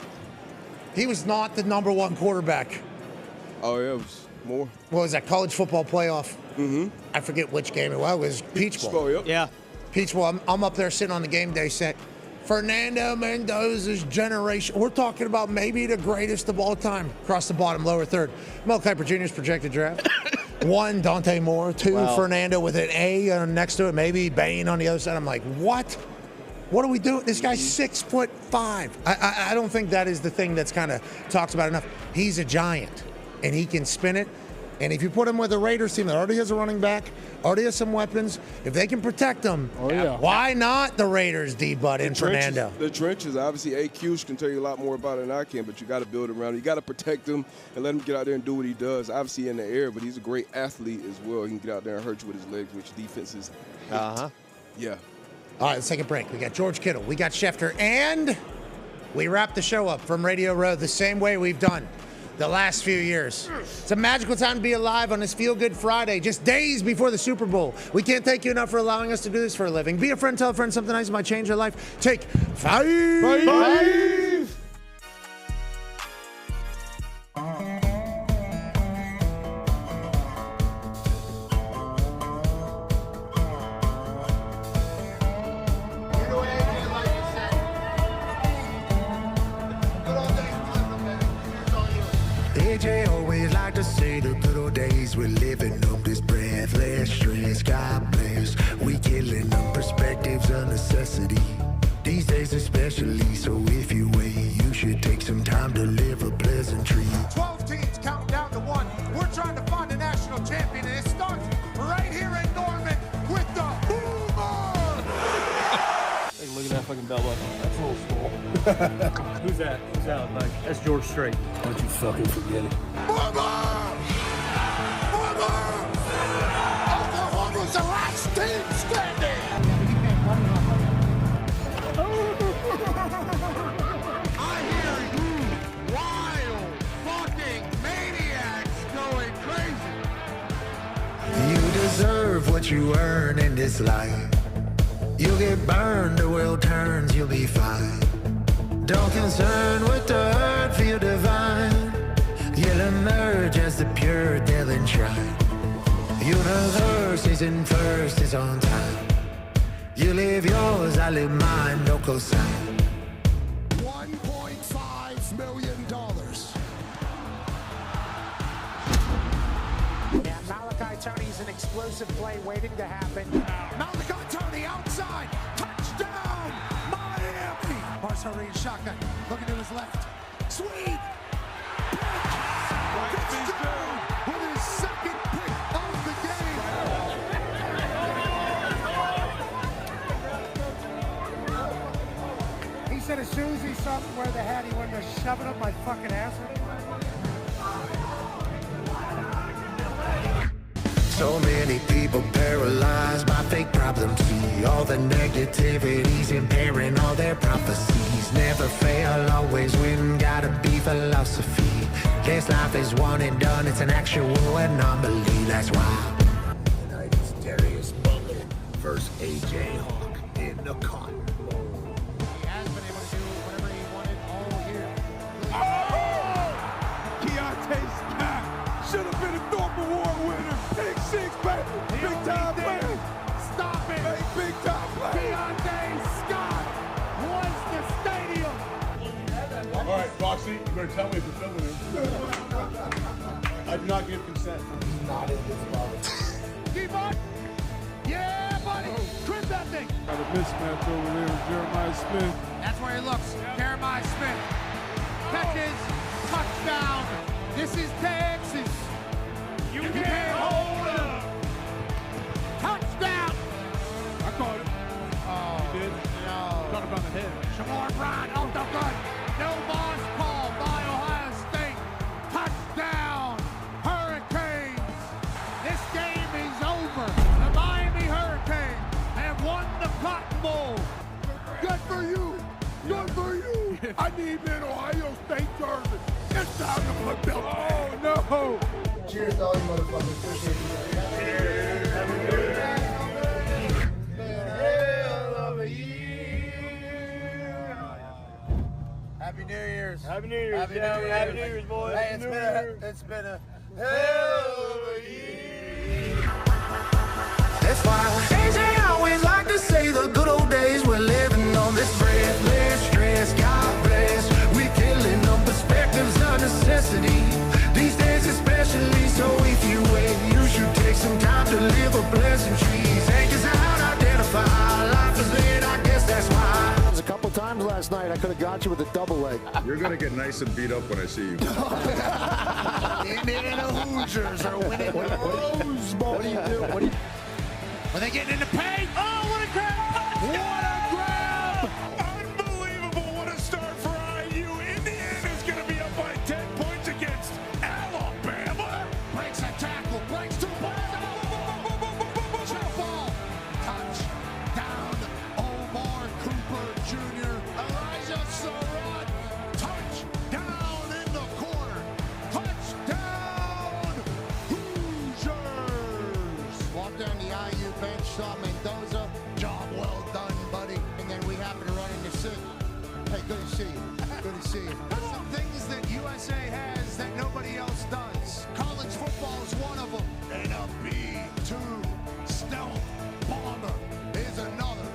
He was not the number one quarterback. Oh, yeah. It was more. What was that, college football playoff? Mm-hmm. I forget which game it was. It was Peach Bowl. Yep. Yeah. Peach Bowl. I'm up there sitting on the game day set. Fernando Mendoza's generation. We're talking about maybe the greatest of all time. Across the bottom, lower third. Mel Kiper Jr.'s projected draft. 1, Dante Moore. 2, Fernando with an A next to it. Maybe Bain on the other side. I'm like, what? What are we doing? This guy's 6'5". I don't think that is the thing that's kind of talks about enough. He's a giant, and he can spin it. And if you put him with a Raiders team that already has a running back, already has some weapons, if they can protect him, why not the Raiders, D-Bud and Fernando? The trenches, obviously, AQ can tell you a lot more about it than I can, but you got to build around him. You got to protect him and let him get out there and do what he does. Obviously in the air, but he's a great athlete as well. He can get out there and hurt you with his legs, which defenses hate. Yeah. All right, let's take a break. We got George Kittle, we got Schefter, and we wrap the show up from Radio Row the same way we've done the last few years. It's a magical time to be alive on this Feel Good Friday, just days before the Super Bowl. We can't thank you enough for allowing us to do this for a living. Be a friend, tell a friend something nice might change their life. Take 5. 5. AJ always like to say the good old days we're living them, this breathless stress, God bless. We killing them, perspectives a necessity. These days especially, so if you wait, you should take some time to live a pleasantry. 12 teams counting down to 1. We're trying to find a national champion, and it starts right here in Norman with the Boomer! Hey, look at that fucking belt buckle. That's a little small. Who's that? Who's that? Like, that's George Strait. Don't you fucking forget it. Oklahoma's the last team standing! I hear you wild fucking maniacs going crazy! You deserve what you earn in this life. You'll get burned, the world turns, you'll be fine. Don't concern with the hurt, feel divine. You'll emerge as the pure Dylan shrine. Universe isn't first, it's on time. You live yours, I live mine, no cosign. $1.5 million. Yeah, Malachi Tony's an explosive play waiting to happen. Malachi Tony outside, touchdown, Miami! Barsari shotgun, looking to his left. Sweet! Touchdown with his second pick of the game. He said as soon as he saw me wear the hat, he wanted to shove it up my fucking ass. So many people paralyzed by fake problems. See all the negativities impairing all their prophecies. Never fail, always win, gotta be philosophy. This life is one and done, it's an actual anomaly, that's why. Tonight it's Darius Butler versus AJ Hawk in the Cotton Bowl. He has been able to do whatever he wanted all year. Keontae Scott should have been a Thorpe Award winner. Big 6, baby. Big time player. Stop it. Big time player. Keontae Scott wins the stadium. All right, Foxy, you better tell me if you're filming it. I do not give consent. Not in this ball. D-Bud. Yeah, buddy. Crib that thing. Got a mismatch over there with Jeremiah Smith. That's where he looks. Jeremiah Smith catches, touchdown. This is Texas. You can't hold him. Touchdown. I caught it. Oh, you did? No. Caught him on the head. Shamar Bryant off the gun. No boss call by Ohio State. Touchdown. Hurricanes. This game is over. The Miami Hurricanes have won the Cotton Bowl. Good for you. Good for you. I need that Ohio State jersey. It's time to put belt. Oh, no. Cheers to all you motherfuckers. Appreciate you. Happy New Year's. Happy New Year's. Happy New Year's. Happy New Year's, boys. Hey, Happy New it's been a That's why AJ always like to say the good old days we're living on this breathless stress. God bless. We're killing them perspectives of necessity. These days especially, so if you wait, you should take some time to live a pleasant trees. Anchors out, identify. Life is lit, I guess that's why. A couple times last night, I could have got you with a double leg. You're going to get nice and beat up when I see you. Indiana Hoosiers are winning the Rose Bowl. What do you do? When they get in the paint, oh, what a grab! What a grab! Unbelievable. What a start for IU. Indiana's going to be up by 10 points against Alabama. Breaks a tackle, breaks 2 points. Jump ball. Touchdown. Omar Cooper Jr. Elijah Surratt. Touchdown in the corner. Touchdown. Hoosiers. Walk down the IU bench, saw Mendoza. Job well done, buddy. And then we happen to run into Sid. Hey, good to see you. Good to see you. There's some things that USA has that nobody else does. College football is one of them. And a B-2 stealth bomber is another.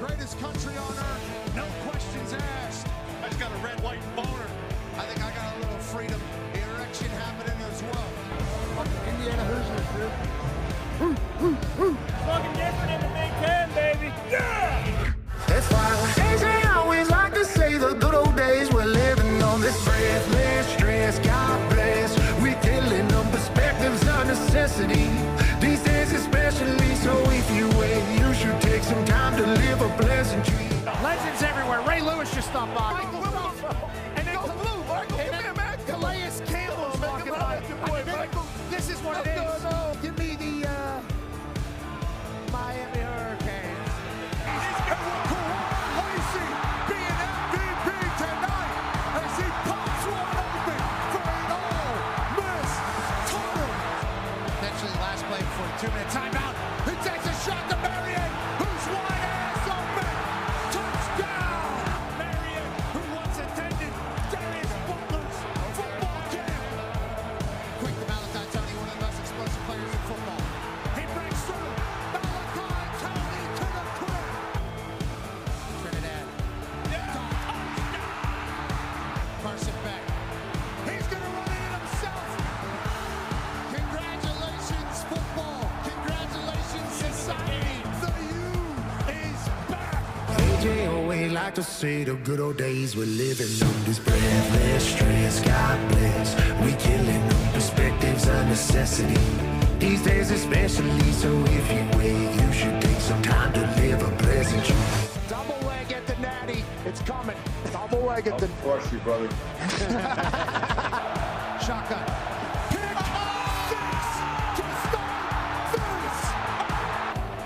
Greatest country on earth, no questions asked. I just got a red, white boner. I think I got a little freedom erection happening as well. Indiana Hoosiers, dude. Fucking different in the Big Ten, baby. Yeah! That's why AJ always like to say the good old days we're living on this breathless stress. God bless. We're killing them perspectives of necessity. These days especially, so if you wait, you should take some time to live a pleasant dream. Legends everywhere. Ray Lewis just stopped by. And then Calais Campbell's walking by. This is what it is. Give me the Miami Hurricanes. Lacey being MVP tonight as he pops one open for an all-miss tunnel. Eventually, last play before the 2-minute timeout. He takes a shot to Marion, who's wide ass open. Touchdown! Marion, who once attended Darius Butler's football camp. Quick to Malachi Tony, one of the most explosive players in football. He breaks through. Malachi Tony to the clip. Trinidad. Carson Beck. He's going to run it himself. Congratulations, football. Congratulations, society. The U is back. AJ always like to say the good old days we're living on this breathless stress. God bless. We killing them perspectives of necessity. These days especially, so if you wait, you should take some time to live a pleasant dream. Double leg at the natty. It's coming. Double leg at the. Of course, you brother. Shotgun.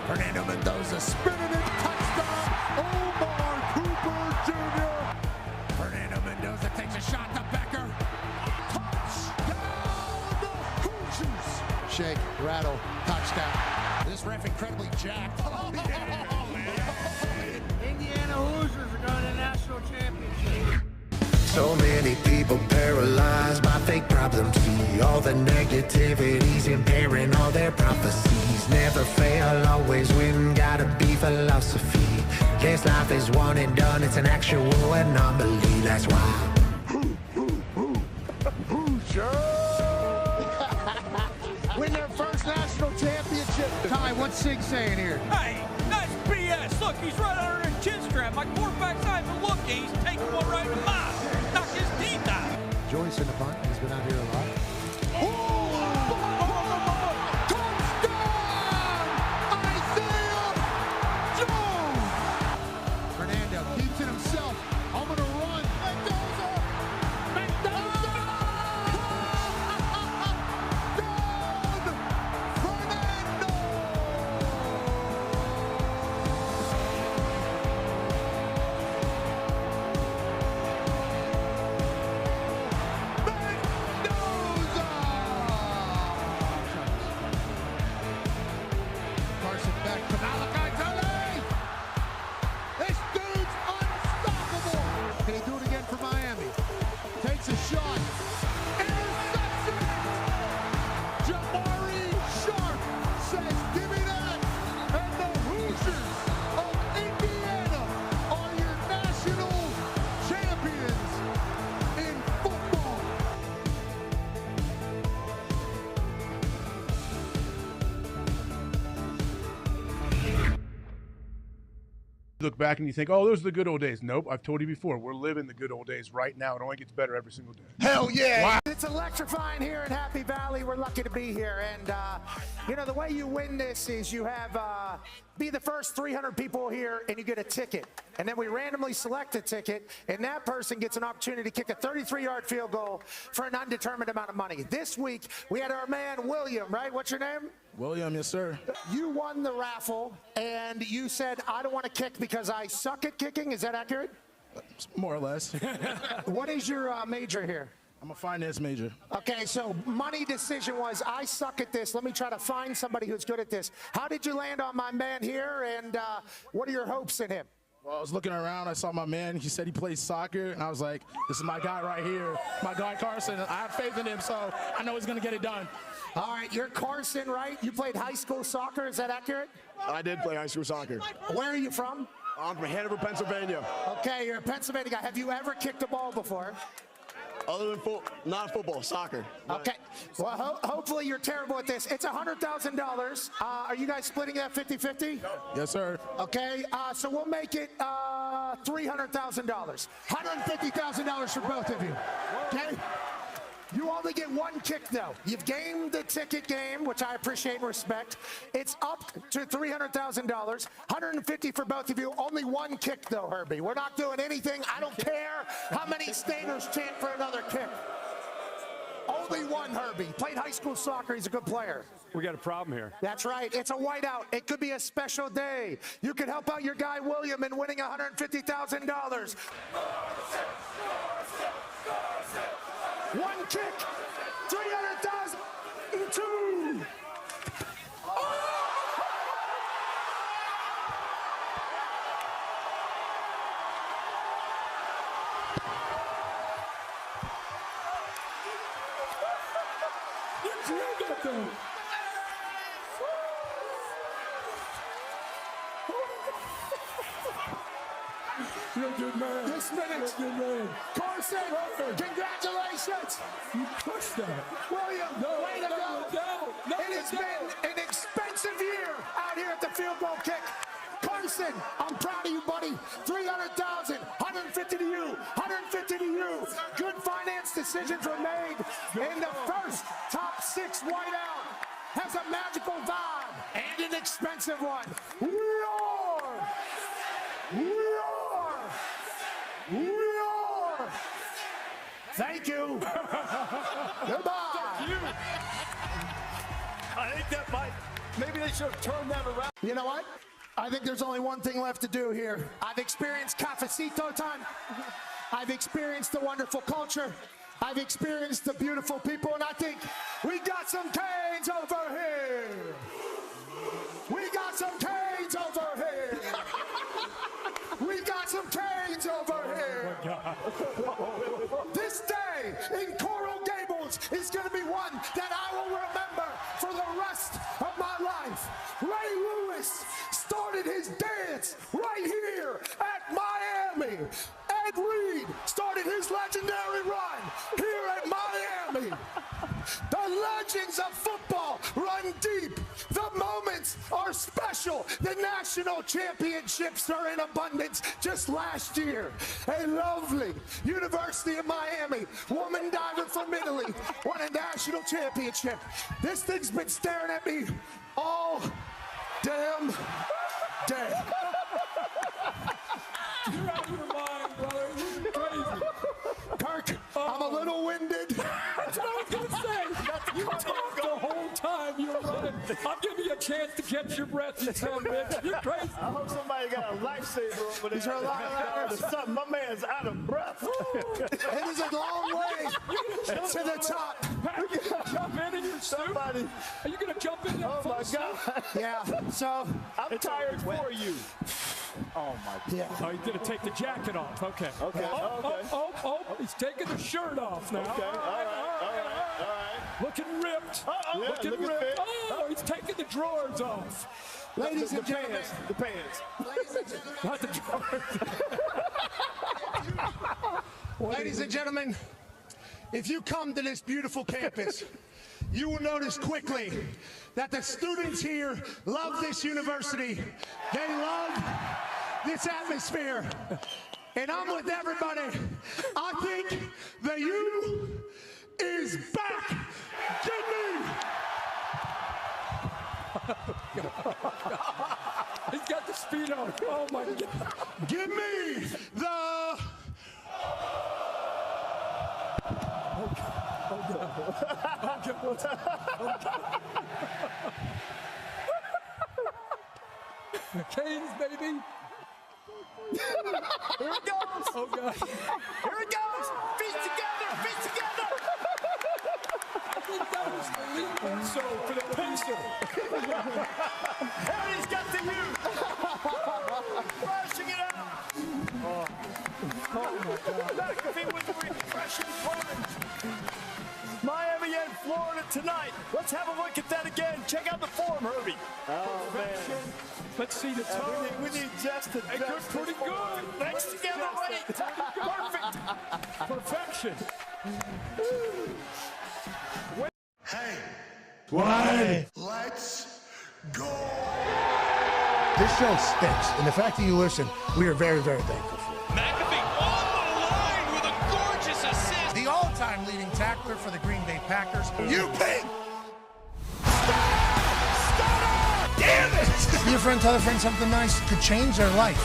Fernando Mendoza spinning it. Touchdown. Omar Cooper Jr. Fernando Mendoza takes a shot to Becker. Touchdown. Hoosiers. Shake, rattle, touchdown. This ref incredibly jacked. Oh, Indiana Hoosiers are going to the national championship. So many people paralyzed by fake problems. See all the negativities impairing all their prophecies. Never fail, always win, gotta be philosophy. Guess life is one and done, it's an actual anomaly. That's why. Win their first national championship. Ty, what's Sig saying here? Hey, that's BS. Look, he's right under his chin strap. My quarterback's not even looking. He's taking one right in the mouth. Knock his teeth out. Joyce in the punt. He's been out here a lot. Fernando keeps it himself. I'm gonna run. Mendoza! Mendoza! Dahn! Fernando! look back and you think, oh, those are the good old days. Nope, I've told you before. We're living the good old days right now. It only gets better every single day. Hell yeah! Wow. It's electrifying here in Happy Valley. We're lucky to be here. And, the way you win this is you have be the first 300 people here and you get a ticket. And then we randomly select a ticket, and that person gets an opportunity to kick a 33-yard field goal for an undetermined amount of money. This week, we had our man, William, right? What's your name? William, yes, sir. You won the raffle, and you said, I don't want to kick because I suck at kicking. Is that accurate? More or less. What is your major here? I'm a finance major. Okay, so money decision was, I suck at this. Let me try to find somebody who's good at this. How did you land on my man here, and what are your hopes in him? Well, I was looking around. I saw my man. He said he plays soccer, and I was like, this is my guy right here. My guy, Carson. I have faith in him, so I know he's going to get it done. All right, you're Carson, right? You played high school soccer. Is that accurate? I did play high school soccer. Where are you from? I'm from Hanover, Pennsylvania. Okay, you're a Pennsylvania guy. Have you ever kicked a ball before? Other than not football, soccer. Okay. Well, hopefully you're terrible at this. It's $100,000. Are you guys splitting that 50-50? Yes, sir. Okay, so we'll make it $300,000. $150,000 for both of you. Okay? You only get one kick, though. You've gamed the ticket game, which I appreciate and respect. It's up to $300,000. $150,000 for both of you. Only one kick, though, Herbie. We're not doing anything. I don't care how many staters chant for another kick. Only one, Herbie. Played high school soccer. He's a good player. We got a problem here. That's right. It's a whiteout. It could be a special day. You could help out your guy, William, in winning $150,000. One kick, 300,000, two. You're a good man. This minute, You're a good man. Carson, congratulations. You crushed that. William, way to go. It has been an expensive year out here at the field goal kick. Carson, I'm proud of you, buddy. 300,000, 150 to you, 150 to you. Good finance decisions were made. And the first top six whiteout has a magical vibe and an expensive one. We are. Thank you. Goodbye. Thank you. I think that maybe they should have turned that around. You know what? I think there's only one thing left to do here. I've experienced cafecito time. I've experienced the wonderful culture. I've experienced the beautiful people, and I think we got some canes over here. We got some canes over here. We got some canes over here. This day in Coral Gables is going to be one that I will remember for the rest of my life. Ray Lewis started his dance right here at Miami. Ed Reed started his legendary run here at Miami. The legends of football run deep. The moments are special. The national championships are in abundance. Just last year, a lovely University of Miami woman diver from Italy won a national championship. This thing's been staring at me all damn day. You're out of your mind, brother. This is crazy. Kirk, I'm a little winded. That's what I was going to say. You talked the whole time you were running. I'm giving you a chance to catch your breath, you son of a bitch. You're crazy. I hope somebody got a lifesaver over there. Is there a lot of that? Something. My man's out of breath. It is a long way to the top. You gonna jump in your suit? Are you going to jump in there? Oh, my God. Yeah, so I'm tired for you. Oh, my God. Yeah. Oh, he's going to take the jacket off. Okay. Okay. Oh, he's taking the shirt off now. Okay. All right. Looking ripped. Yeah, looking ripped. fit. Oh, he's taking the drawers off. Ladies and gentlemen. The pants. Not the drawers. Ladies and gentlemen, if you come to this beautiful campus, you will notice quickly that the students here love this university. They love this atmosphere, and I'm with everybody. I think the U is back. Give me. He's got the speed on. Oh my God. Give me the. Canes, baby. Here it goes. Oh God. Here it goes. Feet together. Feet together. I think that was the lead also for the Pacer. And he's got the U. Rushing it out. Oh my God. McAfee with the refreshing punch. Miami and Florida tonight. Let's have a look at that again. Check out the form, Herbie. Oh man. Let's see the toes. We need just to. They look pretty good. Legs together, right? Perfect. Perfection. Hey, why? Let's go. This show stinks, and the fact that you listen, we are very, very thankful for it. McAfee on the line with a gorgeous assist. The all-time leading tackler for the Green Bay Packers. You pig! Damn it! Your friend tell a friend something nice could change their life.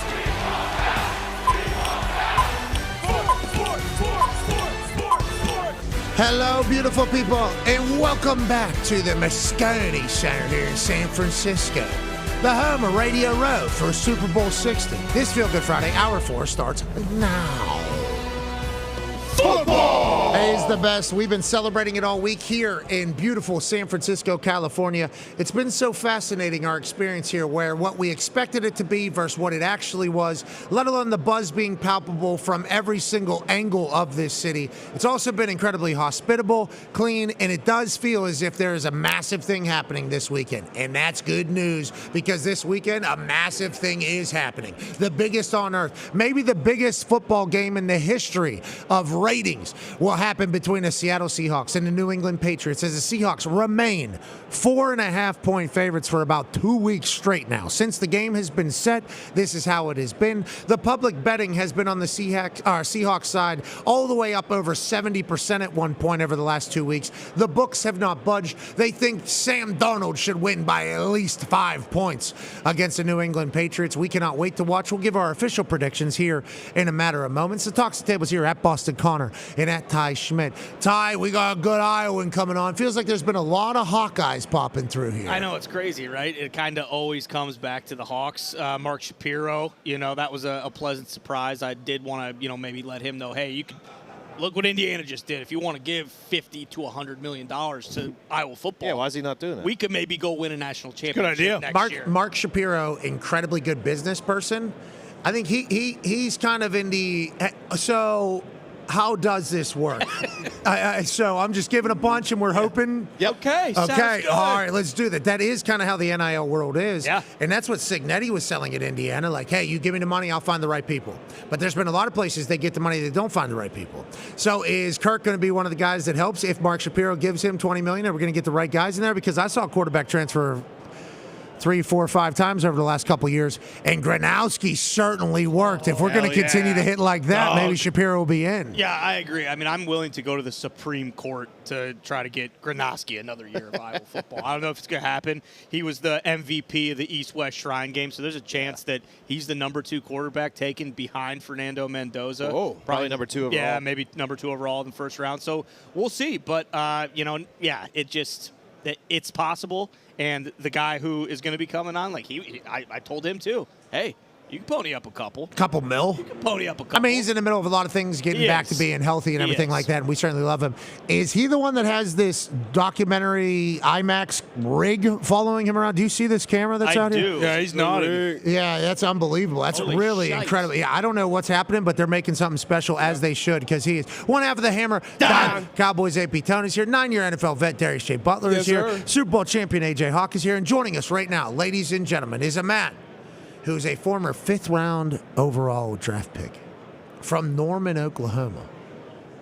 Hello, beautiful people, and welcome back to the Moscone Center here in San Francisco, the home of Radio Row for Super Bowl 60. This Feel Good Friday, Hour 4, starts now. Football is the best. We've been celebrating it all week here in beautiful San Francisco, California. It's been so fascinating, our experience here, where what we expected it to be versus what it actually was, let alone the buzz being palpable from every single angle of this city. It's also been incredibly hospitable, clean, and it does feel as if there is a massive thing happening this weekend. And that's good news, because this weekend, a massive thing is happening. The biggest on earth. Maybe the biggest football game in the history of ratings will happen between the Seattle Seahawks and the New England Patriots, as the Seahawks remain 4.5-point favorites for about 2 weeks straight now. Since the game has been set, this is how it has been. The public betting has been on the Seahawks side all the way up over 70% at one point over the last 2 weeks. The books have not budged. They think Sam Darnold should win by at least 5 points against the New England Patriots. We cannot wait to watch. We'll give our official predictions here in a matter of moments. The Talks the Tables here at Boston Connor and at Ty Schmidt. Ty, we got a good Iowan coming on. Feels like there's been a lot of Hawkeyes popping through here. I know, it's crazy, right? It kind of always comes back to the Hawks. Mark Shapiro, that was a pleasant surprise. I did want to, maybe let him know, hey, you can look what Indiana just did. If you want to give $50 to $100 million to Iowa football, yeah, why is he not doing it? We could maybe go win a national championship next year. Mark Shapiro, incredibly good business person. I think he's kind of in the so. How does this work? So I'm just giving a bunch, and we're hoping. Yep. Okay. All right, let's do that. That is kind of how the NIL world is. Yeah. And that's what Signetti was selling at Indiana. Like, hey, you give me the money, I'll find the right people. But there's been a lot of places they get the money, they don't find the right people. So is Kirk going to be one of the guys that helps if Mark Shapiro gives him $20 million? Are we going to get the right guys in there? Because I saw a quarterback transfer 3, 4, 5 times over the last couple of years, and Gronowski certainly worked. If we're going to continue to hit like that, maybe Shapiro will be in. Yeah, I agree. I mean, I'm willing to go to the Supreme Court to try to get Gronowski another year of Iowa football. I don't know if it's going to happen. He was the MVP of the East-West Shrine game, so there's a chance that he's the number 2 quarterback taken behind Fernando Mendoza. Oh, probably number 2 overall. Yeah, maybe number 2 overall in the first round. So we'll see. But, it's possible. And the guy who is going to be coming on, I told him too, hey, you can pony up a couple. Couple mil? You can pony up a couple. I mean, he's in the middle of a lot of things, getting back to being healthy and everything like that, and we certainly love him. Is he the one that has this documentary IMAX rig following him around? Do you see this camera that's out here? Yeah, he's nodding. Yeah, that's unbelievable. That's Holy really shite. incredible. Yeah, I don't know what's happening, but they're making something special, as they should, because he is one half of the Hammer. Dahn. Cowboys AP Tony's here. 9-year NFL vet Darius J. Butler is here. sir. Super Bowl champion AJ Hawk is here. And joining us right now, ladies and gentlemen, is a man who's a former 5th-round overall draft pick from Norman, Oklahoma,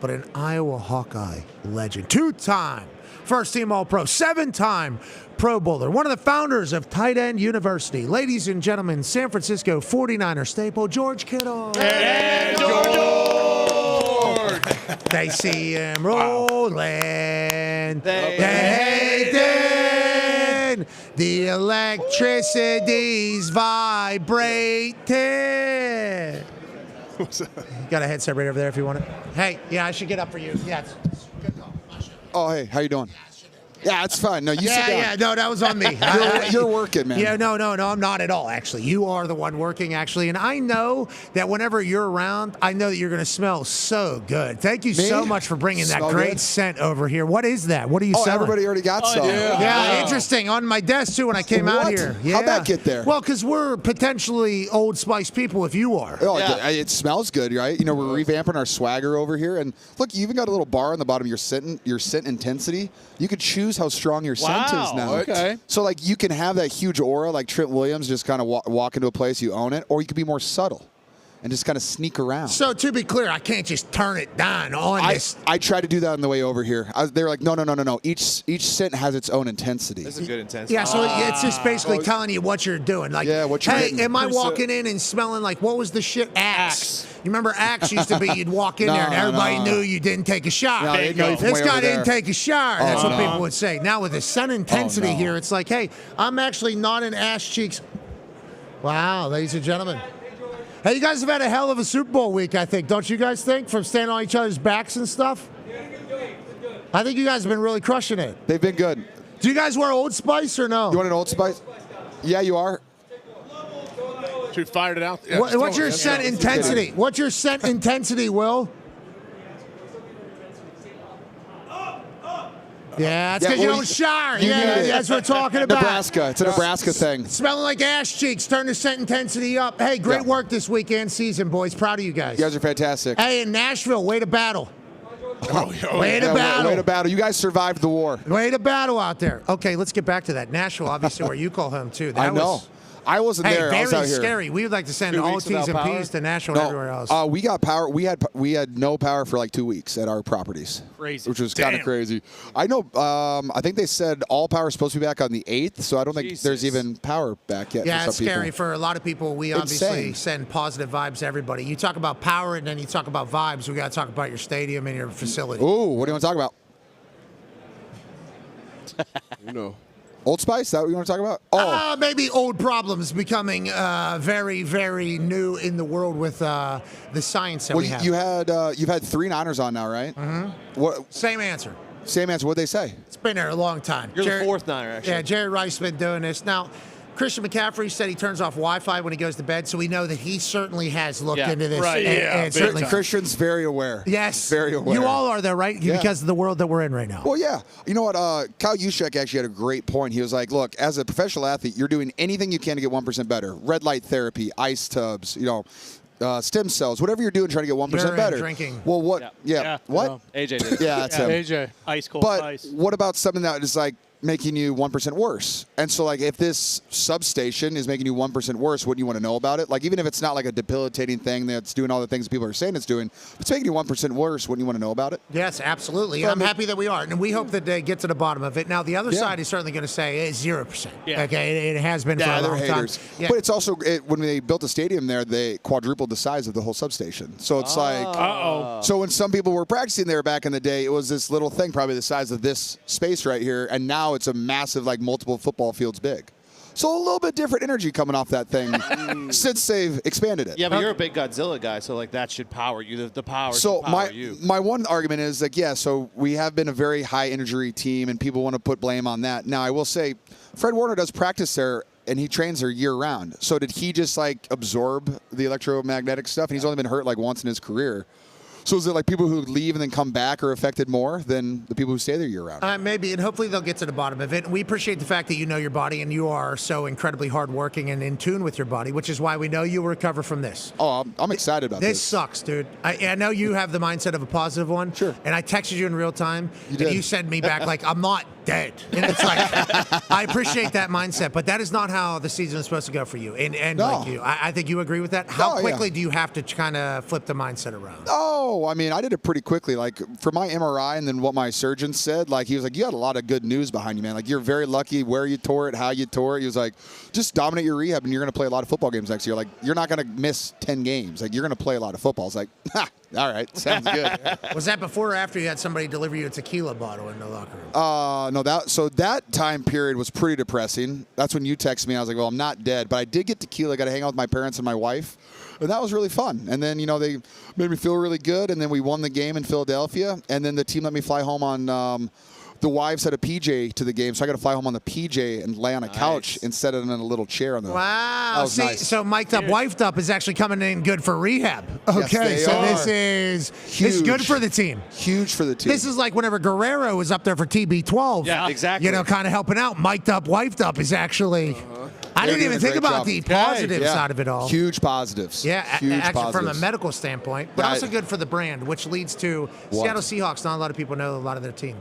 but an Iowa Hawkeye legend. 2-time first-team All-Pro, 7-time Pro Bowler, one of the founders of Tight End University. Ladies and gentlemen, San Francisco 49er staple, George Kittle. Hey, George! They see him rolling. They hate it. The electricity's vibrating. Got a headset right over there if you want it. Hey, yeah, I should get up for you. Yeah. Oh, hey, how you doing? Yeah, it's fine. No, you sit down. Yeah, no, that was on me. You're working, man. Yeah, no, I'm not at all, actually. You are the one working, actually. And I know that whenever you're around, I know that you're going to smell so good. Thank you so much for bringing that great scent over here. What is that? What are you selling? Everybody already got some. Yeah, interesting. On my desk, too, when I came out here. Yeah. How'd that get there? Well, because we're potentially Old Spice people if you are. Oh, it smells good, right? You know, we're revamping our swagger over here. And look, you even got a little bar on the bottom of your scent intensity. You could choose how strong your scent is now. Okay. So, like, you can have that huge aura like Trent Williams, just kind of walk into a place, you own it, or you could be more subtle and just kind of sneak around. So, to be clear, I can't just turn it down on this. I tried to do that on the way over here. They were like, no. Each scent has its own intensity. That's a good intensity. Yeah, so it's just basically telling you what you're doing. Like, what you're hey, getting. am I walking in and smelling like, what was the shit? Axe. You remember Axe used to be, you'd walk in there and everybody knew you didn't take a shower. No, they know you from This way guy over didn't there. take a shower. That's what people would say. Now with the sun intensity here, it's like, hey, I'm actually not in ass cheeks. Wow, ladies and gentlemen. Hey, you guys have had a hell of a Super Bowl week, I think. Don't you guys think? From standing on each other's backs and stuff? I think you guys have been really crushing it. They've been good. Do you guys wear Old Spice or no? You want an Old Spice? Yeah, you are. Should we fire it out? Yeah, What's your scent intensity? What's your scent intensity, Will? Yeah, that's because you don't shower. Yeah, that's what we're talking about. Nebraska. It's a Nebraska thing. Smelling like ass cheeks. Turn the scent intensity up. Hey, great work this weekend season, boys. Proud of you guys. You guys are fantastic. Hey, in Nashville, way to battle. Way to battle. Way to battle. You guys survived the war. Way to battle out there. Okay, let's get back to that. Nashville, obviously, where you call home, too. That I know. I wasn't there. I was out very here. Scary. We would like to send all T's and P's to Nashville and everywhere else. We got power. We had no power for like 2 weeks at our properties. Crazy. Which was kind of crazy. I know. I think they said all power is supposed to be back on the 8th, so I don't think there's even power back yet. Yeah, for it's some scary people. for a lot of people. We obviously Insane. send positive vibes to everybody. You talk about power and then you talk about vibes. We got to talk about your stadium and your facility. Ooh, what do you want to talk about? Old Spice? Is that what you want to talk about? Oh, maybe old problems becoming very, very new in the world with the science that we have. You've had 3 Niners on now, right? Mhm. What? Same answer. Same answer. What'd they say? It's been there a long time. You're the fourth Niner, actually. Yeah, Jerry Rice's been doing this. Now, Christian McCaffrey said he turns off Wi-Fi when he goes to bed, so we know that he certainly has looked into this. Right. And certainly Christian's very aware. Yes. Very aware. You all are, though, right? Yeah. Because of the world that we're in right now. Well, yeah. You know what? Kyle Juszczyk actually had a great point. He was like, look, as a professional athlete, you're doing anything you can to get 1% better. Red light therapy, ice tubs, stem cells, whatever you're doing, trying to get 1% Urine, better. drinking. Well, what? Yeah. What? AJ did. Yeah, that's him. AJ. Ice cold But ice. what about something that is like making you 1% worse? And so, like, if this substation is making you 1% worse, wouldn't you want to know about it? Like, even if it's not like a debilitating thing that's doing all the things people are saying it's doing, if it's making you 1% worse, wouldn't you want to know about it? Yes, absolutely. So, I'm happy that we are, and we hope that they get to the bottom of it. Now, the other side is certainly going to say it's 0%. Yeah. Okay, it has been for Yeah, a they're long haters. time. Yeah. But it's also, when they built the stadium there, they quadrupled the size of the whole substation. So it's so when some people were practicing there back in the day, it was this little thing, probably the size of this space right here, and now it's a massive, like multiple football fields big. So a little bit different energy coming off that thing since they've expanded it. Yeah, but you're a big Godzilla guy, so like that should power you. The power So should power you. my one argument is like, yeah, so we have been a very high injury team, and people want to put blame on that. Now, I will say, Fred Warner does practice there, and he trains there year round. So did he just like absorb the electromagnetic stuff? And he's only been hurt like once in his career. So is it like people who leave and then come back are affected more than the people who stay there year round? Maybe, and hopefully they'll get to the bottom of it. We appreciate the fact that you know your body and you are so incredibly hardworking and in tune with your body, which is why we know you'll recover from this. Oh, I'm excited about this. This sucks, dude. I know you have the mindset of a positive one. Sure. And I texted you in real time, and you sent me back like, I'm not dead. And it's like, I appreciate that mindset, but that is not how the season is supposed to go for you. And No. like you, I think you agree with that. How Oh, quickly yeah. do you have to kind of flip the mindset around? Oh, I mean, I did it pretty quickly. Like, for my MRI and then what my surgeon said, like, he was like, you had a lot of good news behind you, man. Like, you're very lucky where you tore it, how you tore it. He was like, just dominate your rehab and you're going to play a lot of football games next year. Like, you're not going to miss 10 games. Like, you're going to play a lot of football. It's like, ha, all right, sounds good. Was that before or after you had somebody deliver you a tequila bottle in the locker room? No, that time period was pretty depressing. That's when you texted me. I was like, well, I'm not dead, but I did get tequila. I got to hang out with my parents and my wife, and that was really fun. And then, they made me feel really good, and then we won the game in Philadelphia, and then the team let me fly home on the wives had a PJ to the game, so I got to fly home on the PJ and lay on a couch instead of in a little chair on the. Wow. That was See, nice. so mic'd up, wifed up is actually coming in good for rehab. Okay, Yes, they so are. this is Huge. good for the team. Huge for the team. This is like whenever Guerrero was up there for TB12. Yeah, exactly. Kind of helping out. Mic'd up, wifed up is actually. I They're didn't doing even a think great about job. the positive Yeah. side of it all. Huge positives. Yeah, Huge actually from a positives. medical standpoint, but Yeah, also good for the brand, which leads to What? Seattle Seahawks. Not a lot of people know a lot of their team.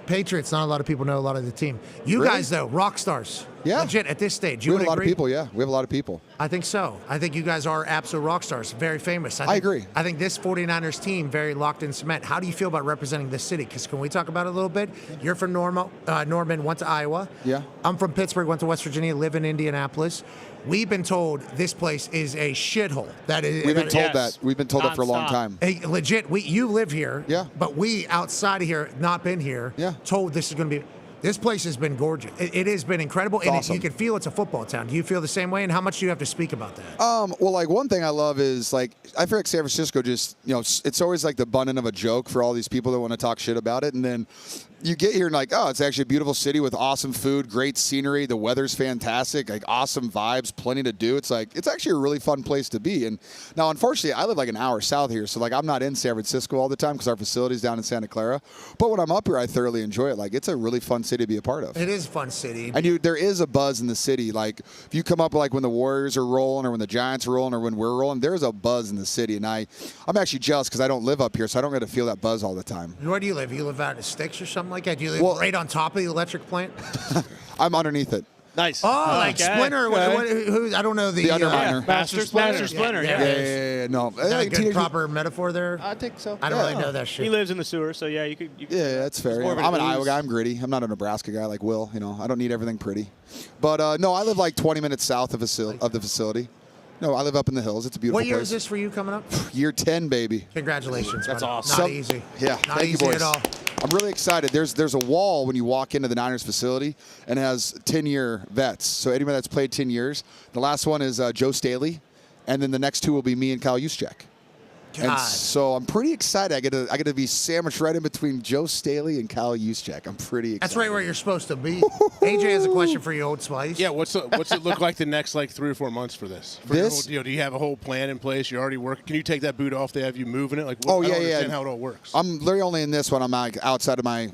Patriots, not a lot of people know a lot of the team. You Really? guys, though, rock stars. Yeah. Legit, at this stage. We You have a would lot of agree? people, yeah. We have a lot of people. I think so. I think you guys are absolute rock stars. Very famous. I agree. I think this 49ers team, very locked in cement. How do you feel about representing this city? Because can we talk about it a little bit? You're from Norman, went to Iowa. Yeah. I'm from Pittsburgh, went to West Virginia, live in Indianapolis. We've been told this place is a shithole. That is. We've been told that. We've been told that for a long time. Hey, legit, you live here. Yeah. But we, outside of here, not been here, told this is going to be. This place has been gorgeous. It has been incredible, and awesome. you can feel it's a football town. Do you feel the same way? And how much do you have to speak about that? Well, like one thing I love is like I feel like San Francisco just it's always like the abundant of a joke for all these people that want to talk shit about it, and then you get here and like, oh, it's actually a beautiful city with awesome food, great scenery, the weather's fantastic, like awesome vibes, plenty to do. It's like it's actually a really fun place to be. And now, unfortunately, I live like an hour south here, so like I'm not in San Francisco all the time because our facility's down in Santa Clara. But when I'm up here, I thoroughly enjoy it. Like it's a really fun city to be a part of. It is a fun city. And there is a buzz in the city. Like if you come up like when the Warriors are rolling or when the Giants are rolling or when we're rolling, there's a buzz in the city. And I'm actually jealous because I don't live up here, so I don't get to feel that buzz all the time. Where do you live? You live out in the sticks or something like that? Do you live right on top of the electric plant? I'm underneath it. Nice. Oh, like Splinter. Who, I don't know the Underminer. Master Splinter. Yeah. No. Is that a Hey, good proper metaphor there? I think so. I don't really know that shit. He lives in the sewer, so yeah, you could. Yeah, that's fair. more of an I'm an ooze. Iowa guy. I'm gritty. I'm not a Nebraska guy like Will. I don't need everything pretty. But no, I live like 20 minutes south of the facility. No, I live up in the hills. It's a beautiful What year place. is this for you coming up? Year 10, baby. Congratulations. That's buddy. awesome. Not easy. Yeah, Not thank you, easy boys. at all. I'm really excited. There's a wall when you walk into the Niners facility, and it has 10-year vets. So anyone that's played 10 years. The last one is Joe Staley, and then the next two will be me and Kyle Juszczyk. And so I'm pretty excited. I get to be sandwiched right in between Joe Staley and Kyle Juszczyk. I'm pretty excited. That's right where you're supposed to be. AJ has a question for you, Old Spice. Yeah, what's it look like the next like 3 or 4 months for this? For This- your whole deal? Do you have a whole plan in place? You're already working. Can you take that boot off? They have you moving it. Like, Oh, I yeah, don't yeah. understand how it all works. I'm literally only in this when I'm like outside of my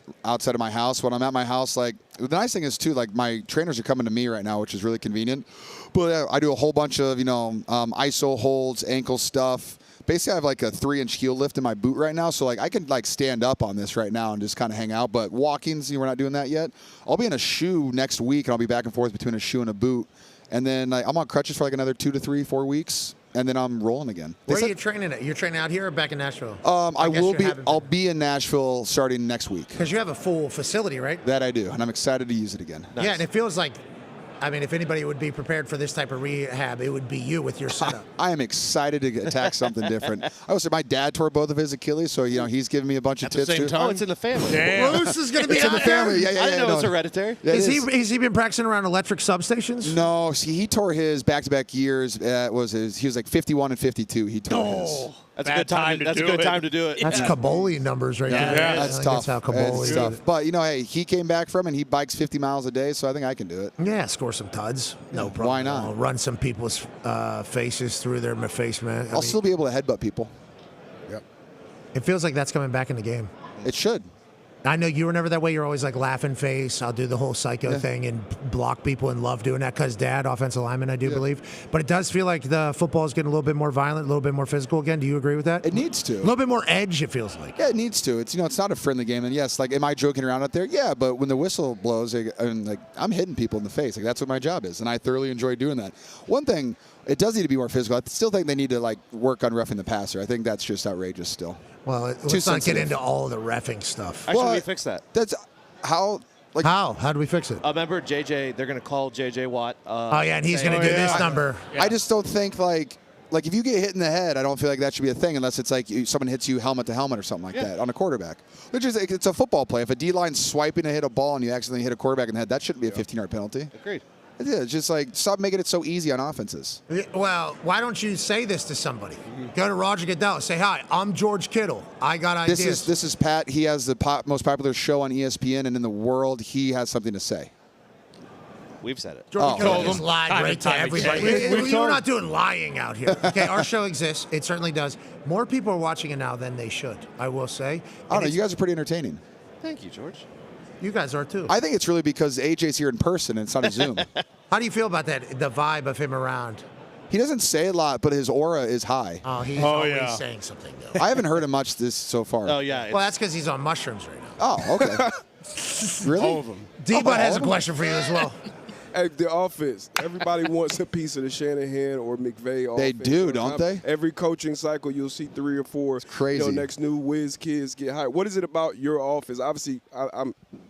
house. When I'm at my house, like the nice thing is too, like my trainers are coming to me right now, which is really convenient. But I do a whole bunch of ISO holds, ankle stuff. Basically, I have like a 3-inch heel lift in my boot right now, so like I can like stand up on this right now and just kind of hang out. But walking's, we're not doing that yet. I'll be in a shoe next week, and I'll be back and forth between a shoe and a boot. And then I'm on crutches for like another 2 to 3, 4 weeks, and then I'm rolling again. Where are you training at? You're training out here or back in Nashville? I'll be in Nashville starting next week. Because you have a full facility, right? That I do, and I'm excited to use it again. Yeah, and it feels like, if anybody would be prepared for this type of rehab, it would be you with your setup. I am excited to attack something different. I would say my dad tore both of his Achilles, so he's giving me a bunch of tips too. Oh, it's in the family. Bruce is going to be It's in out the family. there? Yeah, I didn't know it's hereditary. Yeah, it Has he been practicing around electric substations? No, see, he tore his back-to-back years. He was like 51 and 52. He tore his. That's a good time. That's a good time to do it. That's Caboli numbers right there. That's tough. That's how Caboli That's tough. But hey, he came back from it, and he bikes 50 miles a day, so I think I can do it. Yeah, score some tuds. No problem. Why not? I'll run some people's faces through their face, man. I'll still be able to headbutt people. It feels like that's coming back in the game. It should. I know you were never that way. You're always like laughing face. I'll do the whole psycho thing and block people and love doing that because dad, offensive lineman, I do believe. But it does feel like the football is getting a little bit more violent, a little bit more physical again. Do you agree with that? It needs to. A little bit more edge, it feels like. Yeah, it needs to. It's it's not a friendly game. And yes, like, am I joking around out there? Yeah, but when the whistle blows, I'm hitting people in the face. Like, that's what my job is, and I thoroughly enjoy doing that. One thing, it does need to be more physical. I still think they need to work on roughing the passer. I think that's just outrageous still. Well, let's not get into all the reffing stuff. Actually, we fixed that. That's how. How do we fix it? Remember, JJ, they're going to call JJ Watt. And he's going to do this number. I just don't think, like if you get hit in the head, I don't feel like that should be a thing unless it's like someone hits you helmet to helmet or something like that on a quarterback. It's a football play. If a D-line's swiping to hit a ball and you accidentally hit a quarterback in the head, that shouldn't be a 15-yard penalty. Agreed. Yeah, it's just stop making it so easy on offenses. Well, why don't you say this to somebody? Go to Roger Goodell. Say, hi, I'm George Kittle. I got ideas. This is Pat. He has the most popular show on ESPN and in the world. He has something to say. We've said it. George Kittle just lied right to everybody. We're not doing lying out here. Okay, our show exists. It certainly does. More people are watching it now than they should, I will say. I don't know. You guys are pretty entertaining. Thank you, George. You guys are too. I think it's really because AJ's here in person and it's not a Zoom. How do you feel about that, the vibe of him around? He doesn't say a lot, but his aura is high. Oh, he's always saying something, though. I haven't heard him much so far. Oh, yeah. Well, that's because he's on mushrooms right now. Oh, okay. Really? All of them. D-Bud has a question for you as well. Hey, the offense. Everybody wants a piece of the Shanahan or McVay offense. They do, don't they? Every coaching cycle, you'll see 3 or 4. It's crazy. Next new whiz kids get hired. What is it about your offense? Obviously,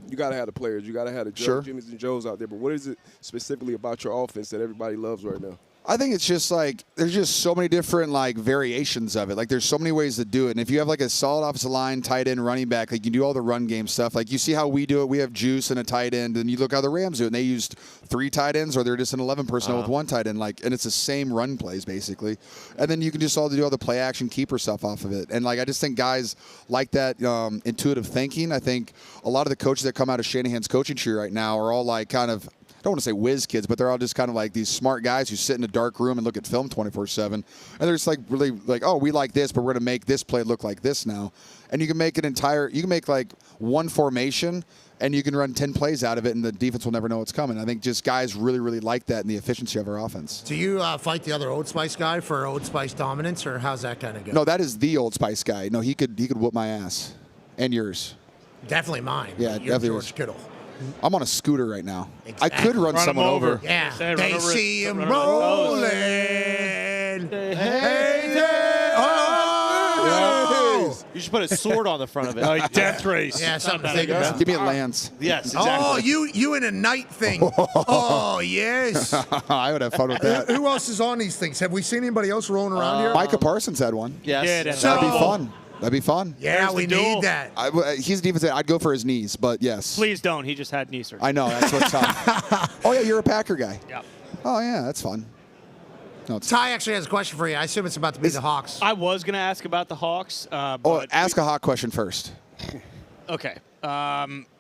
you got to have the players. You got to have the Jimmys and Joes out there. But what is it specifically about your offense that everybody loves right now? I think it's just there's just so many different variations of it. Like there's so many ways to do it. And if you have a solid offensive line, tight end, running back, you can do all the run game stuff. Like you see how we do it. We have juice and a tight end, and you look how the Rams do it. And they used 3 tight ends, or they're just an 11 personnel with 1 tight end. And it's the same run plays basically. And then you can just do all the play action keeper stuff off of it. And I just think guys like that intuitive thinking. I think a lot of the coaches that come out of Shanahan's coaching tree right now are all kind of, I don't want to say whiz kids, but they're all just kind of these smart guys who sit in a dark room and look at film 24/7. And they're just really oh, we like this, but we're going to make this play look like this now. And you can make one formation and you can run 10 plays out of it and the defense will never know what's coming. I think just guys really, really like that and the efficiency of our offense. Do you fight the other Old Spice guy for Old Spice dominance, or how's that kind of go? No, that is the Old Spice guy. No, he could whoop my ass. And yours. Definitely mine. Yeah, You're definitely George yours. Kittle. I'm on a scooter right now. Exactly. I could run someone over. Yeah. They see him rolling. You should put a sword on the front of it. Like death race. Yeah, something to think about. Give me a lance. Yes, exactly. Oh, you in a night thing. Oh, yes. I would have fun with that. Who else is on these things? Have we seen anybody else rolling around here? Micah Parsons had one. Yes. That'd be fun. That'd be fun. Yeah, we need that. He's a defensive end. I'd go for his knees, but yes. Please don't. He just had knee surgery. I know. That's what's tough. Oh, yeah, you're a Packer guy. Yeah. Oh, yeah, that's fun. No, Ty actually has a question for you. I assume it's about to be the Hawks. I was going to ask about the Hawks. But ask a Hawk question first. Okay.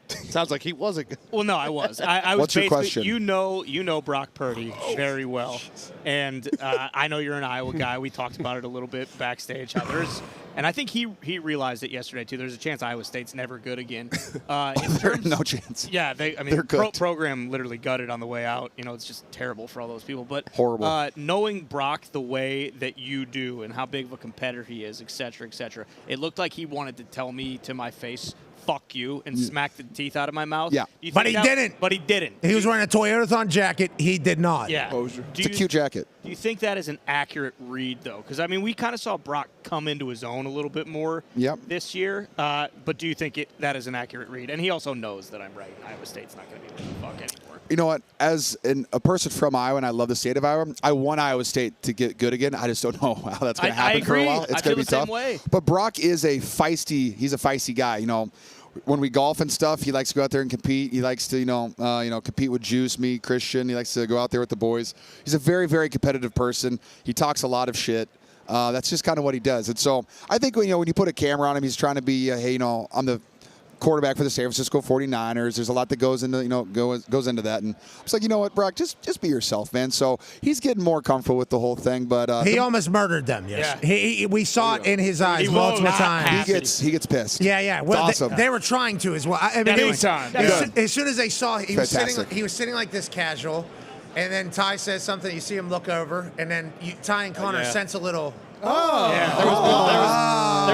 Sounds like he wasn't. Well, no, I was. I was. What's your question? You know Brock Purdy very well, and I know you're an Iowa guy. We talked about it a little bit backstage. How and I think he realized it yesterday too. There's a chance Iowa State's never good again. No chance. Yeah, they're good. Program literally gutted on the way out. It's just terrible for all those people. But horrible. Knowing Brock the way that you do and how big of a competitor he is, et cetera, it looked like he wanted to tell me to my face, fuck you, and smack the teeth out of my mouth. Yeah. But he didn't. He was wearing a Toyotathon jacket. He did not. Yeah. It's a cute jacket. Do you think that is an accurate read, though? Because, we kind of saw Brock come into his own a little bit more this year. But do you think that is an accurate read? And he also knows that I'm right. Iowa State's not going to be able to fuck anymore. You know what? As a person from Iowa, and I love the state of Iowa, I want Iowa State to get good again. I just don't know how that's going to happen for a while. It's going to be tough. Way. But Brock is he's a feisty guy. When we golf and stuff, he likes to go out there and compete. He likes to, compete with Juice, me, Christian. He likes to go out there with the boys. He's a very, very competitive person. He talks a lot of shit. That's just kind of what he does. And so I think when you put a camera on him, he's trying to be, I'm the quarterback for the San Francisco 49ers. There's a lot that goes into goes into that, and I was like, you know what, Brock, just be yourself, man. So he's getting more comfortable with the whole thing, but he almost murdered them. Yes, we saw it in his eyes multiple times. He gets pissed. Yeah. Well, it's awesome. they were trying to as well. I mean, Anytime. as soon as they saw, he was Fantastic. sitting like this casual, and then Ty says something. You see him look over, and then Ty and Connor sense a little. There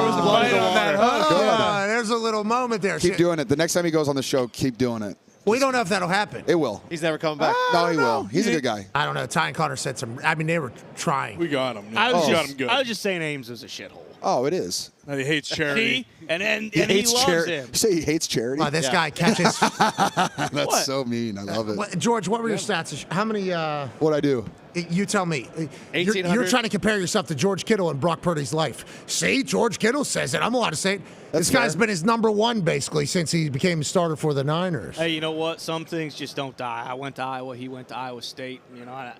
was blood in the water. There's a little moment there. Keep doing it. The next time he goes on the show, keep doing it. We don't know if that'll happen. It will. He's never coming back. No, he will. He's a good guy. I don't know. Ty and Connor said some. I mean, they were trying. We got him. I was got him good. I was just saying Ames was a shithole. Oh, it is. And he hates charity. See? And he loves him. You say he hates charity? This guy catches. That's What? so mean. I love it. George, what were your stats? How many? What'd I do? You tell me. You're 1,800. trying to compare yourself to George Kittle and Brock Purdy's life. See, George Kittle says it. I'm allowed to say it. This guy's been his number one basically since he became a starter for the Niners. Hey, you know what? Some things just don't die. I went to Iowa. He went to Iowa State. You know,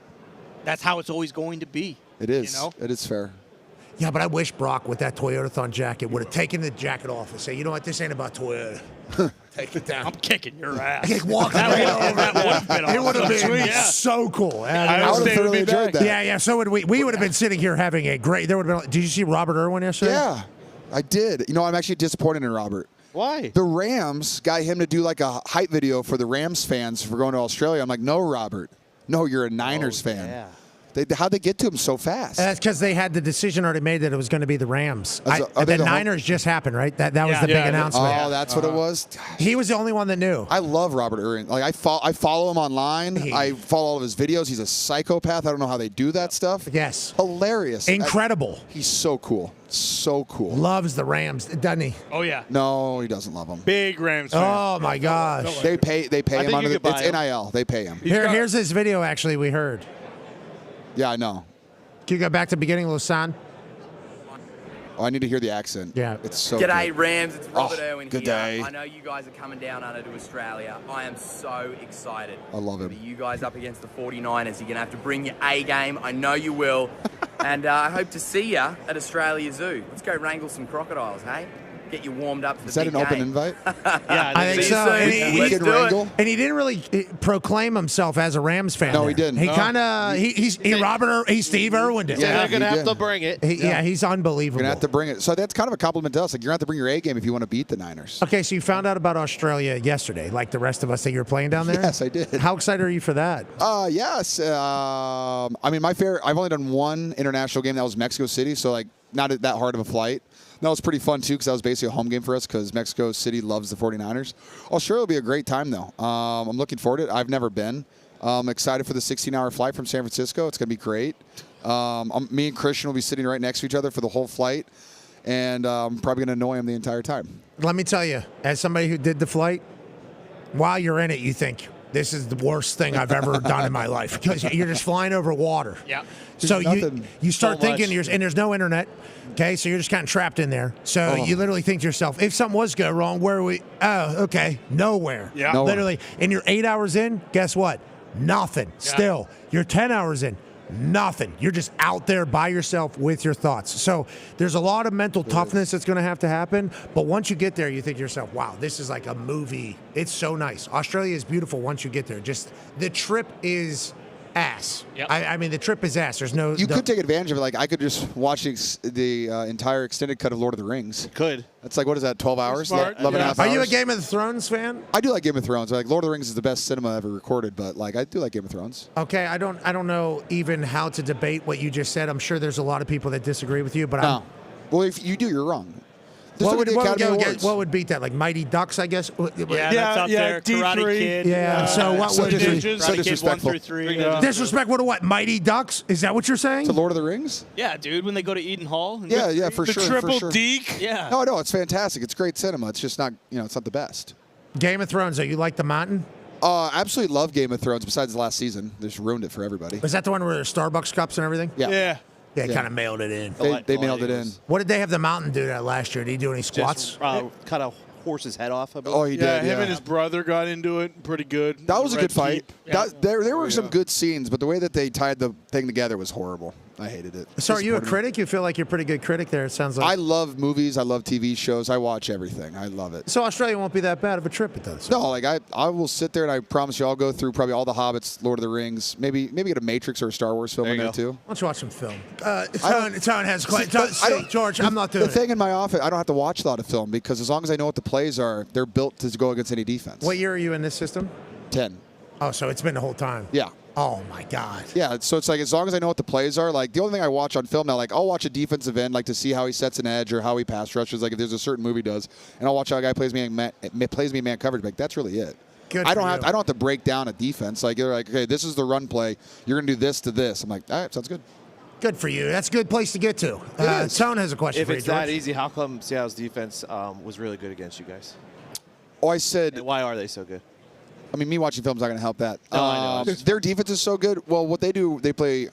that's how it's always going to be. It is. You know? It is fair. Yeah, but I wish Brock with that Toyotathon jacket would have taken the jacket off and say, you know what, this ain't about Toyota. Take it down. I'm kicking your ass. Like walking That right would- over. that would have been It would have awesome. been Yeah. so cool. I would have thoroughly enjoyed that. Yeah. So would we. We would have been sitting here having a great. There would have been. Did you see Robert Irwin yesterday? Yeah, I did. You know, I'm actually disappointed in Robert. Why? The Rams got him to do like a hype video for the Rams fans for going to Australia. I'm like, no, Robert. No, you're a Niners fan. Yeah. How'd they get to him so fast? That's because they had the decision already made that it was going to be the Rams. Are they The the Niners just happened, right? That was the big announcement. Oh, that's what it was. He was the only one that knew. I love Robert Irwin. Like I follow him online. I follow all of his videos. He's a psychopath. I don't know how they do that stuff. Yes. Hilarious. Incredible. He's so cool. So cool. Loves the Rams, doesn't he? Oh yeah. No, he doesn't love them. Big Rams fan. Oh my gosh. They pay I him think under you the, could buy it's him. NIL. They pay him. Here's his video. Actually, we heard. Yeah, I know. Can you go back to the beginning, Lausanne? Oh, I need to hear the accent. Yeah. It's so G'day, good. Rams. It's Robert Irwin good here. day. I know you guys are coming down under to Australia. I am so excited. I love him. You guys up against the 49ers. You're going to have to bring your A game. I know you will. And I hope to see you at Australia Zoo. Let's go wrangle some crocodiles, hey? Get you warmed up for the Is that big an open game. invite? Yeah, I think see you so. soon. And he- Let's Weekend do it. wrangle? And he didn't really proclaim himself as a Rams fan. No, there. he didn't. He No. kind of he's Steve Irwin did. Yeah, They're going to he have did. to bring it. Yeah, he's unbelievable. You're gonna have to bring it. So that's kind of a compliment to us. Like you're gonna have to bring your A game if you want to beat the Niners. Okay, so you found out about Australia yesterday, like the rest of us that you were playing down there? Yes, I did. How excited are you for that? Yes. I mean, I've only done one international game. That was Mexico City. So like not that hard of a flight. That was pretty fun too because that was basically a home game for us because Mexico City loves the 49ers. Australia will be a great time though. I'm looking forward to it. I've never been. I'm excited for the 16-hour flight from San Francisco. It's going to be great. Me and Christian will be sitting right next to each other for the whole flight, and I'm probably going to annoy him the entire time. Let me tell you, as somebody who did the flight, while you're in it, you think, this is the worst thing I've ever done in my life because you're just flying over water. Yeah. So There's you nothing. start So thinking, much. and there's no internet. Okay, so you're just kind of trapped in there. So you literally think to yourself, if something was go wrong, where are we? Oh, okay, nowhere. Yeah. Nowhere. Literally. And you're 8 hours in, guess what? Nothing. Still. You're 10 hours in. Nothing. You're just out there by yourself with your thoughts. So there's a lot of mental toughness that's going to have to happen. But once you get there, you think to yourself, wow, this is like a movie. It's so nice. Australia is beautiful once you get there. Just the trip is ass. Yep. I mean, the trip is ass. There's no. You could take advantage of it. Like I could just watch the entire extended cut of Lord of the Rings. Could. That's like, what is that, 12 hours? Smart. 11 and a half Are hours? you a Game of Thrones fan? I do like Game of Thrones. Like Lord of the Rings is the best cinema ever recorded, but like I do like Game of Thrones. Okay, I don't know even how to debate what you just said. I'm sure there's a lot of people that disagree with you, but No. Well, if you do, you're wrong. what would, the what, would Academy go Awards. against, what would beat that? Like Mighty Ducks, I guess. Yeah, that's up there. Karate D3. Kid. Yeah, so what so would dis- be? so Karate Kid 1 disrespectful. through 3. Disrespect? What? Mighty Ducks? Is that what you're saying? To Lord of the Rings? Yeah, dude, when they go to Eden Hall. and Yeah, for The sure. triple for sure. deke. Yeah. No, it's fantastic. It's great cinema. It's just not, it's not the best. Game of Thrones. Though, you like the mountain? Absolutely love Game of Thrones. Besides the last season, they just ruined it for everybody. Was that the one where there's Starbucks cups and everything? Yeah. Yeah. Yeah, Yeah. kind of mailed it in. They mailed it in. What did they have the mountain do that last year? Did he do any squats? Cut a horse's head off. I believe. Oh, he Yeah, did. him Yeah. and his brother got into it pretty good. That was a Red good fight. Keep. There were some good scenes, but the way that they tied the thing together was horrible. I hated it. So are you a Disappointed me. critic? You feel like you're a pretty good critic there, it sounds like. I love movies. I love TV shows. I watch everything. I love it. So Australia won't be that bad of a trip, it does. No, like I will sit there and I promise you I'll go through probably all the Hobbits, Lord of the Rings, maybe get a Matrix or a Star Wars film in there too. Why don't you watch some film? Tone has quite. George, I'm not doing the thing in my office. I don't have to watch a lot of film because as long as I know what the plays are, they're built to go against any defense. What year are you in this system? 10. Oh, so it's been the whole time. Yeah. Oh my God. Yeah, so it's like as long as I know what the plays are, like the only thing I watch on film now, like I'll watch a defensive end, like to see how he sets an edge or how he pass rushes, like if there's a certain movie does, and I'll watch how a guy plays me man coverage. Like that's really it. I don't have to break down a defense. Like you're like, okay, this is the run play. You're gonna do this to this. I'm like, all right, sounds good. Good for you. That's a good place to get to. Tone has a question If for you, it's George. that easy, how come Seattle's defense was really good against you guys? Oh, I said. And why are they so good? I mean, me watching film's not going to help that. No, I know. Their defense is so good. Well, what they do, they play.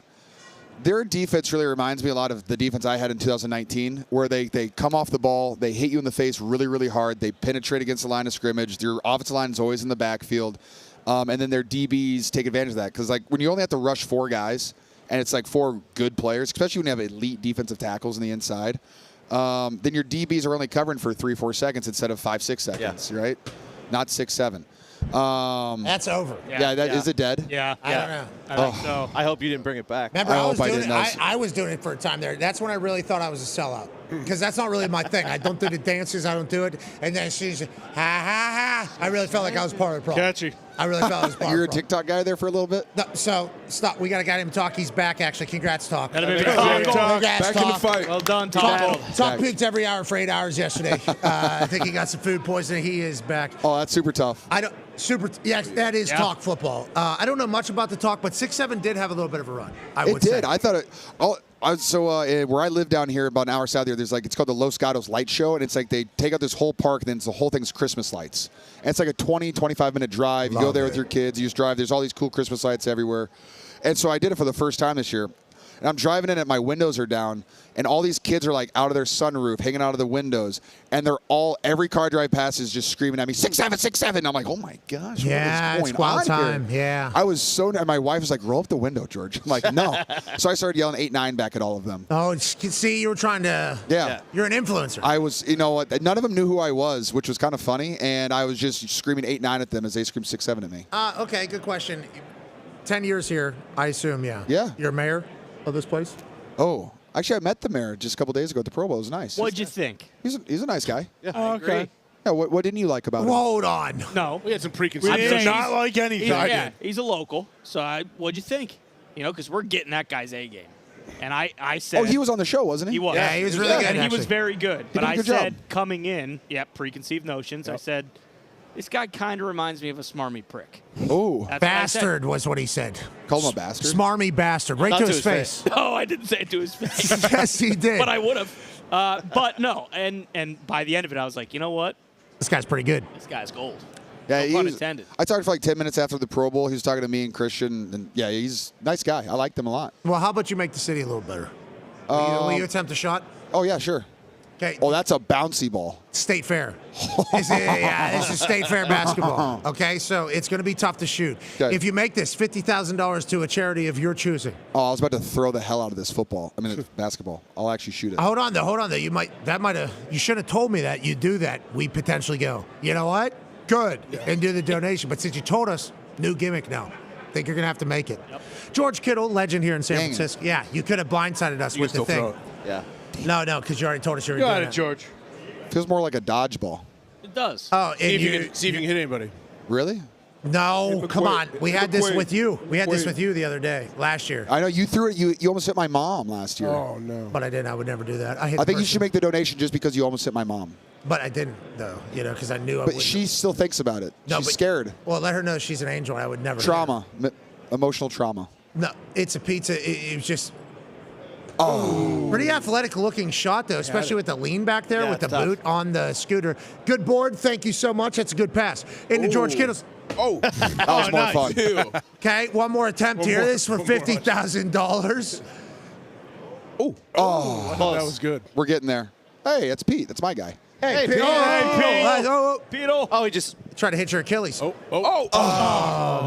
Their defense really reminds me a lot of the defense I had in 2019, where they come off the ball, they hit you in the face really, really hard, they penetrate against the line of scrimmage. Their offensive line is always in the backfield, and then their DBs take advantage of that because like when you only have to rush 4 guys and it's like 4 good players, especially when you have elite defensive tackles on the inside, then your DBs are only covering for 3-4 seconds instead of 5-6 seconds, right? Not 6-7. That's over. Is it dead? Yeah. I don't know. I think so. I hope you didn't bring it back. Remember, I was doing it for a time there. That's when I really thought I was a sellout. Because that's not really my thing. I don't do the dances. I don't do it. And then she's, ha, ha, ha. I really felt like I was part of the problem. Catchy. I really felt I was part You're a of the problem. TikTok guy there for a little bit? No, so, stop. We got a guy named Talk. He's back, actually. Congrats, Talk. Congrats, Congrats, back in the Talk. fight. Well done, Talk, Tom. Talk peaked every hour for 8 hours yesterday. I think he got some food poisoning. He is back. Oh, that's super tough. Yeah, that is Talk football. I don't know much about the Talk, but 6'7" did have a little bit of a run. It did. I thought it. Where I live down here, about an hour south here, there's like it's called the Los Gatos Light Show, and it's like they take out this whole park, and then the whole thing's Christmas lights. And it's like a 25 minute drive. You go there with your kids, you just drive. There's all these cool Christmas lights everywhere. And so I did it for the first time this year. And I'm driving in and my windows are down, and all these kids are like out of their sunroof, hanging out of the windows, and every car drive past is just screaming at me, 6'7", 6'7". And I'm like, oh my gosh, yeah, what is it's going wild on time. here? Yeah. I was so, and my wife was like, roll up the window, George. I'm like, no. So I started yelling 8-9 back at all of them. Oh, see, you were trying to. Yeah. You're an influencer. I was, none of them knew who I was, which was kind of funny, and I was just screaming 8-9 at them as they screamed 6'7" at me. Okay, good question. 10 years here, I assume, yeah. Yeah. You're mayor of this place? Oh, actually, I met the mayor just a couple days ago at the Pro Bowl. It was nice. What'd you think? He's a nice guy. Yeah, okay. Yeah, what didn't you like about him? Hold on. No. We had some preconceived. We did not like anything. He's a local. So what'd you think? Because we're getting that guy's A game. And I said. Oh, he was on the show, wasn't he? He was. Yeah, he was really good. And he actually. was very good. But did a I good said job. coming in, preconceived notions. I said, this guy kind of reminds me of a smarmy prick. Oh, bastard was what he said. Call him a bastard. Smarmy bastard, right Not to his face. No, I didn't say it to his face. Yes, he did. But I would have. But no, and by the end of it, I was like, you know what? This guy's pretty good. This guy's gold. Yeah, No pun intended. I talked for like 10 minutes after the Pro Bowl. He was talking to me and Christian, and yeah, he's a nice guy. I liked him a lot. Well, how about you make the city a little better? Will you attempt a shot? Oh, yeah, sure. Okay. Oh, that's a bouncy ball. State Fair. This is State Fair basketball. Okay, so it's going to be tough to shoot. Okay. If you make this $50,000 to a charity of your choosing. Oh, I was about to throw the hell out of this basketball. I'll actually shoot it. Hold on, though. You should have told me that. You do that. We potentially go, you know what? Good. And do the donation. But since you told us, new gimmick now. Think you're going to have to make it. Yep. George Kittle, legend here in San Francisco. Yeah, you could have blindsided us with the thing. Yeah. No, because you already told us you were doing it. George. Feels more like a dodgeball. It does. Oh, see if you can hit anybody. Really? No, come on. We had this with you. We had this with you the other day, last year. I know you threw it. You almost hit my mom last year. Oh no. But I didn't. I would never do that. I think you should make the donation just because you almost hit my mom. But I didn't, though. Because I knew I But wouldn't. she still thinks about it. No, She's scared. Well, let her know she's an angel. I would never. Trauma, emotional trauma. No, it's a pizza. It was just. Oh. Pretty athletic-looking shot, though, especially with the lean back there with the boot on the scooter. Good board. Thank you so much. That's a good pass. Into George Kittle's. Oh, that was more fun. Okay, one more attempt here. This is for $50,000. Oh, that was good. We're getting there. Hey, it's Pete. That's my guy. Hey, Pete. Pete. Oh, he just tried to hit your Achilles. Oh,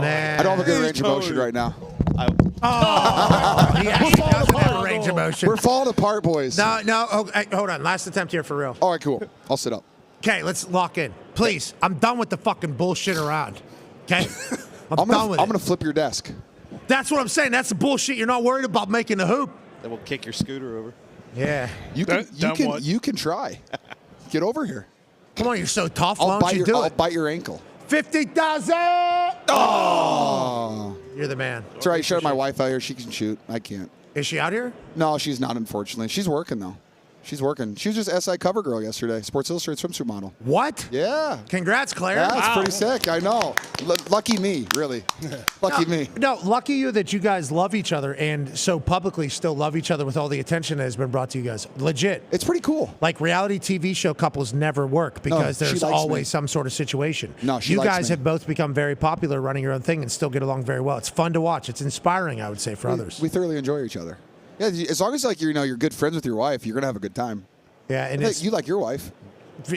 man. I don't have a good range of motion right now. He actually doesn't have a range of motion. We're falling apart, boys. No. Oh, hey, hold on. Last attempt here for real. All right, cool. I'll sit up. Okay, let's lock in. Please. I'm done with the fucking bullshit around. Okay? I'm done with it. I'm going to flip your desk. That's what I'm saying. That's the bullshit. You're not worried about making the hoop. Then we'll kick your scooter over. Yeah. You can try. Get over here. Come on, you're so tough. Why I'll don't you do I'll it? bite your ankle. 50,000. Oh. You're the man. It's all right. Shout out my wife out here. She can shoot. I can't. Is she out here? No, she's not, unfortunately. She's working, though. She's working. She was just SI cover girl yesterday. Sports Illustrated swimsuit model. What? Yeah. Congrats, Claire. Yeah, that's pretty sick. I know. Lucky me, really. Lucky me. No, lucky you that you guys love each other and so publicly still love each other with all the attention that has been brought to you guys. Legit. It's pretty cool. Like reality TV show couples never work because she there's likes always me. some sort of situation. No, she You likes guys me. have both become very popular running your own thing and still get along very well. It's fun to watch. It's inspiring, I would say, for others. We thoroughly enjoy each other. Yeah, as long as you're good friends with your wife, you're gonna have a good time. Yeah, and Hey, you like your wife.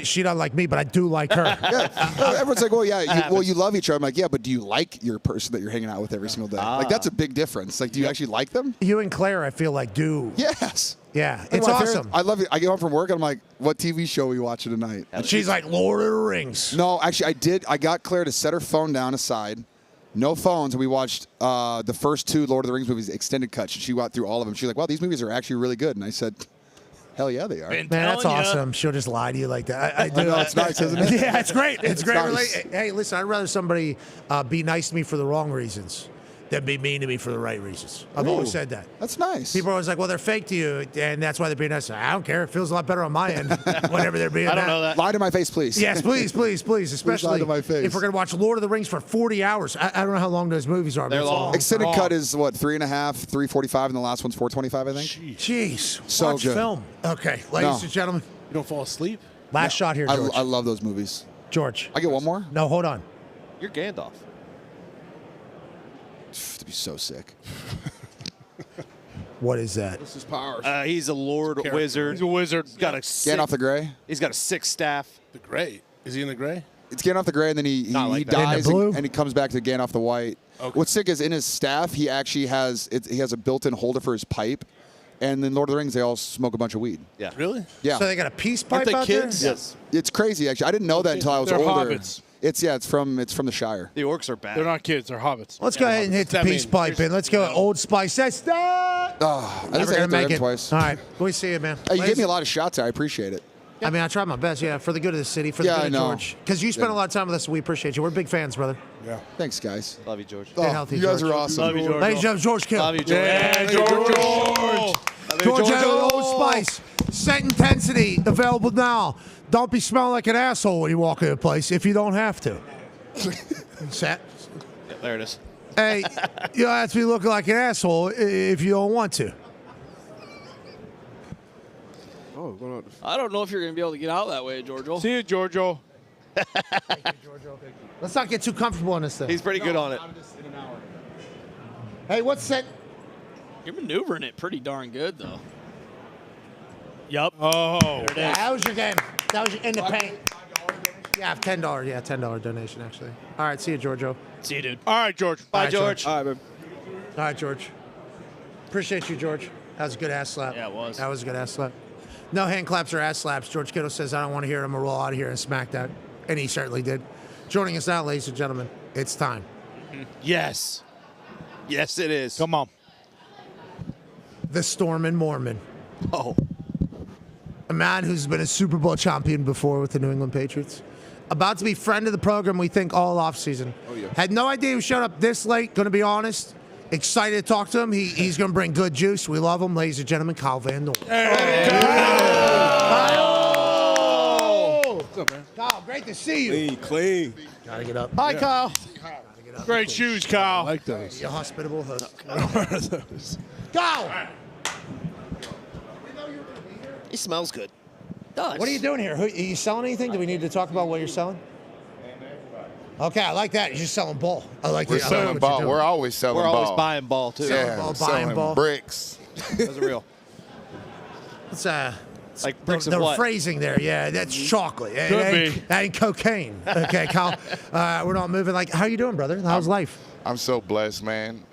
She doesn't like me, but I do like her. Yeah. Everyone's like, well, yeah, you love each other. I'm like, yeah, but do you like your person that you're hanging out with every single day? Like, that's a big difference. Like, do you actually like them? You and Claire, I feel like, do. Yes. Yeah, Like, it's my awesome. parents- I love it. I get home from work and I'm like, what TV show are we watching tonight? And she's like, Lord of the Rings. No, actually, I got Claire to set her phone down aside. No phones, and we watched the first 2 Lord of the Rings movies, extended cuts. And she went through all of them. She's like, wow, these movies are actually really good. And I said, hell yeah, they are. Man, that's awesome. She'll just lie to you like that. I do. I know, it's nice, isn't it? Yeah, it's great. It's great. nice. Hey, listen, I'd rather somebody be nice to me for the wrong reasons than be mean to me for the right reasons. I've always said that. That's nice. People are always like, well, they're fake to you, and that's why they're being nice. I don't care. It feels a lot better on my end whenever they're being I don't know that. Lie to my face, please. Yes, please. Especially lie to my face. if we're going to watch Lord of the Rings for 40 hours. I don't know how long those movies are. but it's long. Extended cut is what, 3.5, 3:45, and the last one's 4:25, I think. Jeez. So watch good. film. Okay, ladies No. and gentlemen. You don't fall asleep? Last shot here, George. I love those movies. George. I get one more? No, hold on. You're Gandalf. To be so sick. What is that? This is powers. He's a lord Character. wizard. He's a wizard. He's got a Gandalf the Grey? He's got a 6 staff. The Gray. Is he in the Gray? It's Gandalf the Grey, and then he Not like that. dies, In the blue? and he comes back to Gandalf the White. Okay. What's sick is in his staff, he actually has he has a built-in holder for his pipe. And in Lord of the Rings, they all smoke a bunch of weed. Yeah. Really? Yeah. So they got a peace Aren't pipe they out kids? there? Yes. It's crazy, actually. I didn't know that until I was They're older. hobbits. It's from the Shire. The orcs are bad. They're not kids. They're hobbits. Let's go ahead and hit the That peace mean- pipe in. Let's go Old Spice. That's that. I Never just gonna had to make him it. twice. All right. We see you, man. Hey, you gave Ladies- me a lot of shots. I appreciate it. I mean, I tried my best, yeah, for the good of the city, for the Yeah, good I of know. George. Because you spent a lot of time with us, and we appreciate you. We're big fans, brother. Yeah. Thanks, guys. Love you, George. Stay healthy, you guys George. are awesome. Love you, George. Ladies and gentlemen, George Kittle. Love you, George. Yeah, George. George out of Old Spice. Set intensity, available now. Don't be smelling like an asshole when you walk into a place if you don't have to. Set. Yeah, there it is. Hey, you don't have to be looking like an asshole if you don't want to. Oh, going on. I don't know if you're going to be able to get out that way, Giorgio. See you, Giorgio. Let's not get too comfortable on this thing. He's pretty good on it. Hey, what's set? You're maneuvering it pretty darn good, though. Yup. Oh. There it is. Yeah, that was your game. That was your in the paint. Yeah, $10. Yeah, $10 donation, actually. All right, see you, Giorgio. See you, dude. All right, George. Bye, All right, George. All right, man. All right, George. Appreciate you, George. That was a good ass slap. Yeah, it was. That was a good ass slap. No hand claps or ass slaps. George Kittle says, I don't want to hear it. I'm going to roll out of here and smack that. And he certainly did. Joining us now, ladies and gentlemen, it's time. Yes. Yes, it is. Come on. The Stormin' Mormon. Oh. A man who's been a Super Bowl champion before with the New England Patriots. About to be friend of the program, we think, all offseason. Oh, yeah. Had no idea he showed up this late, going to be honest. Excited to talk to him. He's going to bring good juice. We love him. Ladies and gentlemen, Kyle Van Noy. What's up, man? Kyle, great to see you. Clean. Gotta get up. Hi, Kyle. Great shoes, Kyle. I like those. Your hospitable hook. those. Kyle! He smells good. Does. What are you doing here? Are you selling anything? Do we need to talk about what you're selling? Okay, I like that. You're just selling ball. I like We're that. I like selling what you're ball. doing. We're always selling We're ball. always buying ball, too. Yeah, ball, selling buying ball. bricks. That's real. It's Like bricks the of what? phrasing there, yeah, that's chocolate. Could That ain't cocaine. Okay, Kyle. We're not moving. Like, how you doing, brother? How's life? I'm so blessed, man.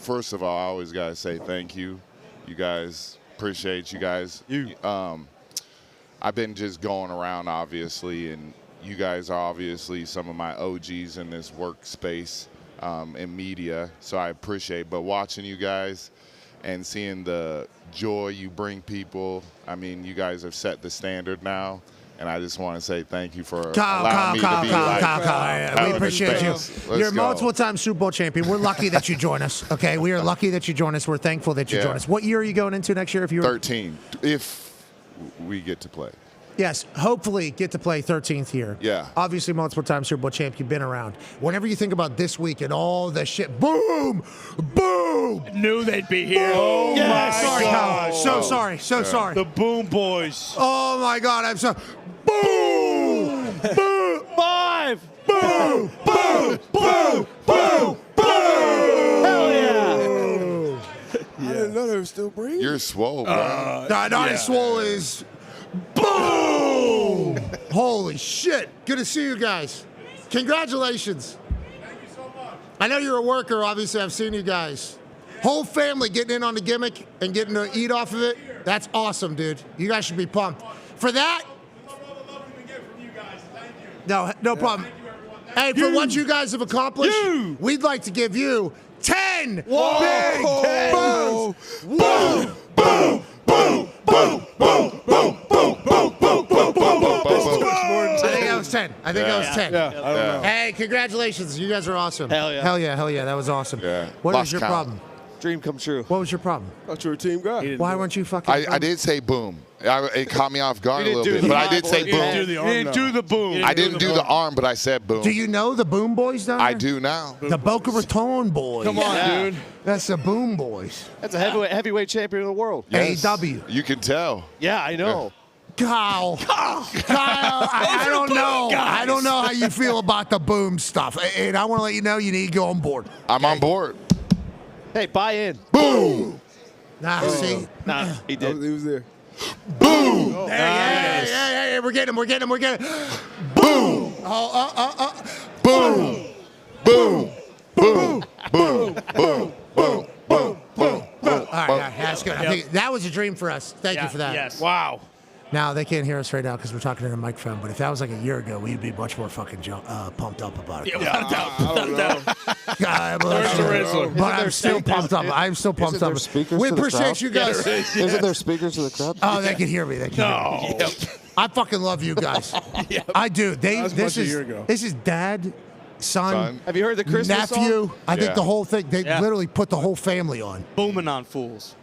first of all, I always got to say thank you. You guys, appreciate you guys. I've been just going around, obviously, and you guys are obviously some of my OGs in this workspace in media, so I appreciate. But watching you guys and seeing the joy you bring people, I mean, you guys have set the standard now. And I just want to say thank you for allowing me to be Kyle. We appreciate you. You're a multiple-time Super Bowl champion. We're lucky that you join us. Okay, we are lucky that you join us. We're thankful that you join us. What year are you going into next year? If you were 13, if we get to play. Yes, hopefully get to play 13th year. Yeah. Obviously, multiple-time Super Bowl champ. You've been around. Whenever you think about this week and all the shit, boom, boom. Knew they'd be here. Oh my sorry, God. Kyle. So sorry. So sorry. The Boom Boys. Oh my God, I'm so. Boom! Boom! 5! Boom! Boom! Boom! Boom! Boom! Hell yeah! I didn't know they were still breathing. You're swole, bro. Not as swole as. Boom! Holy shit! Good to see you guys. Congratulations. Thank you so much. I know you're a worker. Obviously, I've seen you guys. Whole family getting in on the gimmick and getting to eat off of it. That's awesome, dude. You guys should be pumped. For that. No problem. Hey, for what you guys have accomplished, we'd like to give you 10 big booms. Boom, boom, boom, boom, boom, boom, boom, boom, boom, boom, boom, boom. I think that was 10. I think that was 10. Yeah, I don't know. Hey, congratulations. You guys are awesome. Hell yeah. Hell yeah, hell yeah. That was awesome. Yeah. What Lost was your count. problem? Dream come true. What was your problem? Thought you were a team guy. Why weren't you fucking I did say boom. It caught me off guard a You little didn't bit, do but the I did say arm. boom. You didn't do the boom. I didn't do the arm, but I said boom. Do you know the Boom Boys down there? I do now. The Boca Raton Boys. Come on, Yeah. dude. That's the Boom Boys. That's a heavyweight champion of the world. Yes. AEW. You can tell. Yeah, I know. Kyle, I don't know. I don't know how you feel about the boom stuff. And I want to let you know you need to go on board. I'm on board. Hey, buy in. Boom. Nah, see? Nah, he did. He was there. Boom. Yeah, we're getting him. Boom. Boom. Boom. Boom. Boom. Boom. Boom. Boom. Boom. All right, that's good. I think that was a dream for us. Thank you for that. Yes. Wow. Now, they can't hear us right now because we're talking in a microphone, but if that was like a year ago, we'd be much more fucking pumped up about it. But I'm still pumped up. I'm still pumped up. We appreciate you guys. Isn't there speakers to the crowd? Oh, they can hear me. They can hear me. I fucking love you guys. I do. This is dad, son. Have you heard the Christmas nephew? song? I think the whole thing. They literally put the whole family on. Booming on fools.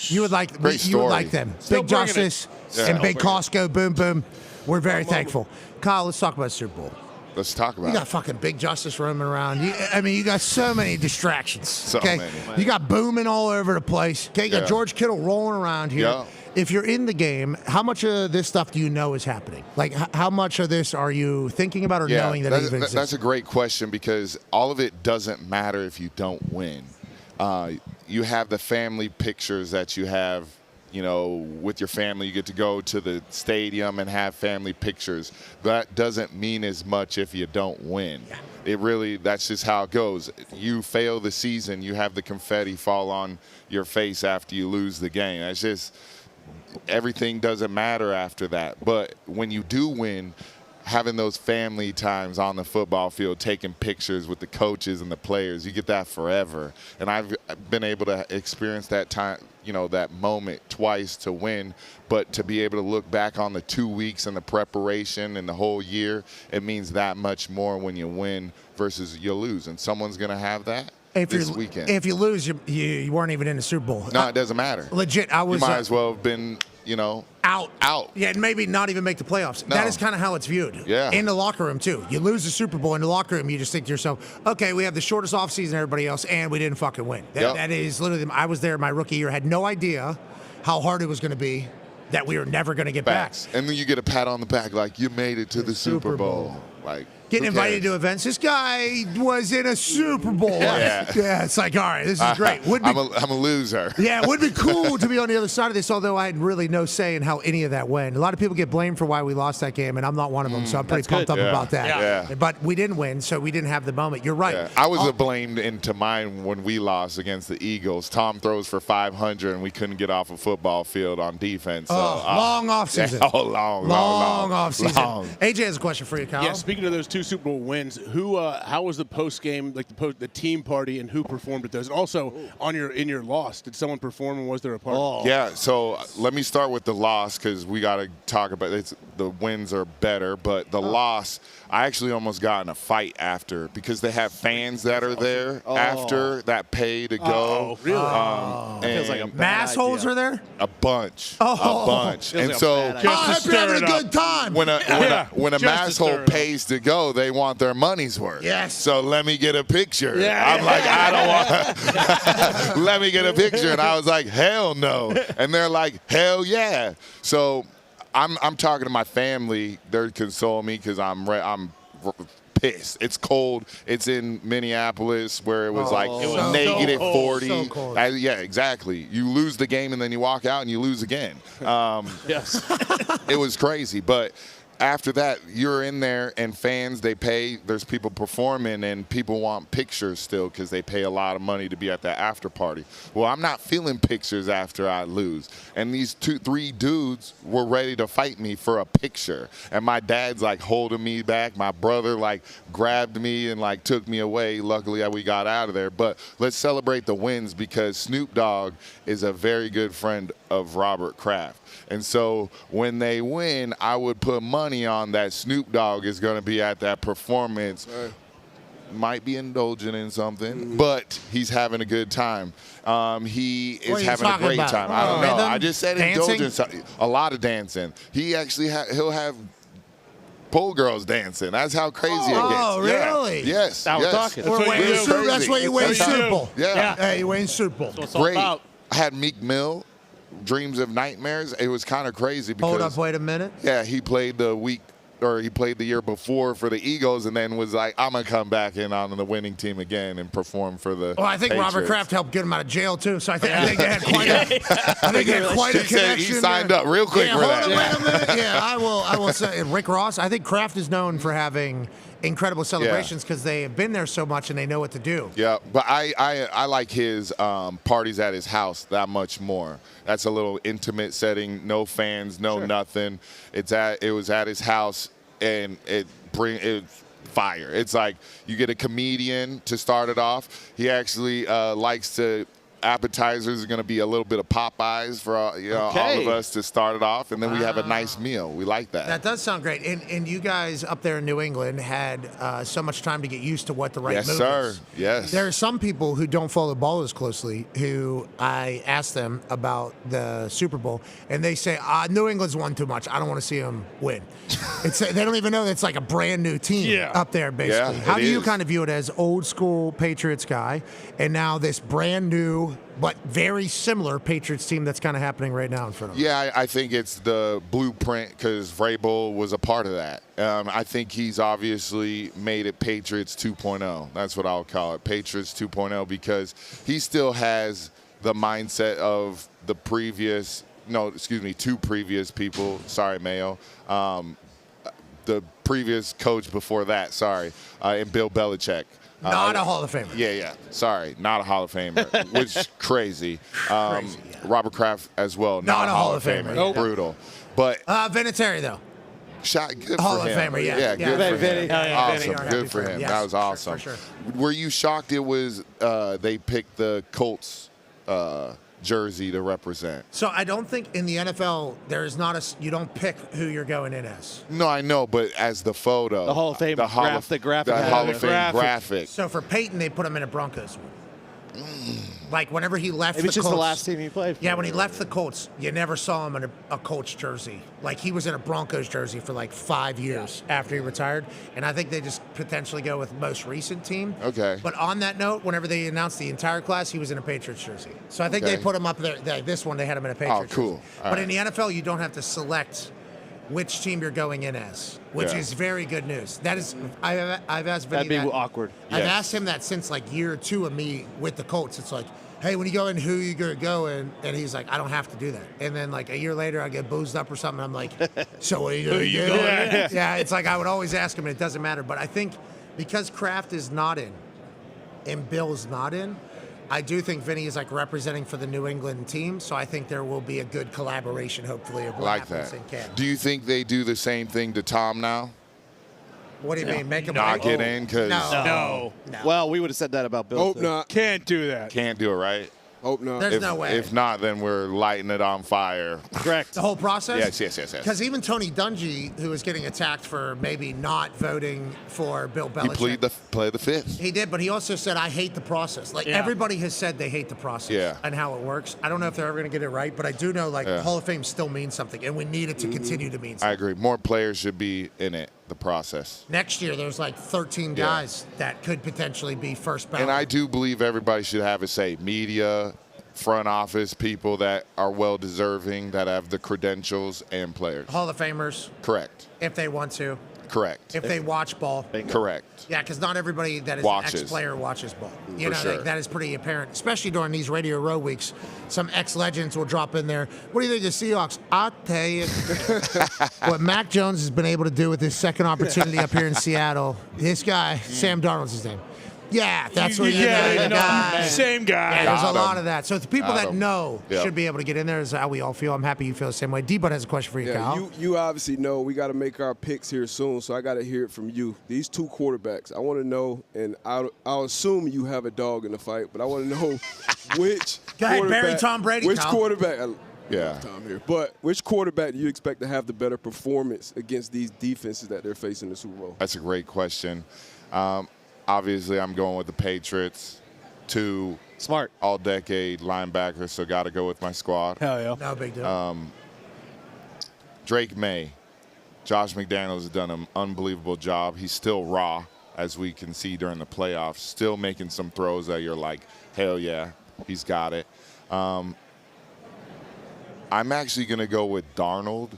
You would like them. Still Big bringing Justice Yeah. and Big Costco. Boom, boom. We're very thankful. Kyle, let's talk about Super Bowl. Let's talk about You it. got fucking Big Justice roaming around. You got so many distractions. So okay, many. you got booming all over the place. Okay, you got Yeah. George Kittle rolling around here. Yeah. If you're in the game, how much of this stuff do you know is happening? Like, how much of this are you thinking about or knowing that it even exists? That's a great question because all of it doesn't matter if you don't win. You have the family pictures that you have, with your family. You get to go to the stadium and have family pictures. That doesn't mean as much if you don't win. Yeah. That's just how it goes. You fail the season, you have the confetti fall on your face after you lose the game. That's just, everything doesn't matter after that. But when you do win, having those family times on the football field, taking pictures with the coaches and the players, you get that forever. And I've been able to experience that time, that moment twice to win, but to be able to look back on the 2 weeks and the preparation and the whole year, it means that much more when you win versus you lose. And someone's going to have that this weekend. If you lose, you weren't even in the Super Bowl. No, it doesn't matter. Legit, I was. You might as well have been, out. Yeah, and maybe not even make the playoffs. No. That is kind of how it's viewed. Yeah. In the locker room, too. You lose the Super Bowl in the locker room, you just think to yourself, okay, we have the shortest offseason than everybody else, and we didn't fucking win. That is literally, I was there my rookie year, had no idea how hard it was going to be, that we were never going to get back. And then you get a pat on the back like, you made it to the Super Bowl. Like, Getting invited to events. This guy was in a Super Bowl. Yeah. It's like, all right, this is great. I'm a loser. Yeah, it would be cool to be on the other side of this, although I had really no say in how any of that went. A lot of people get blamed for why we lost that game, and I'm not one of them, so I'm pretty pumped up about that. Yeah. But we didn't win, so we didn't have the moment. You're right. Yeah. I was blamed into mine when we lost against the Eagles. Tom throws for 500, and we couldn't get off a football field on defense. So, long offseason. Yeah, long offseason. AJ has a question for you, Kyle. Yeah, speaking of those 2 Super Bowl wins, how was the post game, like the team party, and who performed at those? And also, in your loss, did someone perform, and was there a party? Yeah, so let me start with the loss because we got to talk about it. The wins are better, but the loss, I actually almost got in a fight after because they have fans that are there after that pay to go. Really? And feels like a massholes are there? A bunch. Oh. A bunch. Feels And like a so bad idea. I hope you're having a good time. When a masshole pays to go, they want their money's worth. Yes. So let me get a picture. Yeah. I'm like, I don't want. Let me get a picture, and I was like, hell no. And they're like, hell yeah. So I'm talking to my family. They're consoling me because I'm pissed. It's cold. It's in Minneapolis where it was negative 40. So cold. Yeah, exactly. You lose the game and then you walk out and you lose again. Yes. It was crazy, but after that, you're in there and fans, they pay. There's people performing and people want pictures still because they pay a lot of money to be at that after party. Well, I'm not feeling pictures after I lose. And these 2-3 dudes were ready to fight me for a picture. And my dad's like holding me back. My brother like grabbed me and like took me away. Luckily, we got out of there. But let's celebrate the wins because Snoop Dogg is a very good friend of Robert Kraft. And so when they win, I would put money on that Snoop Dogg is going to be at that performance. Might be indulging in something, but he's having a good time. He is having a great time. I don't know. I just said indulgence. A lot of dancing. He actually he'll have pole girls dancing. That's how crazy it gets. Oh, really? Yeah. Yes. Now we're talking. That's why you win Super Bowl. Yeah. Hey, you win Super Bowl. Great. I had Meek Mill. Dreams of Nightmares. It was kind of crazy because hold up, wait a minute. Yeah, he played the year before for the Eagles, and then was like, I'm gonna come back in on the winning team again and perform for the. Well, I think Patriots. Robert Kraft helped get him out of jail too. So I think they had quite a connection. He signed up real quick for that. Wait a minute. Yeah, I will say Rick Ross. I think Kraft is known for having incredible celebrations because they have been there so much and they know what to do. Yeah, but I like his parties at his house that much more. That's a little intimate setting, no fans, no nothing. It was at his house, and it's fire. It's like you get a comedian to start it off. He actually likes to. Appetizers are going to be a little bit of Popeyes for all of us to start it off, and then we have a nice meal. We like that. That does sound great. And you guys up there in New England had so much time to get used to what the right move is. Yes, sir. Yes. There are some people who don't follow the ball as closely who I asked them about the Super Bowl, and they say, New England's won too much. I don't want to see them win. They don't even know it's like a brand new team up there, basically. Yeah, How do you kind of view it as old school Patriots guy, and now this brand new but very similar Patriots team that's kind of happening right now in front of us? Yeah, I think it's the blueprint because Vrabel was a part of that. I think he's obviously made it Patriots 2.0. That's what I'll call it, Patriots 2.0, because he still has the mindset of the two previous people. Sorry, Mayo. The previous coach before that, and Bill Belichick. Not a Hall of Famer. Yeah. Sorry, not a Hall of Famer, which is crazy. Robert Kraft as well, not a Hall of Famer. Nope. Brutal. But Vinatieri, though. Good Hall for of him. Famer, Yeah, good for him. Awesome. Vinny. Good for him. Yes, that was awesome. for sure. Were you shocked it was they picked the Colts jersey to represent? So I don't think in the NFL you don't pick who you're going in as. No, I know, but as the photo, the Hall of Fame, the Hall of Fame graphic. So for Peyton, they put him in a Broncos one. Like whenever he left Maybe the it's just Colts, the last team he played for. Yeah, when he left the Colts, you never saw him in a Colts jersey. Like he was in a Broncos jersey for like 5 years after he retired. And I think they just potentially go with most recent team. Okay. But on that note, whenever they announced the entire class, he was in a Patriots jersey. So I think they put him up there. This one, they had him in a Patriots cool. jersey. But in the NFL, you don't have to select which team you're going in as, which Yeah. is very good news. That is, I've asked Vinny That'd be that. awkward. I've Yes. asked him that since like year 2 of me with the Colts. It's like, hey, when you go in, who you gonna go in? And he's like, I don't have to do that. And then like a year later, I get boozed up or something. I'm like, so what are you gonna do? Yeah, it's like I would always ask him, and it doesn't matter. But I think because Kraft is not in, and Bill's not in, I do think Vinny is like representing for the New England team. So I think there will be a good collaboration, hopefully, of what Like happens that. in camp. Do you think they do the same thing to Tom now? What do you mean? Make him Not get in because No. Well, we would have said that about Bill. Hope too. not. Can't do that. can't do it, right? Hope not. There's if, no way. If not, then we're lighting it on fire. Correct. The whole process? Yes. Because even Tony Dungy, who was getting attacked for maybe not voting for Bill He Belichick. played the fifth. He did, but he also said, I hate the process. Like, Yeah. everybody has said they hate the process Yeah. and how it works. I don't know if they're ever going to get it right, but I do know, like, Yeah. Hall of Fame still means something, and we need it to continue to mean something. I agree. More players should be in it, the process. Next year, there's like 13 Yeah. guys that could potentially be first ballot. And I do believe everybody should have a say. Media, front office, people that are well-deserving, that have the credentials, and players. Hall of Famers, Correct. if they want to, Correct. if they watch ball. Correct. Yeah, because not everybody that is Watches. an ex-player watches ball. You For know, sure. like, that is pretty apparent, especially during these Radio Row weeks. Some ex-legends will drop in there. What do you think of the Seahawks? I'll tell you. What Mac Jones has been able to do with his second opportunity up here in Seattle. This guy, Sam Darnold's his name. Yeah, that's what you know, the guy. Same guy. Yeah, there's a Got lot him. of that. So the people Got that him. know Yep. should be able to get in there is how we all feel. I'm happy you feel the same way. D-Bud has a question for you, Yeah, Kyle. you obviously know we got to make our picks here soon, so I got to hear it from you. These two quarterbacks, I want to know, and I'll assume you have a dog in the fight, but I want to know which Go ahead, bury quarterback- Tom Brady, Which Kyle. quarterback? Yeah. Tom here. But which quarterback do you expect to have the better performance against these defenses that they're facing in the Super Bowl? That's a great question. Obviously, I'm going with the Patriots. 2 Smart. all-decade linebackers, so got to go with my squad. Hell yeah. No big deal. Drake May. Josh McDaniels has done an unbelievable job. He's still raw, as we can see during the playoffs, still making some throws that you're like, hell yeah, he's got it. I'm actually going to go with Darnold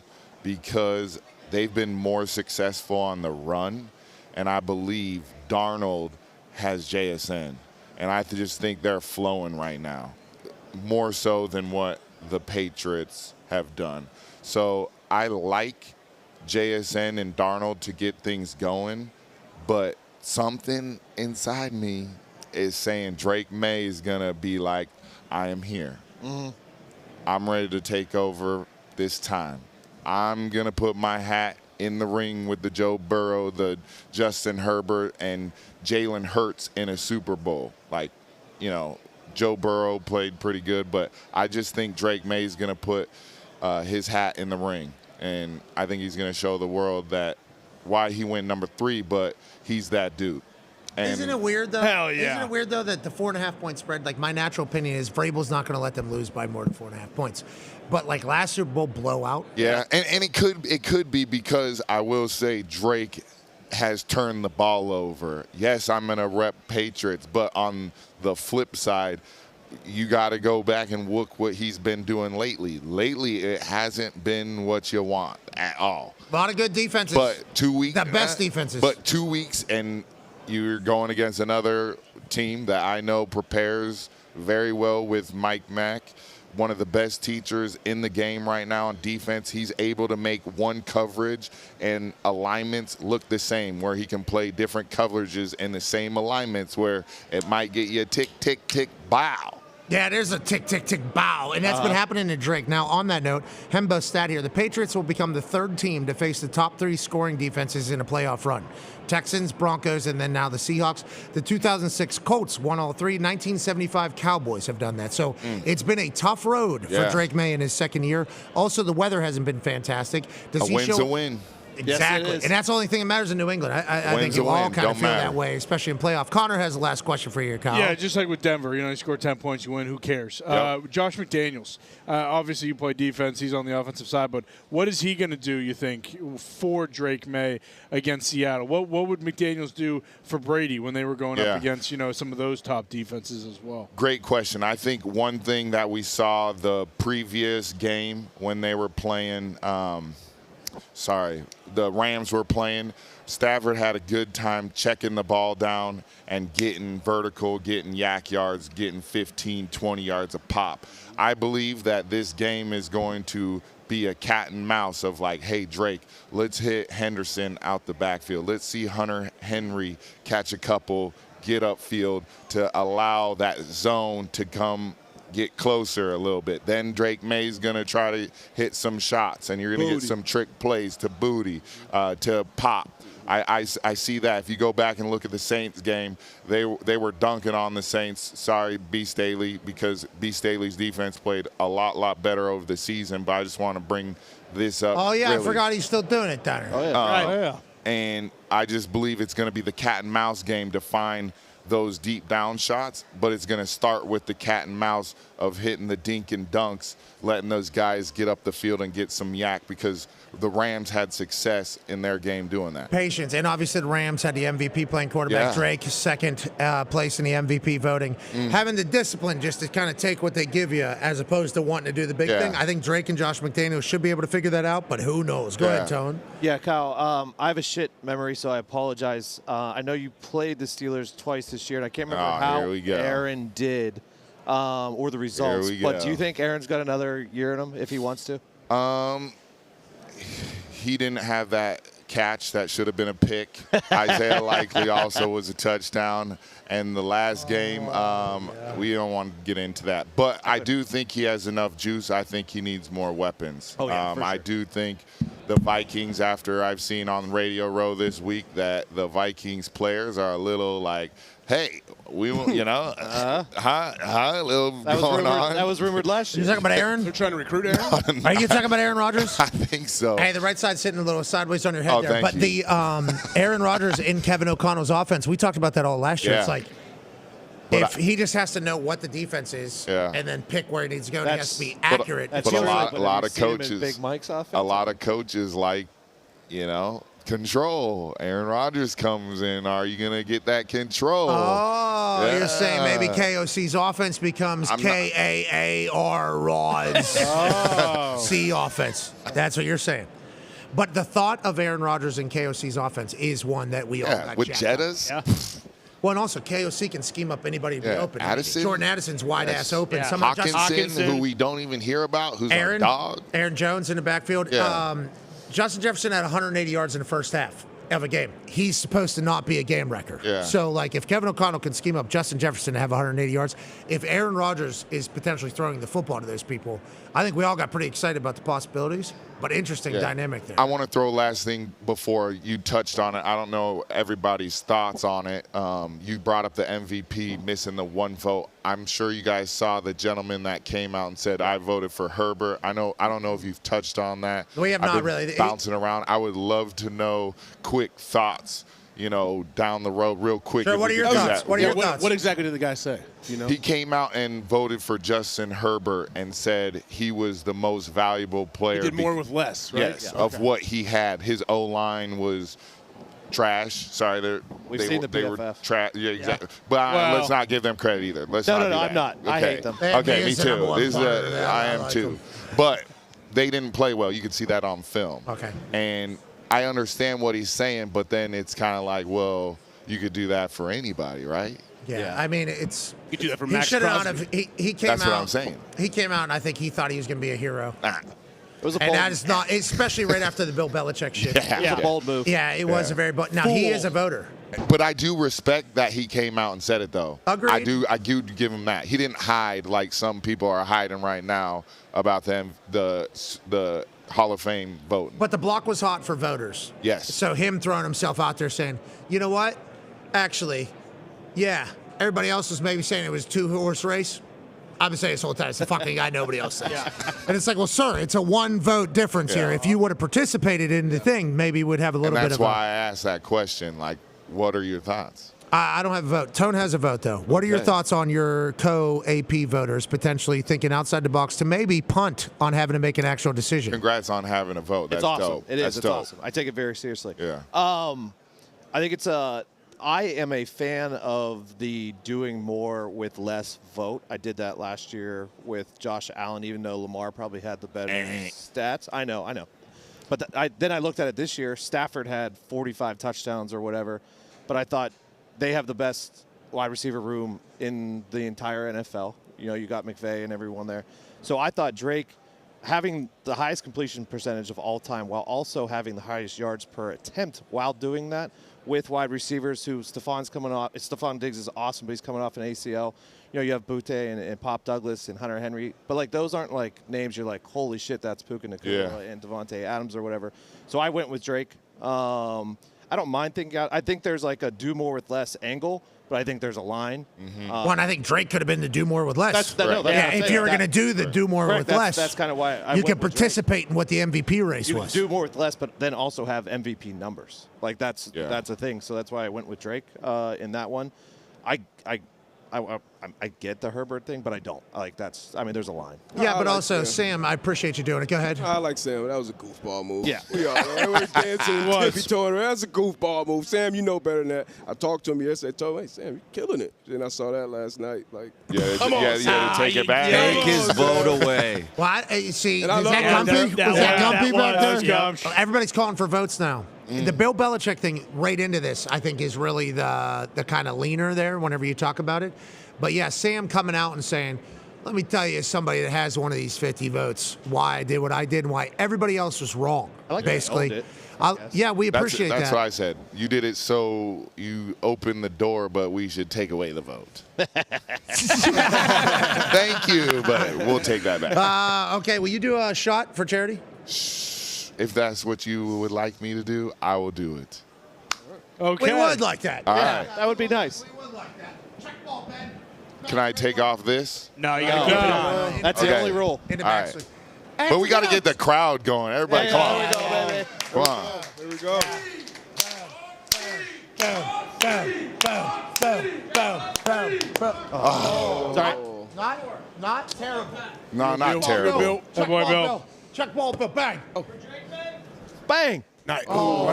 because they've been more successful on the run, and I believe Darnold has JSN. And I just think they're flowing right now, more so than what the Patriots have done. So I like JSN and Darnold to get things going, but something inside me is saying Drake May is going to be like, I am here. I'm ready to take over this time. I'm going to put my hat in the ring with the Joe Burrow, the Justin Herbert, and Jalen Hurts in a Super Bowl. Like, you know, Joe Burrow played pretty good, but I just think Drake May is going to put his hat in the ring. And I think he's going to show the world that why he went number 3, but he's that dude. And Isn't it weird though? Hell yeah. Isn't it weird though that the 4.5 point spread? Like my natural opinion is Vrabel's not going to let them lose by more than 4.5 points. But like last Super Bowl blowout. Yeah, and it could be because I will say Drake has turned the ball over. Yes, I'm going to rep Patriots, but on the flip side, you got to go back and look what he's been doing lately. Lately, it hasn't been what you want at all. A lot of good defenses. But 2 weeks. The best defenses. But 2 weeks, and you're going against another team that I know prepares very well with Mike Mack, one of the best teachers in the game right now on defense. He's able to make one coverage and alignments look the same, where he can play different coverages in the same alignments where it might get you a tick, tick, tick, bow. Yeah, there's a tick, tick, tick, bow. And that's been happening to Drake. Now, on that note, Hembo stat here. The Patriots will become the 3rd team to face the top 3 scoring defenses in a playoff run. Texans, Broncos, and then now the Seahawks. The 2006 Colts won all 3. 1975 Cowboys have done that. So it's been a tough road for Yeah. Drake May in his second year. Also, the weather hasn't been fantastic. A win's a win. Exactly. Yes, it is. And that's the only thing that matters in New England. I think Win's you a all win. kind of Don't feel matter. that way, especially in playoff. Connor has the last question for you, Kyle. Yeah, just like with Denver, you score 10 points, you win. Who cares? Josh McDaniels, obviously you play defense. He's on the offensive side, but what is he going to do, you think, for Drake May against Seattle? What would McDaniels do for Brady when they were going up against, some of those top defenses as well? Great question. I think one thing that we saw the previous game when they were playing the Rams were playing, Stafford had a good time checking the ball down and getting vertical, getting yak yards, getting 15, 20 yards a pop. I believe that this game is going to be a cat and mouse of like, hey, Drake, let's hit Henderson out the backfield. Let's see Hunter Henry catch a couple, get upfield to allow that zone to come get closer a little bit. Then Drake May's going to try to hit some shots, and you're going to get some trick plays to Booty, to Pop. I see that. If you go back and look at the Saints game, they were dunking on the Saints. Sorry, B. Staley, because B. Staley's defense played a lot better over the season, but I just want to bring this up. Oh, yeah, really. I forgot he's still doing it, Dahn. Oh, yeah. And I just believe it's going to be the cat and mouse game to find those deep down shots, but it's going to start with the cat and mouse of hitting the dink and dunks, letting those guys get up the field and get some yak, because the Rams had success in their game doing that. Patience. And obviously the Rams had the MVP playing quarterback. Drake, second place in the MVP voting. Having the discipline just to kind of take what they give you as opposed to wanting to do the big thing. I think Drake and Josh McDaniels should be able to figure that out, but who knows? Go ahead, Tone. Yeah, Kyle, I have a shit memory, so I apologize. I know you played the Steelers twice this year, and I can't remember how Aaron did or the results. But do you think Aaron's got another year in him if he wants to? He didn't have that catch that should have been a pick. Isaiah Likely also was a touchdown. And the last game, we don't want to get into that. But I do think he has enough juice. I think he needs more weapons. I do think the Vikings, after I've seen on Radio Row this week, that the Vikings players are a little like, hey, we, you know, little going on. That was rumored last year. You talking about Aaron? They're trying to recruit Aaron? Are you talking about Aaron Rodgers? I think so. Hey, the right side's sitting a little sideways on your head there. Thank But you. the Aaron Rodgers in Kevin O'Connell's offense, we talked about that all last year. It's like, if he just has to know what the defense is and then pick where he needs to go, and he has to be accurate. But a lot of coaches, Big Mike's offense. a lot of coaches like, you know, control. Aaron Rodgers comes in. Are you going to get that control? Oh, you're saying maybe KOC's offense becomes KAAR Rods C offense. That's what you're saying. But the thought of Aaron Rodgers in KOC's offense is one that we all got with jacked up. Jettas. Well, and also KOC can scheme up anybody to be open. Addison, Jordan Addison's wide ass open. Hawkinson, who we don't even hear about, who's Aaron, a dog. Aaron Jones in the backfield. Justin Jefferson had 180 yards in the first half of a game. He's supposed to not be a game wrecker. So, like, if Kevin O'Connell can scheme up Justin Jefferson to have 180 yards, if Aaron Rodgers is potentially throwing the football to those people, I think we all got pretty excited about the possibilities. But interesting dynamic there. I want to throw last thing before you touched on it. I don't know everybody's thoughts on it. You brought up the MVP missing the one vote. I'm sure you guys saw the gentleman that came out and said, I voted for Herbert. I don't know if you've touched on that. We have I've not been really. Bouncing around. I would love to know quick thoughts, you know, down the road real quick. Sure, what are your thoughts? What are your thoughts? What exactly did the guy say? You know? He came out and voted for Justin Herbert and said he was the most valuable player. He did more with less, right? Yes, of what he had. His O-line was trash. Sorry, We've seen the they were PFF. trash. Yeah, exactly. But let's not give them credit either. Let's No, not do I'm that. not. I hate them. Okay, me too. I am too. But they didn't play well. You can see that on film. Okay. And I understand what he's saying, but then it's kind of like, well, you could do that for anybody, right? Yeah, I mean, it's. You do that for he Max should not Crosby. have. He came That's out. what I'm saying. He came out, and I think he thought he was going to be a hero. It was a And bold, that is not, especially right after the Bill Belichick shit. Yeah. it was a bold move. Yeah, it was a very bold. Now, he is a voter. But I do respect that he came out and said it, though. Agreed. I do give him that. He didn't hide like some people are hiding right now about them the Hall of Fame vote. But the block was hot for voters. Yes. So him throwing himself out there saying, you know what? Actually, yeah, everybody else was maybe saying it was a two-horse race. I've been saying this whole time. It's the fucking guy nobody else says. And it's like, well, sir, it's a one-vote difference here. If you would have participated in the thing, maybe we'd have a little bit of That's why I asked that question. Like, what are your thoughts? I don't have a vote. Tone has a vote, though. What are your thoughts on your co-AP voters potentially thinking outside the box to maybe punt on having to make an actual decision? Congrats on having a vote. That's It's awesome. dope. It is. That's It's dope. awesome. I take it very seriously. Yeah. I think it's I am a fan of the doing more with less vote. I did that last year with Josh Allen, even though Lamar probably had the better stats. I know. But then I looked at it this year. Stafford had 45 touchdowns or whatever, but I thought they have the best wide receiver room in the entire NFL. You know, you got McVay and everyone there. So I thought Drake having the highest completion percentage of all time while also having the highest yards per attempt while doing that with wide receivers who Stephon Diggs is awesome, but he's coming off an ACL. You know, you have Butte and Pop Douglas and Hunter Henry. But, like, those aren't, like, names you're like, holy shit, that's Puka Nacua and Devontae Adams or whatever. So I went with Drake. I don't mind thinking out. I think there's, like, a do more with less angle, but I think there's a line. One, I think Drake could have been the do more with less. That's if you were going to do the do more with less, that's kind of why I you went can with participate in what the MVP race You was. can do more with less, but then also have MVP numbers. Like that's a thing. So that's why I went with Drake in that one. I get the Herbert thing, but I don't. There's a line. Yeah, but also, Sam, I appreciate you doing it. Go ahead. I like Sam. That was a goofball move. Yeah. We were dancing, tippy-toeing around. That's a goofball move. Sam, you know better than that. I talked to him yesterday. I told him, hey, Sam, you're killing it. Then I saw that last night. Like, come on, to take it back. Take his vote away. Well, see, And was I that love Gumpy? that. Was that Gumpy back there? Gump. Everybody's calling for votes now. The Bill Belichick thing right into this, I think, is really the kind of leaner there whenever you talk about it. But, yeah, Sam coming out and saying, let me tell you, somebody that has one of these 50 votes, why I did what I did and why everybody else was wrong, basically. Yeah, we appreciate that. That's what I said. You did it so you opened the door, but we should take away the vote. Thank you, but we'll take that back. Okay, will you do a shot for charity? If that's what you would like me to do, I will do it. Okay. We would like that. All right. That would be nice. We would like that. Check ball, Ben. Can I take off this? No, you got to keep it on. That's the only rule. In the All back. right. But we got to get the crowd going. Everybody, come on. Come on. Here we go. Sorry. Not terrible. No, not terrible. Check ball, Bill. Check ball, Bill. Bang. Bang. Nice. Bill.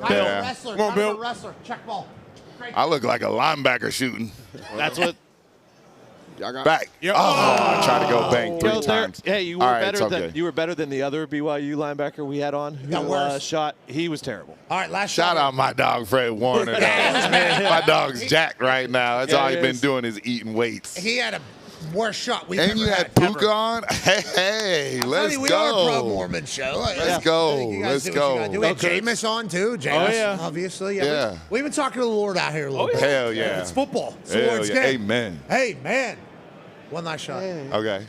I'm a wrestler. Come on, Bill. I'm a wrestler. Check ball. I look like a linebacker shooting. That's what. Back. Oh, I tried to go bang three times. Hey, you were All right, better it's than okay. you were better than the other BYU linebacker we had on. got worse. Shot. He was terrible. All right, last Shout shot. out my dog, Fred Warner. My dog's jacked right now. That's all he's been doing is eating weights. He had a worse shot. And you had Puka on? Hey, let's we go. are a Pro Mormon show. Let's go. Let's go. We had Jameis on, too. Jameis, obviously. Yeah. We've been talking to the Lord out here a little bit. Hell yeah. It's football. It's the Hell Lord's yeah. game. Amen. Hey, man. One last shot. Okay.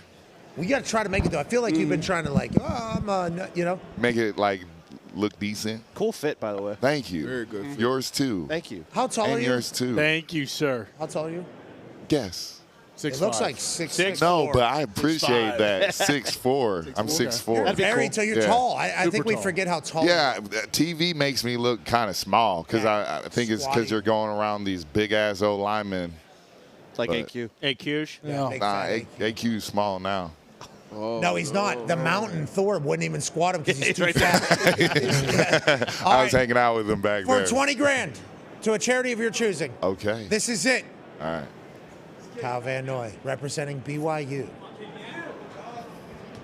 We got to try to make it, though. I feel like you've been trying to, Make it like look decent. Cool fit, by the way. Thank you. Very good. Yours too. Thank you. How tall And are you? yours too. Thank you, sir. How tall are you? Guess. It looks like 6'6". No, but I appreciate that. 6'4". I'm 6'4". You're very tall. You're tall. I think we forget how tall Yeah, TV makes me look kind of small because I think it's because you're going around these big-ass old linemen. It's like AQ. AQ's? Nah, AQ's small now. No, he's not. The mountain Thor wouldn't even squat him because he's too fat. I was hanging out with him back For there. 20 grand to a charity of your choosing. Okay. This is it. All right. Kyle Van Noy representing BYU.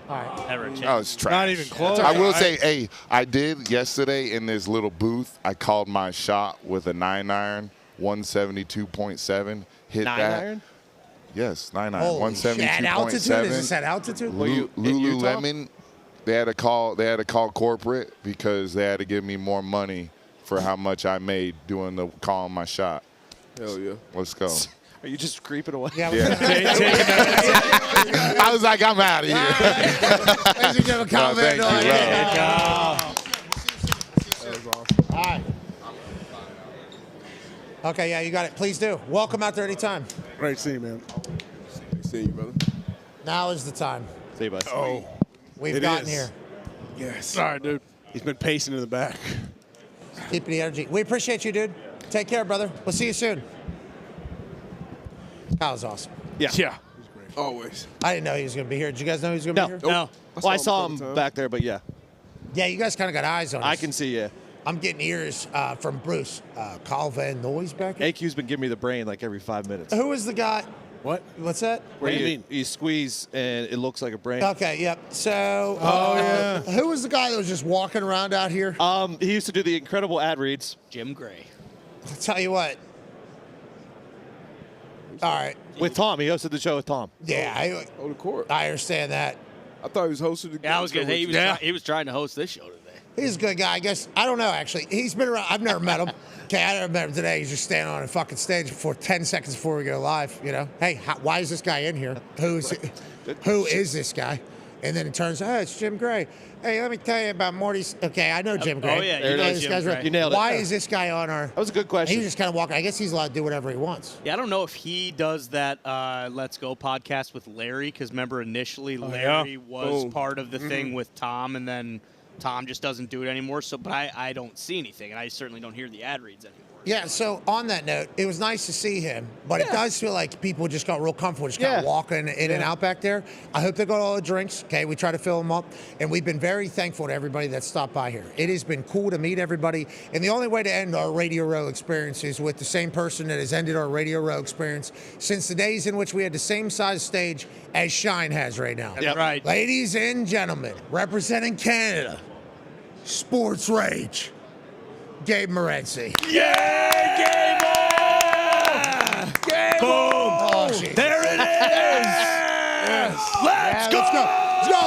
All right. Oh, it's trash. Not even close. I will say, hey, I did yesterday in this little booth. I called my shot with a 9-iron, 172.7. Hit 9-iron? Yes, 9-iron, Holy shit. At altitude? Is 172.7. this at altitude? Lululemon. They had to call corporate because they had to give me more money for how much I made doing the calling my shot. Hell yeah. Let's go. Are you just creeping away? Yeah. I was like, I'm out of here. Ladies and gentlemen, Kyle Van Noy. All right. Okay, yeah, you got it. Please do. Welcome out there anytime. Great to see you, man. See you, brother. Now is the time. See you, bud. Oh, We've gotten here. Yes. Sorry, dude. He's been pacing in the back. Keeping the energy. We appreciate you, dude. Take care, brother. We'll see you soon. That was awesome. Yeah. Always. I didn't know he was going to be here. Did you guys know he was going to be here? No. Well, I saw him back there, but yeah. Yeah, you guys kind of got eyes on us. I can see, yeah. I'm getting ears from Bruce. Kyle Van Noy's back here. AQ's been giving me the brain like every 5 minutes. Who was the guy? What? What's that? Where you squeeze and it looks like a brain. Okay, yep. So, who was the guy that was just walking around out here? He used to do the incredible ad reads. Jim Gray. I'll tell you what. All right. With Tom. He hosted the show with Tom. Yeah. The court. I understand that. I thought he was hosting the game. Yeah, I was going to say he was trying to host this show today. He's a good guy, I guess. I don't know, actually. He's been around. I've never met him. Okay, I never met him today. He's just standing on a fucking stage for 10 seconds before we go live, you know. Hey, why is this guy in here? Who is this guy? And then it turns out, it's Jim Gray. Hey, let me tell you about Morty's. Okay, I know Jim Gray. Oh, yeah. You know this guy's right. You nailed it. Why is this guy on our... That was a good question. He was just kind of walking. I guess he's allowed to do whatever he wants. Yeah, I don't know if he does that Let's Go podcast with Larry, because remember initially Larry was part of the thing with Tom, and then Tom just doesn't do it anymore. So, but I don't see anything, and I certainly don't hear the ad reads anymore. Yeah, so on that note, it was nice to see him, but it does feel like people just got real comfortable just kind of walking in and out back there. I hope they got all the drinks. Okay, we try to fill them up, and we've been very thankful to everybody that stopped by here. It has been cool to meet everybody, and the only way to end our Radio Row experience is with the same person that has ended our Radio Row experience since the days in which we had the same size stage as Shine has right now. That's right. Ladies and gentlemen, representing Canada, Sports Rage, Gabe Morenzi. Yeah, Gabe! Gabe! Boom! Oh, geez. There it is! Yes. Let's go! Let's go!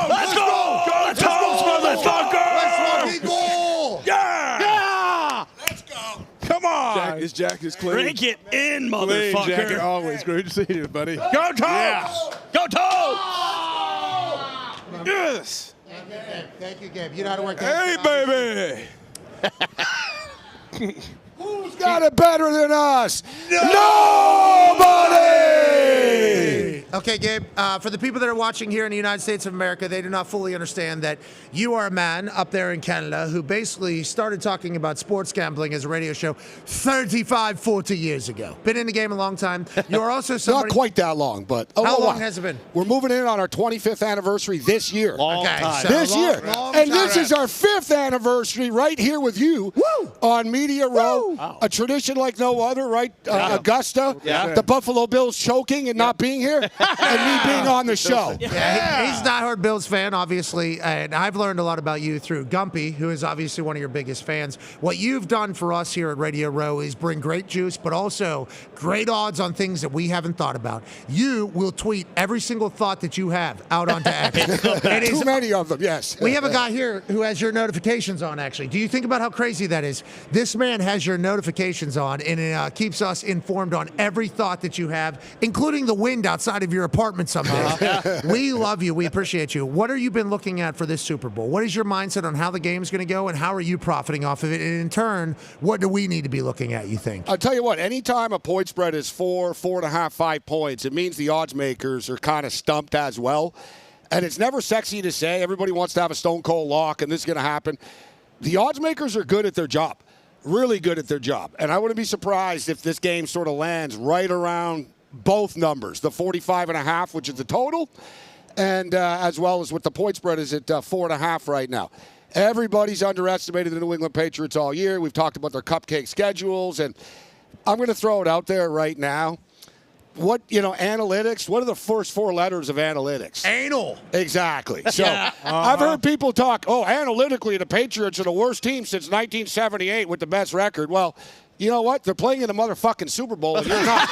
Let's go! Go, Toes, motherfucker! Let's fucking go! Yeah! Let's go! Come on! His jacket's clean. Break it in, Clean motherfucker. jacket always. Great to see you, buddy. Go, Toes! Yeah. Go, Toes! Yes! Thank you, Gabe. You know how to work Hey, that. baby! Who's got it better than us? Nobody! Okay, Gabe, for the people that are watching here in the United States of America, they do not fully understand that you are a man up there in Canada who basically started talking about sports gambling as a radio show 35, 40 years ago. Been in the game a long time. You are also somebody... Not quite that long, but... How long has it been? We're moving in on our 25th anniversary this year. Long time. So This year. long And time. this is our 5th anniversary right here with you on Media Row. Wow. A tradition like no other, right? Augusta, Yeah. the Buffalo Bills choking and not being here, and me being on the show. Yeah, he's a diehard Bills fan, obviously, and I've learned a lot about you through Gumpy, who is obviously one of your biggest fans. What you've done for us here at Radio Row is bring great juice, but also great odds on things that we haven't thought about. You will tweet every single thought that you have out onto X. Too many of them, yes. We have a guy here who has your notifications on, actually. Do you think about how crazy that is? This man has your notifications on, and it keeps us informed on every thought that you have, including the wind outside of your apartment some days. We love you. We appreciate you. What have you been looking at for this Super Bowl? What is your mindset on how the game's going to go, and how are you profiting off of it? And in turn, what do we need to be looking at, you think? I'll tell you what, anytime a point spread is 4, 4.5, 5 points, it means the odds makers are kind of stumped as well. And it's never sexy to say. Everybody wants to have a stone cold lock, and this is going to happen. The odds makers are good at their job, really good at their job. And I wouldn't be surprised if this game sort of lands right around both numbers, the 45.5, which is the total, and as well as what the point spread is at 4.5 right now. Everybody's underestimated the New England Patriots all year. We've talked about their cupcake schedules, and I'm going to throw it out there right now. Analytics, what are the first 4 letters of analytics? Anal. Exactly. So I've heard people talk, analytically, the Patriots are the worst team since 1978 with the best record. Well, you know what? They're playing in the motherfucking Super Bowl, and you're not.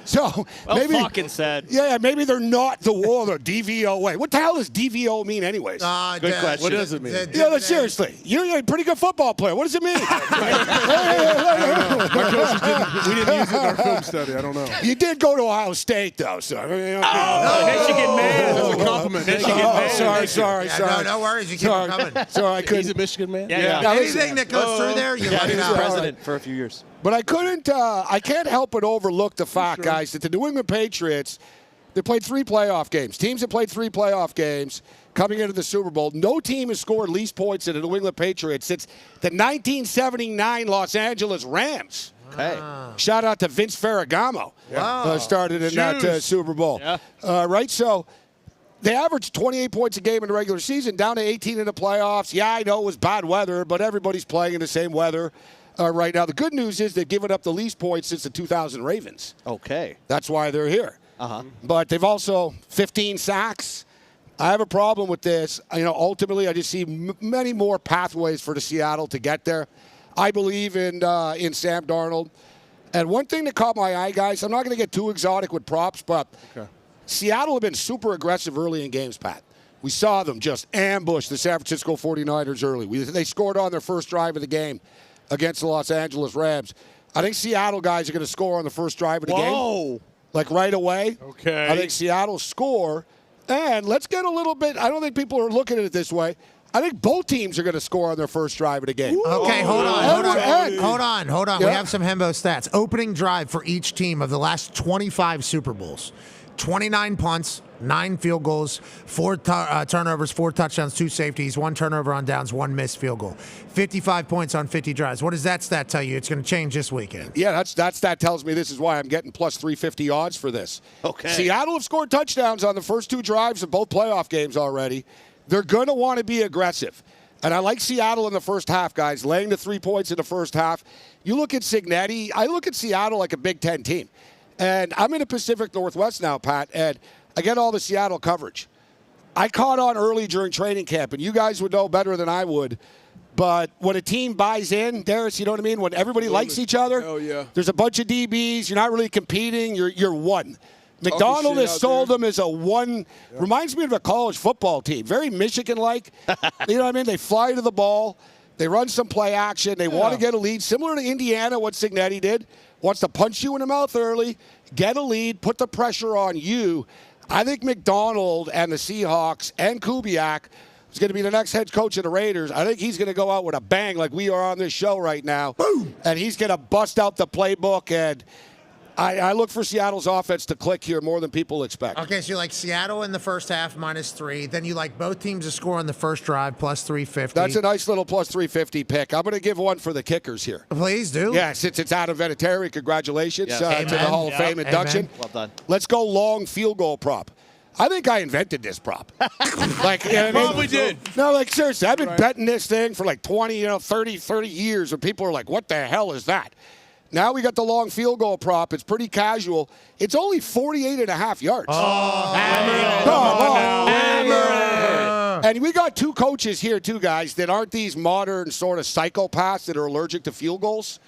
So maybe fucking said. Yeah, maybe they're not the DVOA. What the hell does DVO mean, anyways? Good question. What does it mean? Seriously, you're a pretty good football player. What does it mean? We didn't use it in our film study. I don't know. You did go to Ohio State, though, so. Michigan man. That's a compliment. Michigan man. Sorry. No worries. You keep it coming. Sorry, I couldn't. He's a Michigan man? Yeah. Anything that goes through there, you let He it was out. president for a few years. But I can't help but overlook the fact, guys, that the New England Patriots, they played 3 playoff games. Teams that played 3 playoff games coming into the Super Bowl, no team has scored least points in the New England Patriots since the 1979 Los Angeles Rams. Okay. Shout out to Vince Ferragamo. Wow. Started in that Super Bowl. Yeah. Right, so they averaged 28 points a game in the regular season, down to 18 in the playoffs. Yeah, I know it was bad weather, but everybody's playing in the same weather. right now. The good news is they've given up the least points since the 2000 Ravens. Okay. That's why they're here. Uh-huh. But they've also 15 sacks. I have a problem with this. Ultimately, I just see many more pathways for the Seattle to get there. I believe in Sam Darnold. And one thing that caught my eye, guys, I'm not going to get too exotic with props, but Seattle have been super aggressive early in games, Pat. We saw them just ambush the San Francisco 49ers early. They scored on their first drive of the game against the Los Angeles Rams. I think Seattle guys are going to score on the first drive of the game. Like right away. Okay. I think Seattle score. And let's get a little bit, I don't think people are looking at it this way. I think both teams are going to score on their first drive of the game. Okay, hold on. Yeah. We have some Hembo stats. Opening drive for each team of the last 25 Super Bowls. 29 punts, 9 field goals, 4 turnovers, 4 touchdowns, 2 safeties, 1 turnover on downs, 1 missed field goal. 55 points on 50 drives. What does that stat tell you? It's going to change this weekend. Yeah, that stat tells me this is why I'm getting plus 350 odds for this. Okay. Seattle have scored touchdowns on the first 2 drives of both playoff games already. They're going to want to be aggressive. And I like Seattle in the first half, guys, laying the 3 points in the first half. You look at Cignetti, I look at Seattle like a Big Ten team. And I'm in the Pacific Northwest now, Pat, and I get all the Seattle coverage. I caught on early during training camp, and you guys would know better than I would. But when a team buys in, Darius, you know what I mean? When everybody likes each other, there's a bunch of DBs, you're not really competing, you're one. McDonald has sold them as a one. Yeah. Reminds me of a college football team. Very Michigan-like. You know what I mean? They fly to the ball. They run some play action. They want to get a lead. Similar to Indiana, what Cignetti did. Wants to punch you in the mouth early, get a lead, put the pressure on you. I think McDonald and the Seahawks and Kubiak is going to be the next head coach of the Raiders. I think he's going to go out with a bang like we are on this show right now. Boom! And he's going to bust out the playbook, and I look for Seattle's offense to click here more than people expect. Okay, so you like Seattle in the first half -3. Then you like both teams to score on the first drive plus 350. That's a nice little plus 350 pick. I'm going to give one for the kickers here. Please do. Yeah, since it's Adam Vinatieri, congratulations to the Hall of Fame induction. Well done. Let's go long field goal prop. I think I invented this prop. Like, you know what I mean? Probably did. No, like seriously, I've been betting this thing for like 20, 30 years, and people are like, what the hell is that? Now we got the long field goal prop. It's pretty casual. It's only 48.5 yards. Oh, hammer it. And we got 2 coaches here, too, guys, that aren't these modern sort of psychopaths that are allergic to field goals.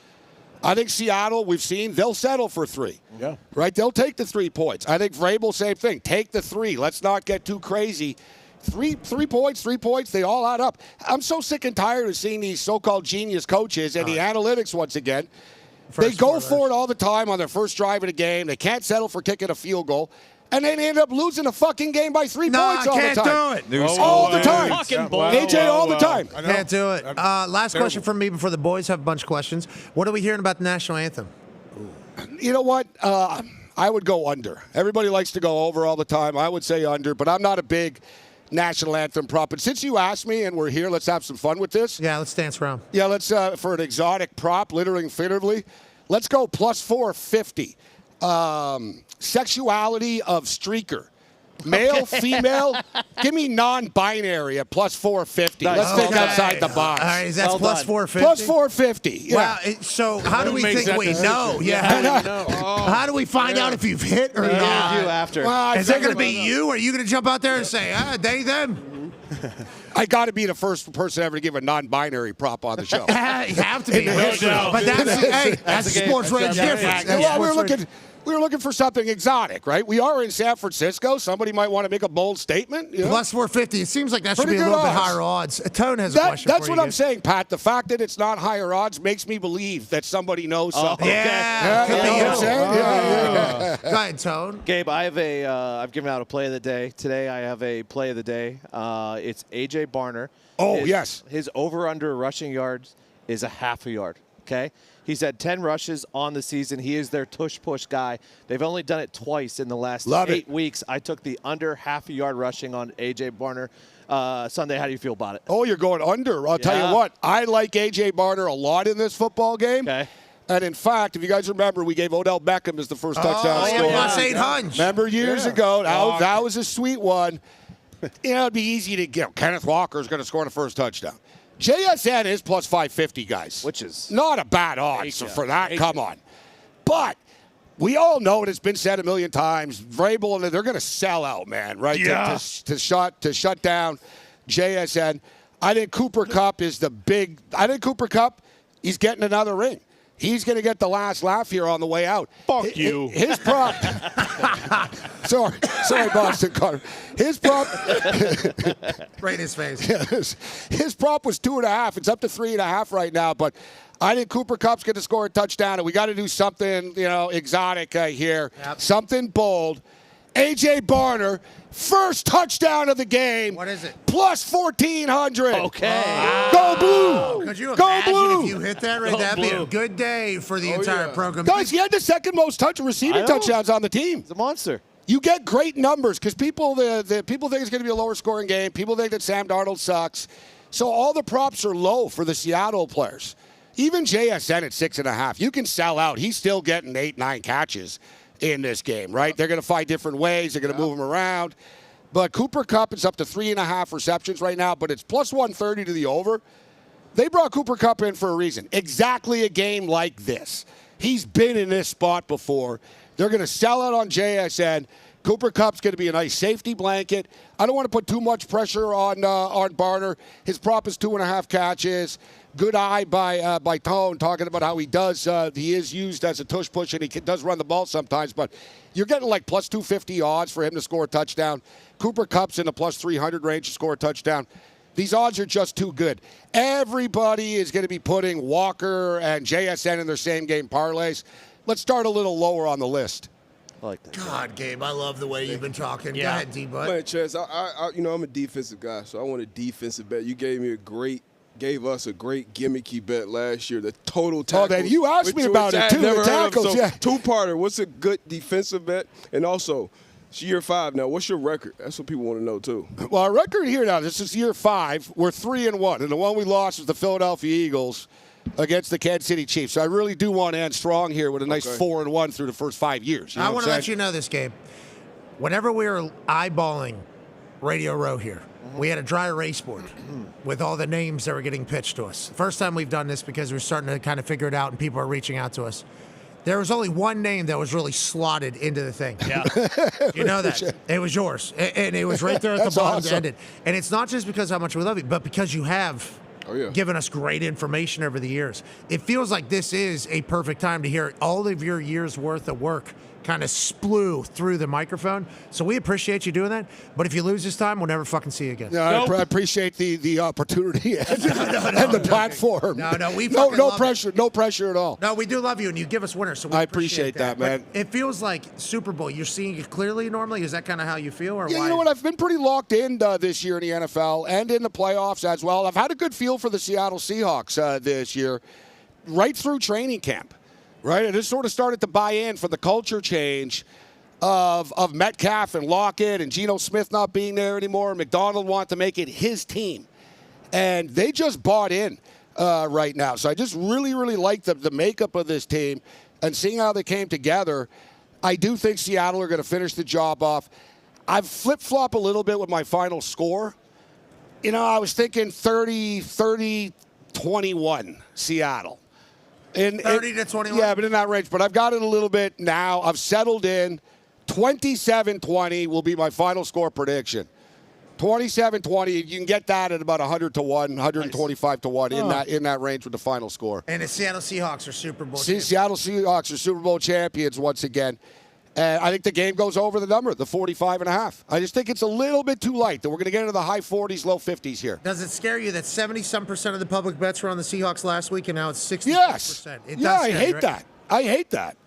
I think Seattle, we've seen, they'll settle for 3. Yeah. Right? They'll take the 3 points. I think Vrabel, same thing. Take the 3. Let's not get too crazy. 3 points, they all add up. I'm so sick and tired of seeing these so-called genius coaches and the analytics once again. They go for it all the time on their first drive of the game. They can't settle for kicking a field goal. And then they end up losing the fucking game by 3 points all the time. Can't do it. All the time. AJ, all the time. Can't do it. Last question from me before the boys have a bunch of questions. What are we hearing about the national anthem? You know what? I would go under. Everybody likes to go over all the time. I would say under, but I'm not a big national anthem prop. And since you asked me and we're here, let's have some fun with this. Yeah, let's dance around. Yeah, let's for an exotic prop, littering figuratively. Let's go plus 450. Sexuality of streaker. Male, female, give me non-binary at plus 450. Nice. Let's think outside the box. All right, that's plus 450? Plus 450, yeah. Wow, so how do we think we know? Yeah. How do we find out if you've hit or not? You after. Well, is that going to be you? Or are you going to jump out there and say, they, them? I got to be the first person ever to give a non-binary prop on the show. You have to be. But that's sports range difference. Well, we were looking for something exotic, right? We are in San Francisco. Somebody might want to make a bold statement. You know? Plus 450. It seems like that should be a little bit higher odds. Tone has a question That's for what you. I'm saying, Pat. The fact that it's not higher odds makes me believe that somebody knows something. Yeah. You know what I'm saying? Yeah. Go ahead, Tone. Gabe, I have I've given out a play of the day. Today I have a play of the day. It's A.J. Barner. Yes. His over-under rushing yards is a half a yard, okay? He's had 10 rushes on the season. He is their tush-push guy. They've only done it twice in the last 8 weeks. I took the under half a yard rushing on A.J. Barner. Sunday, how do you feel about it? Oh, you're going under. I'll tell you what. I like A.J. Barner a lot in this football game. Okay. And, in fact, if you guys remember, we gave Odell Beckham as the first touchdown score. Plus 800. Remember years ago? That was a sweet one. You know, it'd be easy to get. Kenneth Walker's going to score the first touchdown. JSN is plus 550, guys. Which is not a bad odds for that. Come on. But we all know, and it's been said a million times, Vrabel, and they're going to sell out, man, right? Yeah. To shut down JSN. I think Cooper Kupp is the big – I think Cooper Kupp, he's getting another ring. He's going to get the last laugh here on the way out. Fuck you. His prop – sorry, Boston Carter. His prop – right in his face. His prop was 2.5. It's up to 3.5 right now, but – I think Cooper Kupp's going to score a touchdown, and we got to do something, exotic here. Yep. Something bold. A.J. Barner, first touchdown of the game. What is it? Plus 1,400. Okay. Go Blue. Could you Go imagine Blue. if you hit that right? That'd be a good day for the entire program. Guys, he had the second most receiving touchdowns on the team. He's a monster. You get great numbers because people people think it's going to be a lower scoring game. People think that Sam Darnold sucks. So all the props are low for the Seattle players. Even JSN at 6.5, you can sell out. He's still getting 8-9 catches in this game, right? They're going to find different ways. They're going to move him around. But Cooper Kupp is up to 3.5 receptions right now, but it's plus 130 to the over. They brought Cooper Kupp in for a reason. Exactly a game like this. He's been in this spot before. They're going to sell out on JSN. Cooper Kupp's going to be a nice safety blanket. I don't want to put too much pressure on Barner. His prop is 2.5 catches. Good eye by Tone talking about how he is used as a tush push and he does run the ball sometimes, but you're getting like plus 250 odds for him to score a touchdown. Cooper Kupp's in the plus 300 range to score a touchdown. These odds are just too good. Everybody is going to be putting Walker and JSN in their same game parlays. Let's start a little lower on the list. I like that. God, Gabe, I love the way you've been talking. Yeah. Go ahead, D-Bud. Man, Chess, I'm a defensive guy, so I want a defensive bet. You gave us a great gimmicky bet last year, the total tackles. Oh, then you asked me about it, too, the tackles, yeah. Two-parter, what's a good defensive bet? And also, it's year 5 now. What's your record? That's what people want to know, too. Well, our record here now, this is year 5. We're 3-1, and the one we lost was the Philadelphia Eagles against the Kansas City Chiefs. So I really do want to end strong here with a nice 4-1 through the first 5 years. I want to let you know this, Gabe. Whenever we were eyeballing Radio Row here, we had a dry erase board with all the names that were getting pitched to us. First time we've done this because we're starting to kind of figure it out and people are reaching out to us. There was only one name that was really slotted into the thing. Yeah. You know that. It was yours. And it was right there at the bottom awesome. to end it. And it's not just because how much we love you, but because you have given us great information over the years. It feels like this is a perfect time to hear all of your years' worth of work kind of splew through the microphone. So we appreciate you doing that. But if you lose this time, we'll never fucking see you again. Yeah, I appreciate the opportunity and the platform. No pressure. No pressure at all. No, we do love you, and you give us winners. So we I appreciate that, man. But it feels like Super Bowl. You're seeing it clearly normally. Is that kind of how you feel? Or Yeah, why? you know what? I've been pretty locked in this year in the NFL and in the playoffs as well. I've had a good feel for the Seattle Seahawks this year, right through training camp. Right, I just sort of started to buy in for the culture change of Metcalf and Lockett and Geno Smith not being there anymore. McDonald wanted to make it his team, and they just bought in right now. So I just really, really like the makeup of this team and seeing how they came together. I do think Seattle are going to finish the job off. I've flip-flop a little bit with my final score. You know, I was thinking 30-21 Seattle. 30-21? Yeah, but in that range. But I've got it a little bit now. I've settled in. 27-20 will be my final score prediction. 27-20, you can get that at about 100 to 1, 125 to 1 in that range with the final score. And the Seattle Seahawks are Super Bowl champions. Seattle Seahawks are Super Bowl champions once again. And I think the game goes over the number, the 45.5. I just think it's a little bit too light. That we're going to get into the high 40s, low 50s here. Does it scare you that 70-some% of the public bets were on the Seahawks last week, and now it's 66%? Yes. I hate that. I hate that.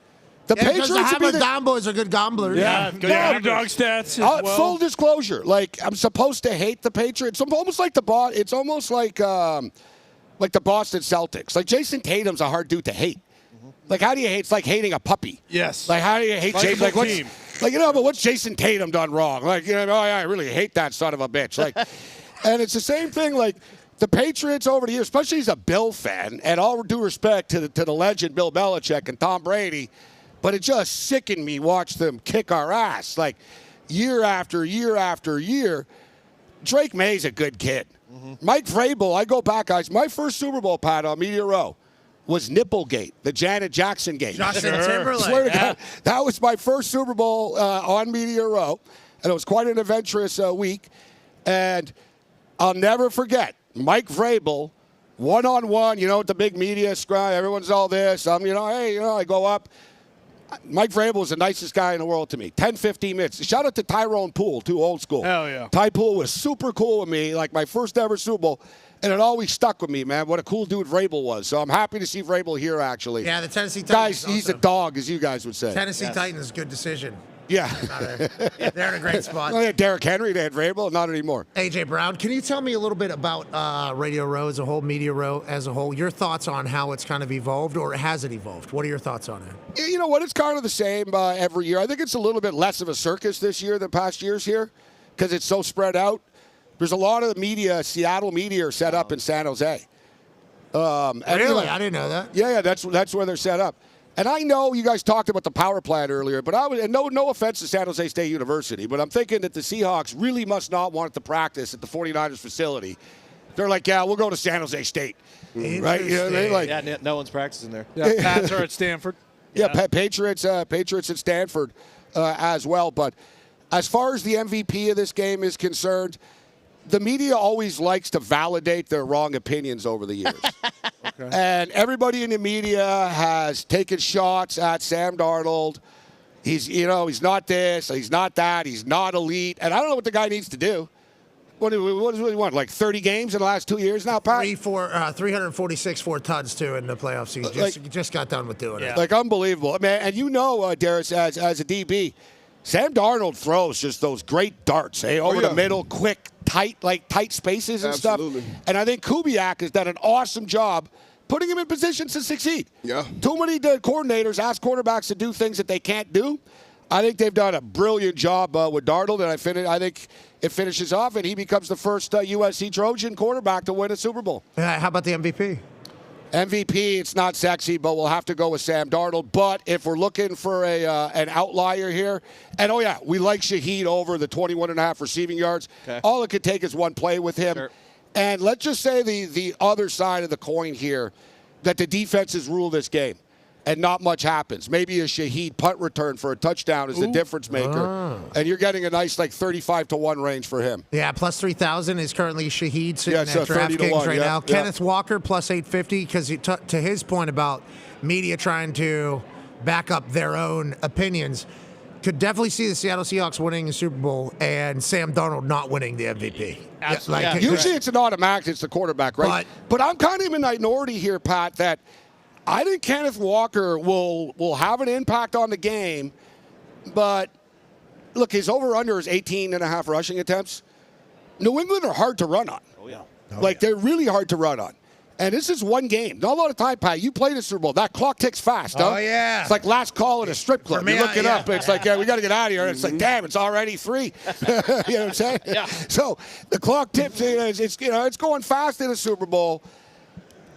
The Patriots because the Hammer Don boys are good gamblers. Yeah, good underdog stats as well. Full disclosure, like I'm supposed to hate the Patriots. It's almost like the Boston Celtics. Like Jason Tatum's a hard dude to hate. Like, how do you hate? It's like hating a puppy. Yes. Like, how do you hate Jason? Like, but what's Jason Tatum done wrong? Like, I really hate that son of a bitch. Like, and it's the same thing. Like, the Patriots over the years, especially as a Bill fan, and all due respect to the legend Bill Belichick and Tom Brady, but it just sickened me watch them kick our ass. Like, year after year after year. Drake May's a good kid. Mike Vrabel, I go back, guys. My first Super Bowl, Pat, on Media Row was Nipplegate, the Janet Jackson game. Justin Timberlake. Swear to God, that was my first Super Bowl on Media Row, and it was quite an adventurous week. And I'll never forget Mike Vrabel, one-on-one, the big media scrum, everyone's all this. I go up. Mike Vrabel was the nicest guy in the world to me. 10, 15 minutes. Shout out to Tyrone Poole, too, old school. Hell yeah. Ty Poole was super cool with me, like my first ever Super Bowl, and it always stuck with me, man, what a cool dude Vrabel was. So I'm happy to see Vrabel here, actually. Yeah, the Tennessee Titans. Guys, he's a dog, as you guys would say. Tennessee Titans, good decision. Yeah. They're in a great spot. They had Derrick Henry, they had Vrabel, not anymore. AJ Brown, can you tell me a little bit about Radio Row as a whole, Media Row as a whole, your thoughts on how it's kind of evolved, or has it evolved? What are your thoughts on it? You know what? It's kind of the same every year. I think it's a little bit less of a circus this year than past years here because it's so spread out. There's a lot of the media, Seattle media, are set up in San Jose. Really? I didn't know that. Yeah, that's where they're set up. And I know you guys talked about the power plant earlier, but no offense to San Jose State University, but I'm thinking that the Seahawks really must not want to practice at the 49ers facility. They're like, yeah, we'll go to San Jose State. Right? Yeah, no one's practicing there. Yeah, Pats are at Stanford. Yeah, Patriots at Stanford as well. But as far as the MVP of this game is concerned, the media always likes to validate their wrong opinions over the years. Okay. And everybody in the media has taken shots at Sam Darnold. He's not this, he's not that, he's not elite. And I don't know what the guy needs to do. What does he want? Like 30 games in the last 2 years now, Pat? 346 4 too in the playoffs. He just got done with doing it. Like, unbelievable. Man, and Darius, as a DB, Sam Darnold throws just those great darts, over the middle, quick, tight spaces and Absolutely. stuff. And I think Kubiak has done an awesome job putting him in positions to succeed. Yeah. Too many coordinators ask quarterbacks to do things that they can't do. I think they've done a brilliant job with Darnold, and I think it finishes off, and he becomes the first USC Trojan quarterback to win a Super Bowl. How about the MVP? MVP, it's not sexy, but we'll have to go with Sam Darnold. But if we're looking for an outlier here, and we like Shaheed over the 21.5 receiving yards. Okay. All it could take is one play with him. Sure. And let's just say the other side of the coin here, that the defenses rule this game. And not much happens. Maybe a Shaheed punt return for a touchdown is the difference maker. And you're getting a nice 35-1 range for him. Yeah, plus 3,000 is currently Shaheed sitting at DraftKings right now. Kenneth Walker plus 850 because to his point about media trying to back up their own opinions, could definitely see the Seattle Seahawks winning the Super Bowl and Sam Darnold not winning the MVP. Absolutely. Usually it's an automatic. It's the quarterback, right? But I'm kind of in a minority here, Pat, that I think Kenneth Walker will have an impact on the game, but look, his over-under is 18.5 rushing attempts. New England are hard to run on. Oh, yeah. They're really hard to run on. And this is one game. Not a lot of time, Pat. You play the Super Bowl. That clock ticks fast, huh? Oh, yeah. It's like last call at a strip club. Me, You're looking up, and it's like, we got to get out of here. And it's like, damn, it's already 3. You know what I'm saying? Yeah. So the clock tips. It's going fast in a Super Bowl.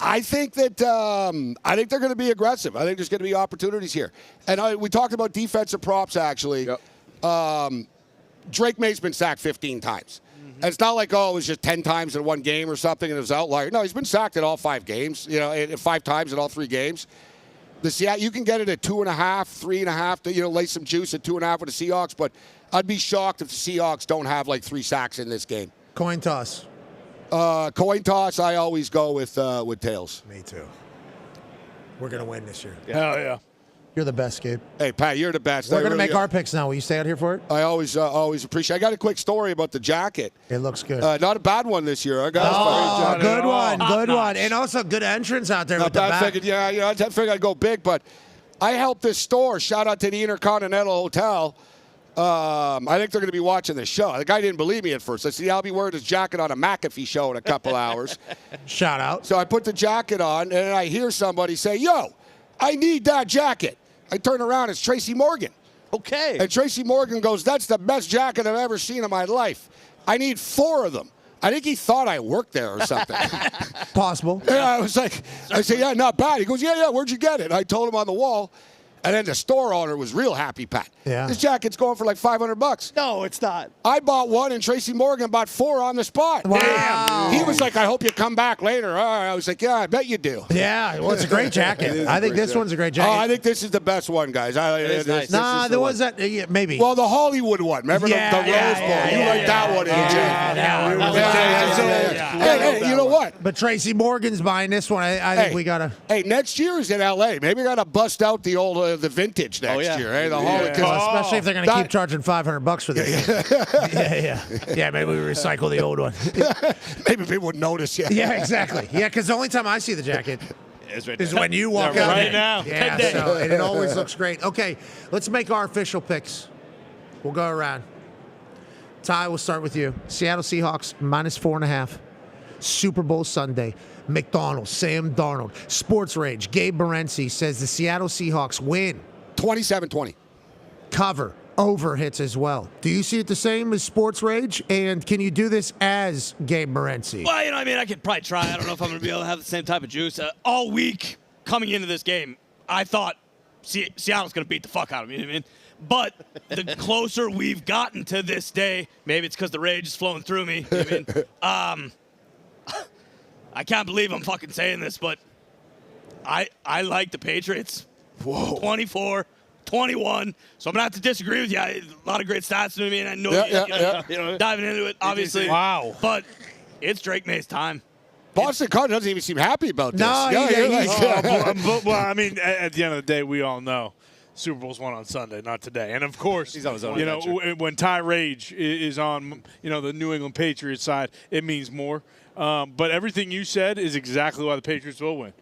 I think that they're going to be aggressive. I think there's going to be opportunities here. And we talked about defensive props, actually. Yep. Drake May's been sacked 15 times. And it's not like, it was just 10 times in one game or something and it was outlier. No, he's been sacked at all 5 games, 5 times in all 3 games. You can get it at 2.5, 3.5, lay some juice at 2.5 with the Seahawks, but I'd be shocked if the Seahawks don't have 3 sacks in this game. Coin toss. Coin toss, I always go with tails. Me too. We're going to win this year. Hell yeah. You're the best, Gabe. Hey, Pat, you're the best. We're going to make our picks now. Will you stay out here for it? I always appreciate it. I got a quick story about the jacket. It looks good. Not a bad one this year. I got good one. And also good entrance out there with the back. I figured I'd go big, but I helped this store. Shout out to the Intercontinental Hotel. I think they're going to be watching this show. The guy didn't believe me at first. I said, I'll be wearing his jacket on a McAfee show in a couple hours. Shout out. So I put the jacket on, and I hear somebody say, yo, I need that jacket. I turn around, it's Tracy Morgan. Okay. And Tracy Morgan goes, that's the best jacket I've ever seen in my life. I need 4 of them. I think he thought I worked there or something. Possible. And I said, yeah, not bad. He goes, yeah, where'd you get it? I told him on the wall. And then the store owner was real happy, Pat. Yeah. This jacket's going for like $500. No, it's not. I bought one, and Tracy Morgan bought 4 on the spot. Wow. Damn. He was like, I hope you come back later. I was like, yeah, I bet you do. Yeah, well, it's a great jacket. I think this one's a great jacket. Oh, I think this is the best one, guys. Nice. Nah, there was that, maybe. Well, the Hollywood one. Remember the Rose Bowl? You like that one, AJ. Hey, you know what? But Tracy Morgan's buying this one. I think we got to. Hey, next year is in L.A. Maybe we got to bust out the old the vintage next year. Hey, Especially if they're going to keep charging $500 for this. Yeah, maybe we recycle the old one. Maybe people would notice. Yeah, exactly. Yeah, because the only time I see the jacket is when you walk out right now. Yeah, so, and it always looks great. Okay, let's make our official picks. We'll go around. Ty, we'll start with you. Seattle Seahawks -4.5. Super Bowl Sunday. McDonald's, Sam Darnold. Sports Rage, Gabe Morenzi says the Seattle Seahawks win. 27-20. Cover. Over hits as well. Do you see it the same as Sports Rage? And can you do this as Gabe Morenzi? Well, I mean, I could probably try. I don't know if I'm going to be able to have the same type of juice. All week coming into this game, I thought Seattle's going to beat the fuck out of me. You know what I mean? But the closer we've gotten to this day, maybe it's because the rage is flowing through me. You know what I mean? I can't believe I'm fucking saying this, but I like the Patriots. Whoa. 24-21. So I'm gonna have to disagree with you. A lot of great stats to me, and I know diving into it, obviously. Wow. But it's Drake May's time. Boston College doesn't even seem happy about this. No, well, I mean, at the end of the day, we all know Super Bowl's won on Sunday, not today. And of course, he's on his own when Ty Rage is on, the New England Patriots side, it means more. But everything you said is exactly why the Patriots will win.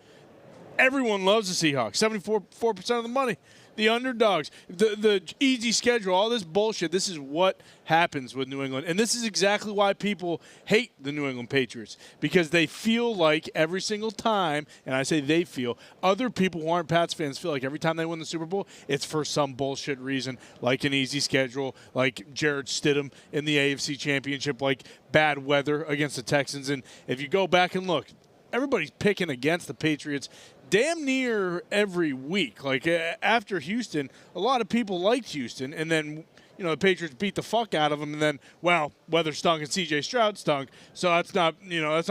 Everyone loves the Seahawks. 74% of the money. The underdogs, the easy schedule, all this bullshit. This is what happens with New England. And this is exactly why people hate the New England Patriots, because they feel like every single time, and I say they feel, other people who aren't Pats fans feel like every time they win the Super Bowl, it's for some bullshit reason, like an easy schedule, like Jared Stidham in the AFC Championship, like bad weather against the Texans. And if you go back and look, everybody's picking against the Patriots damn near every week. Like after Houston, a lot of people liked Houston, and then the Patriots beat the fuck out of them, and then weather stunk and C.J. Stroud stunk. So that's not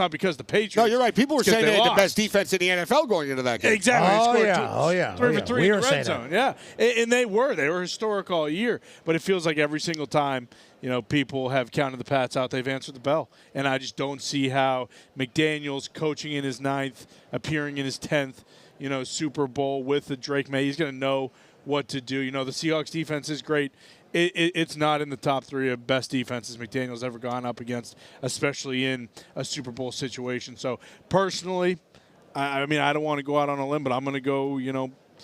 because the Patriots. No, you're right. People were saying they had the best defense in the NFL going into that game. Exactly. Oh yeah. 3 for 3 in the red zone. Yeah, and they were historic all year. But it feels like every single time, people have counted the Pats out, they've answered the bell. And I just don't see how McDaniels coaching in his 9th, appearing in his 10th, Super Bowl with the Drake May, he's going to know what to do. The Seahawks defense is great. It's not in the top 3 of best defenses McDaniel's ever gone up against, especially in a Super Bowl situation. So personally, I mean, I don't want to go out on a limb, but I'm going to go,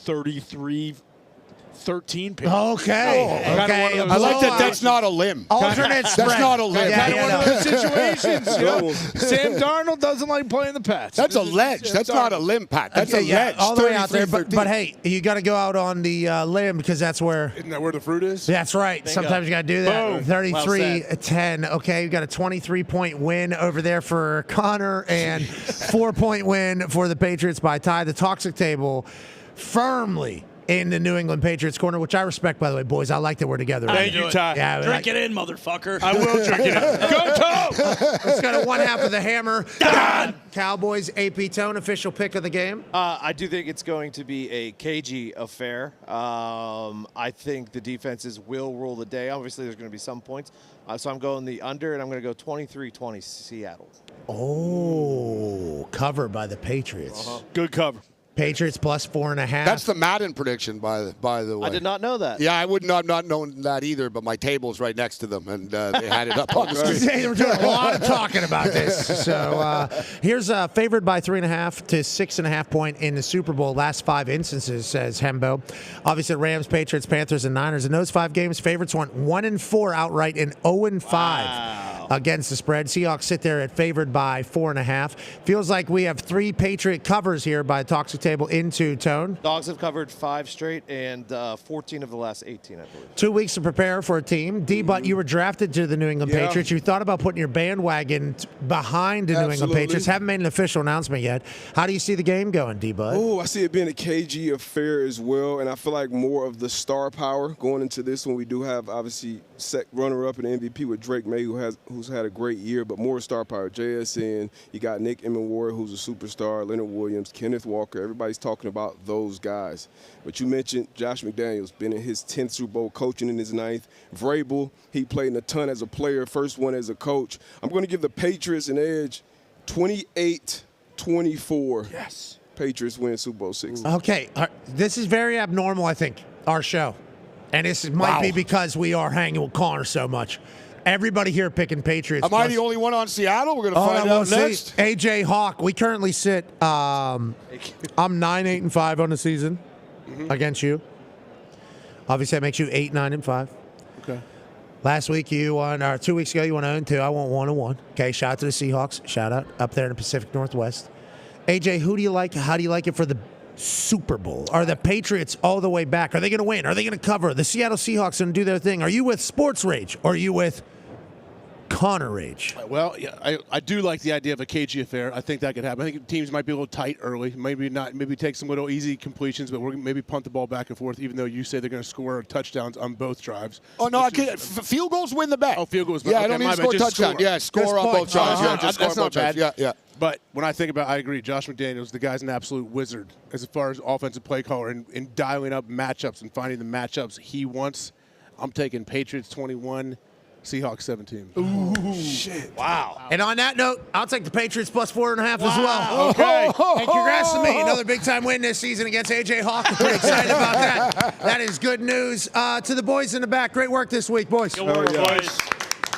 33-13 pick. Okay. I like that. That's not a limb. Alternate spread. That's not a limb. One of those situations. Sam Darnold doesn't like playing the Pats. That's a ledge. That's not a limb, Pat. That's a ledge. All the way out there. But hey, you got to go out on the limb, because that's where. Isn't that where the fruit is? That's right. Sometimes you got to do that. 33-10. Okay, you got a 23-point win over there for Connor, and 4-point win for the Patriots by Ty. The Toxic Table firmly in the New England Patriots corner, which I respect, by the way, boys. I like that we're together. Thank you, Ty. Yeah, Drink it in, motherfucker. I will drink it in. Go, Toe! Let's go to one half of the hammer. Dahn! Cowboys, AP Tone, official pick of the game. I do think it's going to be a cagey affair. I think the defenses will rule the day. Obviously, there's going to be some points. So I'm going the under, and I'm going to go 23-20 Seattle. Oh, cover by the Patriots. Good cover. Patriots plus 4.5. That's the Madden prediction, by the way. I did not know that. Yeah, I would not known that either, but my table's right next to them, and they had it up on the screen. They were doing a lot of talking about this. So here's favored by 3.5 to 6.5 point in the Super Bowl. Last 5 instances, says Hembo. Obviously, Rams, Patriots, Panthers, and Niners. In those 5 games, favorites won 1-4 outright and 0-5. against the spread. Seahawks sit there at favored by 4.5. Feels like we have 3 Patriot covers here by Toxic Table in two-tone. Dogs have covered 5 straight and 14 of the last 18, I believe. 2 weeks to prepare for a team. D-Butt, you were drafted to the New England Patriots. You thought about putting your bandwagon behind the New England Patriots. Haven't made an official announcement yet. How do you see the game going, D-Butt? Oh, I see it being a KG affair as well, and I feel like more of the star power going into this one. We do have, obviously, runner-up in the MVP with Drake May, who's had a great year, but more star power. JSN, you got Nick Emmett-Ward, who's a superstar, Leonard Williams, Kenneth Walker. Everybody's talking about those guys. But you mentioned Josh McDaniels, been in his 10th Super Bowl, coaching in his 9th. Vrabel, he played in a ton as a player, first one as a coach. I'm going to give the Patriots an edge, 28-24. Yes. Patriots win Super Bowl 60. Okay, this is very abnormal, I think, our show. And this might be because we are hanging with Connor so much. Everybody here picking Patriots. Am I the only one on Seattle? We're going to find out next. AJ Hawk, we currently sit, I'm 9-8-5 on the season against you. Obviously, that makes you 8-9-5. Okay. Last week you won, or 2 weeks ago you won 0-2. I won 1-1. Okay, shout out to the Seahawks. Shout out up there in the Pacific Northwest. AJ, who do you like? How do you like it for the Super Bowl? Are the Patriots all the way back? Are they going to win? Are they going to cover? The Seattle Seahawks going to do their thing? Are you with Sports Rage? Or are you with Connor Rage? Well, yeah, I do like the idea of a KG affair. I think that could happen. I think teams might be a little tight early. Maybe not. Maybe take some little easy completions, but we're going to maybe punt the ball back and forth, even though you say they're going to score touchdowns on both drives. Oh, no, field goals win the bet. Oh, field goals. Yeah, okay, I don't mean to score touchdown. Yeah, score on both drives. Yeah, just score on both drives. Yeah. But when I think about, I agree, Josh McDaniels, the guy's an absolute wizard as far as offensive play caller and dialing up matchups and finding the matchups he wants. I'm taking Patriots 21, Seahawks 17. Ooh, shit. Wow. And on that note, I'll take the Patriots plus 4.5 as well. Okay. And congrats to me. Another big-time win this season against AJ Hawk. I'm pretty excited about that. That is good news. To the boys in the back, great work this week, boys. Good work, boys.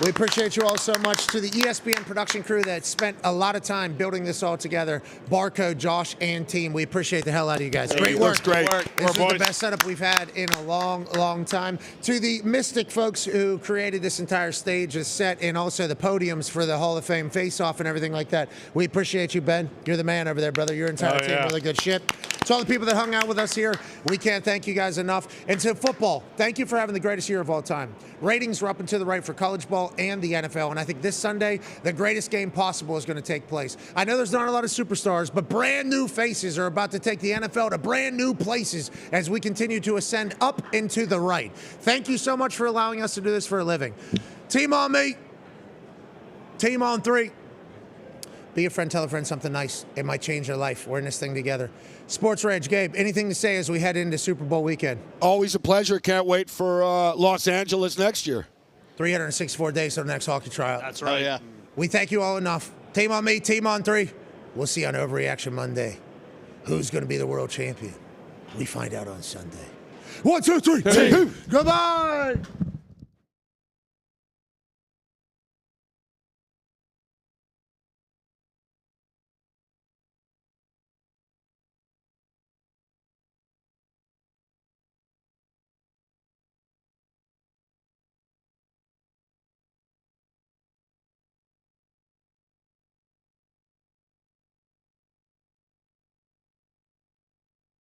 We appreciate you all so much. To the ESPN production crew that spent a lot of time building this all together, Barcode, Josh, and team, we appreciate the hell out of you guys. Great work. Great. This is the best setup we've had in a long, long time. To the Mystic folks who created this entire stage, this set, and also the podiums for the Hall of Fame Faceoff and everything like that, we appreciate you, Ben. You're the man over there, brother. Your entire team, really good shit. To all the people that hung out with us here, we can't thank you guys enough. And to football, thank you for having the greatest year of all time. Ratings are up and to the right for college ball and the NFL, and I think this Sunday, the greatest game possible is going to take place. I know there's not a lot of superstars, but brand new faces are about to take the NFL to brand new places as we continue to ascend up and to the right. Thank you so much for allowing us to do this for a living. Team on me. Team on 3. Be a friend, tell a friend something nice. It might change your life. We're in this thing together. Sports Rage, Gabe, anything to say as we head into Super Bowl weekend? Always a pleasure. Can't wait for Los Angeles next year. 364 days till the next hockey tryout. That's right. Oh, yeah. We thank you all enough. Team on me, team on 3. We'll see you on Overreaction Monday. Who's going to be the world champion? We find out on Sunday. 1, 2, 3. Goodbye.